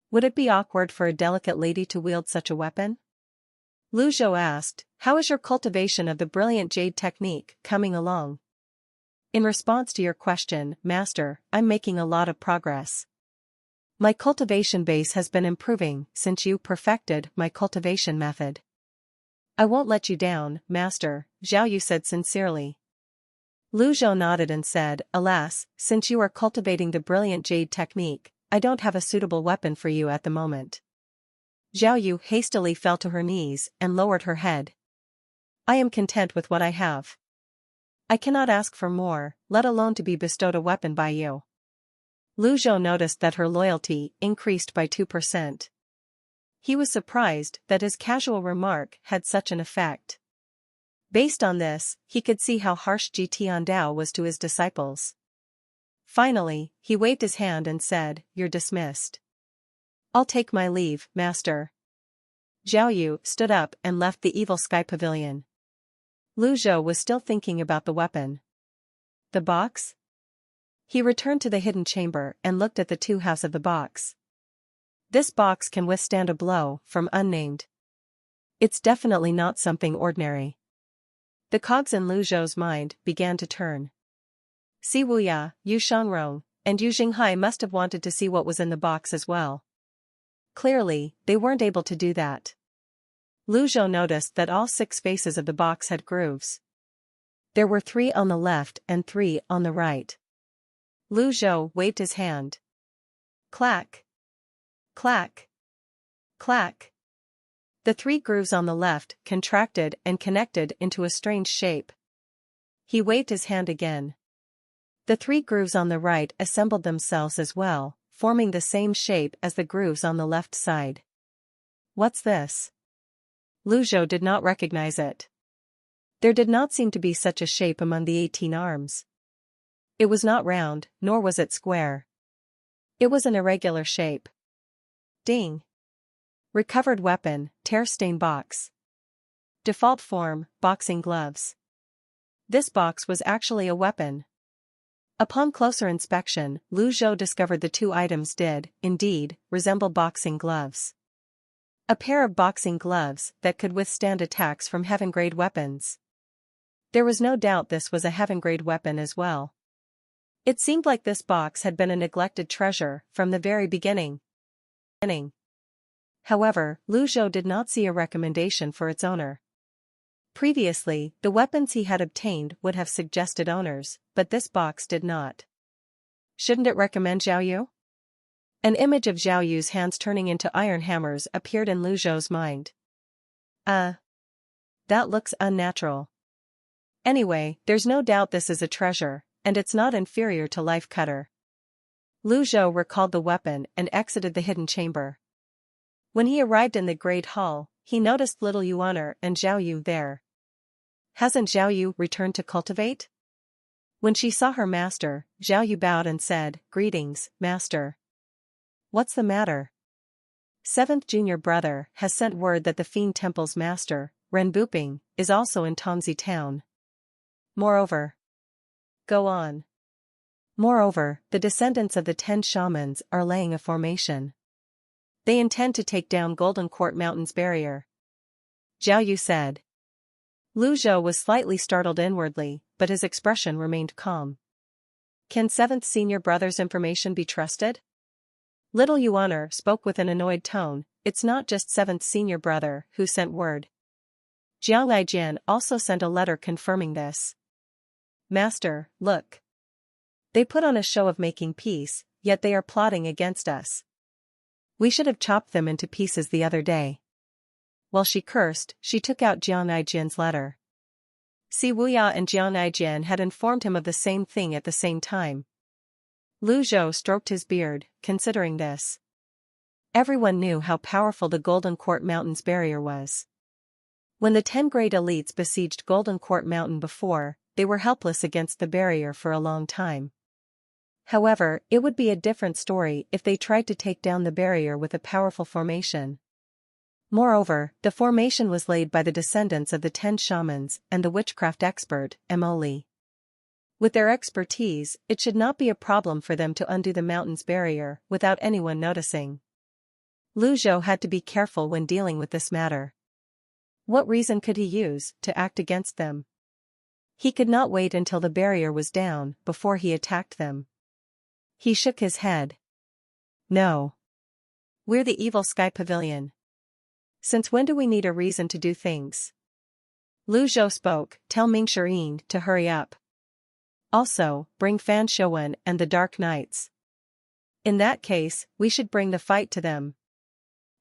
Would it be awkward for a delicate lady to wield such a weapon? Lu Zhou asked, how is your cultivation of the brilliant jade technique coming along? In response to your question, Master, I'm making a lot of progress. My cultivation base has been improving since you perfected my cultivation method. I won't let you down, Master, Zhao Yu said sincerely. Lu Zhou nodded and said, alas, since you are cultivating the brilliant jade technique, I don't have a suitable weapon for you at the moment. Zhao Yu hastily fell to her knees and lowered her head. I am content with what I have. I cannot ask for more, let alone to be bestowed a weapon by you. Lu Zhou noticed that her loyalty increased by 2%. He was surprised that his casual remark had such an effect. Based on this, he could see how harsh Ji Tiandao was to his disciples. Finally, he waved his hand and said, you're dismissed. I'll take my leave, Master. Zhao Yu stood up and left the evil sky pavilion. Lu Zhou was still thinking about the weapon. The box? He returned to the hidden chamber and looked at the two halves of the box. This box can withstand a blow from unnamed. It's definitely not something ordinary. The cogs in Lu Zhou's mind began to turn. Si Wuya, Yu Shangrong, and Yu Xinghai must have wanted to see what was in the box as well. Clearly, they weren't able to do that. Lu Zhou noticed that all 6 faces of the box had grooves. There were 3 on the left and 3 on the right. Lu Zhou waved his hand. Clack. Clack. Clack. The 3 grooves on the left contracted and connected into a strange shape. He waved his hand again. The 3 grooves on the right assembled themselves as well, forming the same shape as the grooves on the left side. What's this? Lu Zhou did not recognize it. There did not seem to be such a shape among the 18 arms. It was not round, nor was it square. It was an irregular shape. Ding. Recovered weapon, tear-stain box. Default form, boxing gloves. This box was actually a weapon. Upon closer inspection, Lu Zhou discovered the 2 items did, indeed, resemble boxing gloves. A pair of boxing gloves that could withstand attacks from heaven-grade weapons. There was no doubt this was a heaven-grade weapon as well. It seemed like this box had been a neglected treasure from the very beginning. However, Lu Zhou did not see a recommendation for its owner. Previously, the weapons he had obtained would have suggested owners, but this box did not. Shouldn't it recommend Zhao Yu? An image of Zhao Yu's hands turning into iron hammers appeared in Lu Zhou's mind. That looks unnatural. Anyway, there's no doubt this is a treasure, and it's not inferior to Life Cutter. Lu Zhou recalled the weapon and exited the hidden chamber. When he arrived in the Great Hall, he noticed Little Yuan and Zhao Yu there. Hasn't Zhao Yu returned to cultivate? When she saw her master, Zhao Yu bowed and said, Greetings, Master. What's the matter? 7th junior brother has sent word that the Fiend Temple's master, Ren Buping, is also in Tongzi town. Moreover. Go on. Moreover, the descendants of the 10 shamans are laying a formation. They intend to take down Golden Court Mountain's barrier. Zhao Yu said. Lu Zhou was slightly startled inwardly, but his expression remained calm. Can 7th senior brother's information be trusted? Little Yuan spoke with an annoyed tone, it's not just 7th senior brother who sent word. Jiang Aijian also sent a letter confirming this. Master, look. They put on a show of making peace, yet they are plotting against us. We should have chopped them into pieces the other day. While she cursed, she took out Jiang Aijian's letter. Si Wuya and Jiang Aijian had informed him of the same thing at the same time. Zhao stroked his beard, considering this. Everyone knew how powerful the Golden Court Mountain's barrier was. When the 10 great elites besieged Golden Court Mountain before, they were helpless against the barrier for a long time. However, it would be a different story if they tried to take down the barrier with a powerful formation. Moreover, the formation was laid by the descendants of the 10 shamans and the witchcraft expert, Emily. With their expertise, it should not be a problem for them to undo the mountain's barrier without anyone noticing. Zhao had to be careful when dealing with this matter. What reason could he use to act against them? He could not wait until the barrier was down before he attacked them. He shook his head. No. We're the evil sky pavilion. Since when do we need a reason to do things? Zhao spoke, tell Mingxian to hurry up. Also, bring Fan Xiuwen and the Dark Knights. In that case, we should bring the fight to them.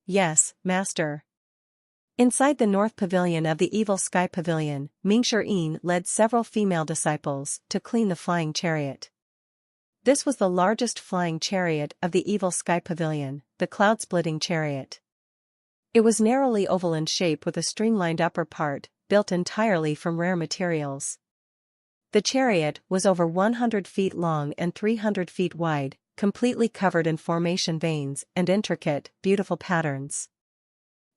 Yes, master. Inside the North Pavilion of the Evil Sky Pavilion, Mingxian led several female disciples to clean the flying chariot. This was the largest flying chariot of the Evil Sky Pavilion, the cloud-splitting chariot. It was narrowly oval in shape with a streamlined upper part, built entirely from rare materials. The chariot was over 100 feet long and 300 feet wide, completely covered in formation veins and intricate, beautiful patterns.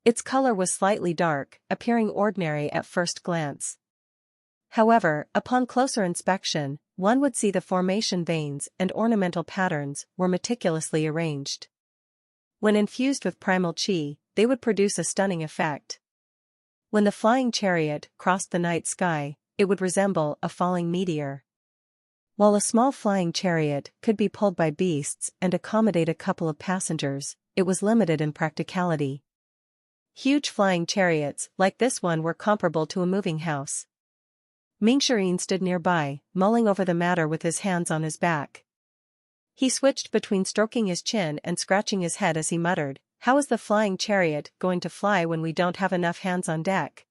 Its color was slightly dark, appearing ordinary at first glance. However, upon closer inspection, one would see the formation veins and ornamental patterns were meticulously arranged. When infused with primal chi, they would produce a stunning effect. When the flying chariot crossed the night sky, it would resemble a falling meteor. While a small flying chariot could be pulled by beasts and accommodate a couple of passengers, it was limited in practicality. Huge flying chariots like this one were comparable to a moving house. Mingxian stood nearby, mulling over the matter with his hands on his back. He switched between stroking his chin and scratching his head as he muttered, "How is the flying chariot going to fly when we don't have enough hands on deck?"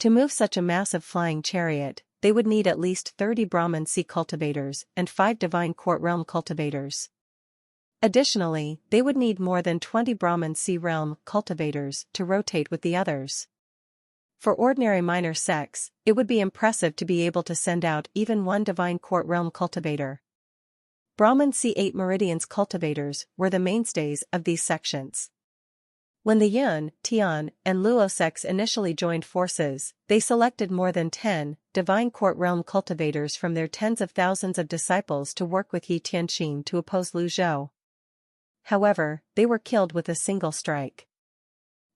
To move such a massive flying chariot, they would need at least 30 Brahman sea cultivators and 5 divine court realm cultivators. Additionally, they would need more than 20 Brahman sea realm cultivators to rotate with the others. For ordinary minor sects, it would be impressive to be able to send out even one divine court realm cultivator. Brahman C8 Meridians cultivators were the mainstays of these sections. When the Yun, Tian, and Luo sects initially joined forces, they selected more than 10 divine court realm cultivators from their tens of thousands of disciples to work with Tianxin to oppose Zhao. However, they were killed with a single strike.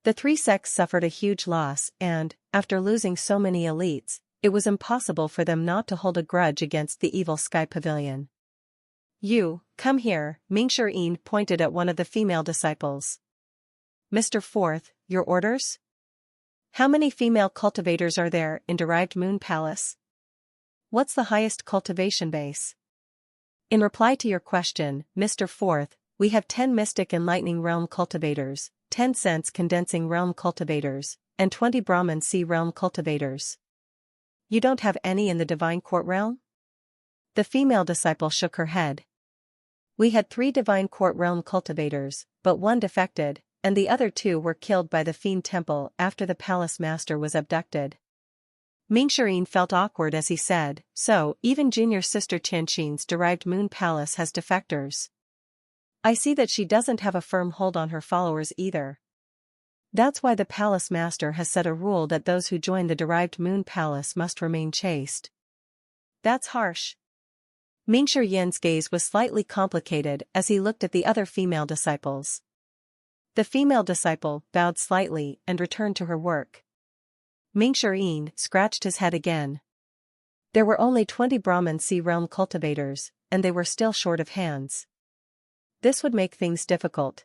The 3 sects suffered a huge loss and, after losing so many elites, it was impossible for them not to hold a grudge against the Evil Sky Pavilion. "You, come here," Mingxian pointed at one of the female disciples. "Mr. Fourth, your orders? How many female cultivators are there in Derived Moon Palace? What's the highest cultivation base?" "In reply to your question, Mr. Fourth, we have 10 Mystic and Lightning Realm cultivators, 10 Sense Condensing Realm cultivators, and 20 Brahman Sea Realm cultivators." "You don't have any in the Divine Court Realm?" The female disciple shook her head. "We had 3 Divine Court Realm cultivators, but 1 defected, and the other 2 were killed by the Fiend Temple after the palace master was abducted." Mingxian felt awkward as he said, "So, even junior sister Tianxin's Derived Moon Palace has defectors. I see that she doesn't have a firm hold on her followers either. That's why the palace master has set a rule that those who join the Derived Moon Palace must remain chaste." "That's harsh." Mingxian's gaze was slightly complicated as he looked at the other female disciples. The female disciple bowed slightly and returned to her work. Mingxian scratched his head again. There were only 20 Brahman Sea Realm cultivators, and they were still short of hands. This would make things difficult.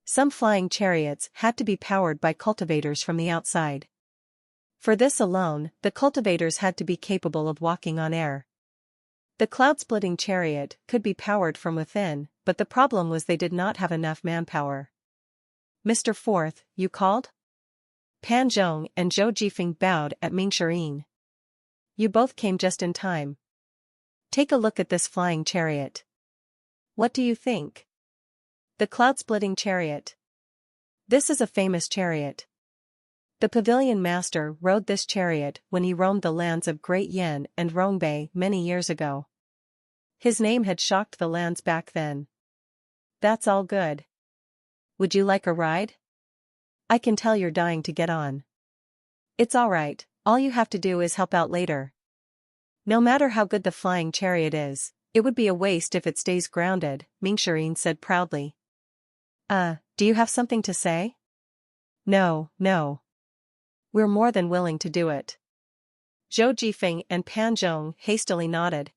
Some flying chariots had to be powered by cultivators from the outside. For this alone, the cultivators had to be capable of walking on air. The cloud-splitting chariot could be powered from within, but the problem was they did not have enough manpower. Mr. Fourth, you called? Pan Zhong and Zhou Jifeng bowed at Mingxirin. You both came just in time. Take a look at this flying chariot. What do you think? The cloud-splitting chariot. This is a famous chariot. The pavilion master rode this chariot when he roamed the lands of Great Yan and Rongbei many years ago. His name had shocked the lands back then. That's all good. Would you like a ride? I can tell you're dying to get on. It's alright, all you have to do is help out later. No matter how good the flying chariot is, it would be a waste if it stays grounded, Mingxirin said proudly. Do you have something to say? No. We're more than willing to do it. Zhou Jifeng and Pan Zhong hastily nodded.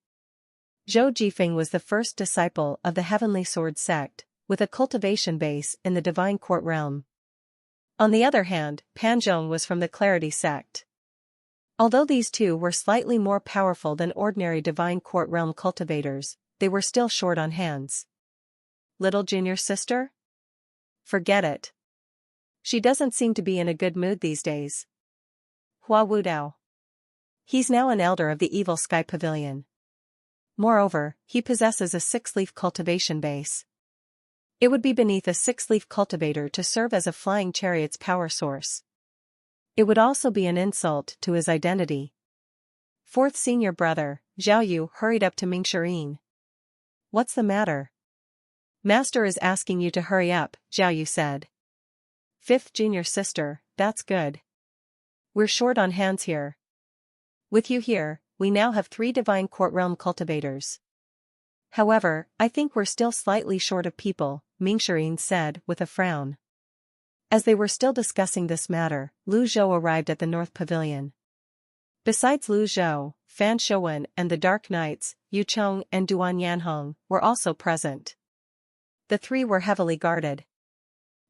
Zhou Jifeng was the first disciple of the Heavenly Sword sect, with a cultivation base in the Divine Court realm. On the other hand, Pan Zhong was from the Clarity sect. Although these two were slightly more powerful than ordinary Divine Court realm cultivators, they were still short on hands. Little junior sister? Forget it. She doesn't seem to be in a good mood these days. Hua Wudao. He's now an elder of the Evil Sky Pavilion. Moreover, he possesses a 6-leaf cultivation base. It would be beneath a 6-leaf cultivator to serve as a flying chariot's power source. It would also be an insult to his identity. Fourth senior brother, Zhao Yu hurried up to Mingxirin. What's the matter? Master is asking you to hurry up, Zhao Yu said. Fifth junior sister, that's good. We're short on hands here. With you here, we now have 3 Divine Court realm cultivators. However, I think we're still slightly short of people, Mingxirin said with a frown. As they were still discussing this matter, Lu Zhou arrived at the North Pavilion. Besides Lu Zhou, Fan Xiuwen and the Dark Knights, Yu Cheng and Duan Yanhong, were also present. The 3 were heavily guarded.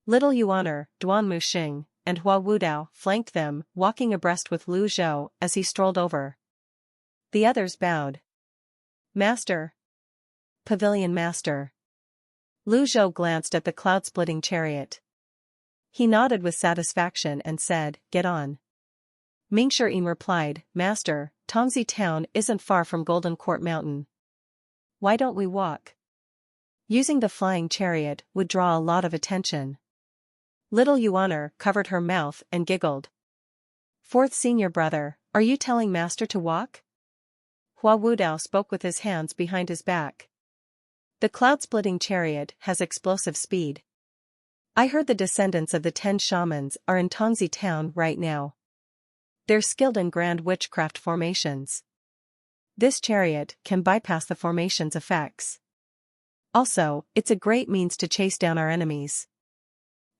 Little Yuan, Duan Muxing, and Hua Wudao flanked them, walking abreast with Lu Zhou as he strolled over. The others bowed. Master. Pavilion Master. Lu Zhou glanced at the cloud-splitting chariot. He nodded with satisfaction and said, Get on. Mingxirin replied, Master, Tongzi town isn't far from Golden Court Mountain. Why don't we walk? Using the flying chariot would draw a lot of attention. Little Yuan covered her mouth and giggled. Fourth senior brother, are you telling Master to walk? Hua Wudao spoke with his hands behind his back. The cloud-splitting chariot has explosive speed. I heard the descendants of the 10 shamans are in Tongzi town right now. They're skilled in grand witchcraft formations. This chariot can bypass the formation's effects. Also, it's a great means to chase down our enemies.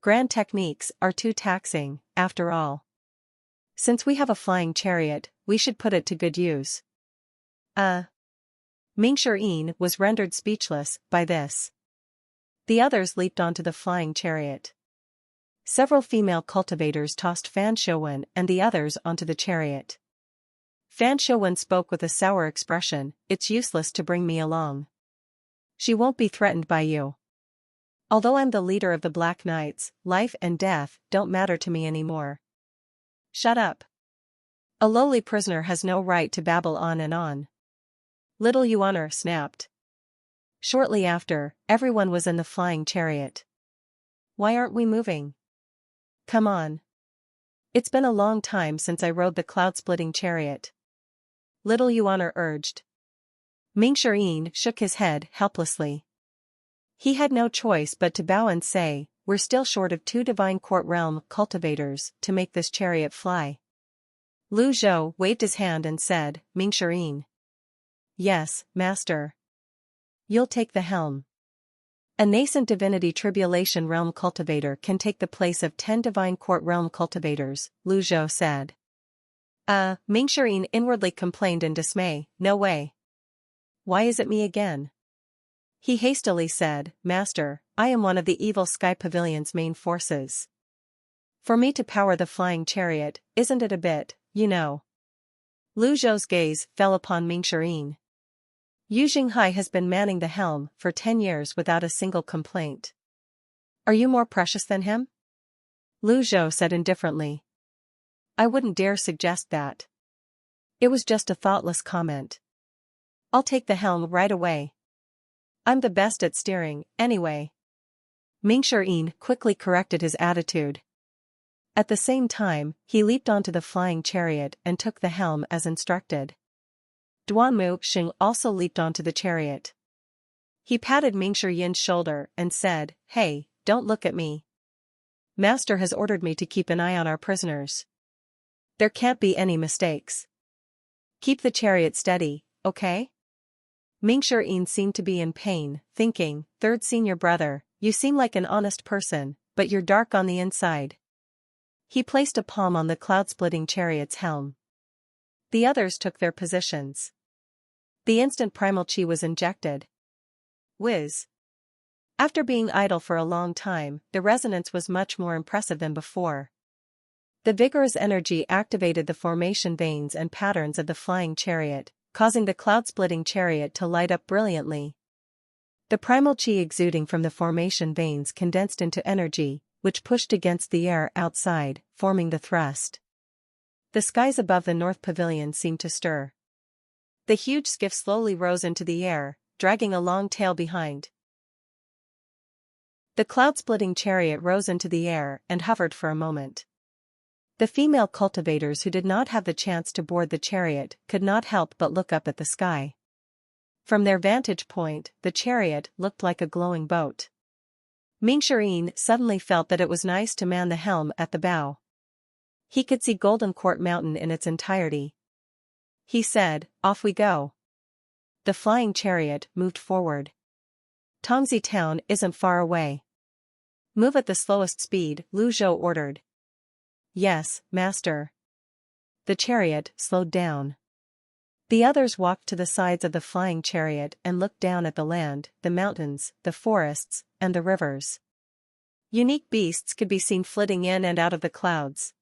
Grand techniques are too taxing, after all. Since we have a flying chariot, we should put it to good use. Mingxirin was rendered speechless by this. The others leaped onto the flying chariot. Several female cultivators tossed Fan Xiuwen and the others onto the chariot. Fan Xiuwen spoke with a sour expression, It's useless to bring me along. She won't be threatened by you. Although I'm the leader of the Black Knights, life and death don't matter to me anymore. Shut up. A lowly prisoner has no right to babble on and on. Little Yuan snapped. Shortly after, everyone was in the flying chariot. Why aren't we moving? Come on. It's been a long time since I rode the cloud-splitting chariot. Little Yuan urged. Mingxirin shook his head helplessly. He had no choice but to bow and say, We're still short of 2 Divine Court realm cultivators to make this chariot fly. Lu Zhou waved his hand and said, Mingxirin. Yes, Master. You'll take the helm. A nascent divinity tribulation realm cultivator can take the place of 10 Divine Court realm cultivators, Lu Zhou said. Mingxirin inwardly complained in dismay, No way. Why is it me again? He hastily said, Master, I am one of the Evil Sky Pavilion's main forces. For me to power the flying chariot, isn't it a bit, you know? Lu Zhou's gaze fell upon Mingxirin. Yu Xinghai has been manning the helm for 10 years without a single complaint. Are you more precious than him? Lu Zhou said indifferently. I wouldn't dare suggest that. It was just a thoughtless comment. I'll take the helm right away. I'm the best at steering, anyway. Mingxian quickly corrected his attitude. At the same time, he leaped onto the flying chariot and took the helm as instructed. Duanmu Xing also leaped onto the chariot. He patted Mingxian's shoulder and said, Hey, don't look at me. Master has ordered me to keep an eye on our prisoners. There can't be any mistakes. Keep the chariot steady, okay? Mingxian seemed to be in pain, thinking, third senior brother, you seem like an honest person, but you're dark on the inside. He placed a palm on the cloud-splitting chariot's helm. The others took their positions. The instant primal chi was injected. Whiz. After being idle for a long time, the resonance was much more impressive than before. The vigorous energy activated the formation veins and patterns of the flying chariot, causing the cloud-splitting chariot to light up brilliantly. The primal chi exuding from the formation veins condensed into energy, which pushed against the air outside, forming the thrust. The skies above the north pavilion seemed to stir. The huge skiff slowly rose into the air, dragging a long tail behind. The cloud-splitting chariot rose into the air and hovered for a moment. The female cultivators who did not have the chance to board the chariot could not help but look up at the sky. From their vantage point, the chariot looked like a glowing boat. Mingxian suddenly felt that it was nice to man the helm at the bow. He could see Golden Court Mountain in its entirety. He said, Off we go. The flying chariot moved forward. Tongzi town isn't far away. Move at the slowest speed, Lu Zhou ordered. Yes, master. The chariot slowed down. The others walked to the sides of the flying chariot and looked down at the land, the mountains, the forests, and the rivers. Unique beasts could be seen flitting in and out of the clouds.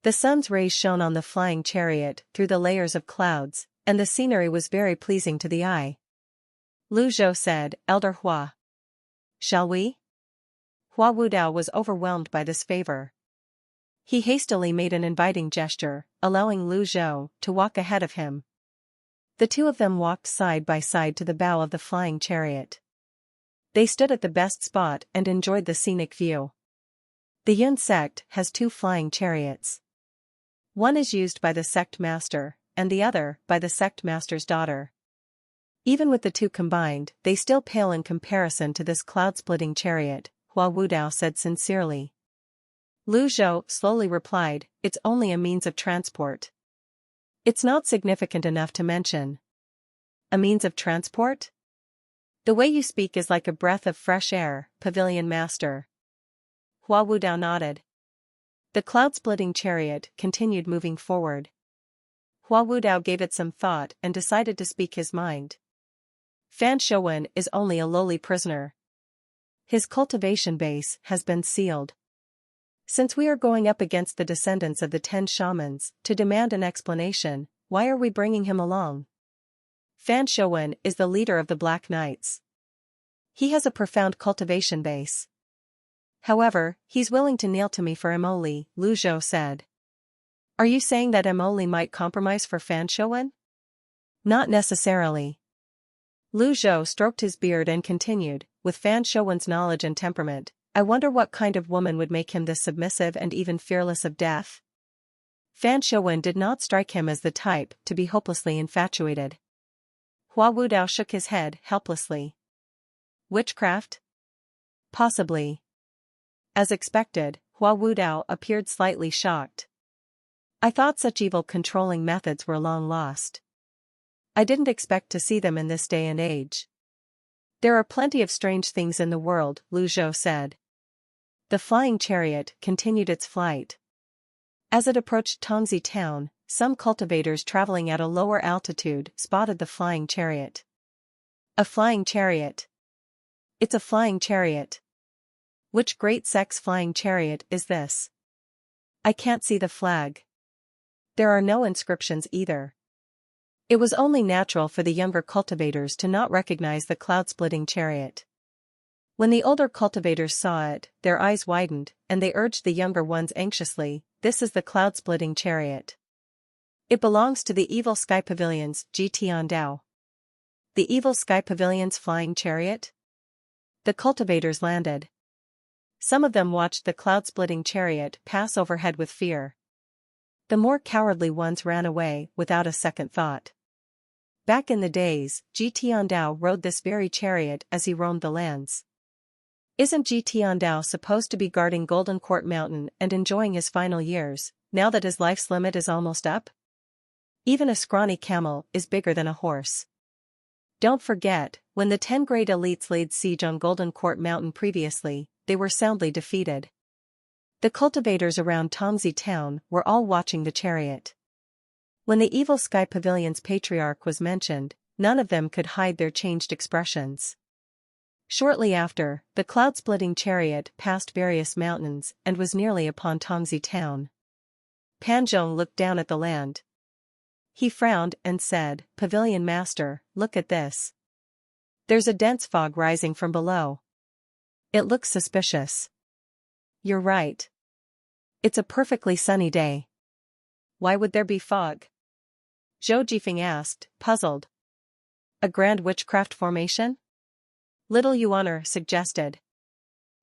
The sun's rays shone on the flying chariot through the layers of clouds, and the scenery was very pleasing to the eye. Lu Zhou said, Elder Hua. Shall we? Hua Wudao was overwhelmed by this favor. He hastily made an inviting gesture, allowing Lu Zhou to walk ahead of him. The two of them walked side by side to the bow of the flying chariot. They stood at the best spot and enjoyed the scenic view. The Yun sect has 2 flying chariots. One is used by the sect master, and the other by the sect master's daughter. Even with the 2 combined, they still pale in comparison to this cloud-splitting chariot, Hua Wudao said sincerely. Lu Zhou slowly replied, It's only a means of transport. It's not significant enough to mention. A means of transport? The way you speak is like a breath of fresh air, Pavilion Master. Hua Wudao nodded. The cloud-splitting chariot continued moving forward. Hua Wudao gave it some thought and decided to speak his mind. Fan Xiuwen is only a lowly prisoner. His cultivation base has been sealed. Since we are going up against the descendants of the 10 shamans to demand an explanation, why are we bringing him along? Fan Xiuwen is the leader of the Black Knights. He has a profound cultivation base. However, he's willing to kneel to me for Emoli, Lu Zhou said. Are you saying that Emoli might compromise for Fan Xiuwen? Not necessarily. Lu Zhou stroked his beard and continued, with Fan Xiuwen's knowledge and temperament, I wonder what kind of woman would make him this submissive and even fearless of death? Fan Xiuwen did not strike him as the type to be hopelessly infatuated. Hua Wudao shook his head helplessly. Witchcraft? Possibly. As expected, Hua Wudao appeared slightly shocked. I thought such evil controlling methods were long lost. I didn't expect to see them in this day and age. There are plenty of strange things in the world, Lu Zhou said. The flying chariot continued its flight. As it approached Tongzi town, some cultivators traveling at a lower altitude spotted the flying chariot. A flying chariot. It's a flying chariot. Which great sect's flying chariot is this? I can't see the flag. There are no inscriptions either. It was only natural for the younger cultivators to not recognize the cloud-splitting chariot. When the older cultivators saw it, their eyes widened, and they urged the younger ones anxiously, "This is the cloud-splitting chariot. It belongs to the evil sky pavilion's Jian Dao." The evil sky pavilion's flying chariot? The cultivators landed. Some of them watched the cloud-splitting chariot pass overhead with fear. The more cowardly ones ran away without a second thought. Back in the days, Jian Dao rode this very chariot as he roamed the lands. Isn't Jian Dao supposed to be guarding Golden Court Mountain and enjoying his final years, now that his life's limit is almost up? Even a scrawny camel is bigger than a horse. Don't forget, when the 10 great elites laid siege on Golden Court Mountain previously, they were soundly defeated. The cultivators around Tongzi town were all watching the chariot. When the evil sky pavilion's patriarch was mentioned, none of them could hide their changed expressions. Shortly after, the cloud-splitting chariot passed various mountains and was nearly upon Tongzi town. Panzhong looked down at the land. He frowned and said, "Pavilion master, look at this. There's a dense fog rising from below. It looks suspicious." "You're right. It's a perfectly sunny day. Why would there be fog?" Zhou Jifeng asked, puzzled. "A grand witchcraft formation?" Little Yuaner suggested.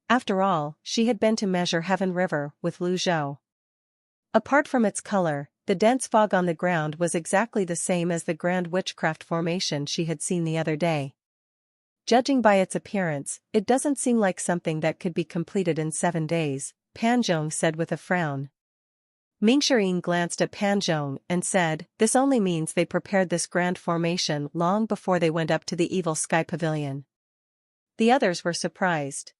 After all, she had been to measure Heaven River with Lu Zhou. Apart from its color, the dense fog on the ground was exactly the same as the grand witchcraft formation she had seen the other day. Judging by its appearance, it doesn't seem like something that could be completed in 7 days, Panzhong said with a frown. Mingxian glanced at Panzhong and said, "This only means they prepared this grand formation long before they went up to the evil sky pavilion." The others were surprised.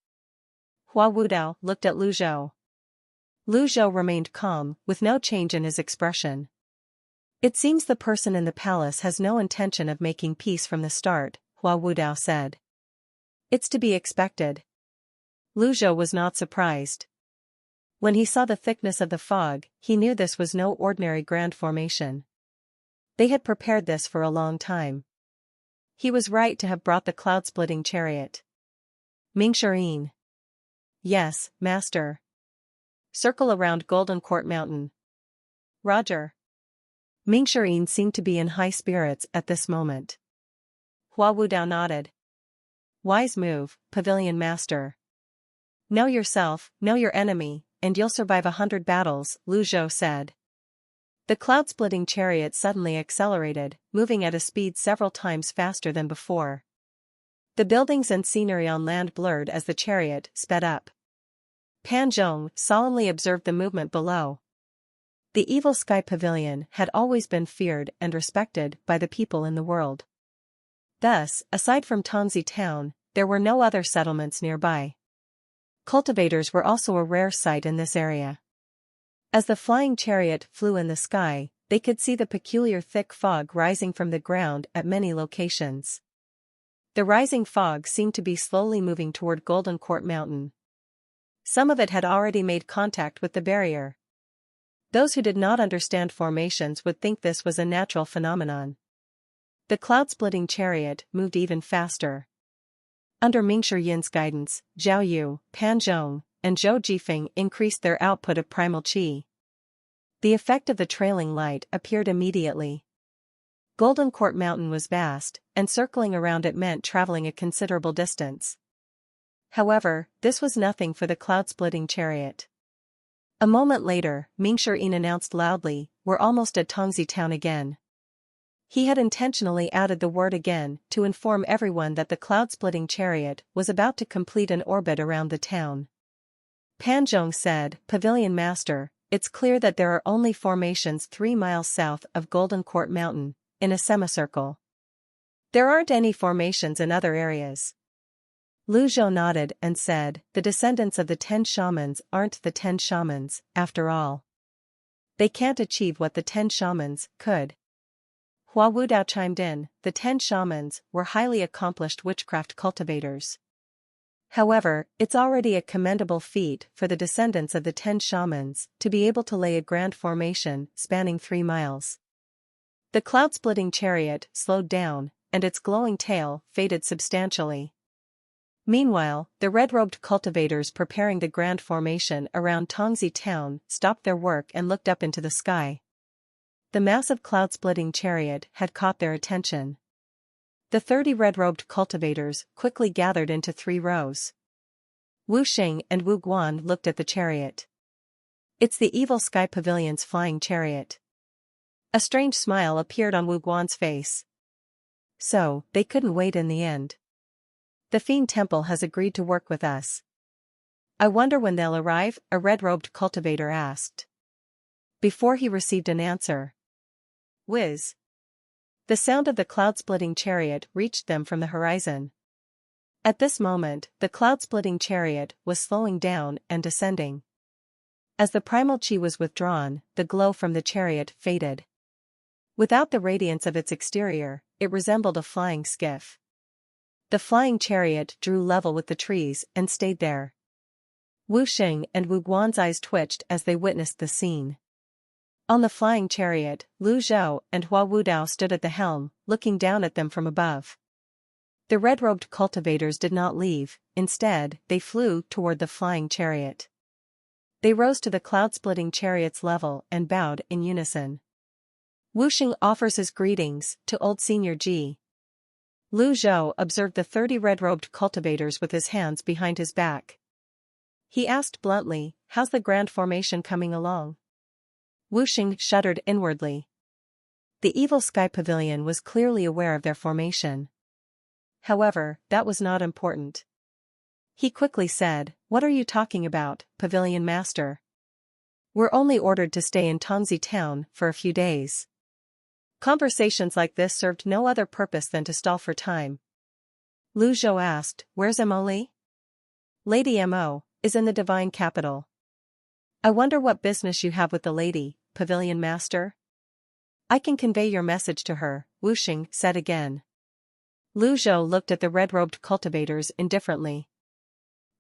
Hua Wudao looked at Lu Zhou. Lu Zhou remained calm, with no change in his expression. "It seems the person in the palace has no intention of making peace from the start," Hua Wudao said. "It's to be expected." Lu Zhou was not surprised. When he saw the thickness of the fog, he knew this was no ordinary grand formation. They had prepared this for a long time. He was right to have brought the cloud-splitting chariot. Mingxian. "Yes, master. Circle around Golden Court Mountain." "Roger." Mingxian seemed to be in high spirits at this moment. Hua Wudao nodded. "Wise move, Pavilion Master. Know yourself, know your enemy, and you'll survive 100 battles," Lu Zhou said. The cloud-splitting chariot suddenly accelerated, moving at a speed several times faster than before. The buildings and scenery on land blurred as the chariot sped up. Panzhong solemnly observed the movement below. The evil sky pavilion had always been feared and respected by the people in the world. Thus, aside from Tongzi town, there were no other settlements nearby. Cultivators were also a rare sight in this area. As the flying chariot flew in the sky, they could see the peculiar thick fog rising from the ground at many locations. The rising fog seemed to be slowly moving toward Golden Court Mountain. Some of it had already made contact with the barrier. Those who did not understand formations would think this was a natural phenomenon. The cloud-splitting chariot moved even faster. Under Mingxian's guidance, Zhao Yu, Panzhong, and Zhou Jifeng increased their output of primal qi. The effect of the trailing light appeared immediately. Golden Court Mountain was vast, and circling around it meant traveling a considerable distance. However, this was nothing for the cloud-splitting chariot. A moment later, Mingxian announced loudly, "We're almost at Tongzi town again." He had intentionally added the word "again" to inform everyone that the cloud-splitting chariot was about to complete an orbit around the town. Panzhong said, "Pavilion Master, it's clear that there are only formations 3 miles south of Golden Court Mountain, in a semicircle. There aren't any formations in other areas." Lu Zhou nodded and said, "The descendants of the 10 shamans aren't the 10 shamans, after all. They can't achieve what the 10 shamans could." Hua Wudao chimed in, "The 10 shamans were highly accomplished witchcraft cultivators. However, it's already a commendable feat for the descendants of the 10 shamans to be able to lay a grand formation spanning 3 miles. The cloud-splitting chariot slowed down, and its glowing tail faded substantially. Meanwhile, the red-robed cultivators preparing the grand formation around Tongzi town stopped their work and looked up into the sky. The massive cloud-splitting chariot had caught their attention. The 30 red-robed cultivators quickly gathered into 3 rows. Wu Xing and Wu Guan looked at the chariot. It's the evil sky pavilion's flying chariot. A strange smile appeared on Wu Guan's face. So, they couldn't wait in the end. The Fiend Temple has agreed to work with us. I wonder when they'll arrive, a red-robed cultivator asked. Before he received an answer. Whiz. The sound of the cloud-splitting chariot reached them from the horizon. At this moment, the cloud-splitting chariot was slowing down and descending. As the primal chi was withdrawn, the glow from the chariot faded. Without the radiance of its exterior, it resembled a flying skiff. The flying chariot drew level with the trees and stayed there. Wu Xing and Wu Guan's eyes twitched as they witnessed the scene. On the flying chariot, Lu Zhao and Hua Wudao stood at the helm, looking down at them from above. The red-robed cultivators did not leave, instead, they flew toward the flying chariot. They rose to the cloud-splitting chariot's level and bowed in unison. Wu Xing offers his greetings to old Senior Ji. Lu Zhao observed the 30 red-robed cultivators with his hands behind his back. He asked bluntly, "How's the grand formation coming along?" Wu Xing shuddered inwardly. The evil sky pavilion was clearly aware of their formation. However, that was not important. He quickly said, "What are you talking about, Pavilion Master? We're only ordered to stay in Tongzi town for a few days." Conversations like this served no other purpose than to stall for time. Lu Zhou asked, "Where's Mo?" "Lady Mo is in the divine capital." "I wonder what business you have with the lady, Pavilion Master?" "I can convey your message to her," Wu Xing said again. Lu Zhou looked at the red-robed cultivators indifferently.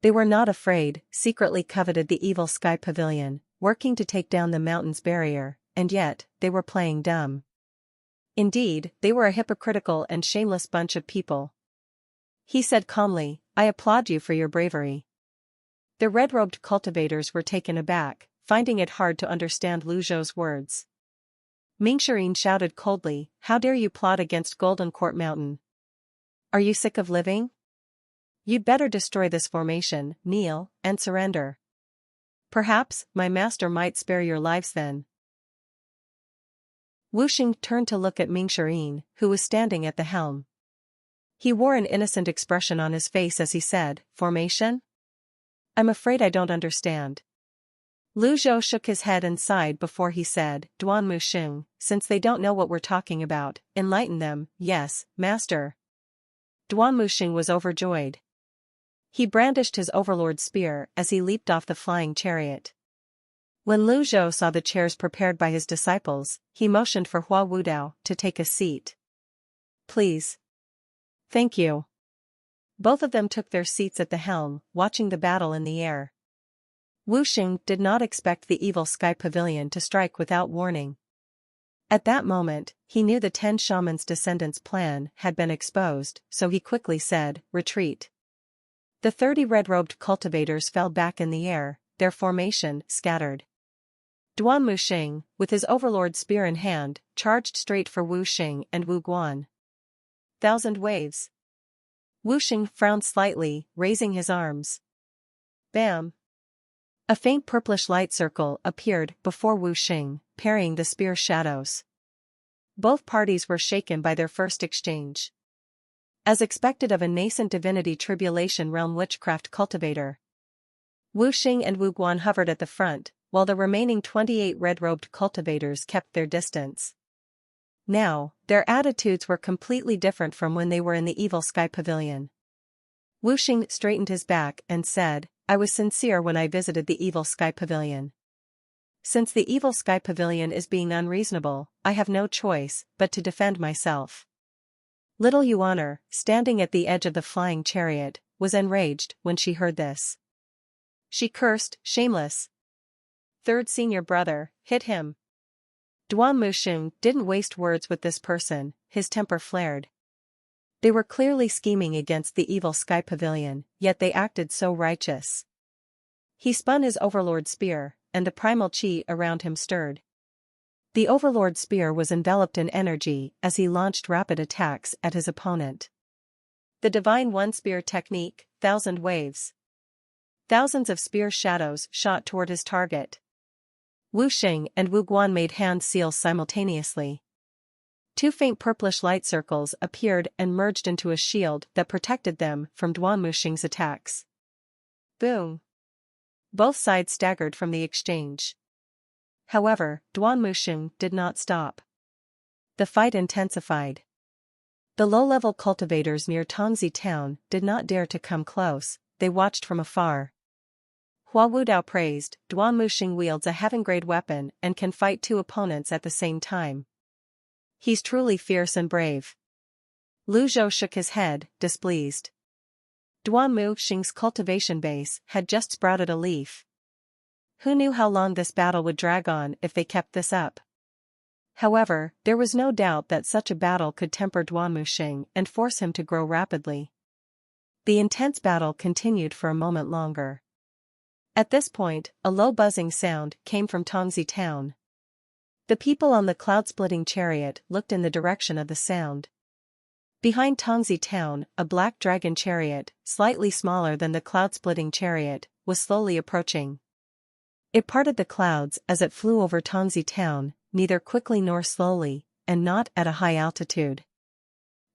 They were not afraid, secretly coveted the evil sky pavilion, working to take down the mountain's barrier, and yet, they were playing dumb. Indeed, they were a hypocritical and shameless bunch of people. He said calmly, "I applaud you for your bravery." The red-robed cultivators were taken aback, finding it hard to understand Lu Zhou's words. Mingxirin shouted coldly, "How dare you plot against Golden Court Mountain? Are you sick of living? You'd better destroy this formation, kneel, and surrender. Perhaps, my master might spare your lives then." Wu Xing turned to look at Mingxirin, who was standing at the helm. He wore an innocent expression on his face as he said, "Formation? I'm afraid I don't understand." Lu Zhou shook his head and sighed before he said, "Duan Mu Xing, since they don't know what we're talking about, enlighten them." "Yes, master." Duan Mu Xing was overjoyed. He brandished his overlord's spear as he leaped off the flying chariot. When Lu Zhou saw the chairs prepared by his disciples, he motioned for Hua Wudao to take a seat. "Please." "Thank you." Both of them took their seats at the helm, watching the battle in the air. Wu Xing did not expect the evil sky pavilion to strike without warning. At that moment, he knew the 10 Shamans' descendants' plan had been exposed, so he quickly said, "Retreat." The 30 red-robed cultivators fell back in the air, their formation scattered. Duan Mu Xing, with his overlord's spear in hand, charged straight for Wu Xing and Wu Guan. 1,000 waves. Wu Xing frowned slightly, raising his arms. Bam! A faint purplish light circle appeared before Wu Xing, parrying the spear shadows. Both parties were shaken by their first exchange. As expected of a nascent divinity tribulation realm witchcraft cultivator. Wu Xing and Wu Guan hovered at the front, while the remaining 28 red-robed cultivators kept their distance. Now, their attitudes were completely different from when they were in the evil sky pavilion. Wu Xing straightened his back and said, "I was sincere when I visited the evil sky pavilion. Since the evil sky pavilion is being unreasonable, I have no choice but to defend myself." Little Yuaner, standing at the edge of the flying chariot, was enraged when she heard this. She cursed, "Shameless! Third senior brother, hit him." Duan Mushing didn't waste words with this person, his temper flared. They were clearly scheming against the evil sky pavilion, yet they acted so righteous. He spun his overlord spear, and the primal chi around him stirred. The overlord spear was enveloped in energy as he launched rapid attacks at his opponent. The divine one-spear technique, 1,000 waves. Thousands of spear shadows shot toward his target. Wu Xing and Wu Guan made hand seals simultaneously. Two faint purplish light circles appeared and merged into a shield that protected them from Duan Muxing's attacks. Boom! Both sides staggered from the exchange. However, Duan Muxing did not stop. The fight intensified. The low-level cultivators near Tongzi town did not dare to come close, they watched from afar. Hua Wudao praised, Duan Muxing wields a heaven-grade weapon and can fight two opponents at the same time. He's truly fierce and brave. Lu Zhou shook his head, displeased. Duan Muxing's cultivation base had just sprouted a leaf. Who knew how long this battle would drag on if they kept this up? However, there was no doubt that such a battle could temper Duan Muxing and force him to grow rapidly. The intense battle continued for a moment longer. At this point, a low buzzing sound came from Tongzi town. The people on the cloud-splitting chariot looked in the direction of the sound. Behind Tongzi town, a black dragon chariot, slightly smaller than the cloud-splitting chariot, was slowly approaching. It parted the clouds as it flew over Tongzi town, neither quickly nor slowly, and not at a high altitude.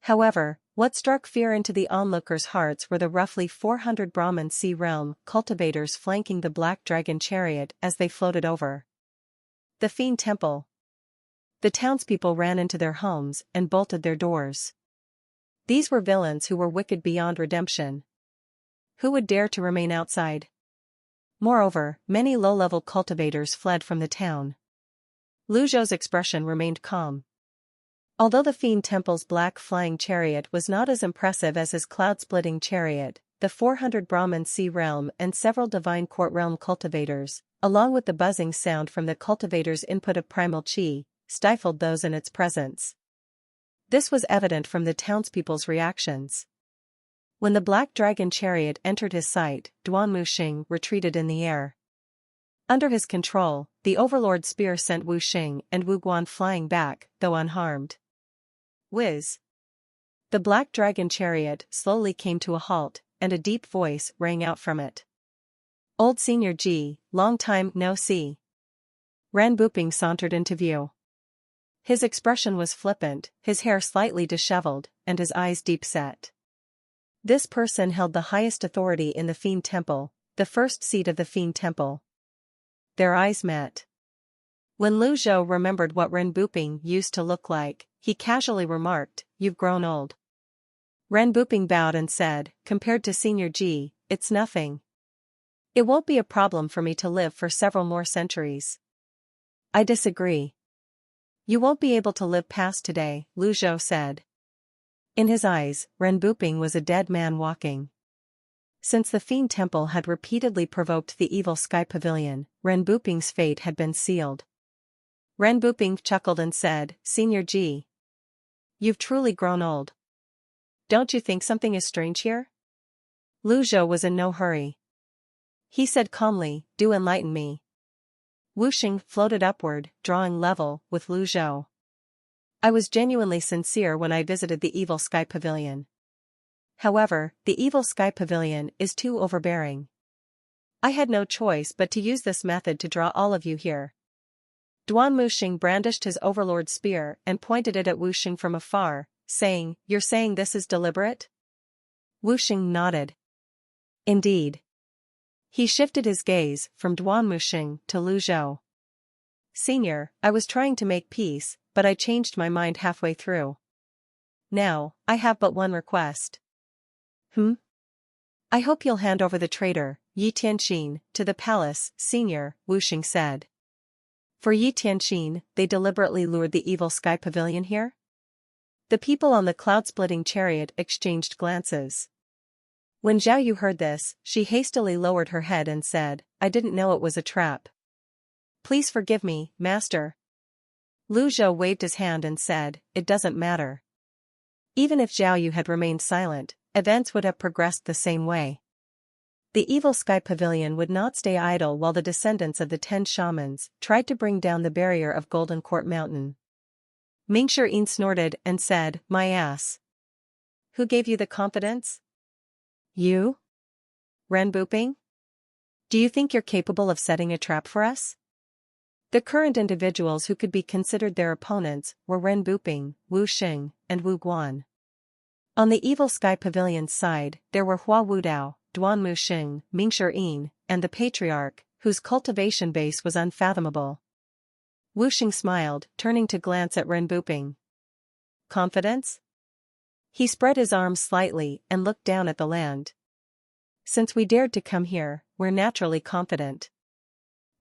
However, what struck fear into the onlookers' hearts were the roughly 400 Brahman Sea Realm cultivators flanking the black dragon chariot as they floated over. The Fiend Temple. The townspeople ran into their homes and bolted their doors. These were villains who were wicked beyond redemption. Who would dare to remain outside? Moreover, many low-level cultivators fled from the town. Lu Zhou's expression remained calm. Although the Fiend Temple's black flying chariot was not as impressive as his cloud-splitting chariot, the 400 Brahman Sea Realm and several Divine Court Realm cultivators, along with the buzzing sound from the cultivator's input of primal chi, stifled those in its presence. This was evident from the townspeople's reactions. When the black dragon chariot entered his sight, Duan Muxing retreated in the air. Under his control, the overlord spear sent Wu Xing and Wu Guan flying back, though unharmed. Whiz! The black dragon chariot slowly came to a halt, and a deep voice rang out from it. Old Senior Ji, long time no see. Ran Buping sauntered into view. His expression was flippant, his hair slightly disheveled, and his eyes deep-set. This person held the highest authority in the Fiend Temple, the first seat of the Fiend Temple. Their eyes met. When Lu Zhou remembered what Ren Buping used to look like, he casually remarked, "You've grown old." Ren Buping bowed and said, "Compared to Senior Ji, it's nothing. It won't be a problem for me to live for several more centuries." "I disagree. You won't be able to live past today," Lu Zhou said. In his eyes, Ren Buping was a dead man walking. Since the Fiend Temple had repeatedly provoked the evil Sky Pavilion, Ren Buping's fate had been sealed. Ren Buping chuckled and said, "Senior Ji, you've truly grown old. Don't you think something is strange here?" Lu Zhou was in no hurry. He said calmly, "Do enlighten me." Wu Xing floated upward, drawing level with Lu Zhou. "I was genuinely sincere when I visited the evil Sky Pavilion. However, the evil Sky Pavilion is too overbearing. I had no choice but to use this method to draw all of you here." Duan Muxing brandished his overlord spear and pointed it at Wu Xing from afar, saying, "You're saying this is deliberate?" Wu Xing nodded. "Indeed." He shifted his gaze from Duan Muxing to Lu Zhou. "Senior, I was trying to make peace, but I changed my mind halfway through. Now, I have but one request." "I hope you'll hand over the traitor, Yi Tianxin, to the palace, Senior," Wu Xing said. "For Yi Tianxin, they deliberately lured the evil Sky Pavilion here?" The people on the cloud-splitting chariot exchanged glances. When Zhao Yu heard this, she hastily lowered her head and said, "I didn't know it was a trap. Please forgive me, Master." Zhao waved his hand and said, "It doesn't matter." Even if Zhao Yu had remained silent, events would have progressed the same way. The evil sky pavilion would not stay idle while the descendants of the 10 shamans tried to bring down the barrier of Golden Court Mountain. Mingshi snorted and said, "My ass. Who gave you the confidence? You? Renbuping? Do you think you're capable of setting a trap for us?" The current individuals who could be considered their opponents were Renbuping, Wu Xing, and Wu Guan. On the evil sky pavilion's side, there were Hua Wudao, Duan Muxing, Mingshi, and the Patriarch, whose cultivation base was unfathomable. Wu Xing smiled, turning to glance at Renbuping. "Confidence?" He spread his arms slightly and looked down at the land. "Since we dared to come here, we're naturally confident."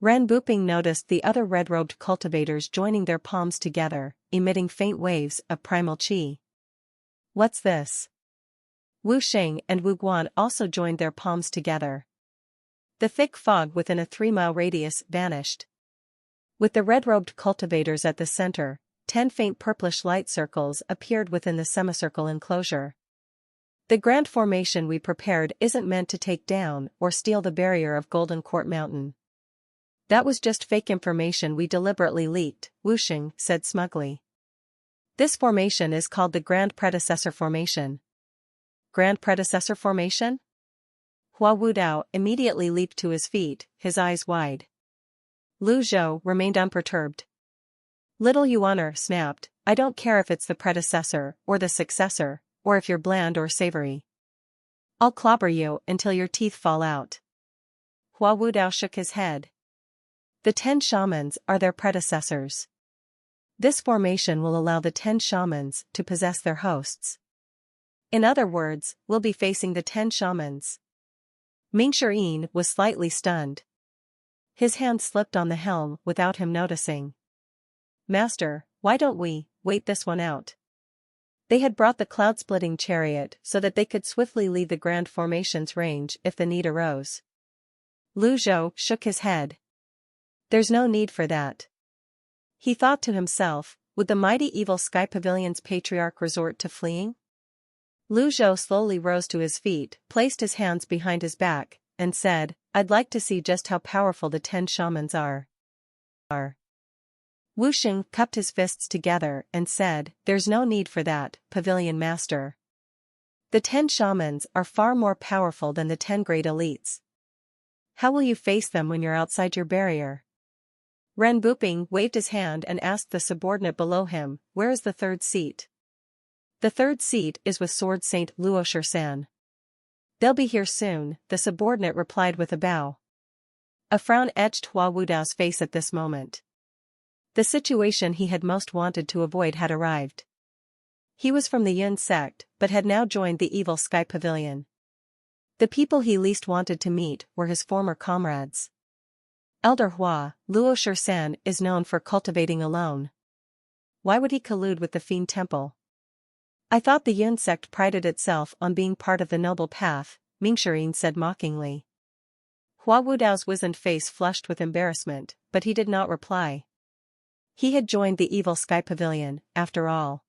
Renbuping noticed the other red-robed cultivators joining their palms together, emitting faint waves of primal qi. "What's this?" Wu Xing and Wu Guan also joined their palms together. The thick fog within a 3-mile radius vanished. With the red-robed cultivators at the center, 10 faint purplish light circles appeared within the semicircle enclosure. "The grand formation we prepared isn't meant to take down or steal the barrier of Golden Court Mountain. That was just fake information we deliberately leaked," Wu Xing said smugly. "This formation is called the Grand Predecessor Formation." Grand Predecessor Formation? Hua Wudao immediately leaped to his feet, his eyes wide. Zhao remained unperturbed. Little Yuaner snapped, "I don't care if it's the predecessor or the successor, or if you're bland or savory. I'll clobber you until your teeth fall out." Hua Wudao shook his head. "The 10 shamans are their predecessors. This formation will allow the 10 shamans to possess their hosts. In other words, we'll be facing the 10 shamans." Mingshi was slightly stunned. His hand slipped on the helm without him noticing. "Master, why don't we wait this one out?" They had brought the cloud-splitting chariot so that they could swiftly leave the grand formation's range if the need arose. Zhao shook his head. "There's no need for that." He thought to himself, would the mighty evil sky pavilion's patriarch resort to fleeing? Zhao slowly rose to his feet, placed his hands behind his back, and said, "I'd like to see just how powerful the 10 shamans are." Wu Xing cupped his fists together and said, "There's no need for that, Pavilion Master. The 10 shamans are far more powerful than the 10 great elites. How will you face them when you're outside your barrier?" Renbuping waved his hand and asked the subordinate below him, "Where is the 3rd seat?" "The 3rd seat is with Sword Saint Luo Shisan." "They'll be here soon," the subordinate replied with a bow. A frown etched Hua Wudao's face at this moment. The situation he had most wanted to avoid had arrived. He was from the Yun sect, but had now joined the evil sky pavilion. The people he least wanted to meet were his former comrades. Elder Hua, Luo Shisan is known for cultivating alone. Why would he collude with the Fiend Temple? "I thought the Yun sect prided itself on being part of the noble path," Mingshi said mockingly. Hua Wudao's wizened face flushed with embarrassment, but he did not reply. He had joined the evil sky pavilion, after all.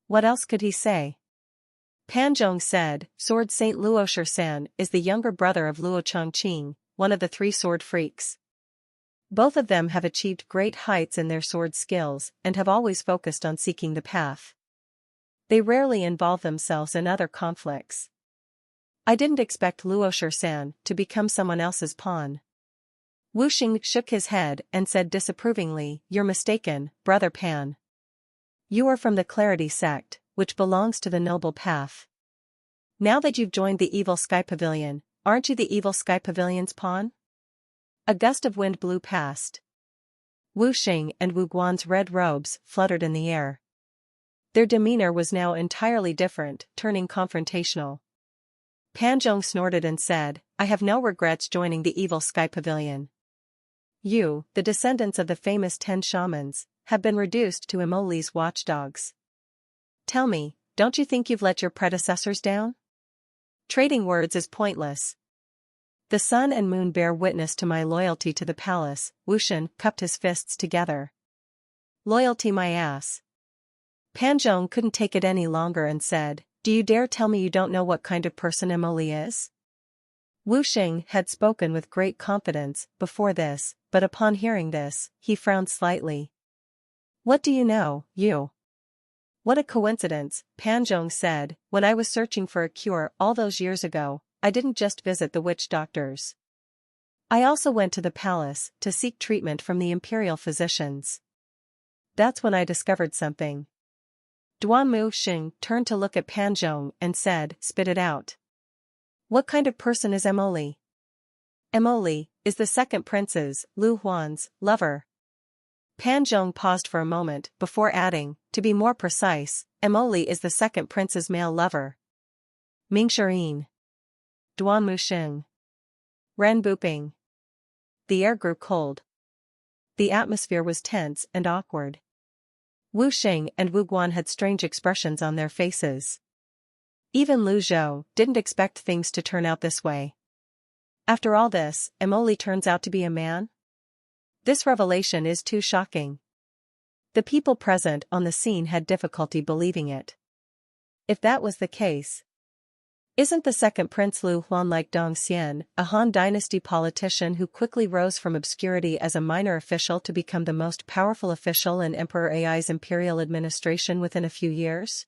What else could he say? Panzhong said, "Sword Saint Luo Shisan is the younger brother of Luo Chongqing, one of the 3 sword freaks. Both of them have achieved great heights in their sword skills and have always focused on seeking the path. They rarely involve themselves in other conflicts. I didn't expect Luo Shisan to become someone else's pawn." Wu Xing shook his head and said disapprovingly, "You're mistaken, Brother Pan. You are from the Clarity sect, which belongs to the noble path. Now that you've joined the evil sky pavilion, aren't you the evil sky pavilion's pawn?" A gust of wind blew past. Wu Xing and Wu Guan's red robes fluttered in the air. Their demeanor was now entirely different, turning confrontational. Panzhong snorted and said, "I have no regrets joining the evil sky pavilion. You, the descendants of the famous 10 shamans, have been reduced to Imoli's watchdogs. Tell me, don't you think you've let your predecessors down? Trading words is pointless. The sun and moon bear witness to my loyalty to the palace." Wu Xing cupped his fists together. loyalty my ass. Panzhong couldn't take it any longer and said, do you dare tell me you don't know what kind of person Emily is? Wuxing had spoken with great confidence before this, but upon hearing this, he frowned slightly. What do you know, you? What a coincidence, Panzhong said, when I was searching for a cure all those years ago, I didn't just visit the witch doctors. I also went to the palace to seek treatment from the imperial physicians. That's when I discovered something. Duanmu Xing turned to look at Panzhong and said, spit it out. What kind of person is Emily? Emily is the second prince's, Lu Huan's, lover. Panzhong paused for a moment before adding, to be more precise, Emily is the second prince's male lover. Mingxirin. Duanmu Xing. Ren Buping. The air grew cold. The atmosphere was tense and awkward. Wu Xing and Wu Guan had strange expressions on their faces. Even Lu Zhao didn't expect things to turn out this way. After all this, Emily turns out to be a man? This revelation is too shocking. The people present on the scene had difficulty believing it. If that was the case, isn't the second Prince Lu Huan like Dongxian, a Han Dynasty politician who quickly rose from obscurity as a minor official to become the most powerful official in Emperor Ai's imperial administration within a few years?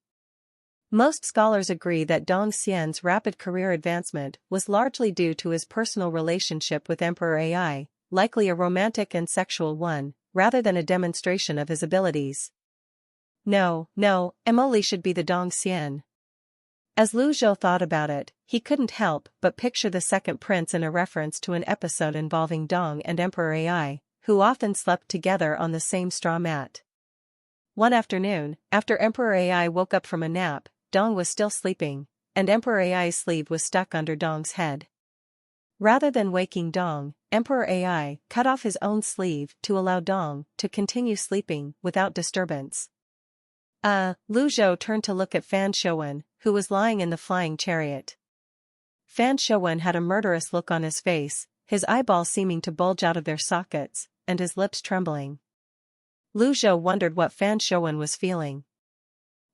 Most scholars agree that Dongxian's rapid career advancement was largely due to his personal relationship with Emperor Ai, likely a romantic and sexual one, rather than a demonstration of his abilities. No, Emily should be the Dongxian. As Lu Zhou thought about it, he couldn't help but picture the second prince in a reference to an episode involving Dong and Emperor Ai, who often slept together on the same straw mat. One afternoon, after Emperor Ai woke up from a nap, Dong was still sleeping, and Emperor Ai's sleeve was stuck under Dong's head. Rather than waking Dong, Emperor Ai cut off his own sleeve to allow Dong to continue sleeping without disturbance. Lu Zhou turned to look at Fan Xiuwen, who was lying in the flying chariot. Fan Xiuwen had a murderous look on his face, his eyeballs seeming to bulge out of their sockets, and his lips trembling. Lu Zhou wondered what Fan Xiuwen was feeling.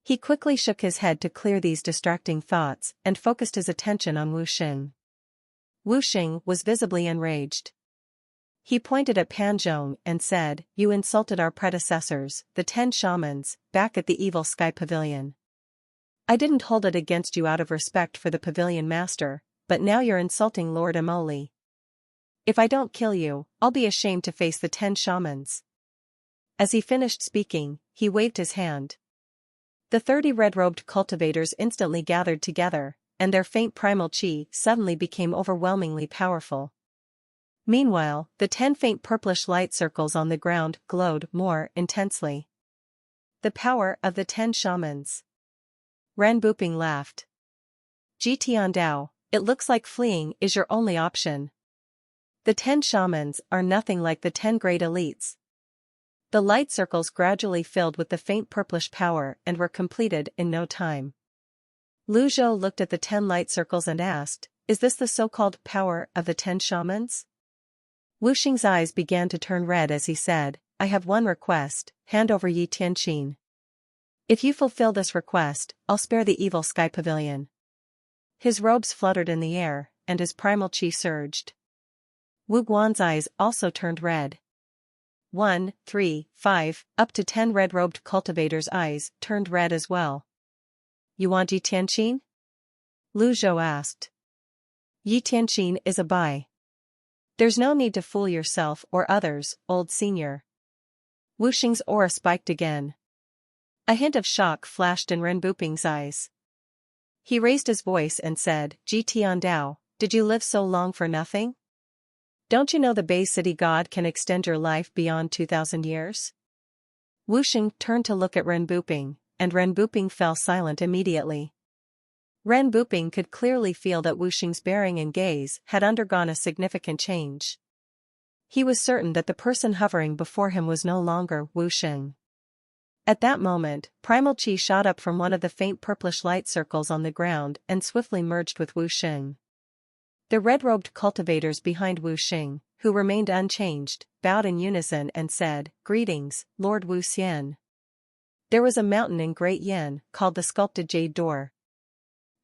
He quickly shook his head to clear these distracting thoughts and focused his attention on Wu Xing. Wu Xing was visibly enraged. He pointed at Panzhong and said, you insulted our predecessors, the 10 shamans, back at the evil sky pavilion. I didn't hold it against you out of respect for the pavilion master, but now you're insulting Lord Emoli. If I don't kill you, I'll be ashamed to face the 10 shamans. As he finished speaking, he waved his hand. The 30 red-robed cultivators instantly gathered together, and their faint primal chi suddenly became overwhelmingly powerful. Meanwhile, the 10 faint purplish light circles on the ground glowed more intensely. The power of the 10 shamans. Ren Buping laughed. Jitian Dao, it looks like fleeing is your only option. The 10 shamans are nothing like the 10 great elites. The light circles gradually filled with the faint purplish power and were completed in no time. Lu Zhou looked at the 10 light circles and asked, is this the so-called power of the 10 shamans? Wu Xing's eyes began to turn red as he said, I have one request, hand over Yi Tianxin. If you fulfill this request, I'll spare the evil sky pavilion. His robes fluttered in the air, and his primal chi surged. Wu Guan's eyes also turned red. 1, 3, 5, up to 10 red-robed cultivators' eyes turned red as well. You want Yi Tianxin? Lu Zhou asked. Yi Tianxin is a bai. There's no need to fool yourself or others, old senior. Wu Xing's aura spiked again. A hint of shock flashed in Ren Buping's eyes. He raised his voice and said, Jitian Dao, did you live so long for nothing? Don't you know the Bais city god can extend your life beyond 2,000 years? Wu Xing turned to look at Ren Buping, and Ren Buping fell silent immediately. Ren Buping could clearly feel that Wu Xing's bearing and gaze had undergone a significant change. He was certain that the person hovering before him was no longer Wu Xing. At that moment, primal chi shot up from one of the faint purplish light circles on the ground and swiftly merged with Wu Xing. The red-robed cultivators behind Wu Xing who remained unchanged, bowed in unison and said, "Greetings, Lord Wu Xian." There was a mountain in Great Yin, called the Sculpted Jade Door.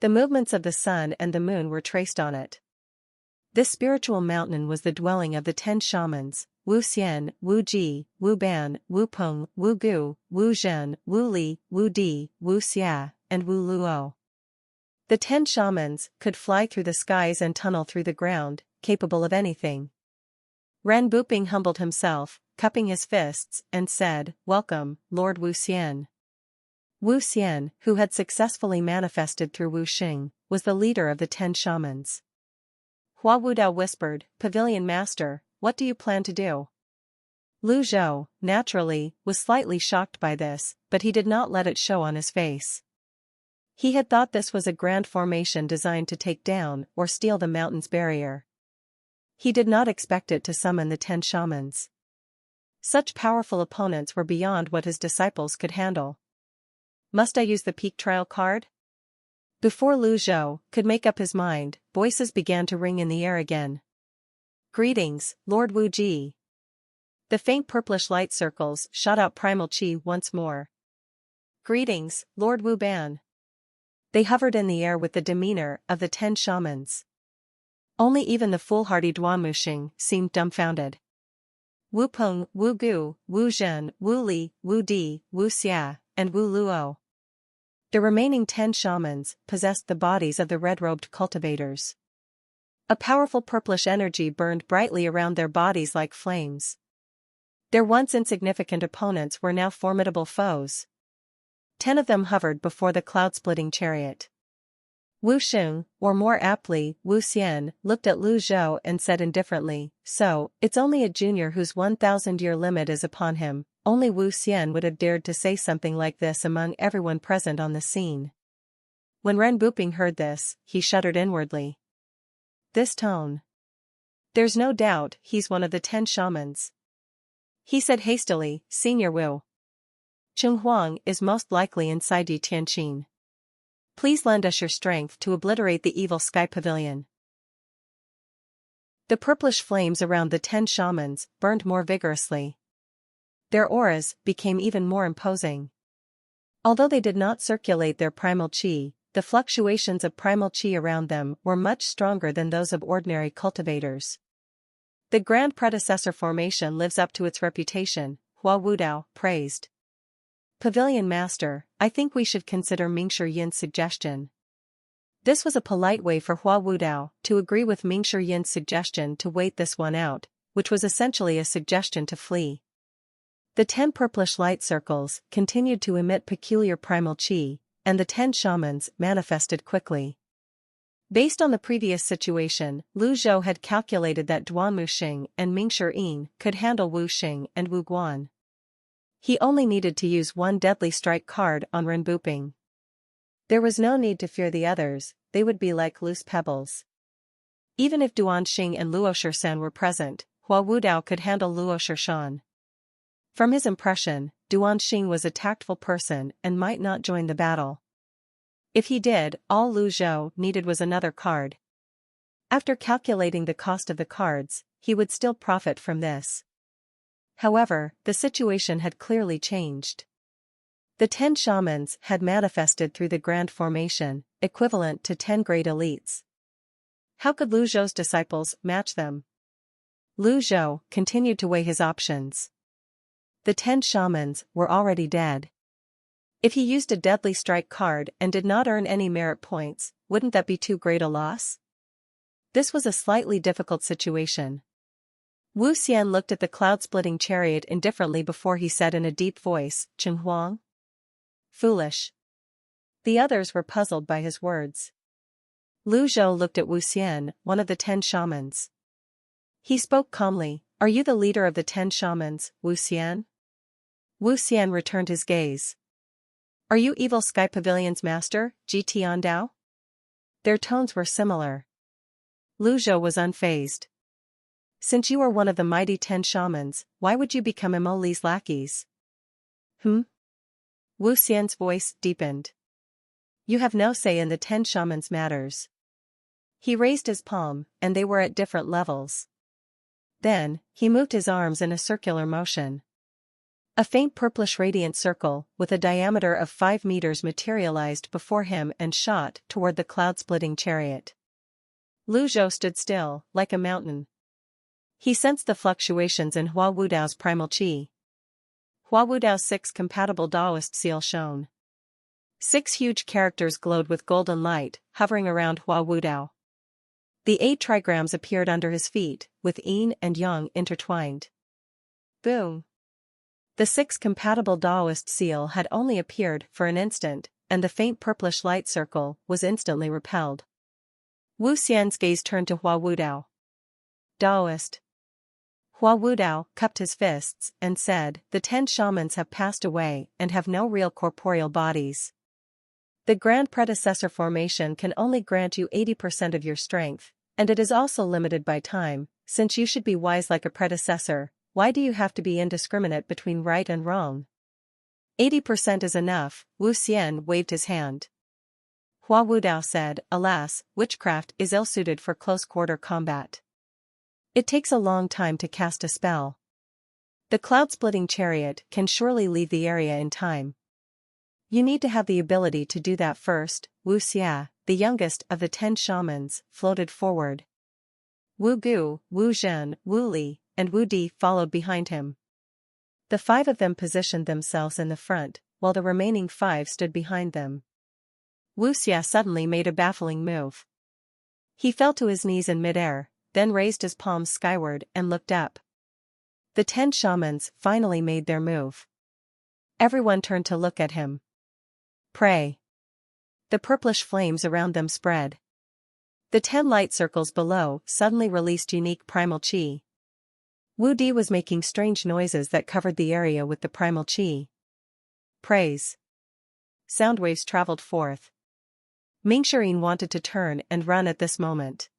The movements of the sun and the moon were traced on it. This spiritual mountain was the dwelling of the 10 shamans, Wu Xian, Wu Ji, Wu Ban, Wu Peng, Wu Gu, Wu Zhen, Wu Li, Wu Di, Wu Xia, and Wu Luo. The 10 shamans could fly through the skies and tunnel through the ground, capable of anything. Ren Buping humbled himself, cupping his fists, and said, "Welcome, Lord Wu Xian." Wu Xian, who had successfully manifested through Wu Xing, was the leader of the 10 shamans. Hua Wudao whispered, "Pavilion Master, what do you plan to do?" Lu Zhou, naturally, was slightly shocked by this, but he did not let it show on his face. He had thought this was a grand formation designed to take down or steal the mountain's barrier. He did not expect it to summon the 10 shamans. Such powerful opponents were beyond what his disciples could handle. Must I use the peak trial card? Before Lu Zhou could make up his mind, voices began to ring in the air again. "Greetings, Lord Wu Ji." The faint purplish light circles shot out primal chi once more. "Greetings, Lord Wu Ban." They hovered in the air with the demeanor of the 10 shamans. Only even the foolhardy Duanmuxing seemed dumbfounded. Wu Peng, Wu Gu, Wu Zhen, Wu Li, Wu Di, Wu Xia, and Wu Luo. The remaining 10 shamans possessed the bodies of the red-robed cultivators. A powerful purplish energy burned brightly around their bodies like flames. Their once insignificant opponents were now formidable foes. 10 of them hovered before the cloud-splitting chariot. Wu Xing, or more aptly, Wu Xian, looked at Lu Zhou and said indifferently, "So, it's only a junior whose 1,000-year limit is upon him." Only Wu Xian would have dared to say something like this among everyone present on the scene. When Ren Buping heard this, he shuddered inwardly. This tone. There's no doubt he's one of the 10 shamans. He said hastily, "Senior Wu. Huang is most likely inside Tianxin. Please lend us your strength to obliterate the evil sky pavilion." The purplish flames around the 10 shamans burned more vigorously. Their auras became even more imposing. Although they did not circulate their primal chi, the fluctuations of primal chi around them were much stronger than those of ordinary cultivators. The grand predecessor formation lives up to its reputation, Hua Wudao praised. "Pavilion Master, I think we should consider Mingshi Yin's suggestion." This was a polite way for Hua Wudao to agree with Mingshi Yin's suggestion to wait this one out, which was essentially a suggestion to flee. The 10 purplish light circles continued to emit peculiar primal chi, and the 10 shamans manifested quickly. Based on the previous situation, Lu Zhou had calculated that Duanmuxing and Mingshi Yin could handle Wu Xing and Wu Guan. He only needed to use one deadly strike card on Ren Buping. There was no need to fear the others, they would be like loose pebbles. Even if Duanxing and Luo Shisan were present, Hua Wudao could handle Luo Shisan. From his impression, Duanxing was a tactful person and might not join the battle. If he did, all Lu Zhou needed was another card. After calculating the cost of the cards, he would still profit from this. However, the situation had clearly changed. The 10 shamans had manifested through the grand formation, equivalent to 10 great elites. How could Lu Zhou's disciples match them? Lu Zhou continued to weigh his options. The 10 shamans were already dead. If he used a deadly strike card and did not earn any merit points, wouldn't that be too great a loss? This was a slightly difficult situation. Wu Xian looked at the cloud-splitting chariot indifferently before he said in a deep voice, "Cheng Huang?" Foolish. The others were puzzled by his words. Lu Zhou looked at Wu Xian, one of the 10 shamans. He spoke calmly, "Are you the leader of the 10 shamans, Wu Xian?" Wu Xian returned his gaze. "Are you Evil Sky Pavilion's master, Ji Tiandao?" Their tones were similar. Lu Zhou was unfazed. "Since you are one of the mighty 10 shamans, why would you become Emoli's lackeys?" Wu Xian's voice deepened. "You have no say in the 10 shamans' matters." He raised his palm, and they were at different levels. Then, he moved his arms in a circular motion. A faint purplish radiant circle, with a diameter of 5 meters materialized before him and shot toward the cloud-splitting chariot. Lu Zhou stood still, like a mountain. He sensed the fluctuations in Hua Wudao's primal qi. Hua Wudao's 6 compatible Daoist seal shone. 6 huge characters glowed with golden light, hovering around Hua Wudao. The 8 trigrams appeared under his feet, with yin and yang intertwined. Boom! The 6 compatible Daoist seal had only appeared for an instant, and the faint purplish light circle was instantly repelled. Wu Xian's gaze turned to Hua Wudao. Daoist. Hua Wudao cupped his fists and said, "The 10 shamans have passed away and have no real corporeal bodies. The Grand Predecessor formation can only grant you 80% of your strength, and it is also limited by time. Since you should be wise like a predecessor, why do you have to be indiscriminate between right and wrong? 80% is enough." Wu Xian waved his hand. Hua Wudao said, "Alas, witchcraft is ill-suited for close-quarter combat. It takes a long time to cast a spell. The cloud-splitting chariot can surely leave the area in time. You need to have the ability to do that first." Wu Xia, the youngest of the 10 shamans, floated forward. Wu Gu, Wu Zhen, Wu Li, and Wu Di followed behind him. The 5 of them positioned themselves in the front, while the remaining 5 stood behind them. Wu Xia suddenly made a baffling move. He fell to his knees in midair, then raised his palms skyward and looked up. The 10 shamans finally made their move. Everyone turned to look at him. Pray. The purplish flames around them spread. The 10 light circles below suddenly released unique primal qi. Wu Di was making strange noises that covered the area with the primal qi. Praise. Sound waves traveled forth. Mingxirin wanted to turn and run at this moment.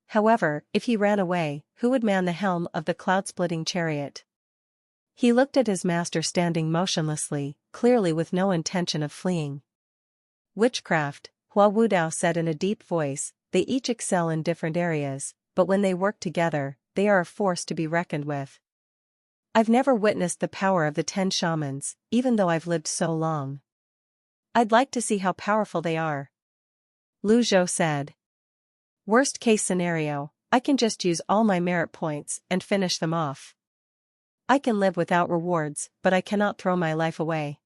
However, if he ran away, who would man the helm of the cloud-splitting chariot? He looked at his master standing motionlessly, clearly with no intention of fleeing. Witchcraft, Hua Wudao said in a deep voice, they each excel in different areas, but when they work together, they are a force to be reckoned with. I've never witnessed the power of the 10 shamans, even though I've lived so long. I'd like to see how powerful they are. Lu Zhou said. Worst case scenario, I can just use all my merit points and finish them off. I can live without rewards, but I cannot throw my life away.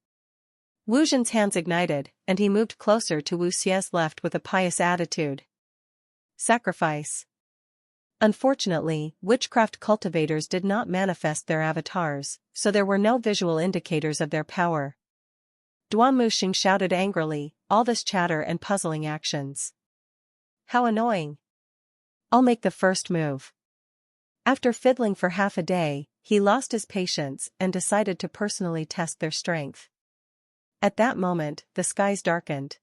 Wu Zhen's hands ignited, and he moved closer to Wu Xia's left with a pious attitude. Sacrifice. Unfortunately, witchcraft cultivators did not manifest their avatars, so there were no visual indicators of their power. Duan Muxing shouted angrily, all this chatter and puzzling actions. How annoying. I'll make the first move. After fiddling for half a day, he lost his patience and decided to personally test their strength. At that moment, the skies darkened.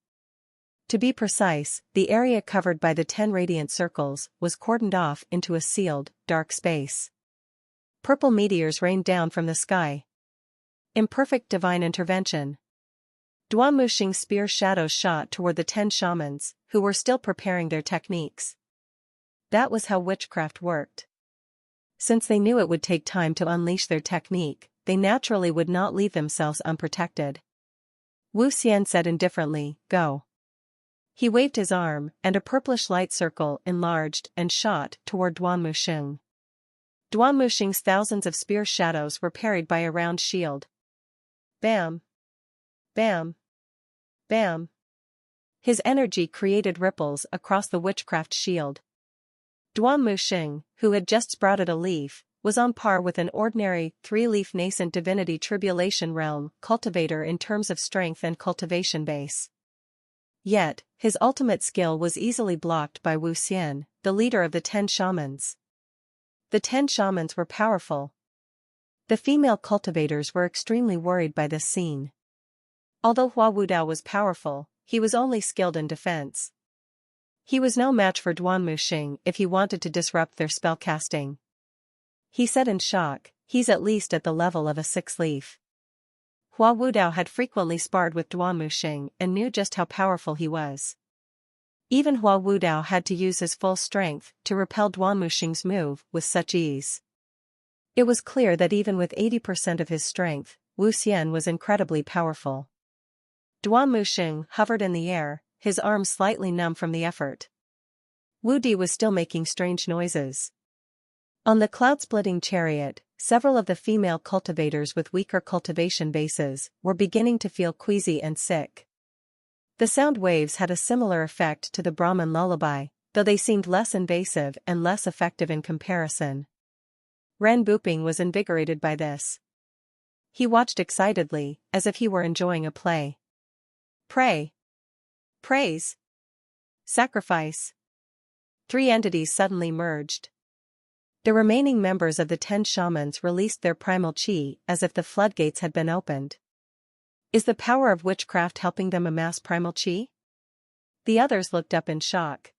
To be precise, the area covered by the 10 radiant circles was cordoned off into a sealed, dark space. Purple meteors rained down from the sky. Imperfect divine intervention. Duan Muxing's spear shadows shot toward the 10 shamans, who were still preparing their techniques. That was how witchcraft worked. Since they knew it would take time to unleash their technique, they naturally would not leave themselves unprotected. Wu Xian said indifferently, "Go." He waved his arm, and a purplish light circle enlarged and shot toward Duan Muxing. Duan Muxing's thousands of spear shadows were parried by a round shield. Bam! Bam! Bam! His energy created ripples across the witchcraft shield. Duan Muxing, who had just sprouted a leaf, was on par with an ordinary 3-leaf nascent divinity tribulation realm cultivator in terms of strength and cultivation base. Yet, his ultimate skill was easily blocked by Wu Xian, the leader of the 10 shamans. The 10 shamans were powerful. The female cultivators were extremely worried by this scene. Although Hua Wudao was powerful, he was only skilled in defense. He was no match for Duan Muxing if he wanted to disrupt their spellcasting. He said in shock, he's at least at the level of a 6-leaf. Hua Wudao had frequently sparred with Duan Muxing and knew just how powerful he was. Even Hua Wudao had to use his full strength to repel Duanmuxing's move with such ease. It was clear that even with 80% of his strength, Wu Xian was incredibly powerful. Duanmuxing hovered in the air, his arms slightly numb from the effort. Wu Di was still making strange noises. On the cloud-splitting chariot, several of the female cultivators with weaker cultivation bases were beginning to feel queasy and sick. The sound waves had a similar effect to the Brahman lullaby, though they seemed less invasive and less effective in comparison. Ren Buping was invigorated by this. He watched excitedly, as if he were enjoying a play. Pray. Praise. Sacrifice. 3 entities suddenly merged. The remaining members of the 10 shamans released their primal qi as if the floodgates had been opened. Is the power of witchcraft helping them amass primal qi? The others looked up in shock.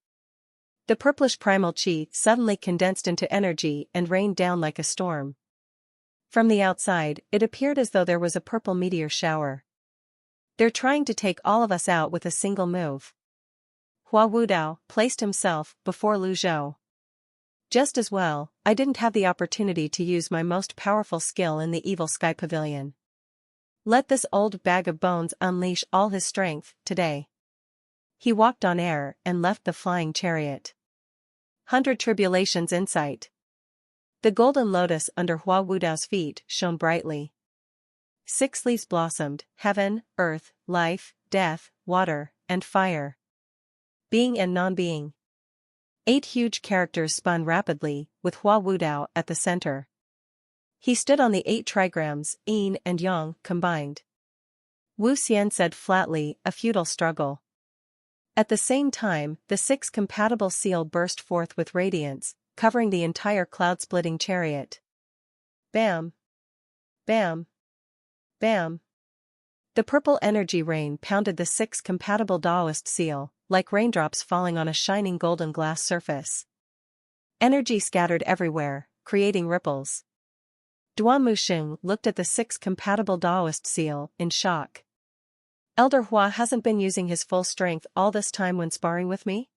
The purplish primal qi suddenly condensed into energy and rained down like a storm. From the outside, it appeared as though there was a purple meteor shower. They're trying to take all of us out with a single move. Hua Wudao placed himself before Lu Zhou. Just as well, I didn't have the opportunity to use my most powerful skill in the evil sky pavilion. Let this old bag of bones unleash all his strength today. He walked on air and left the flying chariot. 100 Tribulations Insight. The golden lotus under Hua Wudao's feet shone brightly. 6 leaves blossomed: heaven, earth, life, death, water, and fire. Being and non-being. 8 huge characters spun rapidly, with Hua Wudao at the center. He stood on the 8 trigrams, yin and yang combined. Wu Xian said flatly, a futile struggle. At the same time, the 6 compatible seal burst forth with radiance, covering the entire cloud-splitting chariot. Bam! Bam! Bam! The purple energy rain pounded the 6 compatible Taoist seal, like raindrops falling on a shining golden glass surface. Energy scattered everywhere, creating ripples. Duanmuxing looked at the 6 compatible Taoist seal in shock. Elder Hua hasn't been using his full strength all this time when sparring with me?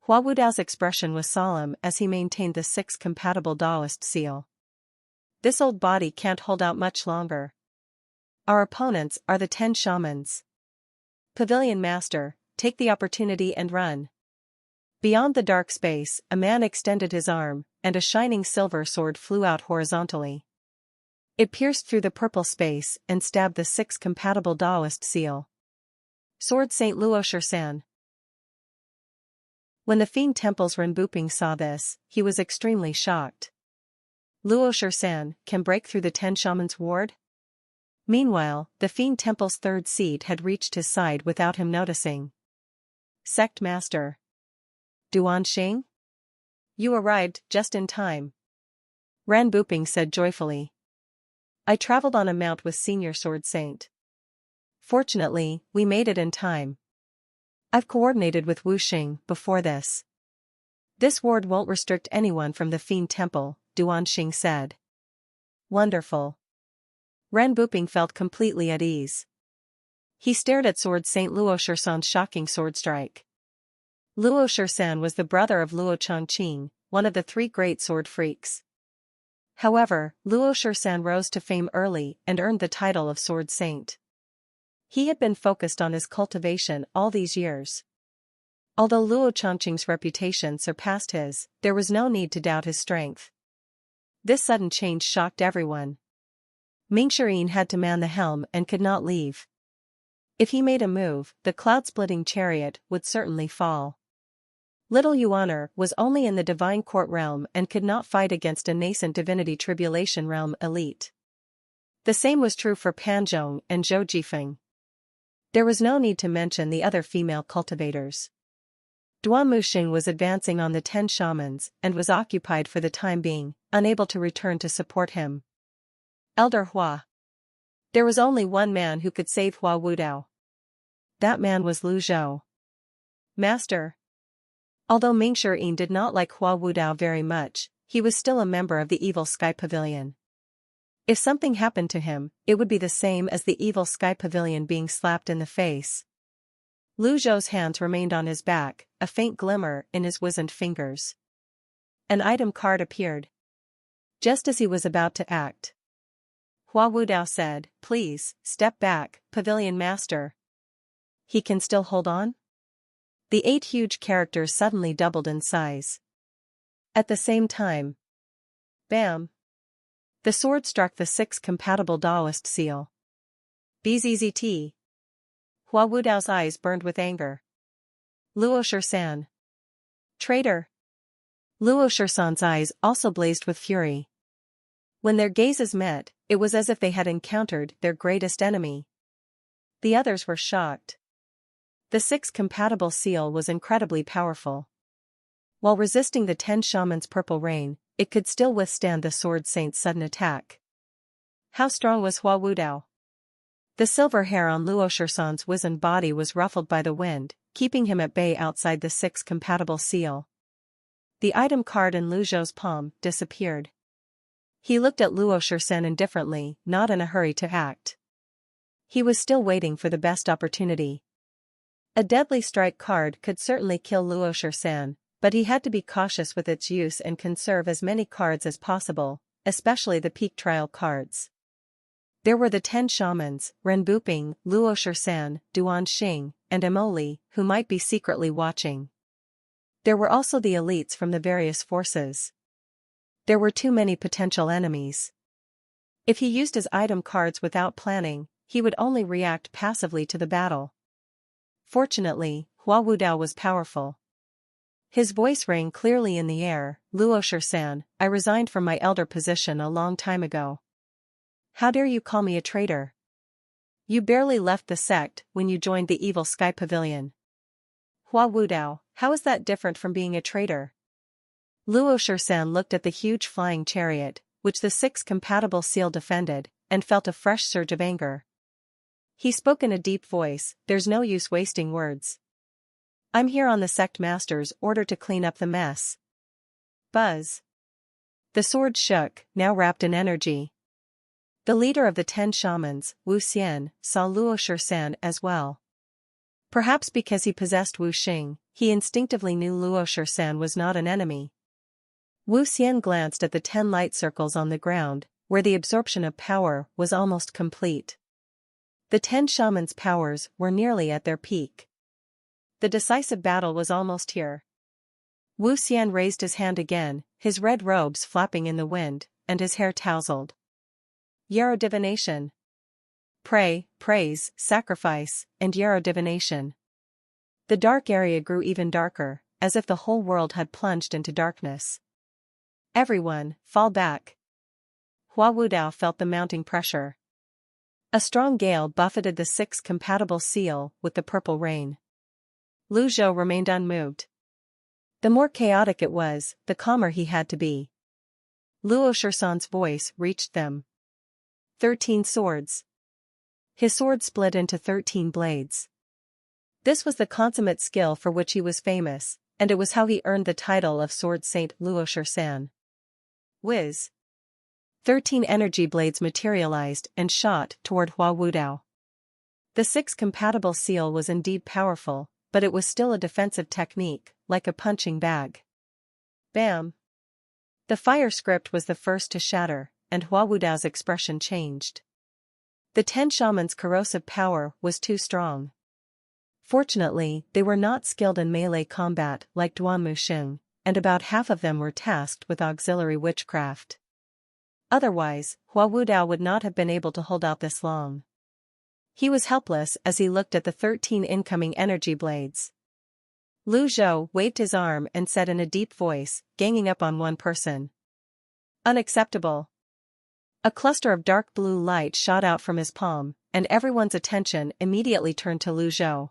Hua Wudao's expression was solemn as he maintained the 6 compatible Taoist seal. This old body can't hold out much longer. Our opponents are the 10 shamans. Pavilion Master, take the opportunity and run. Beyond the dark space, a man extended his arm, and a shining silver sword flew out horizontally. It pierced through the purple space and stabbed the 6 compatible Taoist seal. Sword Saint Luo Shisan. When the Fiend Temple's Ren Buping saw this, he was extremely shocked. Luo Shisan can break through the 10 shamans' ward? Meanwhile, the Fiend Temple's 3rd seat had reached his side without him noticing. Sect Master. Duanxing? You arrived just in time. Ren Buping said joyfully. I traveled on a mount with Senior Sword Saint. Fortunately, we made it in time. I've coordinated with Wu Xing before this. This ward won't restrict anyone from the Fiend Temple, Duanxing said. Wonderful. Ren Buping felt completely at ease. He stared at Sword Saint Luo Shisan's shocking sword strike. Luo Shisan was the brother of Luo Changqing, one of the 3 great sword freaks. However, Luo Shisan rose to fame early and earned the title of Sword Saint. He had been focused on his cultivation all these years. Although Luo Changqing's reputation surpassed his, there was no need to doubt his strength. This sudden change shocked everyone. Mingxirin had to man the helm and could not leave. If he made a move, the cloud-splitting chariot would certainly fall. Little Yuaner was only in the Divine Court realm and could not fight against a nascent Divinity Tribulation realm elite. The same was true for Panzhong and Zhou Jifeng. There was no need to mention the other female cultivators. Duanmuxing was advancing on the 10 shamans and was occupied for the time being, unable to return to support him. Elder Hua. There was only one man who could save Hua Wudao. That man was Lu Zhou. Master. Although Mingxirin did not like Hua Wudao very much, he was still a member of the Evil Sky Pavilion. If something happened to him, it would be the same as the Evil Sky Pavilion being slapped in the face. Lu Zhou's hands remained on his back, a faint glimmer in his wizened fingers. An item card appeared. Just as he was about to act, Hua Wudao said, "Please, step back, Pavilion Master." He can still hold on? The 8 huge characters suddenly doubled in size. At the same time, bam! The sword struck the 6 compatible Daoist seal. Bzzzt. Hua Wudao's eyes burned with anger. Luo Shisan. Traitor! Luo Shisan's eyes also blazed with fury. When their gazes met, it was as if they had encountered their greatest enemy. The others were shocked. The 6 compatible seal was incredibly powerful. While resisting the 10 Shamans' purple rain, it could still withstand the Sword Saint's sudden attack. How strong was Hua Wudao? The silver hair on Luo Shisan's wizened body was ruffled by the wind, keeping him at bay outside the 6 compatible seal. The item card in Lu Zhou's palm disappeared. He looked at Luo Shisan indifferently, not in a hurry to act. He was still waiting for the best opportunity. A deadly strike card could certainly kill Luo Shisan, but he had to be cautious with its use and conserve as many cards as possible, especially the peak trial cards. There were the 10 Shamans, Ren Buping, Luo Shisan, Duan Xing, and Emoli, who might be secretly watching. There were also the elites from the various forces. There were too many potential enemies. If he used his item cards without planning, he would only react passively to the battle. Fortunately, Hua Wudao was powerful. His voice rang clearly in the air, "Luo Shisan, I resigned from my elder position a long time ago. How dare you call me a traitor? You barely left the sect when you joined the evil Sky Pavilion. Hua Wudao, how is that different from being a traitor?" Luo Shisan looked at the huge flying chariot, which the 6 compatible seal defended, and felt a fresh surge of anger. He spoke in a deep voice, "There's no use wasting words. I'm here on the sect master's order to clean up the mess." Buzz. The sword shook, now wrapped in energy. The leader of the 10 Shamans, Wu Xian, saw Luo Shisan as well. Perhaps because he possessed Wu Xing, he instinctively knew Luo Shisan was not an enemy. Wu Xian glanced at the 10 light circles on the ground, where the absorption of power was almost complete. The 10 Shamans' powers were nearly at their peak. The decisive battle was almost here. Wu Xian raised his hand again, his red robes flapping in the wind, and his hair tousled. Yarrow divination. Pray, praise, sacrifice, and yarrow divination. The dark area grew even darker, as if the whole world had plunged into darkness. Everyone, fall back. Hua Wudao felt the mounting pressure. A strong gale buffeted the 6 compatible seal with the purple rain. Lu Zhou remained unmoved. The more chaotic it was, the calmer he had to be. Luo Shisan's voice reached them. 13 swords. His sword split into 13 blades. This was the consummate skill for which he was famous, and it was how he earned the title of Sword Saint Luo Shisan. Whiz. 13 energy blades materialized and shot toward Hua Wudao. The 6 compatible seal was indeed powerful, but it was still a defensive technique, like a punching bag. Bam! The fire script was the first to shatter, and Hua Wudao's expression changed. The 10 Shamans' corrosive power was too strong. Fortunately, they were not skilled in melee combat like Duan Musheng, and about half of them were tasked with auxiliary witchcraft. Otherwise, Hua Wudao would not have been able to hold out this long. He was helpless as he looked at the 13 incoming energy blades. Lu Zhou waved his arm and said in a deep voice, ganging up on one person. "Unacceptable." A cluster of dark blue light shot out from his palm, and everyone's attention immediately turned to Lu Zhou.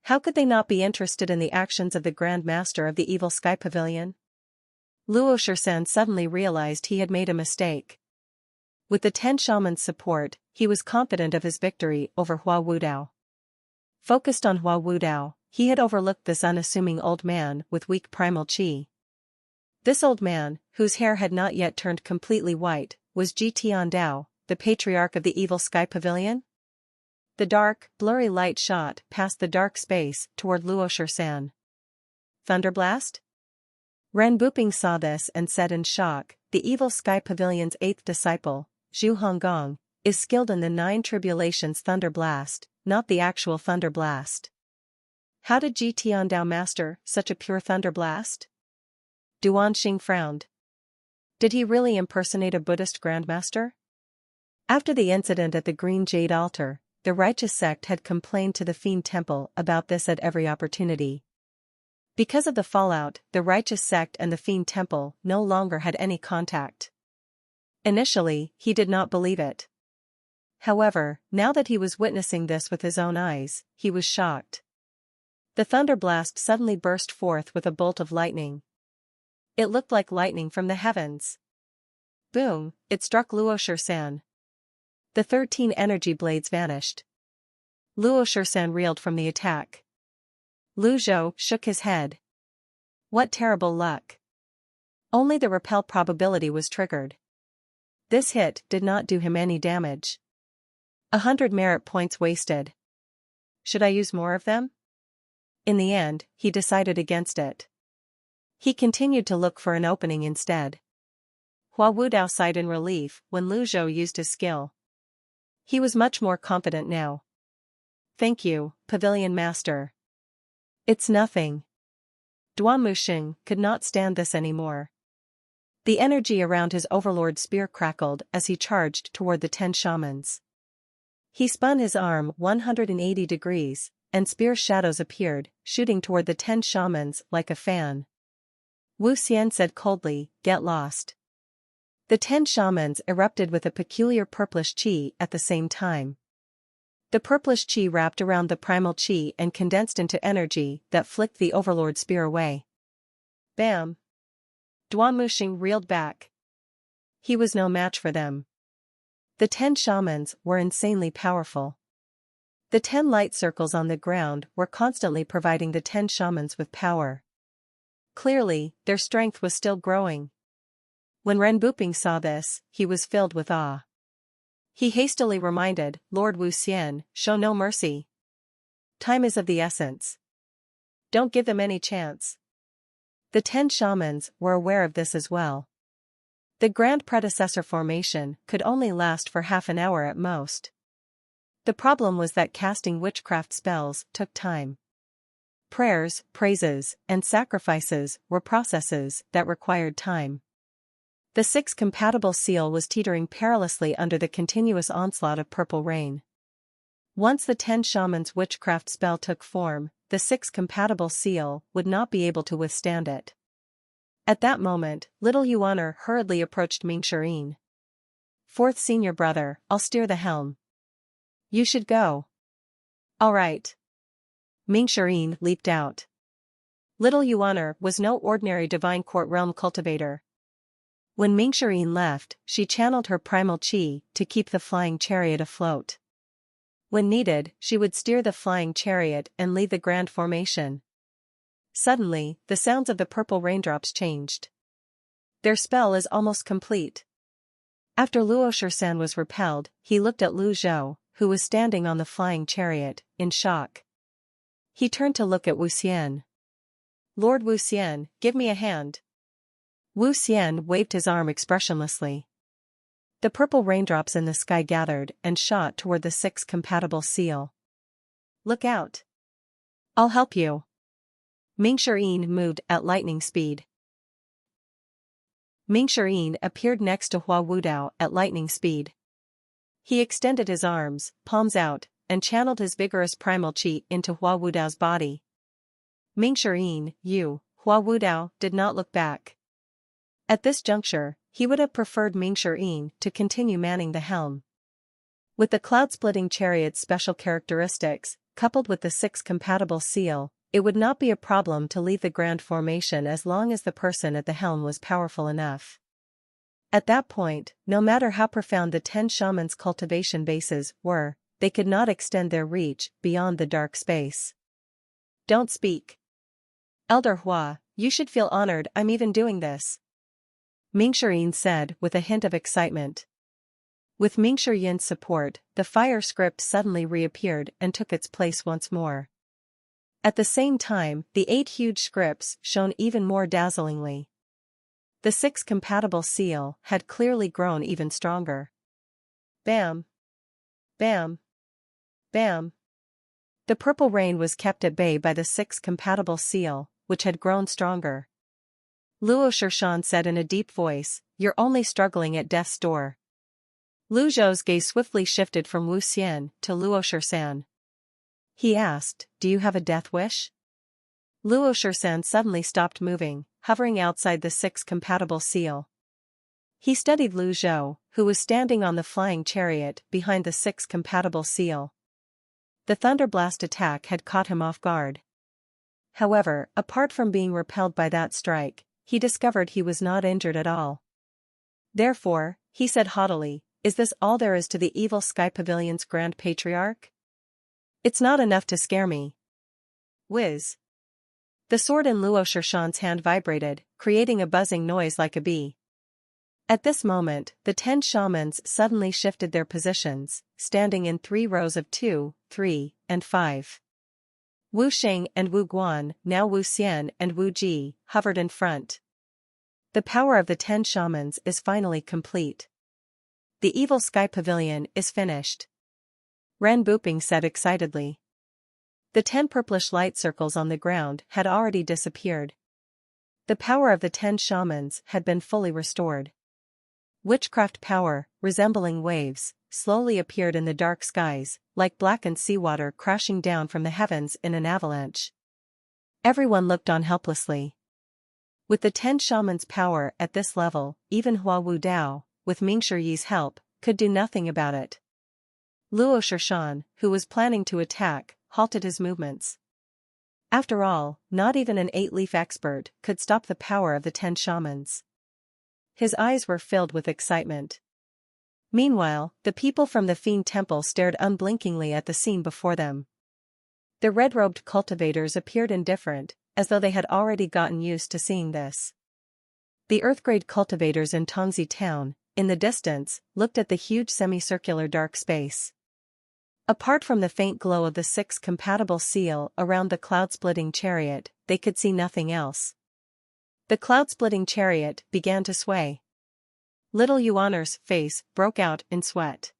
How could they not be interested in the actions of the Grand Master of the Evil Sky Pavilion? Luo Shisan suddenly realized he had made a mistake. With the 10 Shamans' support, he was confident of his victory over Hua Wudao. Focused on Hua Wudao, he had overlooked this unassuming old man with weak primal qi. This old man, whose hair had not yet turned completely white, was Ji Tiandao, the patriarch of the Evil Sky Pavilion? The dark, blurry light shot past the dark space toward Luoshi. Thunderblast? Ren Buping saw this and said in shock, the evil sky pavilion's 8th disciple, Zhu Honggong, is skilled in the 9 tribulations thunderblast, not the actual thunderblast. How did Ji Tiandao master such a pure thunderblast? Duanxing frowned. Did he really impersonate a Buddhist grandmaster? After the incident at the Green Jade Altar, the righteous sect had complained to the Fiend Temple about this at every opportunity. Because of the fallout, the righteous sect and the Fiend Temple no longer had any contact. Initially, he did not believe it. However, now that he was witnessing this with his own eyes, he was shocked. The thunderblast suddenly burst forth with a bolt of lightning. It looked like lightning from the heavens. Boom, it struck Luoshi. The 13 energy blades vanished. Luoshi reeled from the attack. Lu Zhou shook his head. What terrible luck. Only the repel probability was triggered. This hit did not do him any damage. 100 merit points wasted. Should I use more of them? In the end, he decided against it. He continued to look for an opening instead. Hua Wudao sighed in relief when Lu Zhou used his skill. He was much more confident now. Thank you, Pavilion Master. It's nothing. Duanmuxing could not stand this anymore. The energy around his overlord's spear crackled as he charged toward the 10 shamans. He spun his arm 180 degrees, and spear shadows appeared, shooting toward the 10 shamans like a fan. Wu Xian said coldly, "Get lost." The 10 shamans erupted with a peculiar purplish qi at the same time. The purplish qi wrapped around the primal qi and condensed into energy that flicked the overlord spear away. Bam! Duanmuxing reeled back. He was no match for them. The 10 shamans were insanely powerful. The 10 light circles on the ground were constantly providing the 10 shamans with power. Clearly, their strength was still growing. When Ren Buping saw this, he was filled with awe. He hastily reminded Lord Wu Xian, "Show no mercy. Time is of the essence. Don't give them any chance." The 10 shamans were aware of this as well. The Grand Predecessor formation could only last for half an hour at most. The problem was that casting witchcraft spells took time. Prayers, praises, and sacrifices were processes that required time. The 6 compatible seal was teetering perilously under the continuous onslaught of purple rain. Once the 10 shamans' witchcraft spell took form, the 6 compatible seal would not be able to withstand it. At that moment, little Yuan hurriedly approached Mingxirin. "Fourth senior brother, I'll steer the helm. You should go." "All right." Mingxirin leaped out. Little Yuan was no ordinary divine court realm cultivator. When Mingxirin left, she channeled her primal qi to keep the flying chariot afloat. When needed, she would steer the flying chariot and lead the grand formation. Suddenly, the sounds of the purple raindrops changed. Their spell is almost complete. After Luoshi was repelled, he looked at Lu Zhou, who was standing on the flying chariot, in shock. He turned to look at Wu Xian. "Lord Wu Xian, give me a hand." Wu Xian waved his arm expressionlessly. The purple raindrops in the sky gathered and shot toward the 6 compatible seal. "Look out. I'll help you." Mingxirin moved at lightning speed. Mingxirin appeared next to Hua Wudao at lightning speed. He extended his arms, palms out, and channeled his vigorous primal qi into Hua Wudao's body. Mingxirin, Hua Wudao did not look back. At this juncture, he would have preferred Mingxirin to continue manning the helm. With the cloud-splitting chariot's special characteristics, coupled with the 6 compatible seal, it would not be a problem to lead the grand formation as long as the person at the helm was powerful enough. At that point, no matter how profound the 10 shamans' cultivation bases were, they could not extend their reach beyond the dark space. "Don't speak. Elder Hua, you should feel honored I'm even doing this," Mingxirin said with a hint of excitement. With Mingshi Yin's support, the fire script suddenly reappeared and took its place once more. At the same time, the 8 huge scripts shone even more dazzlingly. The 6 compatible seal had clearly grown even stronger. Bam! Bam! Bam! The purple rain was kept at bay by the 6 compatible seal, which had grown stronger. Luo Shirshan said in a deep voice, "You're only struggling at death's door." Lu Zhou's gaze swiftly shifted from Wu Xian to Luo Shirshan. He asked, "Do you have a death wish?" Luo Shirshan suddenly stopped moving, hovering outside the 6 compatible seal. He studied Lu Zhou, who was standing on the flying chariot behind the 6 compatible seal. The thunderblast attack had caught him off guard. However, apart from being repelled by that strike, he discovered he was not injured at all. Therefore, he said haughtily, "Is this all there is to the evil Sky Pavilion's Grand Patriarch? It's not enough to scare me." Whiz. The sword in Luo Shirshan's hand vibrated, creating a buzzing noise like a bee. At this moment, the 10 shamans suddenly shifted their positions, standing in 3 rows of 2, 3, and 5. Wu Sheng and Wu Guan, now Wu Xian and Wu Ji, hovered in front. The power of the 10 shamans is finally complete. The evil Sky Pavilion is finished. Ren Buping said excitedly. The 10 purplish light circles on the ground had already disappeared. The power of the 10 shamans had been fully restored. Witchcraft power, resembling waves, slowly appeared in the dark skies, like blackened seawater crashing down from the heavens in an avalanche. Everyone looked on helplessly. With the 10 shamans' power at this level, even Hua Wu Dao, with Mingshi Yi's help, could do nothing about it. Luo Shirshan, who was planning to attack, halted his movements. After all, not even an 8-leaf expert could stop the power of the 10 shamans. His eyes were filled with excitement. Meanwhile, the people from the Fiend Temple stared unblinkingly at the scene before them. The red-robed cultivators appeared indifferent, as though they had already gotten used to seeing this. The Earthgrade cultivators in Tongzi town, in the distance, looked at the huge semicircular dark space. Apart from the faint glow of the 6 compatible seal around the cloud-splitting chariot, they could see nothing else. The cloud-splitting chariot began to sway. Little Yuaner's face broke out in sweat.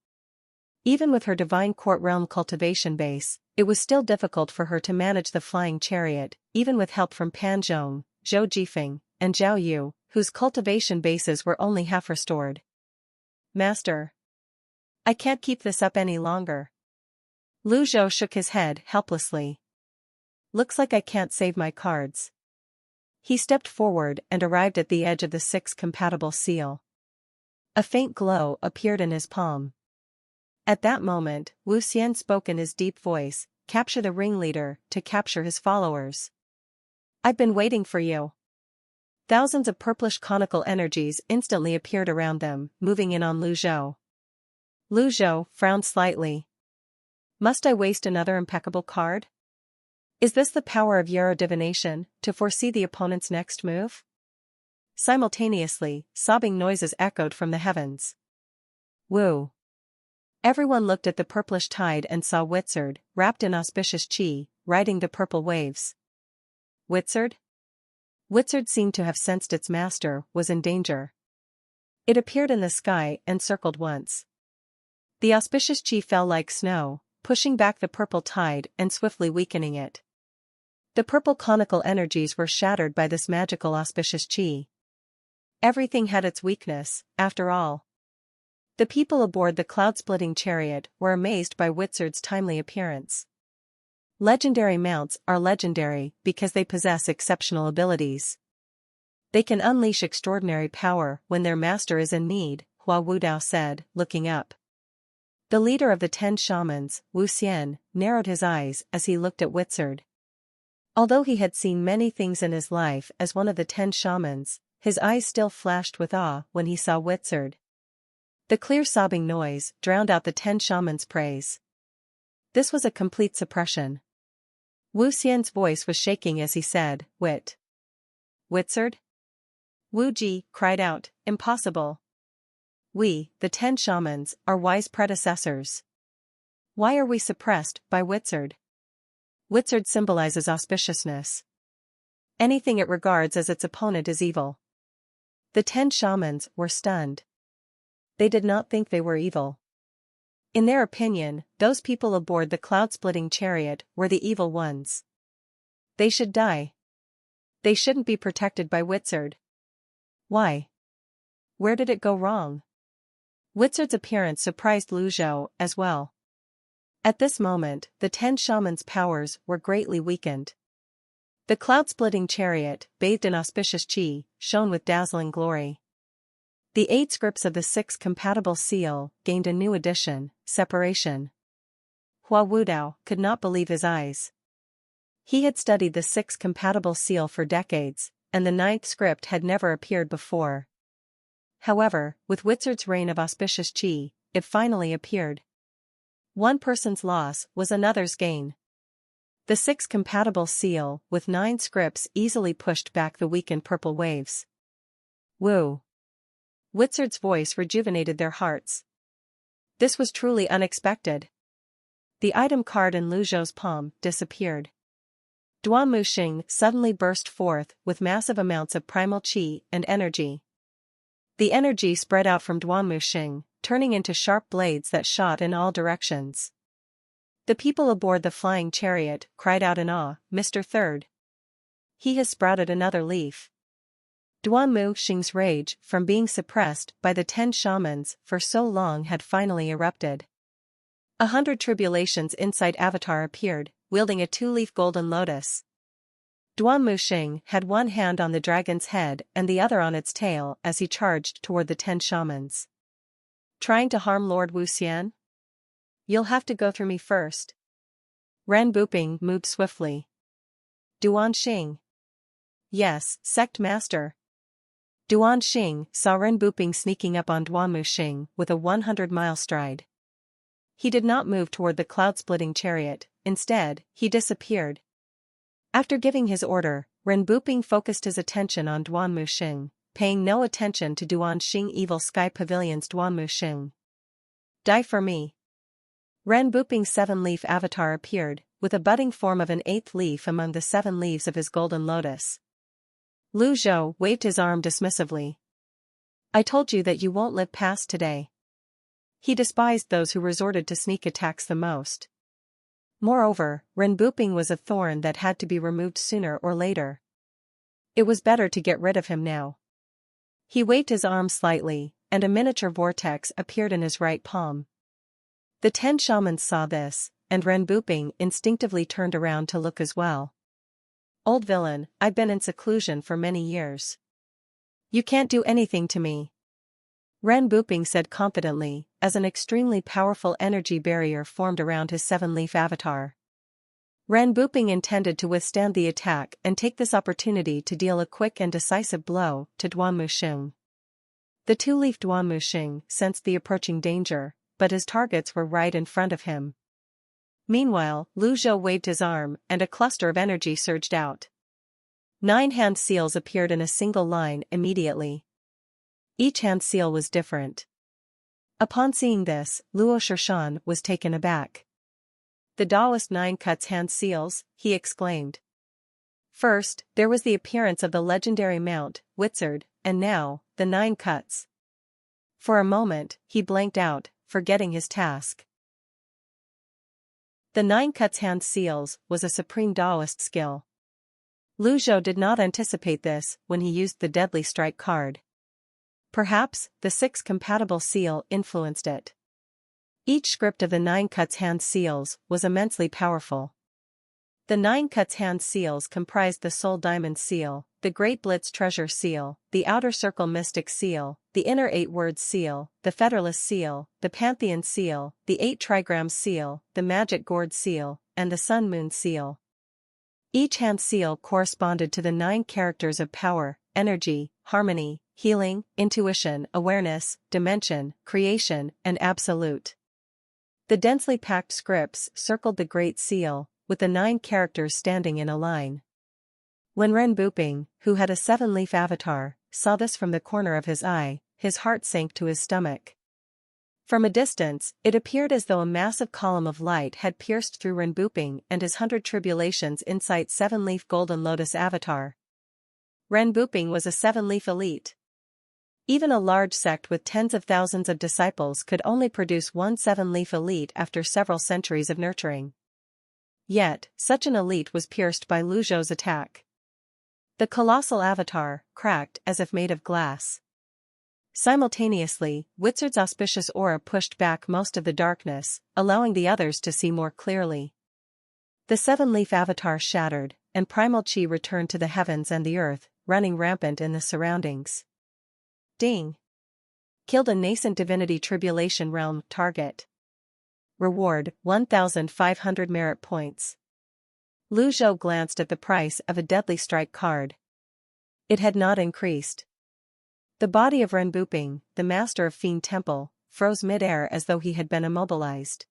Even with her divine court realm cultivation base, it was still difficult for her to manage the flying chariot, even with help from Pan Zhong, Zhou Jifeng, and Zhao Yu, whose cultivation bases were only half restored. "Master, I can't keep this up any longer." Lu Zhou shook his head helplessly. "Looks like I can't save my cards." He stepped forward and arrived at the edge of the 6 compatible seal. A faint glow appeared in his palm. At that moment, Wu Xian spoke in his deep voice, "Capture the ringleader to capture his followers. I've been waiting for you." Thousands of purplish conical energies instantly appeared around them, moving in on Lu Zhou. Lu Zhou frowned slightly. "Must I waste another impeccable card? Is this the power of Yarrow divination, to foresee the opponent's next move?" Simultaneously, sobbing noises echoed from the heavens. Woo! Everyone looked at the purplish tide and saw Witzard, wrapped in auspicious chi, riding the purple waves. Witzard? Witzard seemed to have sensed its master was in danger. It appeared in the sky and circled once. The auspicious chi fell like snow, pushing back the purple tide and swiftly weakening it. The purple conical energies were shattered by this magical auspicious chi. Everything had its weakness, after all. The people aboard the cloud-splitting chariot were amazed by Witzard's timely appearance. Legendary mounts are legendary because they possess exceptional abilities. They can unleash extraordinary power when their master is in need, Hua Wudao said, looking up. The leader of the 10 shamans, Wu Xian, narrowed his eyes as he looked at Witzard. Although he had seen many things in his life as one of the 10 shamans, his eyes still flashed with awe when he saw Witzard. The clear sobbing noise drowned out the 10 shamans' praise. This was a complete suppression. Wu Xian's voice was shaking as he said, Witzard? Wu Ji cried out, "Impossible." We, the 10 shamans, are wise predecessors. Why are we suppressed by Wizard? Wizard symbolizes auspiciousness. Anything it regards as its opponent is evil. The 10 shamans were stunned. They did not think they were evil. In their opinion, those people aboard the cloud-splitting chariot were the evil ones. They should die. They shouldn't be protected by Wizard. Why? Where did it go wrong? Wizard's appearance surprised Zhao as well. At this moment, the 10 shamans' powers were greatly weakened. The cloud-splitting chariot, bathed in auspicious qi, shone with dazzling glory. The 8 scripts of the 6 compatible seal gained a new addition, separation. Wuya could not believe his eyes. He had studied the 6 compatible seal for decades, and the 9th script had never appeared before. However, with Wizard's reign of auspicious qi, it finally appeared. One person's loss was another's gain. The 6 compatible seal with 9 scripts easily pushed back the weakened purple waves. Woo! Wizard's voice rejuvenated their hearts. This was truly unexpected. The item card in Zhao's palm disappeared. Duanmuxing suddenly burst forth with massive amounts of primal qi and energy. The energy spread out from Duanmuxing, turning into sharp blades that shot in all directions. The people aboard the flying chariot cried out in awe, "Mr. Third. He has sprouted another leaf." Duanmuxing's rage from being suppressed by the 10 shamans for so long had finally erupted. 100 tribulations inside Avatar appeared, wielding a 2-leaf golden lotus. Duanmuxing had one hand on the dragon's head and the other on its tail as he charged toward the 10 shamans. Trying to harm Lord Wuxian? You'll have to go through me first. Ren Buping moved swiftly. Duanxing. Yes, sect master. Duanxing saw Ren Buping sneaking up on Duanmuxing with a 100-mile stride. He did not move toward the cloud-splitting chariot, instead, he disappeared. After giving his order, Ren Buping focused his attention on Duanmuxing, paying no attention to Duanxing Evil Sky Pavilion's Duanmuxing. Die for me. Ren Buping's 7-leaf avatar appeared, with a budding form of an 8th leaf among the 7 leaves of his golden lotus. Zhao waved his arm dismissively. I told you that you won't live past today. He despised those who resorted to sneak attacks the most. Moreover, Ren Buping was a thorn that had to be removed sooner or later. It was better to get rid of him now. He waved his arm slightly, and a miniature vortex appeared in his right palm. The 10 shamans saw this, and Ren Buping instinctively turned around to look as well. Old villain, I've been in seclusion for many years. You can't do anything to me. Ren Buping said confidently, as an extremely powerful energy barrier formed around his 7-leaf avatar. Ren Buping intended to withstand the attack and take this opportunity to deal a quick and decisive blow to Duanmuxing. The 2-leaf Duanmuxing sensed the approaching danger, but his targets were right in front of him. Meanwhile, Zhao waved his arm and a cluster of energy surged out. 9 hand seals appeared in a single line immediately. Each hand seal was different. Upon seeing this, Luo Shisan was taken aback. The Taoist 9 cuts hand seals, he exclaimed. First, there was the appearance of the legendary mount, Wizard, and now, the 9 cuts. For a moment, he blanked out, forgetting his task. The 9 cuts hand seals was a supreme Taoist skill. Zhao did not anticipate this when he used the deadly strike card. Perhaps, the 6 compatible seal influenced it. Each script of the 9 cuts hand seals was immensely powerful. The 9 cuts hand seals comprised the Soul Diamond Seal, the Great Blitz Treasure Seal, the Outer Circle Mystic Seal, the Inner 8 Words Seal, the Fetterless Seal, the Pantheon Seal, the 8 Trigrams Seal, the Magic Gourd Seal, and the Sun Moon Seal. Each hand seal corresponded to the 9 characters of power, energy, harmony, healing, intuition, awareness, dimension, creation, and absolute. The densely packed scripts circled the Great Seal, with the 9 characters standing in a line. When Ren Buping, who had a 7-leaf avatar, saw this from the corner of his eye, his heart sank to his stomach. From a distance, it appeared as though a massive column of light had pierced through Renbuping and his 100 Tribulations Insight 7-leaf Golden Lotus avatar. Renbuping was a 7-leaf elite. Even a large sect with tens of thousands of disciples could only produce one 7-leaf elite after several centuries of nurturing. Yet, such an elite was pierced by Lu Zhou's attack. The colossal avatar, cracked as if made of glass. Simultaneously, Witzard's auspicious aura pushed back most of the darkness, allowing the others to see more clearly. The 7-leaf avatar shattered, and primal chi returned to the heavens and the earth, running rampant in the surroundings. Ding! Killed a nascent divinity tribulation realm target. Reward, 1,500 merit points. Lu Zhou glanced at the price of a deadly strike card. It had not increased. The body of Renbuping, the master of Fiend Temple, froze mid-air as though he had been immobilized.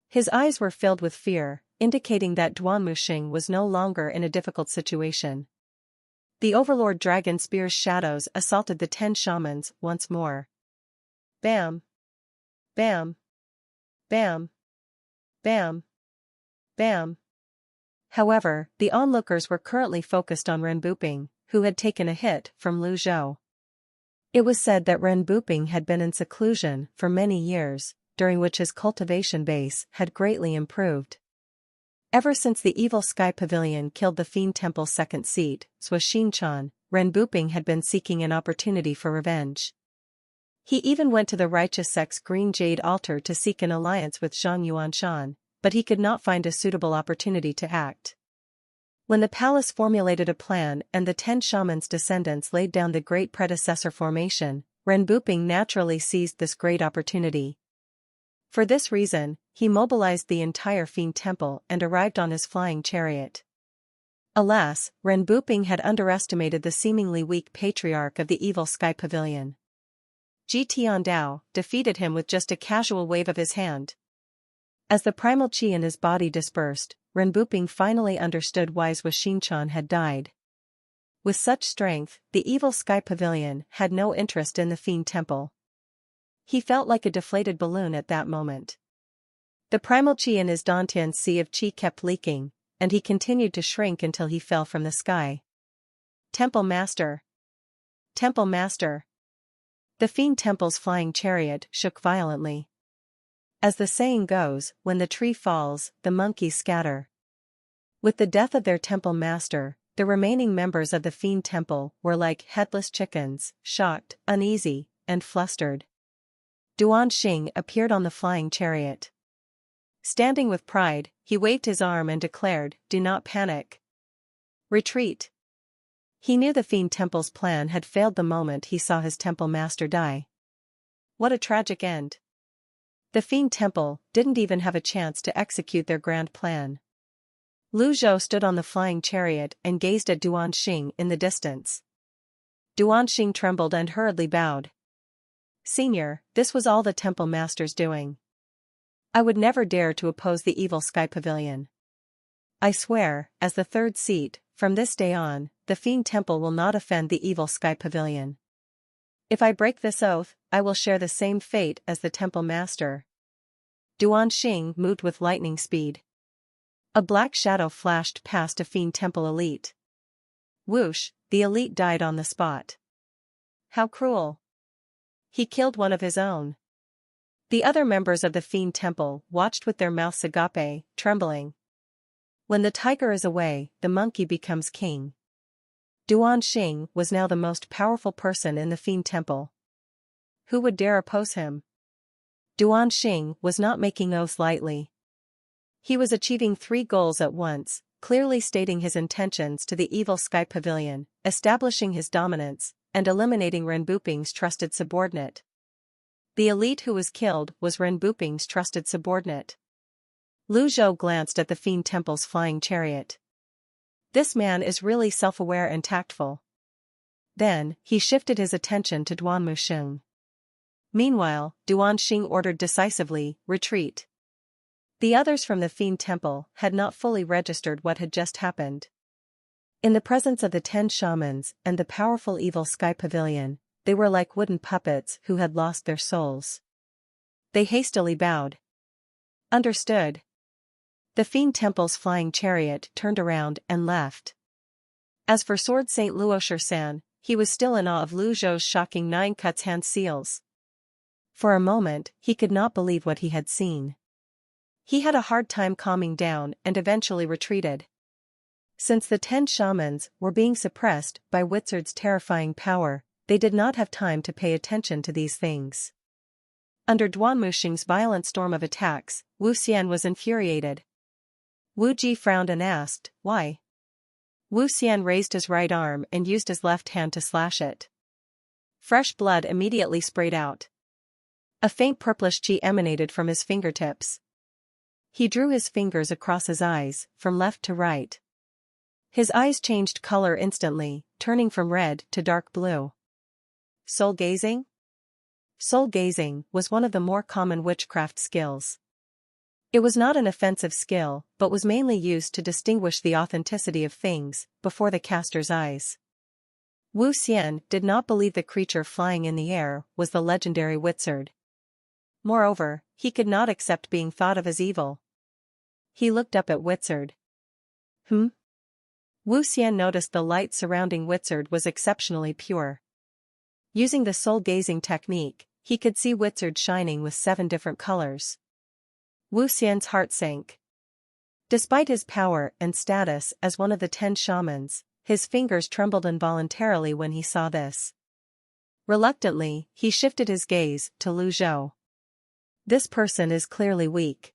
His eyes were filled with fear, indicating that Duanmuxing was no longer in a difficult situation. The Overlord Dragon Spear's shadows assaulted the 10 shamans once more. Bam! Bam! Bam! Bam! Bam! However, the onlookers were currently focused on Renbuping, who had taken a hit from Lu Zhou. It was said that Renbuping had been in seclusion for many years, during which his cultivation base had greatly improved. Ever since the evil Sky Pavilion killed the Fiend Temple's second seat, Zhuoyan, Renbuping had been seeking an opportunity for revenge. He even went to the righteous sect's Green Jade altar to seek an alliance with Zhang Yuanshan, but he could not find a suitable opportunity to act. When the palace formulated a plan and the 10 shamans' descendants laid down the great predecessor formation, Renbuping naturally seized this great opportunity. For this reason, he mobilized the entire Fiend Temple and arrived on his flying chariot. Alas, Renbuping had underestimated the seemingly weak patriarch of the evil Sky Pavilion. Ji Tiandao defeated him with just a casual wave of his hand. As the primal chi in his body dispersed, Renbuping finally understood why Zhuoyan had died. With such strength, the evil Sky Pavilion had no interest in the Fiend Temple. He felt like a deflated balloon at that moment. The primal chi in his Dantian sea of chi kept leaking, and he continued to shrink until he fell from the sky. Temple Master! Temple Master! The Fiend Temple's flying chariot shook violently. As the saying goes, when the tree falls, the monkeys scatter. With the death of their temple master, the remaining members of the Fiend Temple were like headless chickens, shocked, uneasy, and flustered. Duanxing appeared on the flying chariot. Standing with pride, he waved his arm and declared, "Do not panic. Retreat." He knew the Fiend Temple's plan had failed the moment he saw his temple master die. What a tragic end. The Fiend Temple didn't even have a chance to execute their grand plan. Lu Zhou stood on the flying chariot and gazed at Duanxing in the distance. Duanxing trembled and hurriedly bowed. "Senior, this was all the temple master's doing. I would never dare to oppose the evil Sky Pavilion. I swear, as the third seat, from this day on, the Fiend Temple will not offend the evil Sky Pavilion. If I break this oath, I will share the same fate as the temple master." Duanxing moved with lightning speed. A black shadow flashed past a Fiend Temple elite. Whoosh, the elite died on the spot. How cruel. He killed one of his own. The other members of the Fiend Temple watched with their mouths agape, trembling. When the tiger is away, the monkey becomes king. Duanxing was now the most powerful person in the Fiend Temple. Who would dare oppose him? Duanxing was not making oaths lightly. He was achieving 3 goals at once, clearly stating his intentions to the evil Sky Pavilion, establishing his dominance, and eliminating Renbuping's trusted subordinate. The elite who was killed was Renbuping's trusted subordinate. Lu Zhou glanced at the Fiend Temple's flying chariot. This man is really self-aware and tactful. Then, he shifted his attention to Duanmuxing. Meanwhile, Duanxing ordered decisively, "Retreat." The others from the Fiend Temple had not fully registered what had just happened. In the presence of the 10 shamans and the powerful evil Sky Pavilion, they were like wooden puppets who had lost their souls. They hastily bowed. Understood. The Fiend Temple's flying chariot turned around and left. As for Sword Saint Luosher-san, he was still in awe of Lu Zhou's shocking 9 cuts hand seals. For a moment, he could not believe what he had seen. He had a hard time calming down and eventually retreated. Since the 10 shamans were being suppressed by Witzard's terrifying power, they did not have time to pay attention to these things. Under Duanmuxing's violent storm of attacks, Wu Xian was infuriated. Wu Ji frowned and asked, "Why?" Wu Xian raised his right arm and used his left hand to slash it. Fresh blood immediately sprayed out. A faint purplish qi emanated from his fingertips. He drew his fingers across his eyes, from left to right. His eyes changed color instantly, turning from red to dark blue. Soul gazing? Soul gazing was one of the more common witchcraft skills. It was not an offensive skill, but was mainly used to distinguish the authenticity of things before the caster's eyes. Wu Xian did not believe the creature flying in the air was the legendary Witzard. Moreover, he could not accept being thought of as evil. He looked up at Witzard. Wu Xian noticed the light surrounding Witzard was exceptionally pure. Using the soul-gazing technique, he could see Witzard shining with 7 different colors. Wu Xian's heart sank. Despite his power and status as one of the 10 shamans, his fingers trembled involuntarily when he saw this. Reluctantly, he shifted his gaze to Lu Zhou. This person is clearly weak.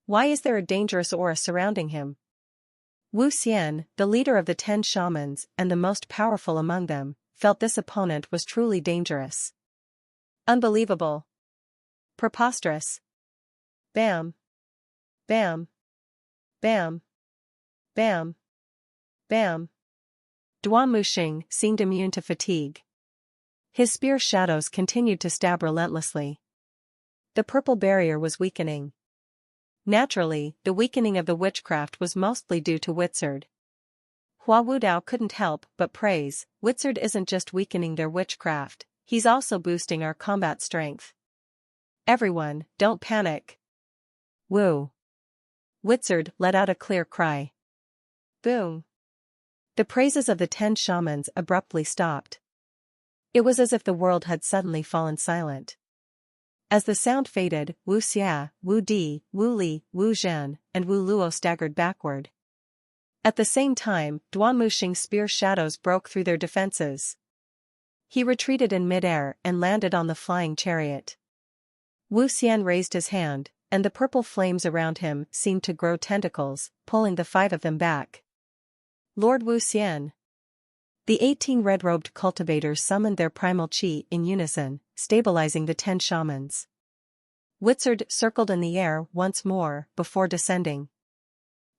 Why is there a dangerous aura surrounding him? Wu Xian, the leader of the 10 shamans and the most powerful among them, felt this opponent was truly dangerous. Unbelievable. Preposterous. Bam. Bam. Bam. Bam. Bam. Duanmuxing seemed immune to fatigue. His spear shadows continued to stab relentlessly. The purple barrier was weakening. Naturally, the weakening of the witchcraft was mostly due to Witzard. Hua Wudao couldn't help but praise, Witzard isn't just weakening their witchcraft, he's also boosting our combat strength. Everyone, don't panic. Woo. Witzard let out a clear cry. Boom. The praises of the 10 shamans abruptly stopped. It was as if the world had suddenly fallen silent. As the sound faded, Wu Xia, Wu Di, Wu Li, Wu Zhen, and Wu Luo staggered backward. At the same time, Duanmuxing's spear shadows broke through their defenses. He retreated in midair and landed on the flying chariot. Wu Xian raised his hand, and the purple flames around him seemed to grow tentacles, pulling the 5 of them back. Lord Wu Xian. The 18 red-robed cultivators summoned their primal qi in unison, stabilizing the 10 shamans. Witzard circled in the air once more before descending.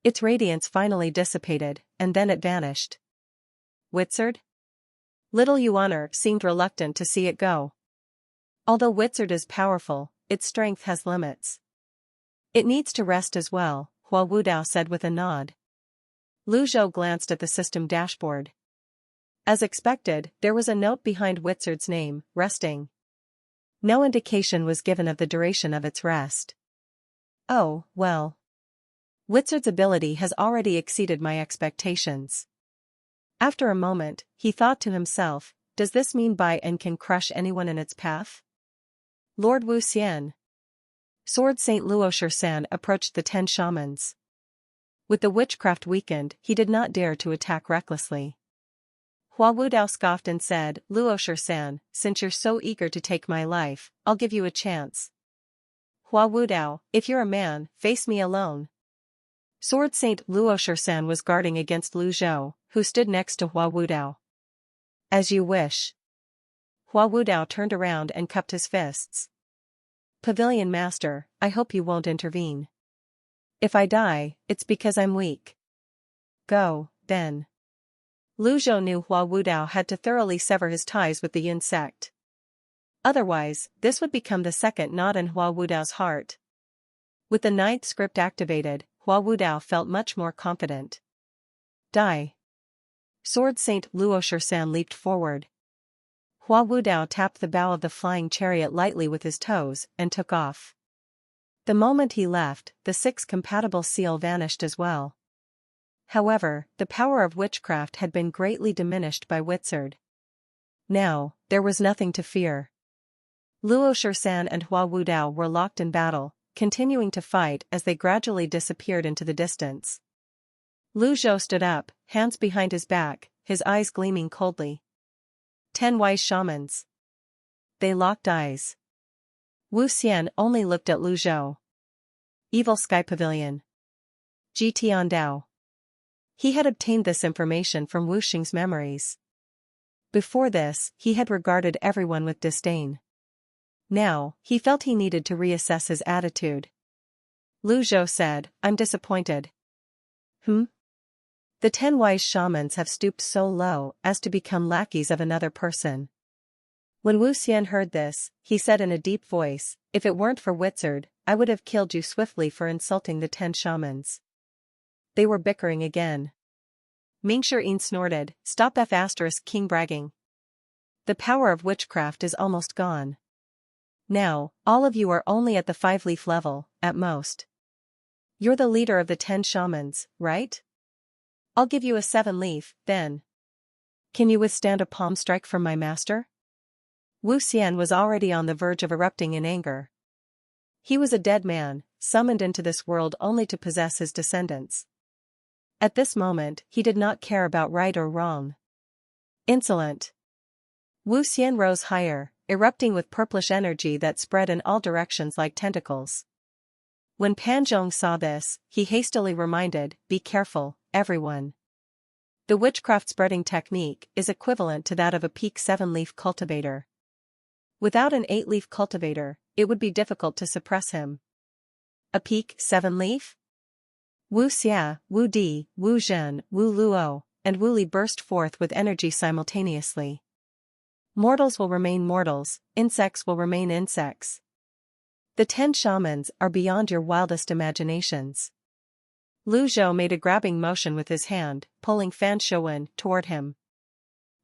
Its radiance finally dissipated, and then it vanished. Witzard? Little Yuaner seemed reluctant to see it go. Although Witzard is powerful, its strength has limits. It needs to rest as well, Hua Wudao said with a nod. Lu Zhou glanced at the system dashboard. As expected, there was a note behind Witzard's name, resting. No indication was given of the duration of its rest. Oh, well. Witzard's ability has already exceeded my expectations. After a moment, he thought to himself, does this mean Bais can crush anyone in its path? Lord Wu Xian. Sword Saint Luosher-san approached the 10 shamans. With the witchcraft weakened, he did not dare to attack recklessly. Hua Wudao scoffed and said, Luosher-san, since you're so eager to take my life, I'll give you a chance. Hua Wudao, if you're a man, face me alone. Sword Saint Luosher-san was guarding against Lu Zhou, who stood next to Hua Wudao. As you wish. Hua Wudao turned around and cupped his fists. Pavilion Master, I hope you won't intervene. If I die, it's because I'm weak. Go, then. Lu Zhou knew Hua Wudao had to thoroughly sever his ties with the Yin sect. Otherwise, this would become the second knot in Hua Wudao's heart. With the 9th script activated, Hua Wudao felt much more confident. Die. Sword Saint Luosher-san leaped forward. Hua Wudao tapped the bow of the flying chariot lightly with his toes and took off. The moment he left, the 6 compatible seal vanished as well. However, the power of witchcraft had been greatly diminished by Wizard. Now, there was nothing to fear. Luo Shisan and Hua Wudao were locked in battle, continuing to fight as they gradually disappeared into the distance. Lu Zhou stood up, hands behind his back, his eyes gleaming coldly. 10 wise shamans. They locked eyes. Wu Xian only looked at Lu Zhou. Evil Sky Pavilion. Jitian Dao. He had obtained this information from Wu Xing's memories. Before this, he had regarded everyone with disdain. Now, he felt he needed to reassess his attitude. Lu Zhou said, I'm disappointed. The 10 wise shamans have stooped so low as to become lackeys of another person. When Wu Xian heard this, he said in a deep voice, if it weren't for Wizard, I would have killed you swiftly for insulting the 10 shamans. They were bickering again. Mingshi snorted, stop King bragging. The power of witchcraft is almost gone. Now, all of you are only at the 5-leaf level, at most. You're the leader of the 10 shamans, right? I'll give you a 7-leaf, then. Can you withstand a palm strike from my master? Wu Xian was already on the verge of erupting in anger. He was a dead man, summoned into this world only to possess his descendants. At this moment, he did not care about right or wrong. Insolent. Wu Xian rose higher, erupting with purplish energy that spread in all directions like tentacles. When Pan Zhong saw this, he hastily reminded, be careful, everyone. The witchcraft spreading technique is equivalent to that of a peak 7-leaf cultivator. Without an 8-leaf cultivator, it would be difficult to suppress him. A peak 7-leaf? Wu Xia, Wu Di, Wu Zhen, Wu Luo, and Wu Li burst forth with energy simultaneously. Mortals will remain mortals, insects will remain insects. The 10 shamans are beyond your wildest imaginations. Lu Zhou made a grabbing motion with his hand, pulling Fan Xiuwen toward him.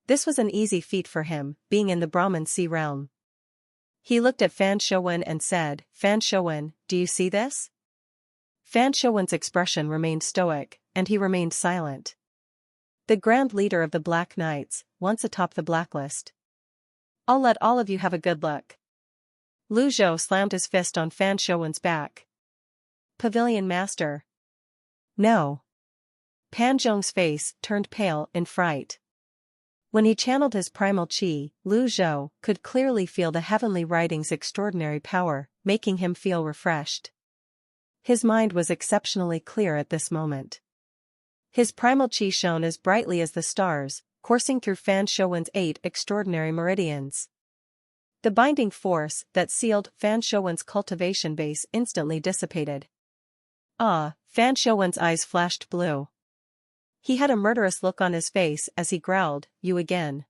This was an easy feat for him, being in the Brahman Sea realm. He looked at Fan Xiuwen and said, Fan Xiuwen, do you see this? Fan Xiuwen's expression remained stoic, and he remained silent. The Grand Leader of the Black Knights, once atop the blacklist. I'll let all of you have a good look. Lu Zhou slammed his fist on Fan Xiuwen's back. Pavilion Master. No. Pan Zhong's face turned pale in fright. When he channeled his primal chi, Lu Zhou could clearly feel the heavenly writing's extraordinary power, making him feel refreshed. His mind was exceptionally clear at this moment. His primal chi shone as brightly as the stars, coursing through Fan Xiuwen's 8 extraordinary meridians. The binding force that sealed Fan Xiuwen's cultivation base instantly dissipated. Fan Xiuwen's eyes flashed blue. He had a murderous look on his face as he growled, you again.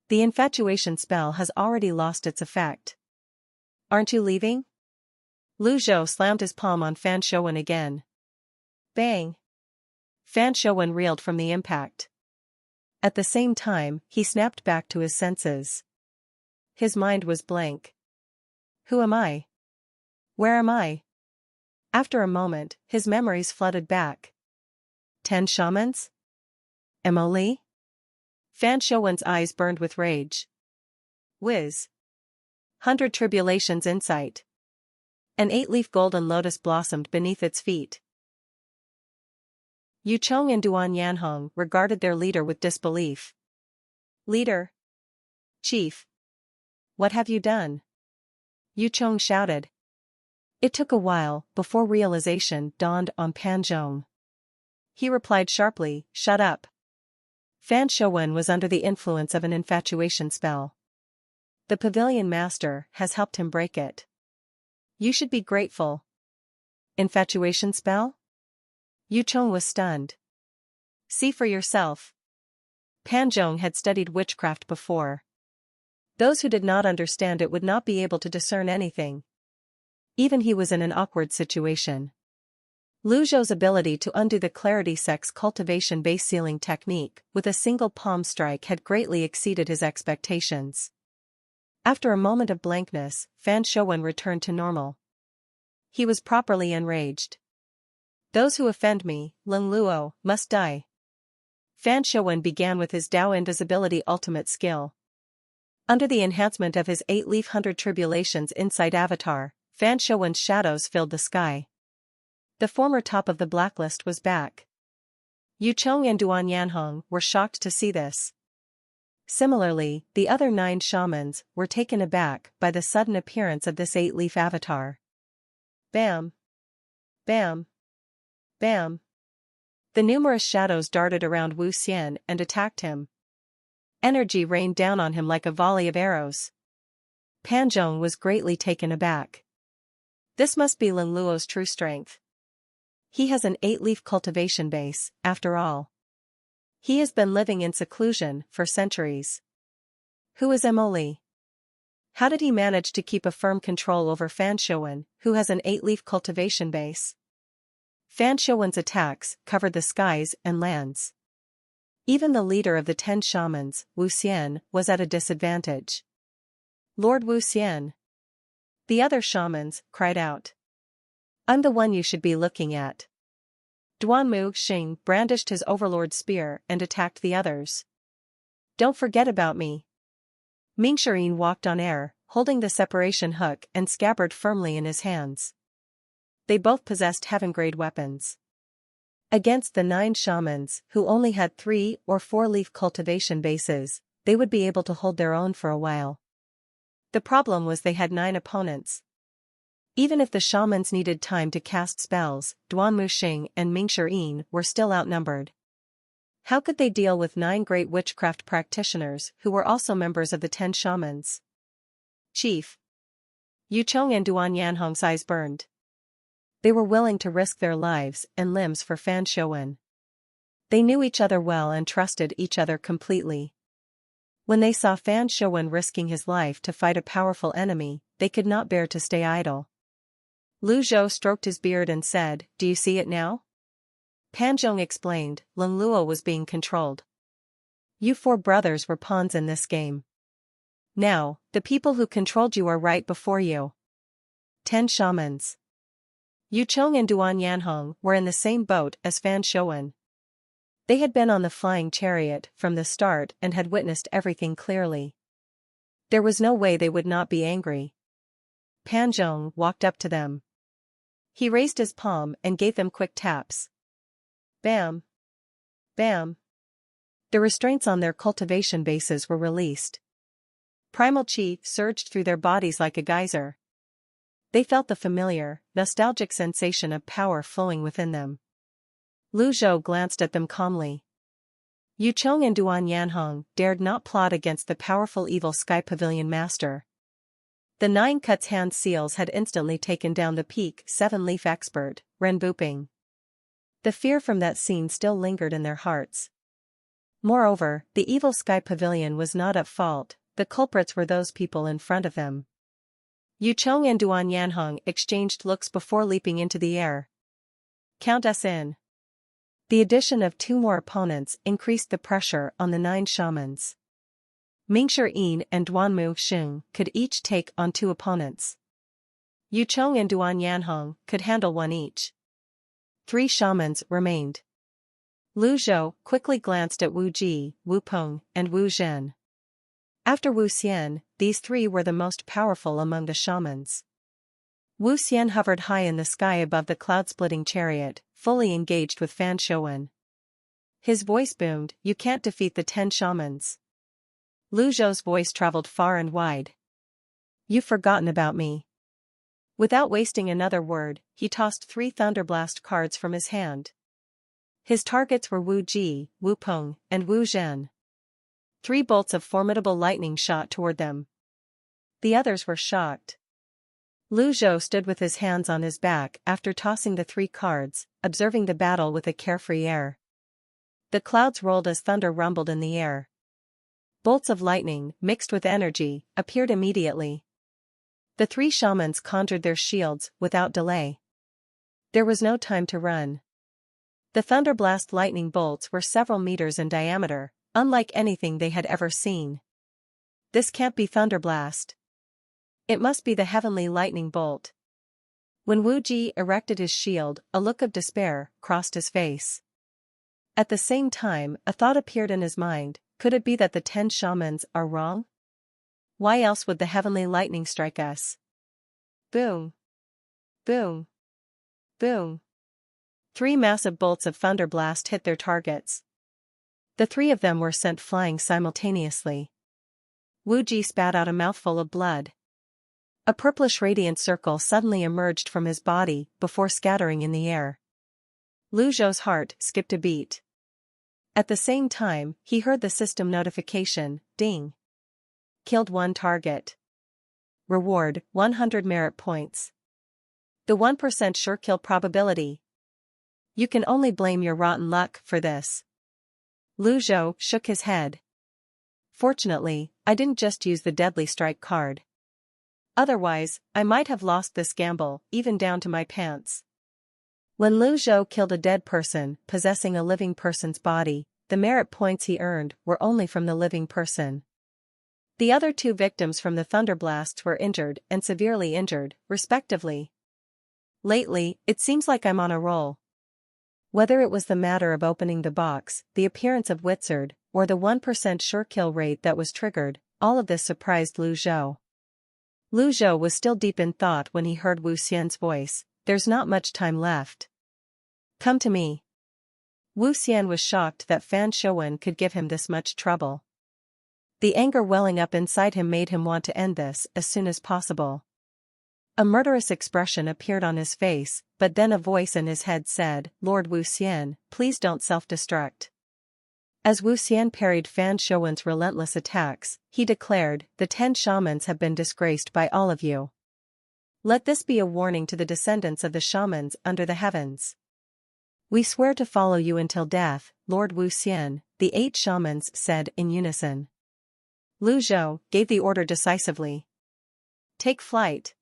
The infatuation spell has already lost its effect. Aren't you leaving? Lu Zhou slammed his palm on Fan Xiuwen again. Bang! Fan Xiuwen reeled from the impact. At the same time, he snapped back to his senses. His mind was blank. Who am I? Where am I? After a moment, his memories flooded back. 10 shamans? Emily? Fan Xiuwen's eyes burned with rage. Whiz. 100 tribulations insight. An 8-leaf golden lotus blossomed beneath its feet. Yu Cheng and Duan Yanhong regarded their leader with disbelief. Leader? Chief? What have you done? Yu Cheng shouted. It took a while before realization dawned on Pan Zhong. He replied sharply, shut up. Fan Xiuwen was under the influence of an infatuation spell. The Pavilion Master has helped him break it. You should be grateful. Infatuation spell? Yu Cheng was stunned. See for yourself. Pan Zhong had studied witchcraft before. Those who did not understand it would not be able to discern anything. Even he was in an awkward situation. Lu Zhou's ability to undo the clarity sex cultivation base sealing technique with a single palm strike had greatly exceeded his expectations. After a moment of blankness, Fan Xiuwen returned to normal. He was properly enraged. Those who offend me, Leng Luo, must die. Fan Xiuwen began with his Dao Invisibility ultimate skill. Under the enhancement of his 8-leaf 100 Tribulations Insight Avatar, Fan Xiuwen's shadows filled the sky. The former top of the blacklist was back. Yu Cheng and Duan Yanhong were shocked to see this. Similarly, the other 9 shamans were taken aback by the sudden appearance of this 8-leaf avatar. Bam! Bam! Bam! The numerous shadows darted around Wu Xian and attacked him. Energy rained down on him like a volley of arrows. Pan Zhong was greatly taken aback. This must be Leng Luo's true strength. He has an 8-leaf cultivation base, after all. He has been living in seclusion for centuries. Who is Emoli? How did he manage to keep a firm control over Fan Xiuwen, who has an 8-leaf cultivation base? Fan Xiuwen's attacks covered the skies and lands. Even the leader of the 10 shamans, Wu Xian, was at a disadvantage. Lord Wu Xian! The other shamans cried out. I'm the one you should be looking at. Duanmu Xing brandished his overlord spear and attacked the others. Don't forget about me. Mingxirin walked on air, holding the separation hook and scabbard firmly in his hands. They both possessed heaven-grade weapons. Against the 9 shamans, who only had 3 or 4-leaf cultivation bases, they would be able to hold their own for a while. The problem was they had 9 opponents. Even if the shamans needed time to cast spells, Duanmu Xing and Mingxirin were still outnumbered. How could they deal with 9 great witchcraft practitioners who were also members of the 10 shamans? Chief. Yu Cheng and Duan Yanhong's eyes burned. They were willing to risk their lives and limbs for Fan Xiuwen. They knew each other well and trusted each other completely. When they saw Fan Xiuwen risking his life to fight a powerful enemy, they could not bear to stay idle. Lu Zhou stroked his beard and said, "Do you see it now?" Pan Zhong explained, Leng Luo was being controlled. You 4 brothers were pawns in this game. Now, the people who controlled you are right before you. 10 shamans. Yu Cheng and Duan Yanhong were in the same boat as Fan Xiuwen. They had been on the flying chariot from the start and had witnessed everything clearly. There was no way they would not be angry. Pan Zhong walked up to them. He raised his palm and gave them quick taps. Bam! Bam! The restraints on their cultivation bases were released. Primal chi surged through their bodies like a geyser. They felt the familiar, nostalgic sensation of power flowing within them. Lu Zhou glanced at them calmly. Yu Cheng and Duan Yanhong dared not plot against the powerful evil Sky Pavilion master. The 9 Cuts hand seals had instantly taken down the peak 7-leaf expert, Ren Buping. The fear from that scene still lingered in their hearts. Moreover, the evil Sky Pavilion was not at fault, the culprits were those people in front of them. Yu Cheng and Duan Yanhong exchanged looks before leaping into the air. Count us in. The addition of 2 more opponents increased the pressure on the 9 shamans. Mingxirin and Duanmu Xing could each take on 2 opponents. Yu Cheng and Duan Yanhong could handle 1 each. 3 shamans remained. Lu Zhou quickly glanced at Wu Ji, Wu Peng, and Wu Zhen. After Wu Xian, these 3 were the most powerful among the shamans. Wu Xian hovered high in the sky above the cloud-splitting chariot, fully engaged with Fan Xiuwen. His voice boomed, "You can't defeat the 10 shamans." Lu Zhou's voice traveled far and wide. "You've forgotten about me." Without wasting another word, he tossed 3 Thunderblast cards from his hand. His targets were Wu Ji, Wu Peng, and Wu Zhen. 3 bolts of formidable lightning shot toward them. The others were shocked. Lu Zhou stood with his hands on his back after tossing the 3 cards, observing the battle with a carefree air. The clouds rolled as thunder rumbled in the air. Bolts of lightning, mixed with energy, appeared immediately. The 3 shamans conjured their shields without delay. There was no time to run. The thunderblast lightning bolts were several meters in diameter, unlike anything they had ever seen. This can't be thunderblast. It must be the heavenly lightning bolt. When Wu Ji erected his shield, a look of despair crossed his face. At the same time, a thought appeared in his mind: could it be that the 10 shamans are wrong? Why else would the heavenly lightning strike us? Boom! Boom! Boom! 3 massive bolts of thunderblast hit their targets. The 3 of them were sent flying simultaneously. Wu Ji spat out a mouthful of blood. A purplish radiant circle suddenly emerged from his body before scattering in the air. Lu Zhou's heart skipped a beat. At the same time, he heard the system notification: ding. Killed 1 target. Reward: 100 merit points. The 1% sure kill probability. You can only blame your rotten luck for this. Lu Zhou shook his head. Fortunately, I didn't just use the deadly strike card. Otherwise, I might have lost this gamble, even down to my pants. When Lu Zhou killed a dead person possessing a living person's body, the merit points he earned were only from the living person. The other 2 victims from the thunderblasts were injured and severely injured, respectively. Lately, it seems like I'm on a roll. Whether it was the matter of opening the box, the appearance of Wizard, or the 1% sure kill rate that was triggered, all of this surprised Lu Zhou. Lu Zhou was still deep in thought when he heard Wu Xian's voice: there's not much time left. Come to me. Wu Xian was shocked that Fan Xiuwen could give him this much trouble. The anger welling up inside him made him want to end this as soon as possible. A murderous expression appeared on his face, but then a voice in his head said, Lord Wu Xian, please don't self-destruct. As Wu Xian parried Fan Xiuwen's relentless attacks, he declared, the 10 shamans have been disgraced by all of you. Let this be a warning to the descendants of the shamans under the heavens. We swear to follow you until death, Lord Wu Xian, the 8 shamans said in unison. Lu Zhou gave the order decisively. Take flight.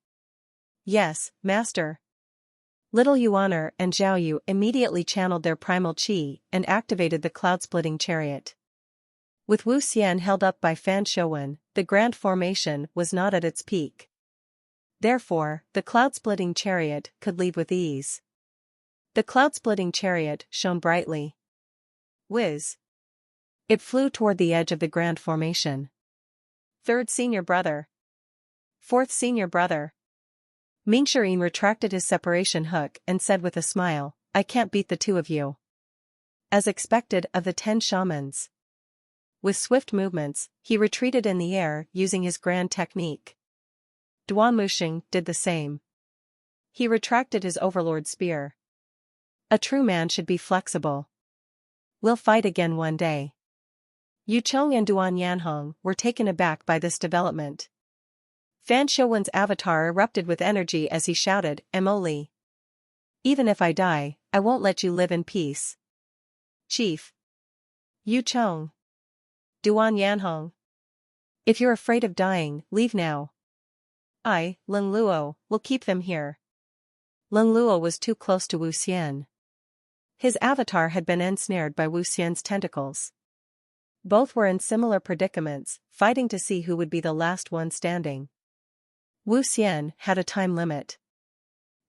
Yes, master. Little Yuaner and Zhao Yu immediately channeled their primal qi and activated the cloud-splitting chariot. With Wu Xian held up by Fan Xiuwen, the grand formation was not at its peak. Therefore, the cloud-splitting chariot could leave with ease. The cloud-splitting chariot shone brightly. Whiz! It flew toward the edge of the grand formation. 3rd senior brother. 4th senior brother. Mingxirin retracted his separation hook and said with a smile, I can't beat the 2 of you. As expected of the 10 shamans. With swift movements, he retreated in the air using his grand technique. Duan Muxing did the same. He retracted his overlord spear. A true man should be flexible. We'll fight again one day. Yu Cheng and Duan Yanhong were taken aback by this development. Fan Xiuwen's avatar erupted with energy as he shouted, Emoli. Even if I die, I won't let you live in peace. Chief. Yu Cheng. Duan Yanhong. If you're afraid of dying, leave now. I, Leng Luo, will keep them here. Leng Luo was too close to Wu Xian. His avatar had been ensnared by Wu Xian's tentacles. Both were in similar predicaments, fighting to see who would be the last one standing. Wu Xian had a time limit.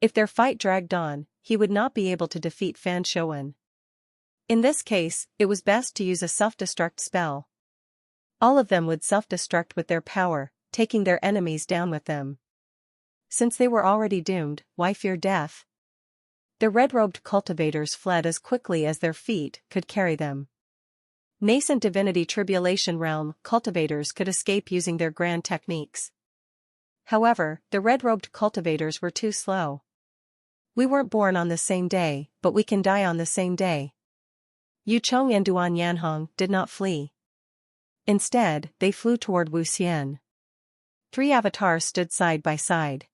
If their fight dragged on, he would not be able to defeat Fan Xiuwen. In this case, it was best to use a self-destruct spell. All of them would self-destruct with their power, taking their enemies down with them. Since they were already doomed, why fear death? The red-robed cultivators fled as quickly as their feet could carry them. Nascent divinity tribulation realm cultivators could escape using their grand techniques. However, the red-robed cultivators were too slow. We weren't born on the same day, but we can die on the same day. Yu Cheng and Duan Yanhong did not flee. Instead, they flew toward Wu Xian. 3 avatars stood side by side.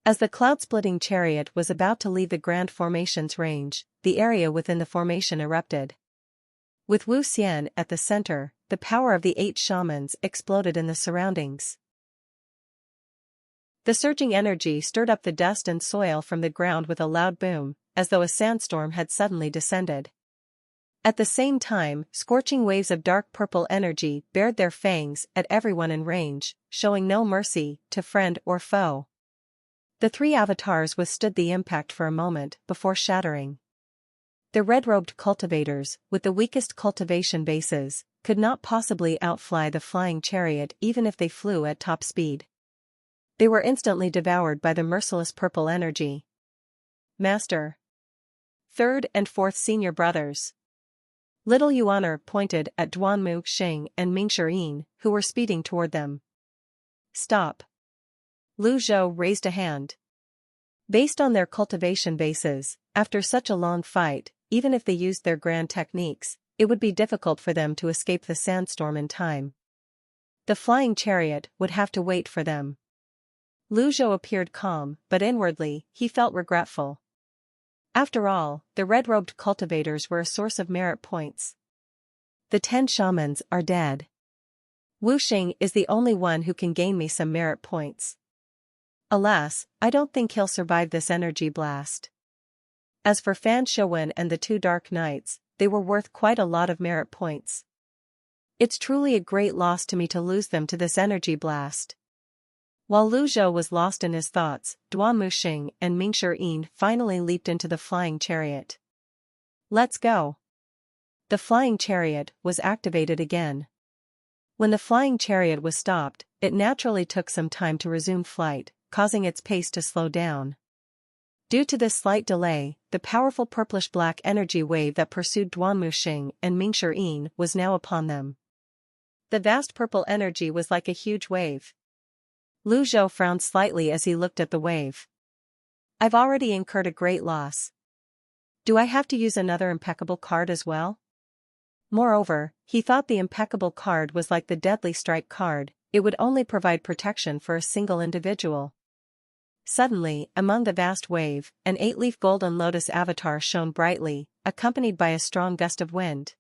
As the cloud-splitting chariot was about to leave the grand formation's range, the area within the formation erupted. With Wu Xian at the center, the power of the 8 shamans exploded in the surroundings. The surging energy stirred up the dust and soil from the ground with a loud boom, as though a sandstorm had suddenly descended. At the same time, scorching waves of dark purple energy bared their fangs at everyone in range, showing no mercy to friend or foe. The three avatars withstood the impact for a moment before shattering. The red-robed cultivators, with the weakest cultivation bases, could not possibly outfly the flying chariot even if they flew at top speed. They were instantly devoured by the merciless purple energy. Master. Third and fourth senior brothers. Little Yuaner pointed at Duanmu Xing and Mingxian, who were speeding toward them. Stop. Lu Zhou raised a hand. Based on their cultivation bases, after such a long fight, even if they used their grand techniques, it would be difficult for them to escape the sandstorm in time. The flying chariot would have to wait for them. Lu Zhou appeared calm, but inwardly, he felt regretful. After all, the red-robed cultivators were a source of merit points. The 10 shamans are dead. Wu Xing is the only one who can gain me some merit points. Alas, I don't think he'll survive this energy blast. As for Fan Xiuwen and the 2 dark knights, they were worth quite a lot of merit points. It's truly a great loss to me to lose them to this energy blast. While Lu Zhou was lost in his thoughts, Duanmu Xing and Mingxian finally leaped into the flying chariot. Let's go. The flying chariot was activated again. When the flying chariot was stopped, it naturally took some time to resume flight, causing its pace to slow down. Due to this slight delay, the powerful purplish-black energy wave that pursued Duanmu Xing and Mingxian was now upon them. The vast purple energy was like a huge wave. Lu Zhou frowned slightly as he looked at the wave. I've already incurred a great loss. Do I have to use another impeccable card as well? Moreover, he thought the impeccable card was like the deadly strike card, it would only provide protection for a single individual. Suddenly, among the vast wave, an 8-leaf golden lotus avatar shone brightly, accompanied by a strong gust of wind.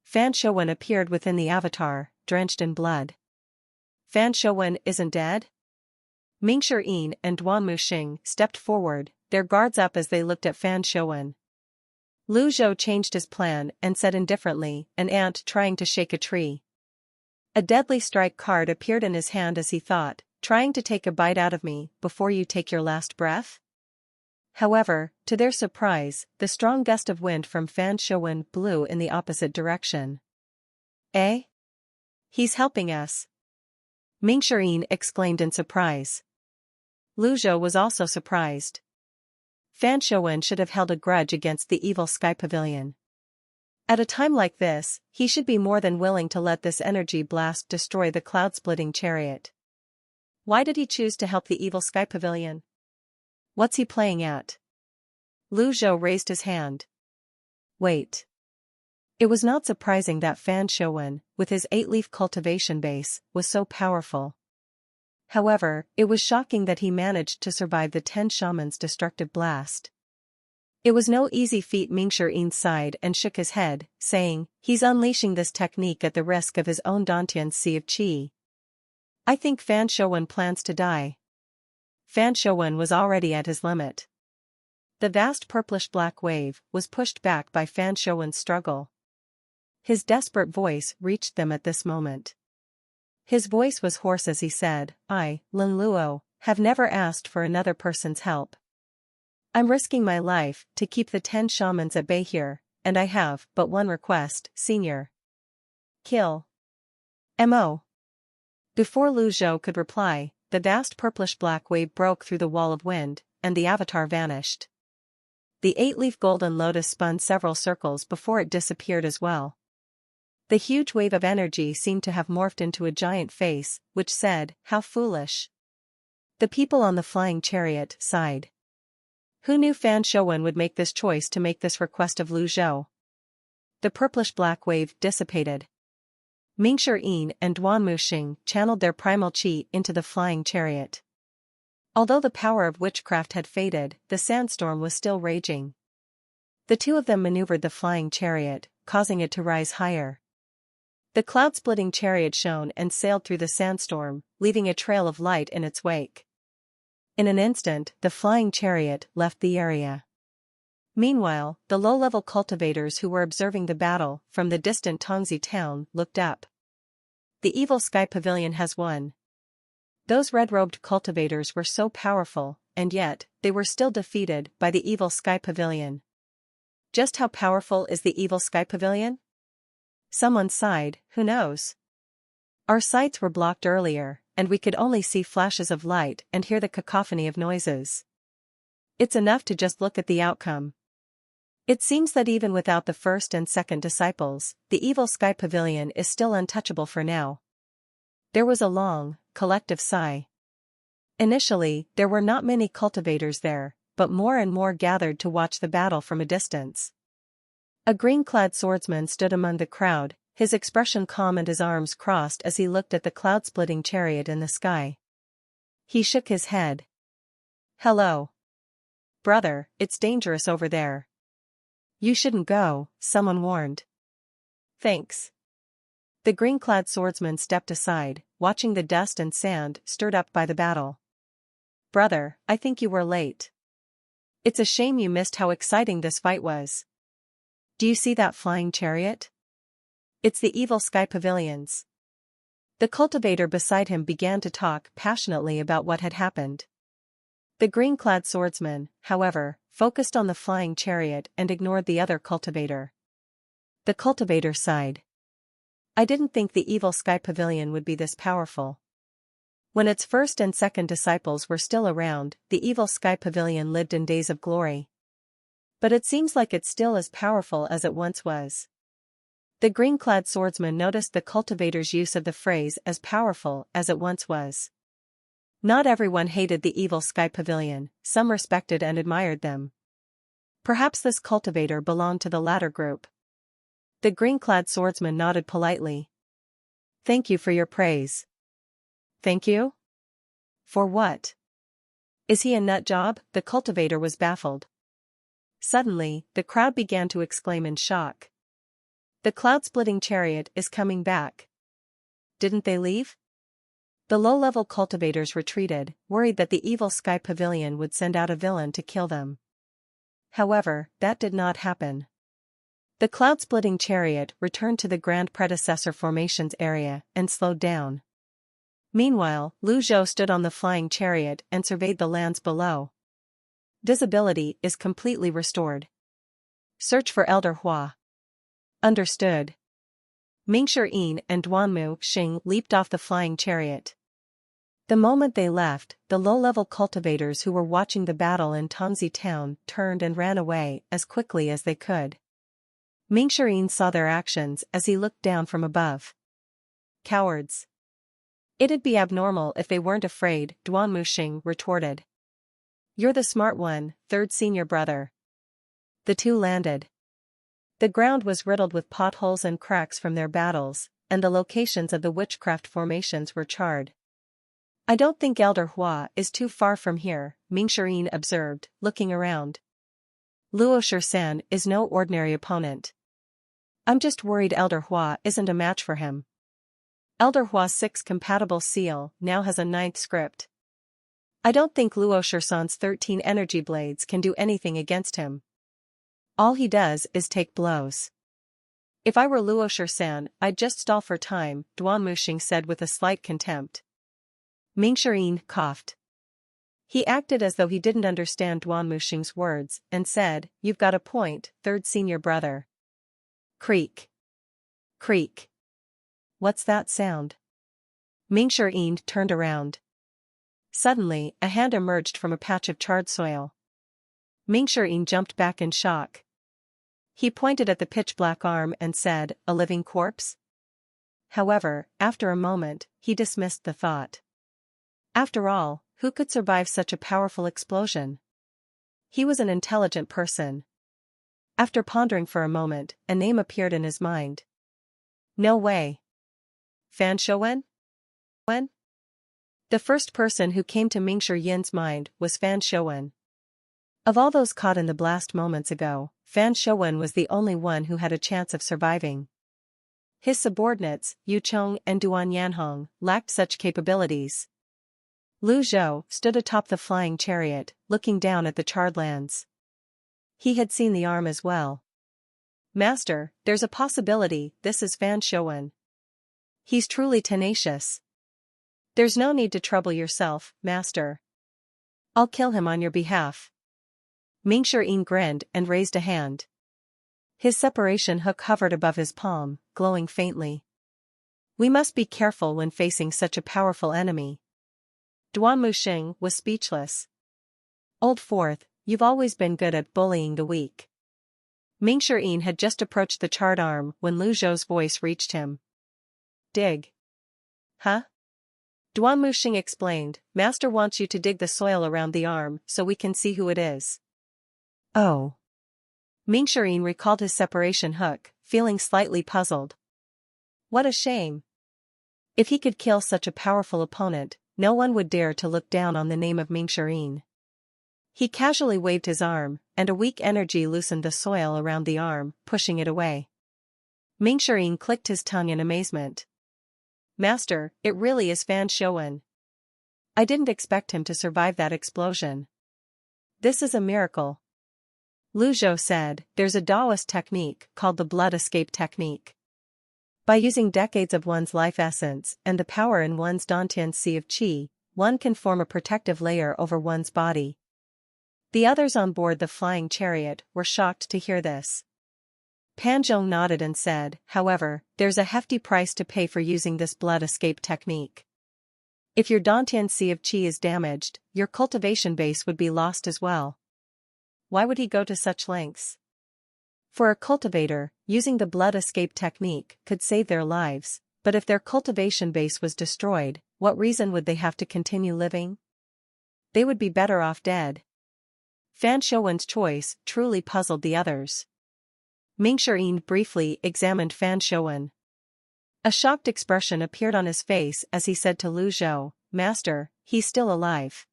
Fan Xiuwen appeared within the avatar, drenched in blood. Fan Xiuwen isn't dead? Mingxian and Duanmu Xing stepped forward, their guards up as they looked at Fan Xiuwen. Lu Zhou changed his plan and said indifferently, an ant trying to shake a tree. A deadly strike card appeared in his hand as he thought, trying to take a bite out of me before you take your last breath? However, to their surprise, the strong gust of wind from Fan Xiuwen blew in the opposite direction. Eh? He's helping us. Mingxian exclaimed in surprise. Lu Zhou was also surprised. Fan Xiuwen should have held a grudge against the evil Sky Pavilion. At a time like this, he should be more than willing to let this energy blast destroy the cloud-splitting chariot. Why did he choose to help the evil Sky Pavilion? What's he playing at? Lu Zhou raised his hand. Wait. It was not surprising that Fan Xiuwen, with his 8-leaf cultivation base, was so powerful. However, it was shocking that he managed to survive the 10 shamans' destructive blast. It was no easy feat. Mingxian sighed and shook his head, saying, he's unleashing this technique at the risk of his own Dantian's Sea of Qi. I think Fan Xiuwen plans to die. Fan Xiuwen was already at his limit. The vast purplish-black wave was pushed back by Fan Xiuwen's struggle. His desperate voice reached them at this moment. His voice was hoarse as he said, I, Lin Luo, have never asked for another person's help. I'm risking my life to keep the 10 shamans at bay here, and I have but one request, Senior. Kill. M.O. Before Lu Zhou could reply, the vast purplish-black wave broke through the wall of wind, and the avatar vanished. The 8-leaf golden lotus spun several circles before it disappeared as well. The huge wave of energy seemed to have morphed into a giant face, which said, how foolish. The people on the flying chariot sighed. Who knew Fan Xiuwen would make this choice to make this request of Lu Zhou? The purplish-black wave dissipated. Mingxian and Duanmu Xing channeled their primal qi into the flying chariot. Although the power of witchcraft had faded, the sandstorm was still raging. The two of them maneuvered the flying chariot, causing it to rise higher. The cloud-splitting chariot shone and sailed through the sandstorm, leaving a trail of light in its wake. In an instant, the flying chariot left the area. Meanwhile, the low-level cultivators who were observing the battle from the distant Tongzi town looked up. The evil sky pavilion has won. Those red-robed cultivators were so powerful, and yet, they were still defeated by the evil sky pavilion. Just how powerful is the evil sky pavilion? Someone sighed, who knows? Our sights were blocked earlier, and we could only see flashes of light and hear the cacophony of noises. It's enough to just look at the outcome. It seems that even without the first and second disciples, the evil sky pavilion is still untouchable for now. There was a long, collective sigh. Initially, there were not many cultivators there, but more and more gathered to watch the battle from a distance. A green-clad swordsman stood among the crowd, his expression calm and his arms crossed as he looked at the cloud-splitting chariot in the sky. He shook his head. "Hello. Brother, it's dangerous over there." "You shouldn't go," someone warned. "Thanks." The green-clad swordsman stepped aside, watching the dust and sand stirred up by the battle. "Brother, I think you were late. It's a shame you missed how exciting this fight was. Do you see that flying chariot? It's the evil sky pavilions." The cultivator beside him began to talk passionately about what had happened. The green-clad swordsman, however, focused on the flying chariot and ignored the other cultivator. The cultivator sighed. "I didn't think the evil sky pavilion would be this powerful. When its first and second disciples were still around, the evil sky pavilion lived in days of glory. But it seems like it's still as powerful as it once was." The green-clad swordsman noticed the cultivator's use of the phrase "as powerful as it once was." Not everyone hated the evil sky pavilion, some respected and admired them. Perhaps this cultivator belonged to the latter group. The green-clad swordsman nodded politely. "Thank you for your praise." "Thank you? For what? Is he a nut job?" The cultivator was baffled. Suddenly, the crowd began to exclaim in shock. "The cloud-splitting chariot is coming back. Didn't they leave?" The low-level cultivators retreated, worried that the evil sky pavilion would send out a villain to kill them. However, that did not happen. The cloud-splitting chariot returned to the Grand Predecessor formations area and slowed down. Meanwhile, Lu Zhou stood on the flying chariot and surveyed the lands below. Visibility is completely restored. Search for Elder Hua. Understood. Mingshi and Duanmu Xing leaped off the flying chariot. The moment they left, the low-level cultivators who were watching the battle in Tongzi town turned and ran away as quickly as they could. Mingshi saw their actions as he looked down from above. "Cowards. It'd be abnormal if they weren't afraid," Duanmu Xing retorted. "You're the smart one, third senior brother." The two landed. The ground was riddled with potholes and cracks from their battles, and the locations of the witchcraft formations were charred. "I don't think Elder Hua is too far from here," Mingshi observed, looking around. "Luo-Shi-san is no ordinary opponent. I'm just worried Elder Hua isn't a match for him. Elder Hua's 6 compatible seal now has a 9th script. I don't think Luo-Shi-san's 13 energy blades can do anything against him. All he does is take blows. If I were Luo-Shi-san, I'd just stall for time," Duanmu Xing said with a slight contempt. Mingshi coughed. He acted as though he didn't understand Duanmu Xing's words, and said, "You've got a point, third senior brother." Creak. Creak. What's that sound? Mingshi turned around. Suddenly, a hand emerged from a patch of charred soil. Mingshi jumped back in shock. He pointed at the pitch-black arm and said, "A living corpse?" However, after a moment, he dismissed the thought. After all, who could survive such a powerful explosion? He was an intelligent person. After pondering for a moment, a name appeared in his mind. No way. Fan Xiuwen? When? The first person who came to Mingshi Yin's mind was Fan Xiuwen. Of all those caught in the blast moments ago, Fan Xiuwen was the only one who had a chance of surviving. His subordinates, Yu Cheng and Duan Yanhong, lacked such capabilities. Zhao stood atop the flying chariot, looking down at the charred lands. He had seen the arm as well. Master, there's a possibility this is Xiuwen. He's truly tenacious. There's no need to trouble yourself, Master. I'll kill him on your behalf. Xiuwen grinned and raised a hand. His separation hook hovered above his palm, glowing faintly. We must be careful when facing such a powerful enemy. Duanmuxing was speechless. Old Fourth, you've always been good at bullying the weak. Xiuwen had just approached the charred arm when Zhao's voice reached him. Dig. Huh? Duanmuxing explained, Master wants you to dig the soil around the arm so we can see who it is. Oh. Xiuwen recalled his separation hook, feeling slightly puzzled. What a shame. If he could kill such a powerful opponent, no one would dare to look down on the name of Xiuwen. He casually waved his arm, and a weak energy loosened the soil around the arm, pushing it away. Xiuwen clicked his tongue in amazement. Master, it really is Xiuwen. I didn't expect him to survive that explosion. This is a miracle. Zhao said, there's a Taoist technique called the blood escape technique. By using decades of one's life essence and the power in one's Dantian sea of qi, one can form a protective layer over one's body. The others on board the flying chariot were shocked to hear this. Panzhong nodded and said, however, there's a hefty price to pay for using this blood escape technique. If your Dantian sea of qi is damaged, your cultivation base would be lost as well. Why would he go to such lengths? For a cultivator, using the blood escape technique could save their lives, but if their cultivation base was destroyed, what reason would they have to continue living? They would be better off dead. Xiuwen's choice truly puzzled the others. Xiuwen briefly examined Xiuwen. A shocked expression appeared on his face as he said to Zhao, Master, he's still alive.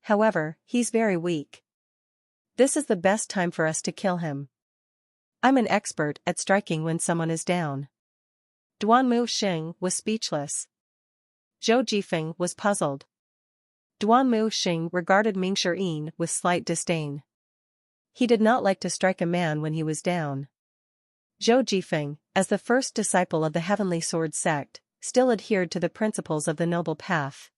However, he's very weak. This is the best time for us to kill him. I'm an expert at striking when someone is down. Duanmuxing was speechless. Zhou Jifeng was puzzled. Duanmuxing regarded Xiuwen with slight disdain. He did not like to strike a man when he was down. Zhou Jifeng, as the first disciple of the Heavenly Sword sect, still adhered to the principles of the Noble Path.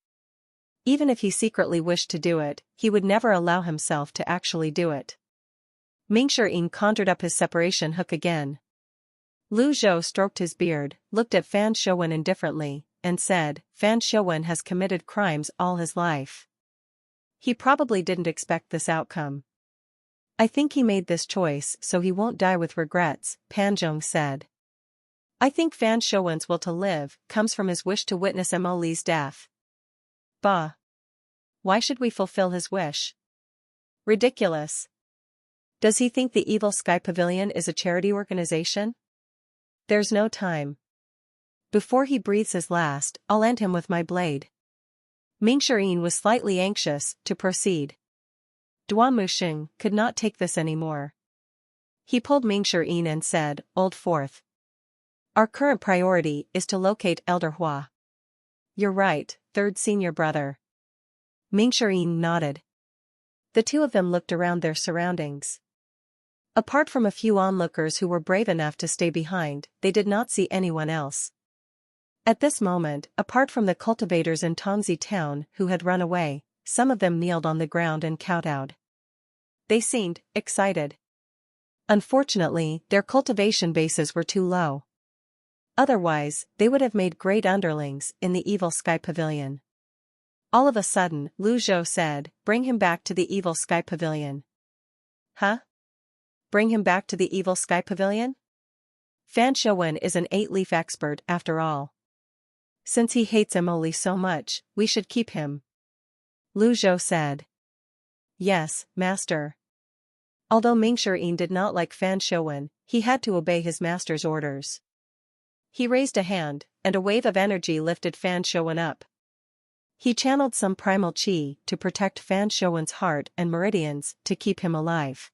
Even if he secretly wished to do it, he would never allow himself to actually do it. Xiuwen conjured up his separation hook again. Zhao stroked his beard, looked at Xiuwen indifferently, and said, Xiuwen has committed crimes all his life. He probably didn't expect this outcome. I think he made this choice so he won't die with regrets, Panzhong said. I think Xiuwen's will to live comes from his wish to witness Mo Li's death. Bah. Why should we fulfill his wish? Ridiculous. Does he think the Evil Sky Pavilion is a charity organization? There's no time. Before he breathes his last, I'll end him with my blade. Xiuwen was slightly anxious to proceed. Duanmuxing could not take this anymore. He pulled Xiuwen and said, Old Fourth. Our current priority is to locate Elder Hua. You're right, third senior brother. Xiuwen nodded. The two of them looked around their surroundings. Apart from a few onlookers who were brave enough to stay behind, they did not see anyone else. At this moment, apart from the cultivators in Tongzi town who had run away, some of them kneeled on the ground and kowtowed. They seemed excited. Unfortunately, their cultivation bases were too low. Otherwise, they would have made great underlings in the Evil Sky Pavilion. All of a sudden, Zhao said, Bring him back to the Evil Sky Pavilion. Huh? Bring him back to the Evil Sky Pavilion? Xiuwen is an 8-leaf expert after all. Since he hates Mo Li so much, we should keep him. Zhao said. Yes, master. Although Xiuwen did not like Xiuwen, he had to obey his master's orders. He raised a hand, and a wave of energy lifted Xiuwen up. He channeled some primal qi to protect Xiuwen's heart and meridians to keep him alive.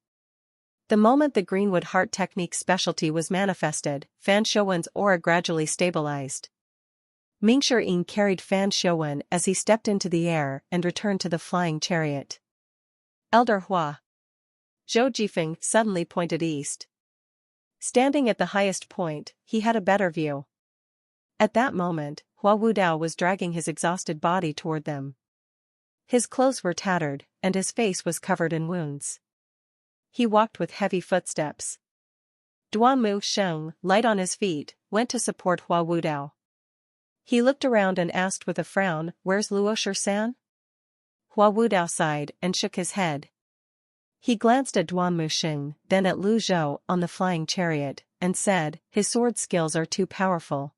The moment the Greenwood Heart Technique specialty was manifested, Xiuwen's aura gradually stabilized. Mingshi carried Fan Xiuwen as he stepped into the air and returned to the flying chariot. Elder Hua. Zhou Jifeng suddenly pointed east. Standing at the highest point, he had a better view. At that moment, Hua Wudao was dragging his exhausted body toward them. His clothes were tattered, and his face was covered in wounds. He walked with heavy footsteps. Duanmu Sheng, light on his feet, went to support Hua Wudao. He looked around and asked with a frown, "Where's Luosher-san?" Hua Wudao sighed and shook his head. He glanced at Duanmu Sheng, then at Lu Zhou on the flying chariot, and said, "His sword skills are too powerful.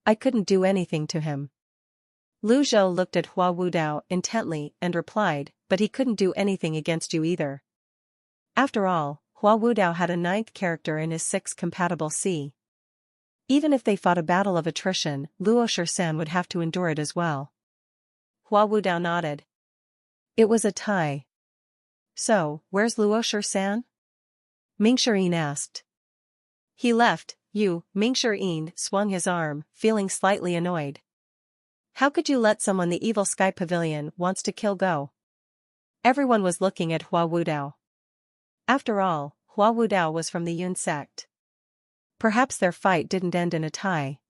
I couldn't do anything to him." Lu Zhou looked at Hua Wudao intently and replied, "But he couldn't do anything against you either." After all, Hua Wudao had a 9th character in his 6 compatible C. Even if they fought a battle of attrition, Luosher-san would have to endure it as well. Hua Wudao nodded. It was a tie. "So, where's Luosher-san?" Mingshi asked. "He left, you." Mingshi swung his arm, feeling slightly annoyed. "How could you let someone the evil Sky Pavilion wants to kill go?" Everyone was looking at Hua Wudao. After all, Hua Wudao was from the Yun sect. Perhaps their fight didn't end in a tie.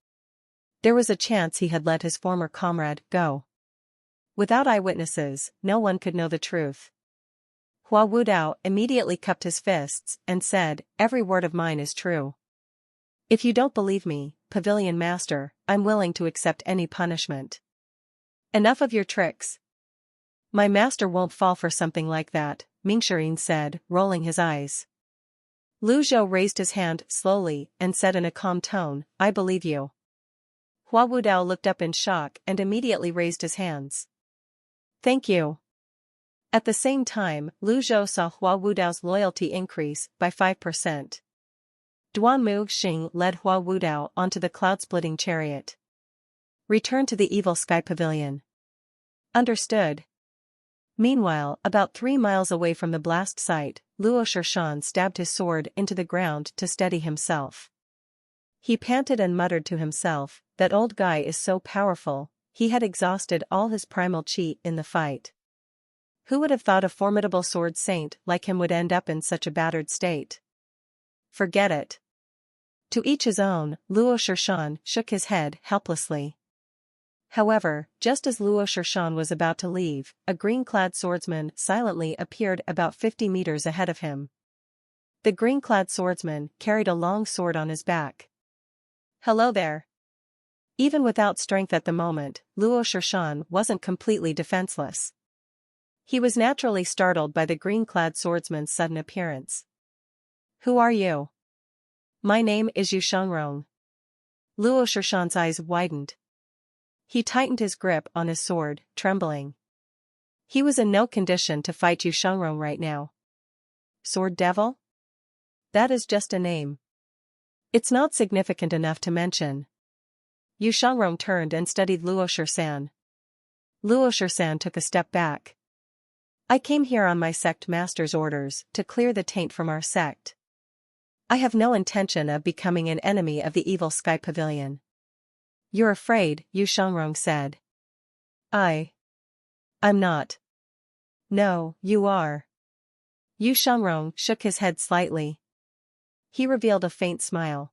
There was a chance he had let his former comrade go. Without eyewitnesses, no one could know the truth. Hua Wudao immediately cupped his fists and said, "Every word of mine is true. If you don't believe me, Pavilion Master, I'm willing to accept any punishment." "Enough of your tricks. My master won't fall for something like that," Mingshi said, rolling his eyes. Lu Zhou raised his hand slowly and said in a calm tone, "I believe you." Hua Wudao looked up in shock and immediately raised his hands. "Thank you." At the same time, Lu Zhou saw Hua Wudao's loyalty increase by 5%. Duanmu Xing led Hua Wudao onto the cloud-splitting chariot. "Return to the evil Sky Pavilion." "Understood." Meanwhile, about 3 miles away from the blast site, Luosher-san stabbed his sword into the ground to steady himself. He panted and muttered to himself, "That old guy is so powerful, he had exhausted all his primal chi in the fight. Who would have thought a formidable sword saint like him would end up in such a battered state? Forget it." To each his own, Luosher-san shook his head helplessly. However, just as Luosher-san was about to leave, a green-clad swordsman silently appeared about 50 meters ahead of him. The green-clad swordsman carried a long sword on his back. "Hello there." Even without strength at the moment, Luosher-san wasn't completely defenseless. He was naturally startled by the green-clad swordsman's sudden appearance. "Who are you?" "My name is Yu Shangrong." Luosher-san's eyes widened. He tightened his grip on his sword, trembling. He was in no condition to fight Yu Shangrong right now. "Sword Devil?" "That is just a name. It's not significant enough to mention." Yu Shangrong turned and studied Luosher-san. Luosher-san took a step back. "I came here on my sect master's orders to clear the taint from our sect. I have no intention of becoming an enemy of the evil Sky Pavilion." "You're afraid," Yu Shangrong said. I'm not." "No, you are." Yu Shangrong shook his head slightly. He revealed a faint smile.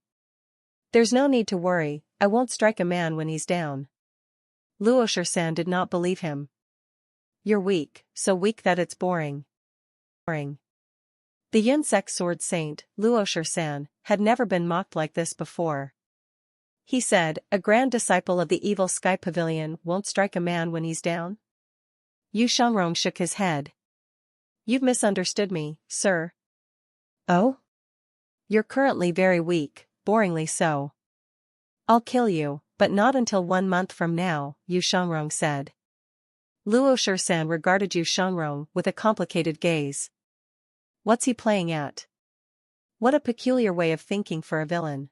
"There's no need to worry, I won't strike a man when he's down." Luosher-san did not believe him. "You're weak, so weak that it's boring." The Yun sect sword saint, Luosher-san, had never been mocked like this before. He said, "A grand disciple of the evil Sky Pavilion won't strike a man when he's down?" Yu Shangrong shook his head. "You've misunderstood me, sir." "Oh? You're currently very weak, boringly so." "I'll kill you, but not until 1 month from now," Yu Shangrong said. Luosher-san regarded Yu Shangrong with a complicated gaze. What's he playing at? What a peculiar way of thinking for a villain.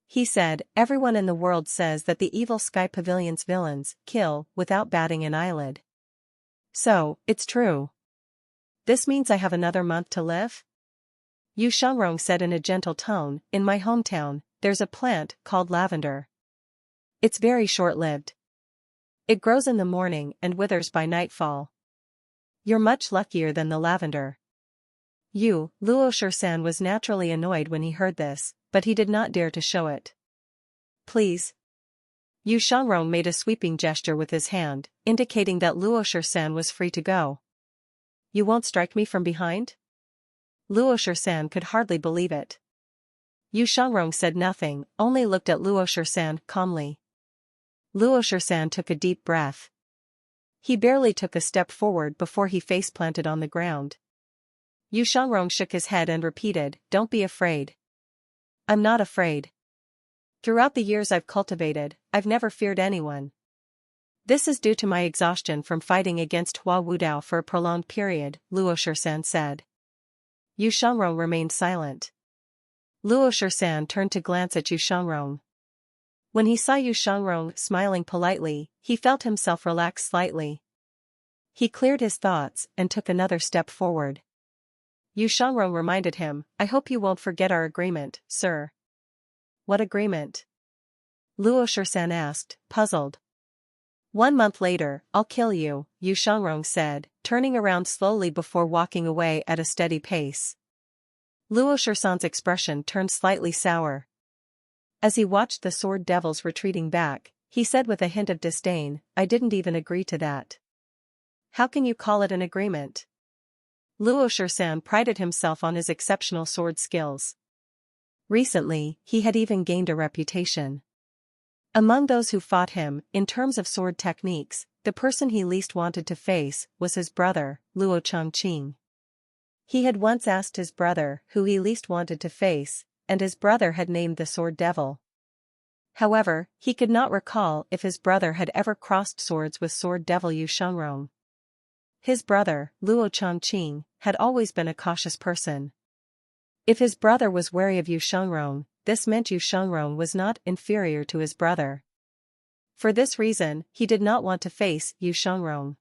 He said, "Everyone in the world says that the evil Sky Pavilion's villains kill without batting an eyelid. So, it's true. This means I have another month to live?" Yu Shangrong said in a gentle tone, "In my hometown, there's a plant called lavender. It's very short-lived. It grows in the morning and withers by nightfall. You're much luckier than the lavender. Luo Shisan was naturally annoyed when he heard this, but he did not dare to show it. Please. Yu Shangrong made a sweeping gesture with his hand, indicating that Luo Shisan was free to go. You won't strike me from behind? Luo Shisan could hardly believe it. Yu Shangrong said nothing, only looked at Luo Shisan calmly. Luo Shisan took a deep breath. He barely took a step forward before he face-planted on the ground. Yu Shangrong shook his head and repeated, "Don't be afraid." "I'm not afraid. Throughout the years I've cultivated, I've never feared anyone. This is due to my exhaustion from fighting against Hua Wudao for a prolonged period," Luo Shisan said. Yu Shangrong remained silent. Luo Shisan turned to glance at Yu Shangrong. When he saw Yu Shangrong smiling politely, he felt himself relax slightly. He cleared his thoughts and took another step forward. Yu Shangrong reminded him, "I hope you won't forget our agreement, sir." "What agreement?" Luo Shisan asked, puzzled. 1 month later, "I'll kill you," Yu Shangrong said, turning around slowly before walking away at a steady pace. Luo Shisan's expression turned slightly sour. As he watched the sword devils retreating back, he said with a hint of disdain, "I didn't even agree to that." "How can you call it an agreement?" Luo Shisan prided himself on his exceptional sword skills. Recently, he had even gained a reputation. Among those who fought him, in terms of sword techniques, the person he least wanted to face was his brother, Luo Changqing. He had once asked his brother who he least wanted to face, and his brother had named the sword devil. However, he could not recall if his brother had ever crossed swords with sword devil Yu Shangrong. His brother, Luo Changqing, had always been a cautious person. If his brother was wary of Yu Shangrong, this meant Yu Shangrong was not inferior to his brother. For this reason, he did not want to face Yu Shangrong.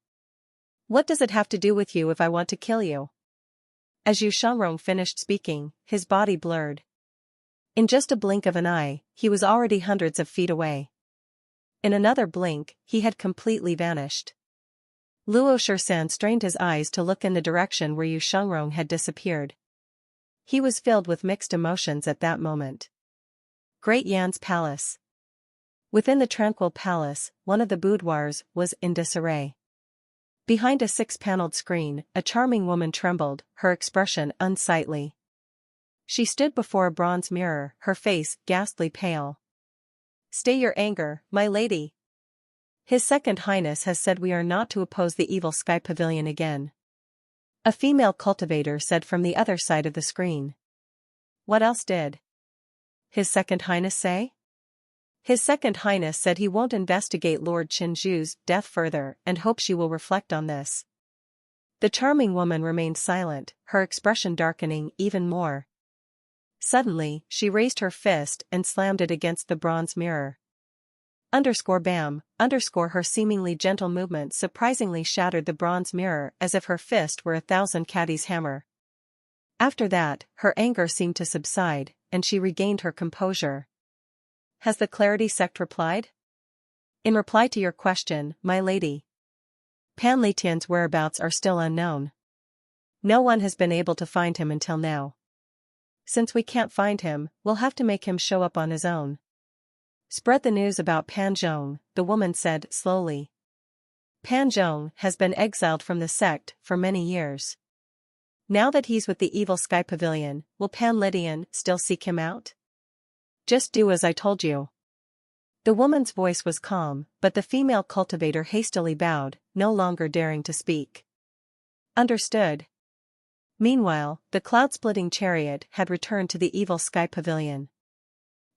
"What does it have to do with you if I want to kill you?" As Yu Shangrong finished speaking, his body blurred. In just a blink of an eye, he was already hundreds of feet away. In another blink, he had completely vanished. Luo Shisan strained his eyes to look in the direction where Yu Shangrong had disappeared. He was filled with mixed emotions at that moment. Great Yan's palace. Within the tranquil palace, one of the boudoirs was in disarray. Behind a 6-paneled screen, a charming woman trembled, her expression unsightly. She stood before a bronze mirror, her face ghastly pale. "Stay your anger, my lady. His Second Highness has said we are not to oppose the evil sky pavilion again," a female cultivator said from the other side of the screen. "What else did His Second Highness say?" "His Second Highness said he won't investigate Lord Qinzhu's death further and hopes you will reflect on this." The charming woman remained silent, her expression darkening even more. Suddenly, she raised her fist and slammed it against the bronze mirror. Bam, her seemingly gentle movement surprisingly shattered the bronze mirror as if her fist were a 1,000 caddies hammer. After that, her anger seemed to subside, and she regained her composure. "Has the Clarity sect replied?" "In reply to your question, my lady. Pan Litian's whereabouts are still unknown. No one has been able to find him until now. Since we can't find him, we'll have to make him show up on his own." "Spread the news about Pan Zhong," the woman said slowly. "Pan Zhong has been exiled from the sect for many years. Now that he's with the evil sky pavilion, will Pan Litian still seek him out?" "Just do as I told you." The woman's voice was calm, but the female cultivator hastily bowed, no longer daring to speak. "Understood." Meanwhile, the cloud-splitting chariot had returned to the evil sky pavilion.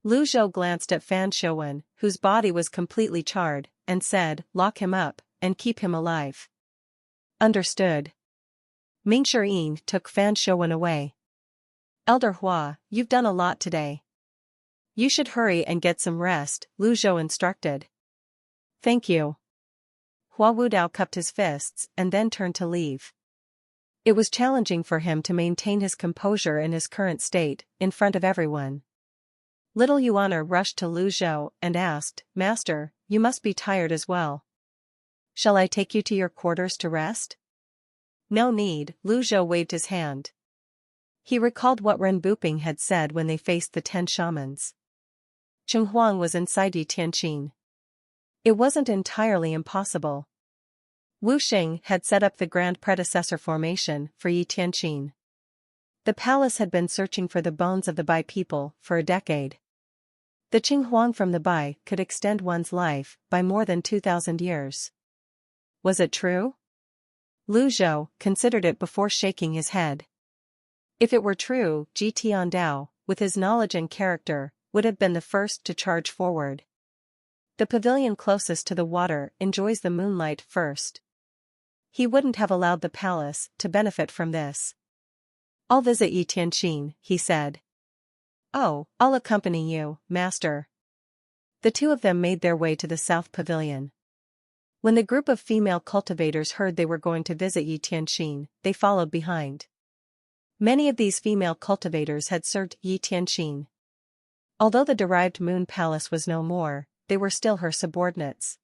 Lu Zhou glanced at Fan Xiuwen, whose body was completely charred, and said, "Lock him up, and keep him alive." "Understood." Ming Shiyin took Fan Xiuwen away. "Elder Hua, you've done a lot today. You should hurry and get some rest," Lu Zhou instructed. "Thank you." Hua Wudao cupped his fists and then turned to leave. It was challenging for him to maintain his composure in his current state, in front of everyone. Little Yuan rushed to Lu Zhao and asked, Master, you must be tired as well. Shall I take you to your quarters to rest? No need, Lu Zhao waved his hand. He recalled what Ren Buping had said when they faced the 10 shamans. Huang was inside Tianxin. It wasn't entirely impossible. Wu Xing had set up the Grand Predecessor formation for Tianxin. The palace had been searching for the bones of the Bai people for a decade. The Huang from the Bai could extend one's life by more than 2,000 years. Was it true? Lu Zhao considered it before shaking his head. If it were true, Ji Tiandao, with his knowledge and character, would have been the first to charge forward. The pavilion closest to the water enjoys the moonlight first. He wouldn't have allowed the palace to benefit from this. I'll visit Tianxin, he said. Oh, I'll accompany you, master. The two of them made their way to the south pavilion. When the group of female cultivators heard they were going to visit Tianxin, they followed behind. Many of these female cultivators had served Tianxin. Although the derived moon palace was no more, they were still her subordinates.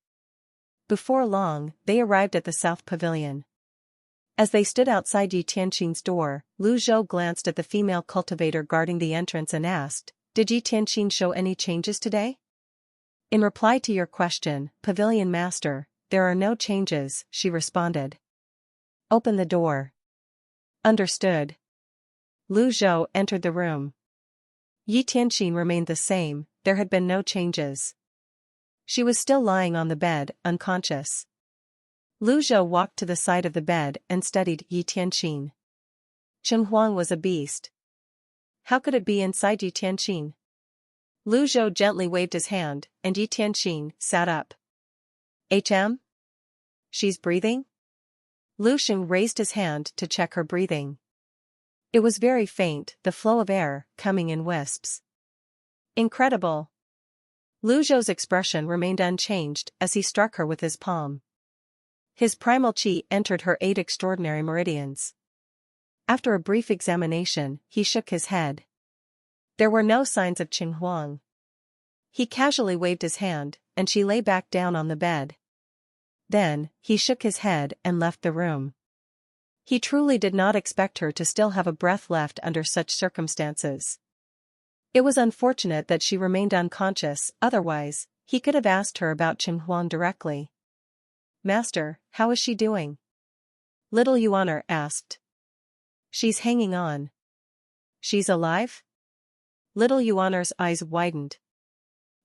Before long, they arrived at the south pavilion. As they stood outside Tianxin's door, Lu Zhou glanced at the female cultivator guarding the entrance and asked, Did Tianxin show any changes today? In reply to your question, Pavilion Master, there are no changes, she responded. Open the door. Understood. Lu Zhou entered the room. Tianxin remained the same, there had been no changes. She was still lying on the bed, unconscious. Lu Zhou walked to the side of the bed and studied Tianxin. Huang was a beast. How could it be inside Tianxin? Lu Zhou gently waved his hand, and Tianxin sat up. She's breathing? Lu Xing raised his hand to check her breathing. It was very faint, the flow of air coming in wisps. Incredible. Lu Zhou's expression remained unchanged as he struck her with his palm. His primal qi entered her 8 extraordinary meridians. After a brief examination, he shook his head. There were no signs of Huang. He casually waved his hand, and she lay back down on the bed. Then, he shook his head and left the room. He truly did not expect her to still have a breath left under such circumstances. It was unfortunate that she remained unconscious, otherwise, he could have asked her about Huang directly. Master, how is she doing? Little Yuan asked. She's hanging on. She's alive? Little Yuan's eyes widened.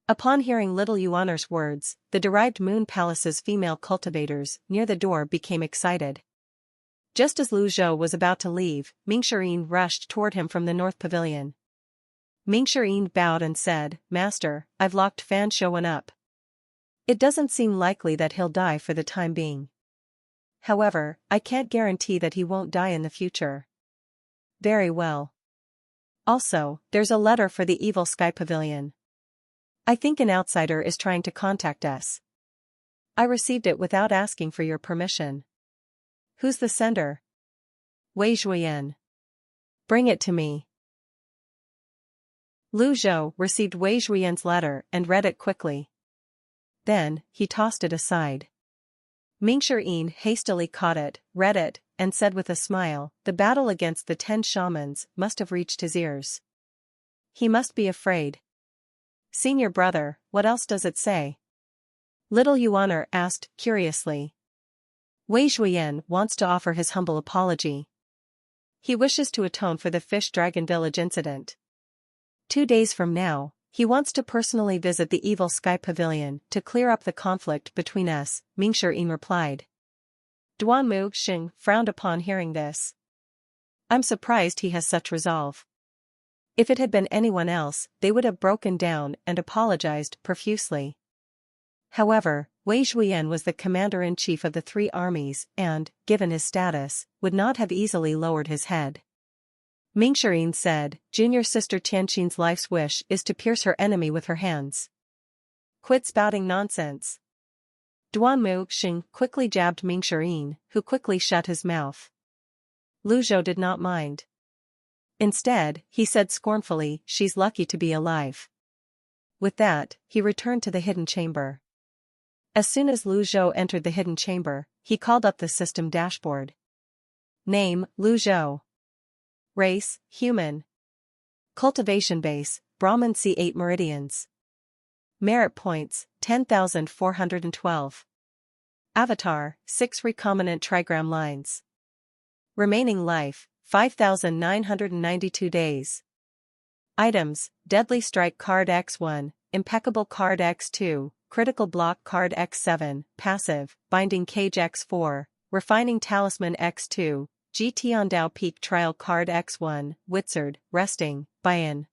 Upon hearing Little Yuan's words, the derived moon palace's female cultivators near the door became excited. Just as Lu Zhou was about to leave, Mingxirin rushed toward him from the north pavilion. Mingxirin bowed and said, Master, I've locked Fan Xiuwen up. It doesn't seem likely that he'll die for the time being. However, I can't guarantee that he won't die in the future. Very well. Also, there's a letter for the Evil Sky Pavilion. I think an outsider is trying to contact us. I received it without asking for your permission. Who's the sender? Wei Zhuoyan. Bring it to me. Lu Zhou received Wei Zhuoyan's letter and read it quickly. Then, he tossed it aside. Mingxirin hastily caught it, read it, and said with a smile, the battle against the 10 shamans must have reached his ears. He must be afraid. Senior brother, what else does it say? Little Yuan asked, curiously. Wei Zhuoyan wants to offer his humble apology. He wishes to atone for the Fish Dragon Village incident. 2 days from now, he wants to personally visit the Evil Sky Pavilion to clear up the conflict between us, Mingxirin replied. Duanmu Xing frowned upon hearing this. I'm surprised he has such resolve. If it had been anyone else, they would have broken down and apologized profusely. However, Wei Zhuoyan was the commander-in-chief of the 3 armies and, given his status, would not have easily lowered his head. Mingxirin said, Junior sister Tianxin's life's wish is to pierce her enemy with her hands. Quit spouting nonsense. Duanmu Xing quickly jabbed Mingxirin, who quickly shut his mouth. Lu Zhou did not mind. Instead, he said scornfully, she's lucky to be alive. With that, he returned to the hidden chamber. As soon as Zhao entered the hidden chamber, he called up the system dashboard. Name, Zhao. Race, human. Cultivation base, Brahman C8 meridians. Merit points, 10,412. Avatar, 6 recombinant trigram lines. Remaining life, 5,992 days. Items, Deadly Strike card X1, Impeccable card X2, Critical Block card X7, Passive, Binding Cage X4, Refining Talisman X2, Tiandao Peak Trial card X1, Wizard, Resting, Buy-in.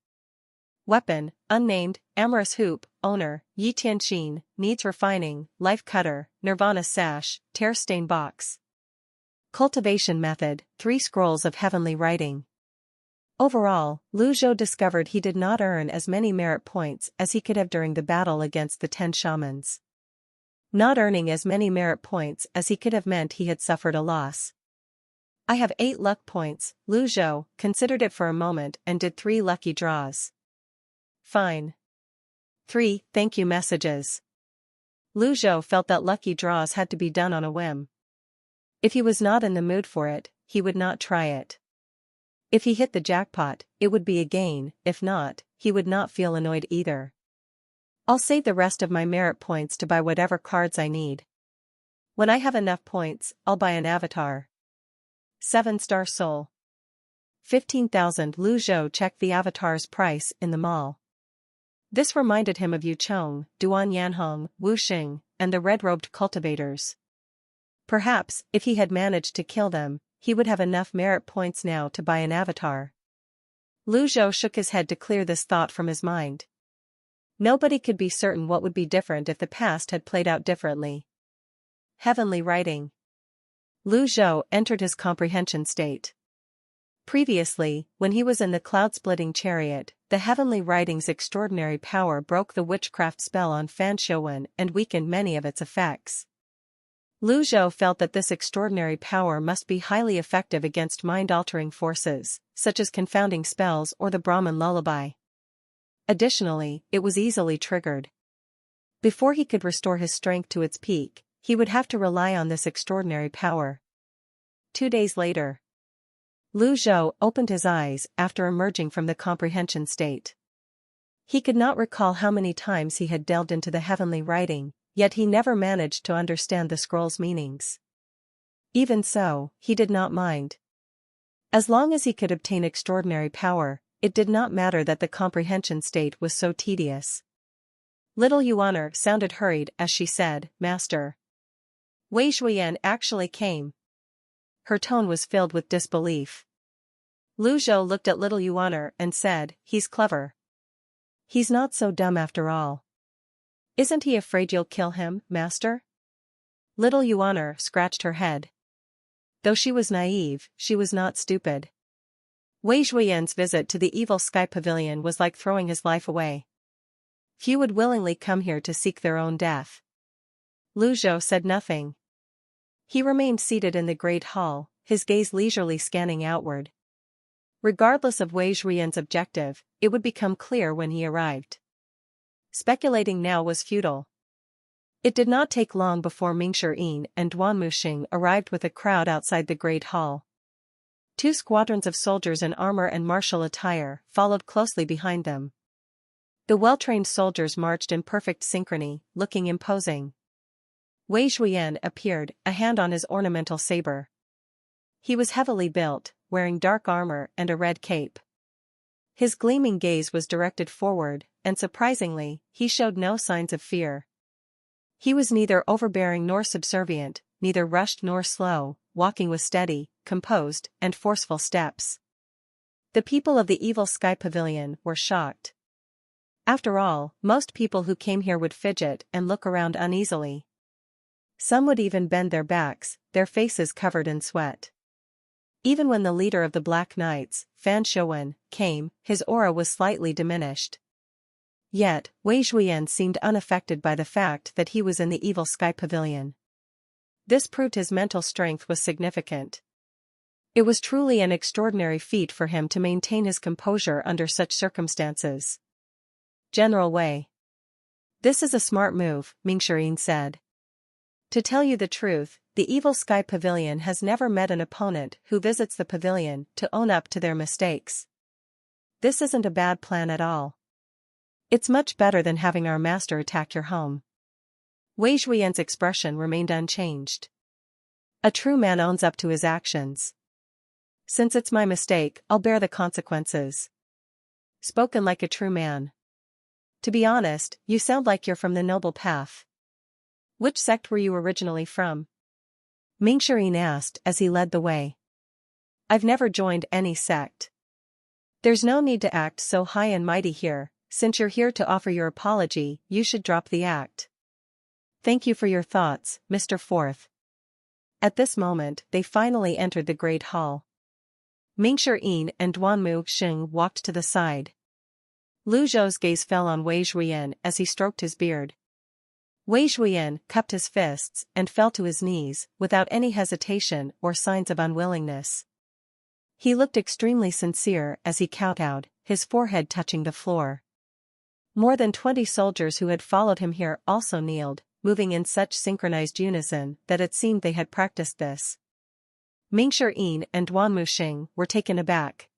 Weapon, Unnamed, Amorous Hoop, Owner, Tianxin, Needs Refining, Life Cutter, Nirvana Sash, Tear Stain Box. Cultivation Method, 3 Scrolls of Heavenly Writing. Overall, Zhao discovered he did not earn as many merit points as he could have during the battle against the 10 shamans. Not earning as many merit points as he could have meant he had suffered a loss. I have 8 luck points, Zhao considered it for a moment and did 3 lucky draws. Fine. 3 thank you messages. Zhao felt that lucky draws had to be done on a whim. If he was not in the mood for it, he would not try it. If he hit the jackpot, it would be a gain, if not, he would not feel annoyed either. I'll save the rest of my merit points to buy whatever cards I need. When I have enough points, I'll buy an avatar. 7-star soul. 15,000. Zhao checked the avatar's price in the mall. This reminded him of Yu Chong, Duan Yanhong, Wu Xing, and the red-robed cultivators. Perhaps, if he had managed to kill them, he would have enough merit points now to buy an avatar. Zhao shook his head to clear this thought from his mind. Nobody could be certain what would be different if the past had played out differently. Heavenly Writing. Zhao entered his comprehension state. Previously, when he was in the cloud-splitting chariot, the Heavenly Writing's extraordinary power broke the witchcraft spell on Xiuwen and weakened many of its effects. Zhao felt that this extraordinary power must be highly effective against mind-altering forces, such as confounding spells or the Brahman lullaby. Additionally, it was easily triggered. Before he could restore his strength to its peak, he would have to rely on this extraordinary power. 2 days later, Zhao opened his eyes after emerging from the comprehension state. He could not recall how many times he had delved into the Heavenly Writing, yet he never managed to understand the scroll's meanings. Even so, he did not mind. As long as he could obtain extraordinary power, it did not matter that the comprehension state was so tedious. Little Yuan sounded hurried as she said, "Master. Wei Zhuoyan actually came." Her tone was filled with disbelief. Zhao looked at little Yuan and said, "He's clever. He's not so dumb after all. Isn't he afraid you'll kill him, master?" Little Yuan scratched her head. Though she was naive, she was not stupid. Wei Zhuoyan's visit to the evil sky pavilion was like throwing his life away. Few would willingly come here to seek their own death. Zhao said nothing. He remained seated in the great hall, his gaze leisurely scanning outward. Regardless of Wei Zhuoyan's objective, it would become clear when he arrived. Speculating now was futile. It did not take long before Mingshi and Duan Muxing arrived with a crowd outside the great hall. 2 squadrons of soldiers in armor and martial attire followed closely behind them. The well-trained soldiers marched in perfect synchrony, looking imposing. Wei Zhuoyan appeared, a hand on his ornamental saber. He was heavily built, wearing dark armor and a red cape. His gleaming gaze was directed forward, and surprisingly, he showed no signs of fear. He was neither overbearing nor subservient, neither rushed nor slow, walking with steady, composed, and forceful steps. The people of the evil sky pavilion were shocked. After all, most people who came here would fidget and look around uneasily. Some would even bend their backs, their faces covered in sweat. Even when the leader of the Black Knights, Xiuwen, came, his aura was slightly diminished. Yet, Wei Zhuoyan seemed unaffected by the fact that he was in the evil sky pavilion. This proved his mental strength was significant. It was truly an extraordinary feat for him to maintain his composure under such circumstances. General Wei. This is a smart move, Mingxian said. To tell you the truth, the Evil Sky Pavilion has never met an opponent who visits the pavilion to own up to their mistakes. This isn't a bad plan at all. It's much better than having our master attack your home. Wei Zhuoyan's expression remained unchanged. A true man owns up to his actions. Since it's my mistake, I'll bear the consequences. Spoken like a true man. To be honest, you sound like you're from the noble path. Which sect were you originally from? Mingxian asked as he led the way. I've never joined any sect. There's no need to act so high and mighty here. Since you're here to offer your apology, you should drop the act. Thank you for your thoughts, Mr. Fourth. At this moment, they finally entered the Great Hall. Mingxian and Duanmu Xing walked to the side. Lu Zhou's gaze fell on Wei Zhuoyan as he stroked his beard. Wei Zhuoyan cupped his fists and fell to his knees, without any hesitation or signs of unwillingness. He looked extremely sincere as he kowtowed, his forehead touching the floor. More than 20 soldiers who had followed him here also kneeled, moving in such synchronized unison that it seemed they had practiced this. Mingxian and Duanmu Xing were taken aback.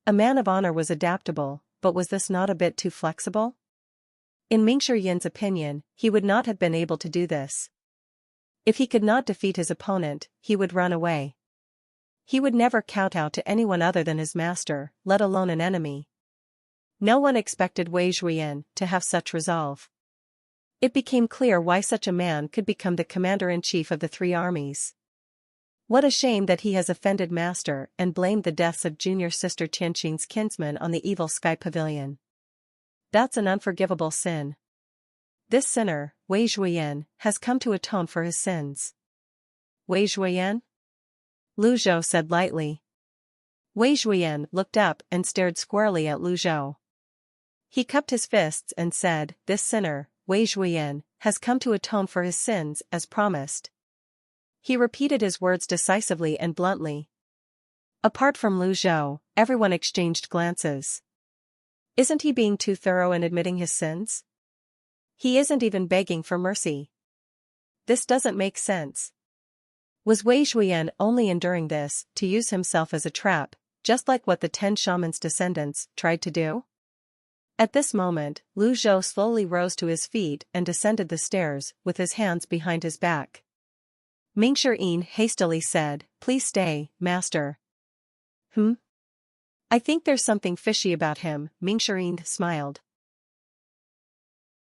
A man of honor was adaptable, but was this not a bit too flexible? In Mingxian's opinion, he would not have been able to do this. If he could not defeat his opponent, he would run away. He would never kowtow to anyone other than his master, let alone an enemy. No one expected Wei Zhuoyan to have such resolve. It became clear why such a man could become the commander-in-chief of the three armies. What a shame that he has offended master and blamed the deaths of junior sister Tianxin's kinsmen on the Evil Sky Pavilion. That's an unforgivable sin. This sinner, Wei Zhuoyan, has come to atone for his sins. Wei Zhuoyan? Lu Zhou said lightly. Wei Zhuoyan looked up and stared squarely at Lu Zhou. He cupped his fists and said, "This sinner, Wei Zhuoyan, has come to atone for his sins as promised." He repeated his words decisively and bluntly. Apart from Lu Zhou, everyone exchanged glances. Isn't he being too thorough in admitting his sins? He isn't even begging for mercy. This doesn't make sense. Was Wei Zhuoyan only enduring this to use himself as a trap, just like what the 10 Shamans' descendants tried to do? At this moment, Lu Zhou slowly rose to his feet and descended the stairs with his hands behind his back. Mingxian hastily said, "Please stay, master." I think there's something fishy about him, Mingxian smiled.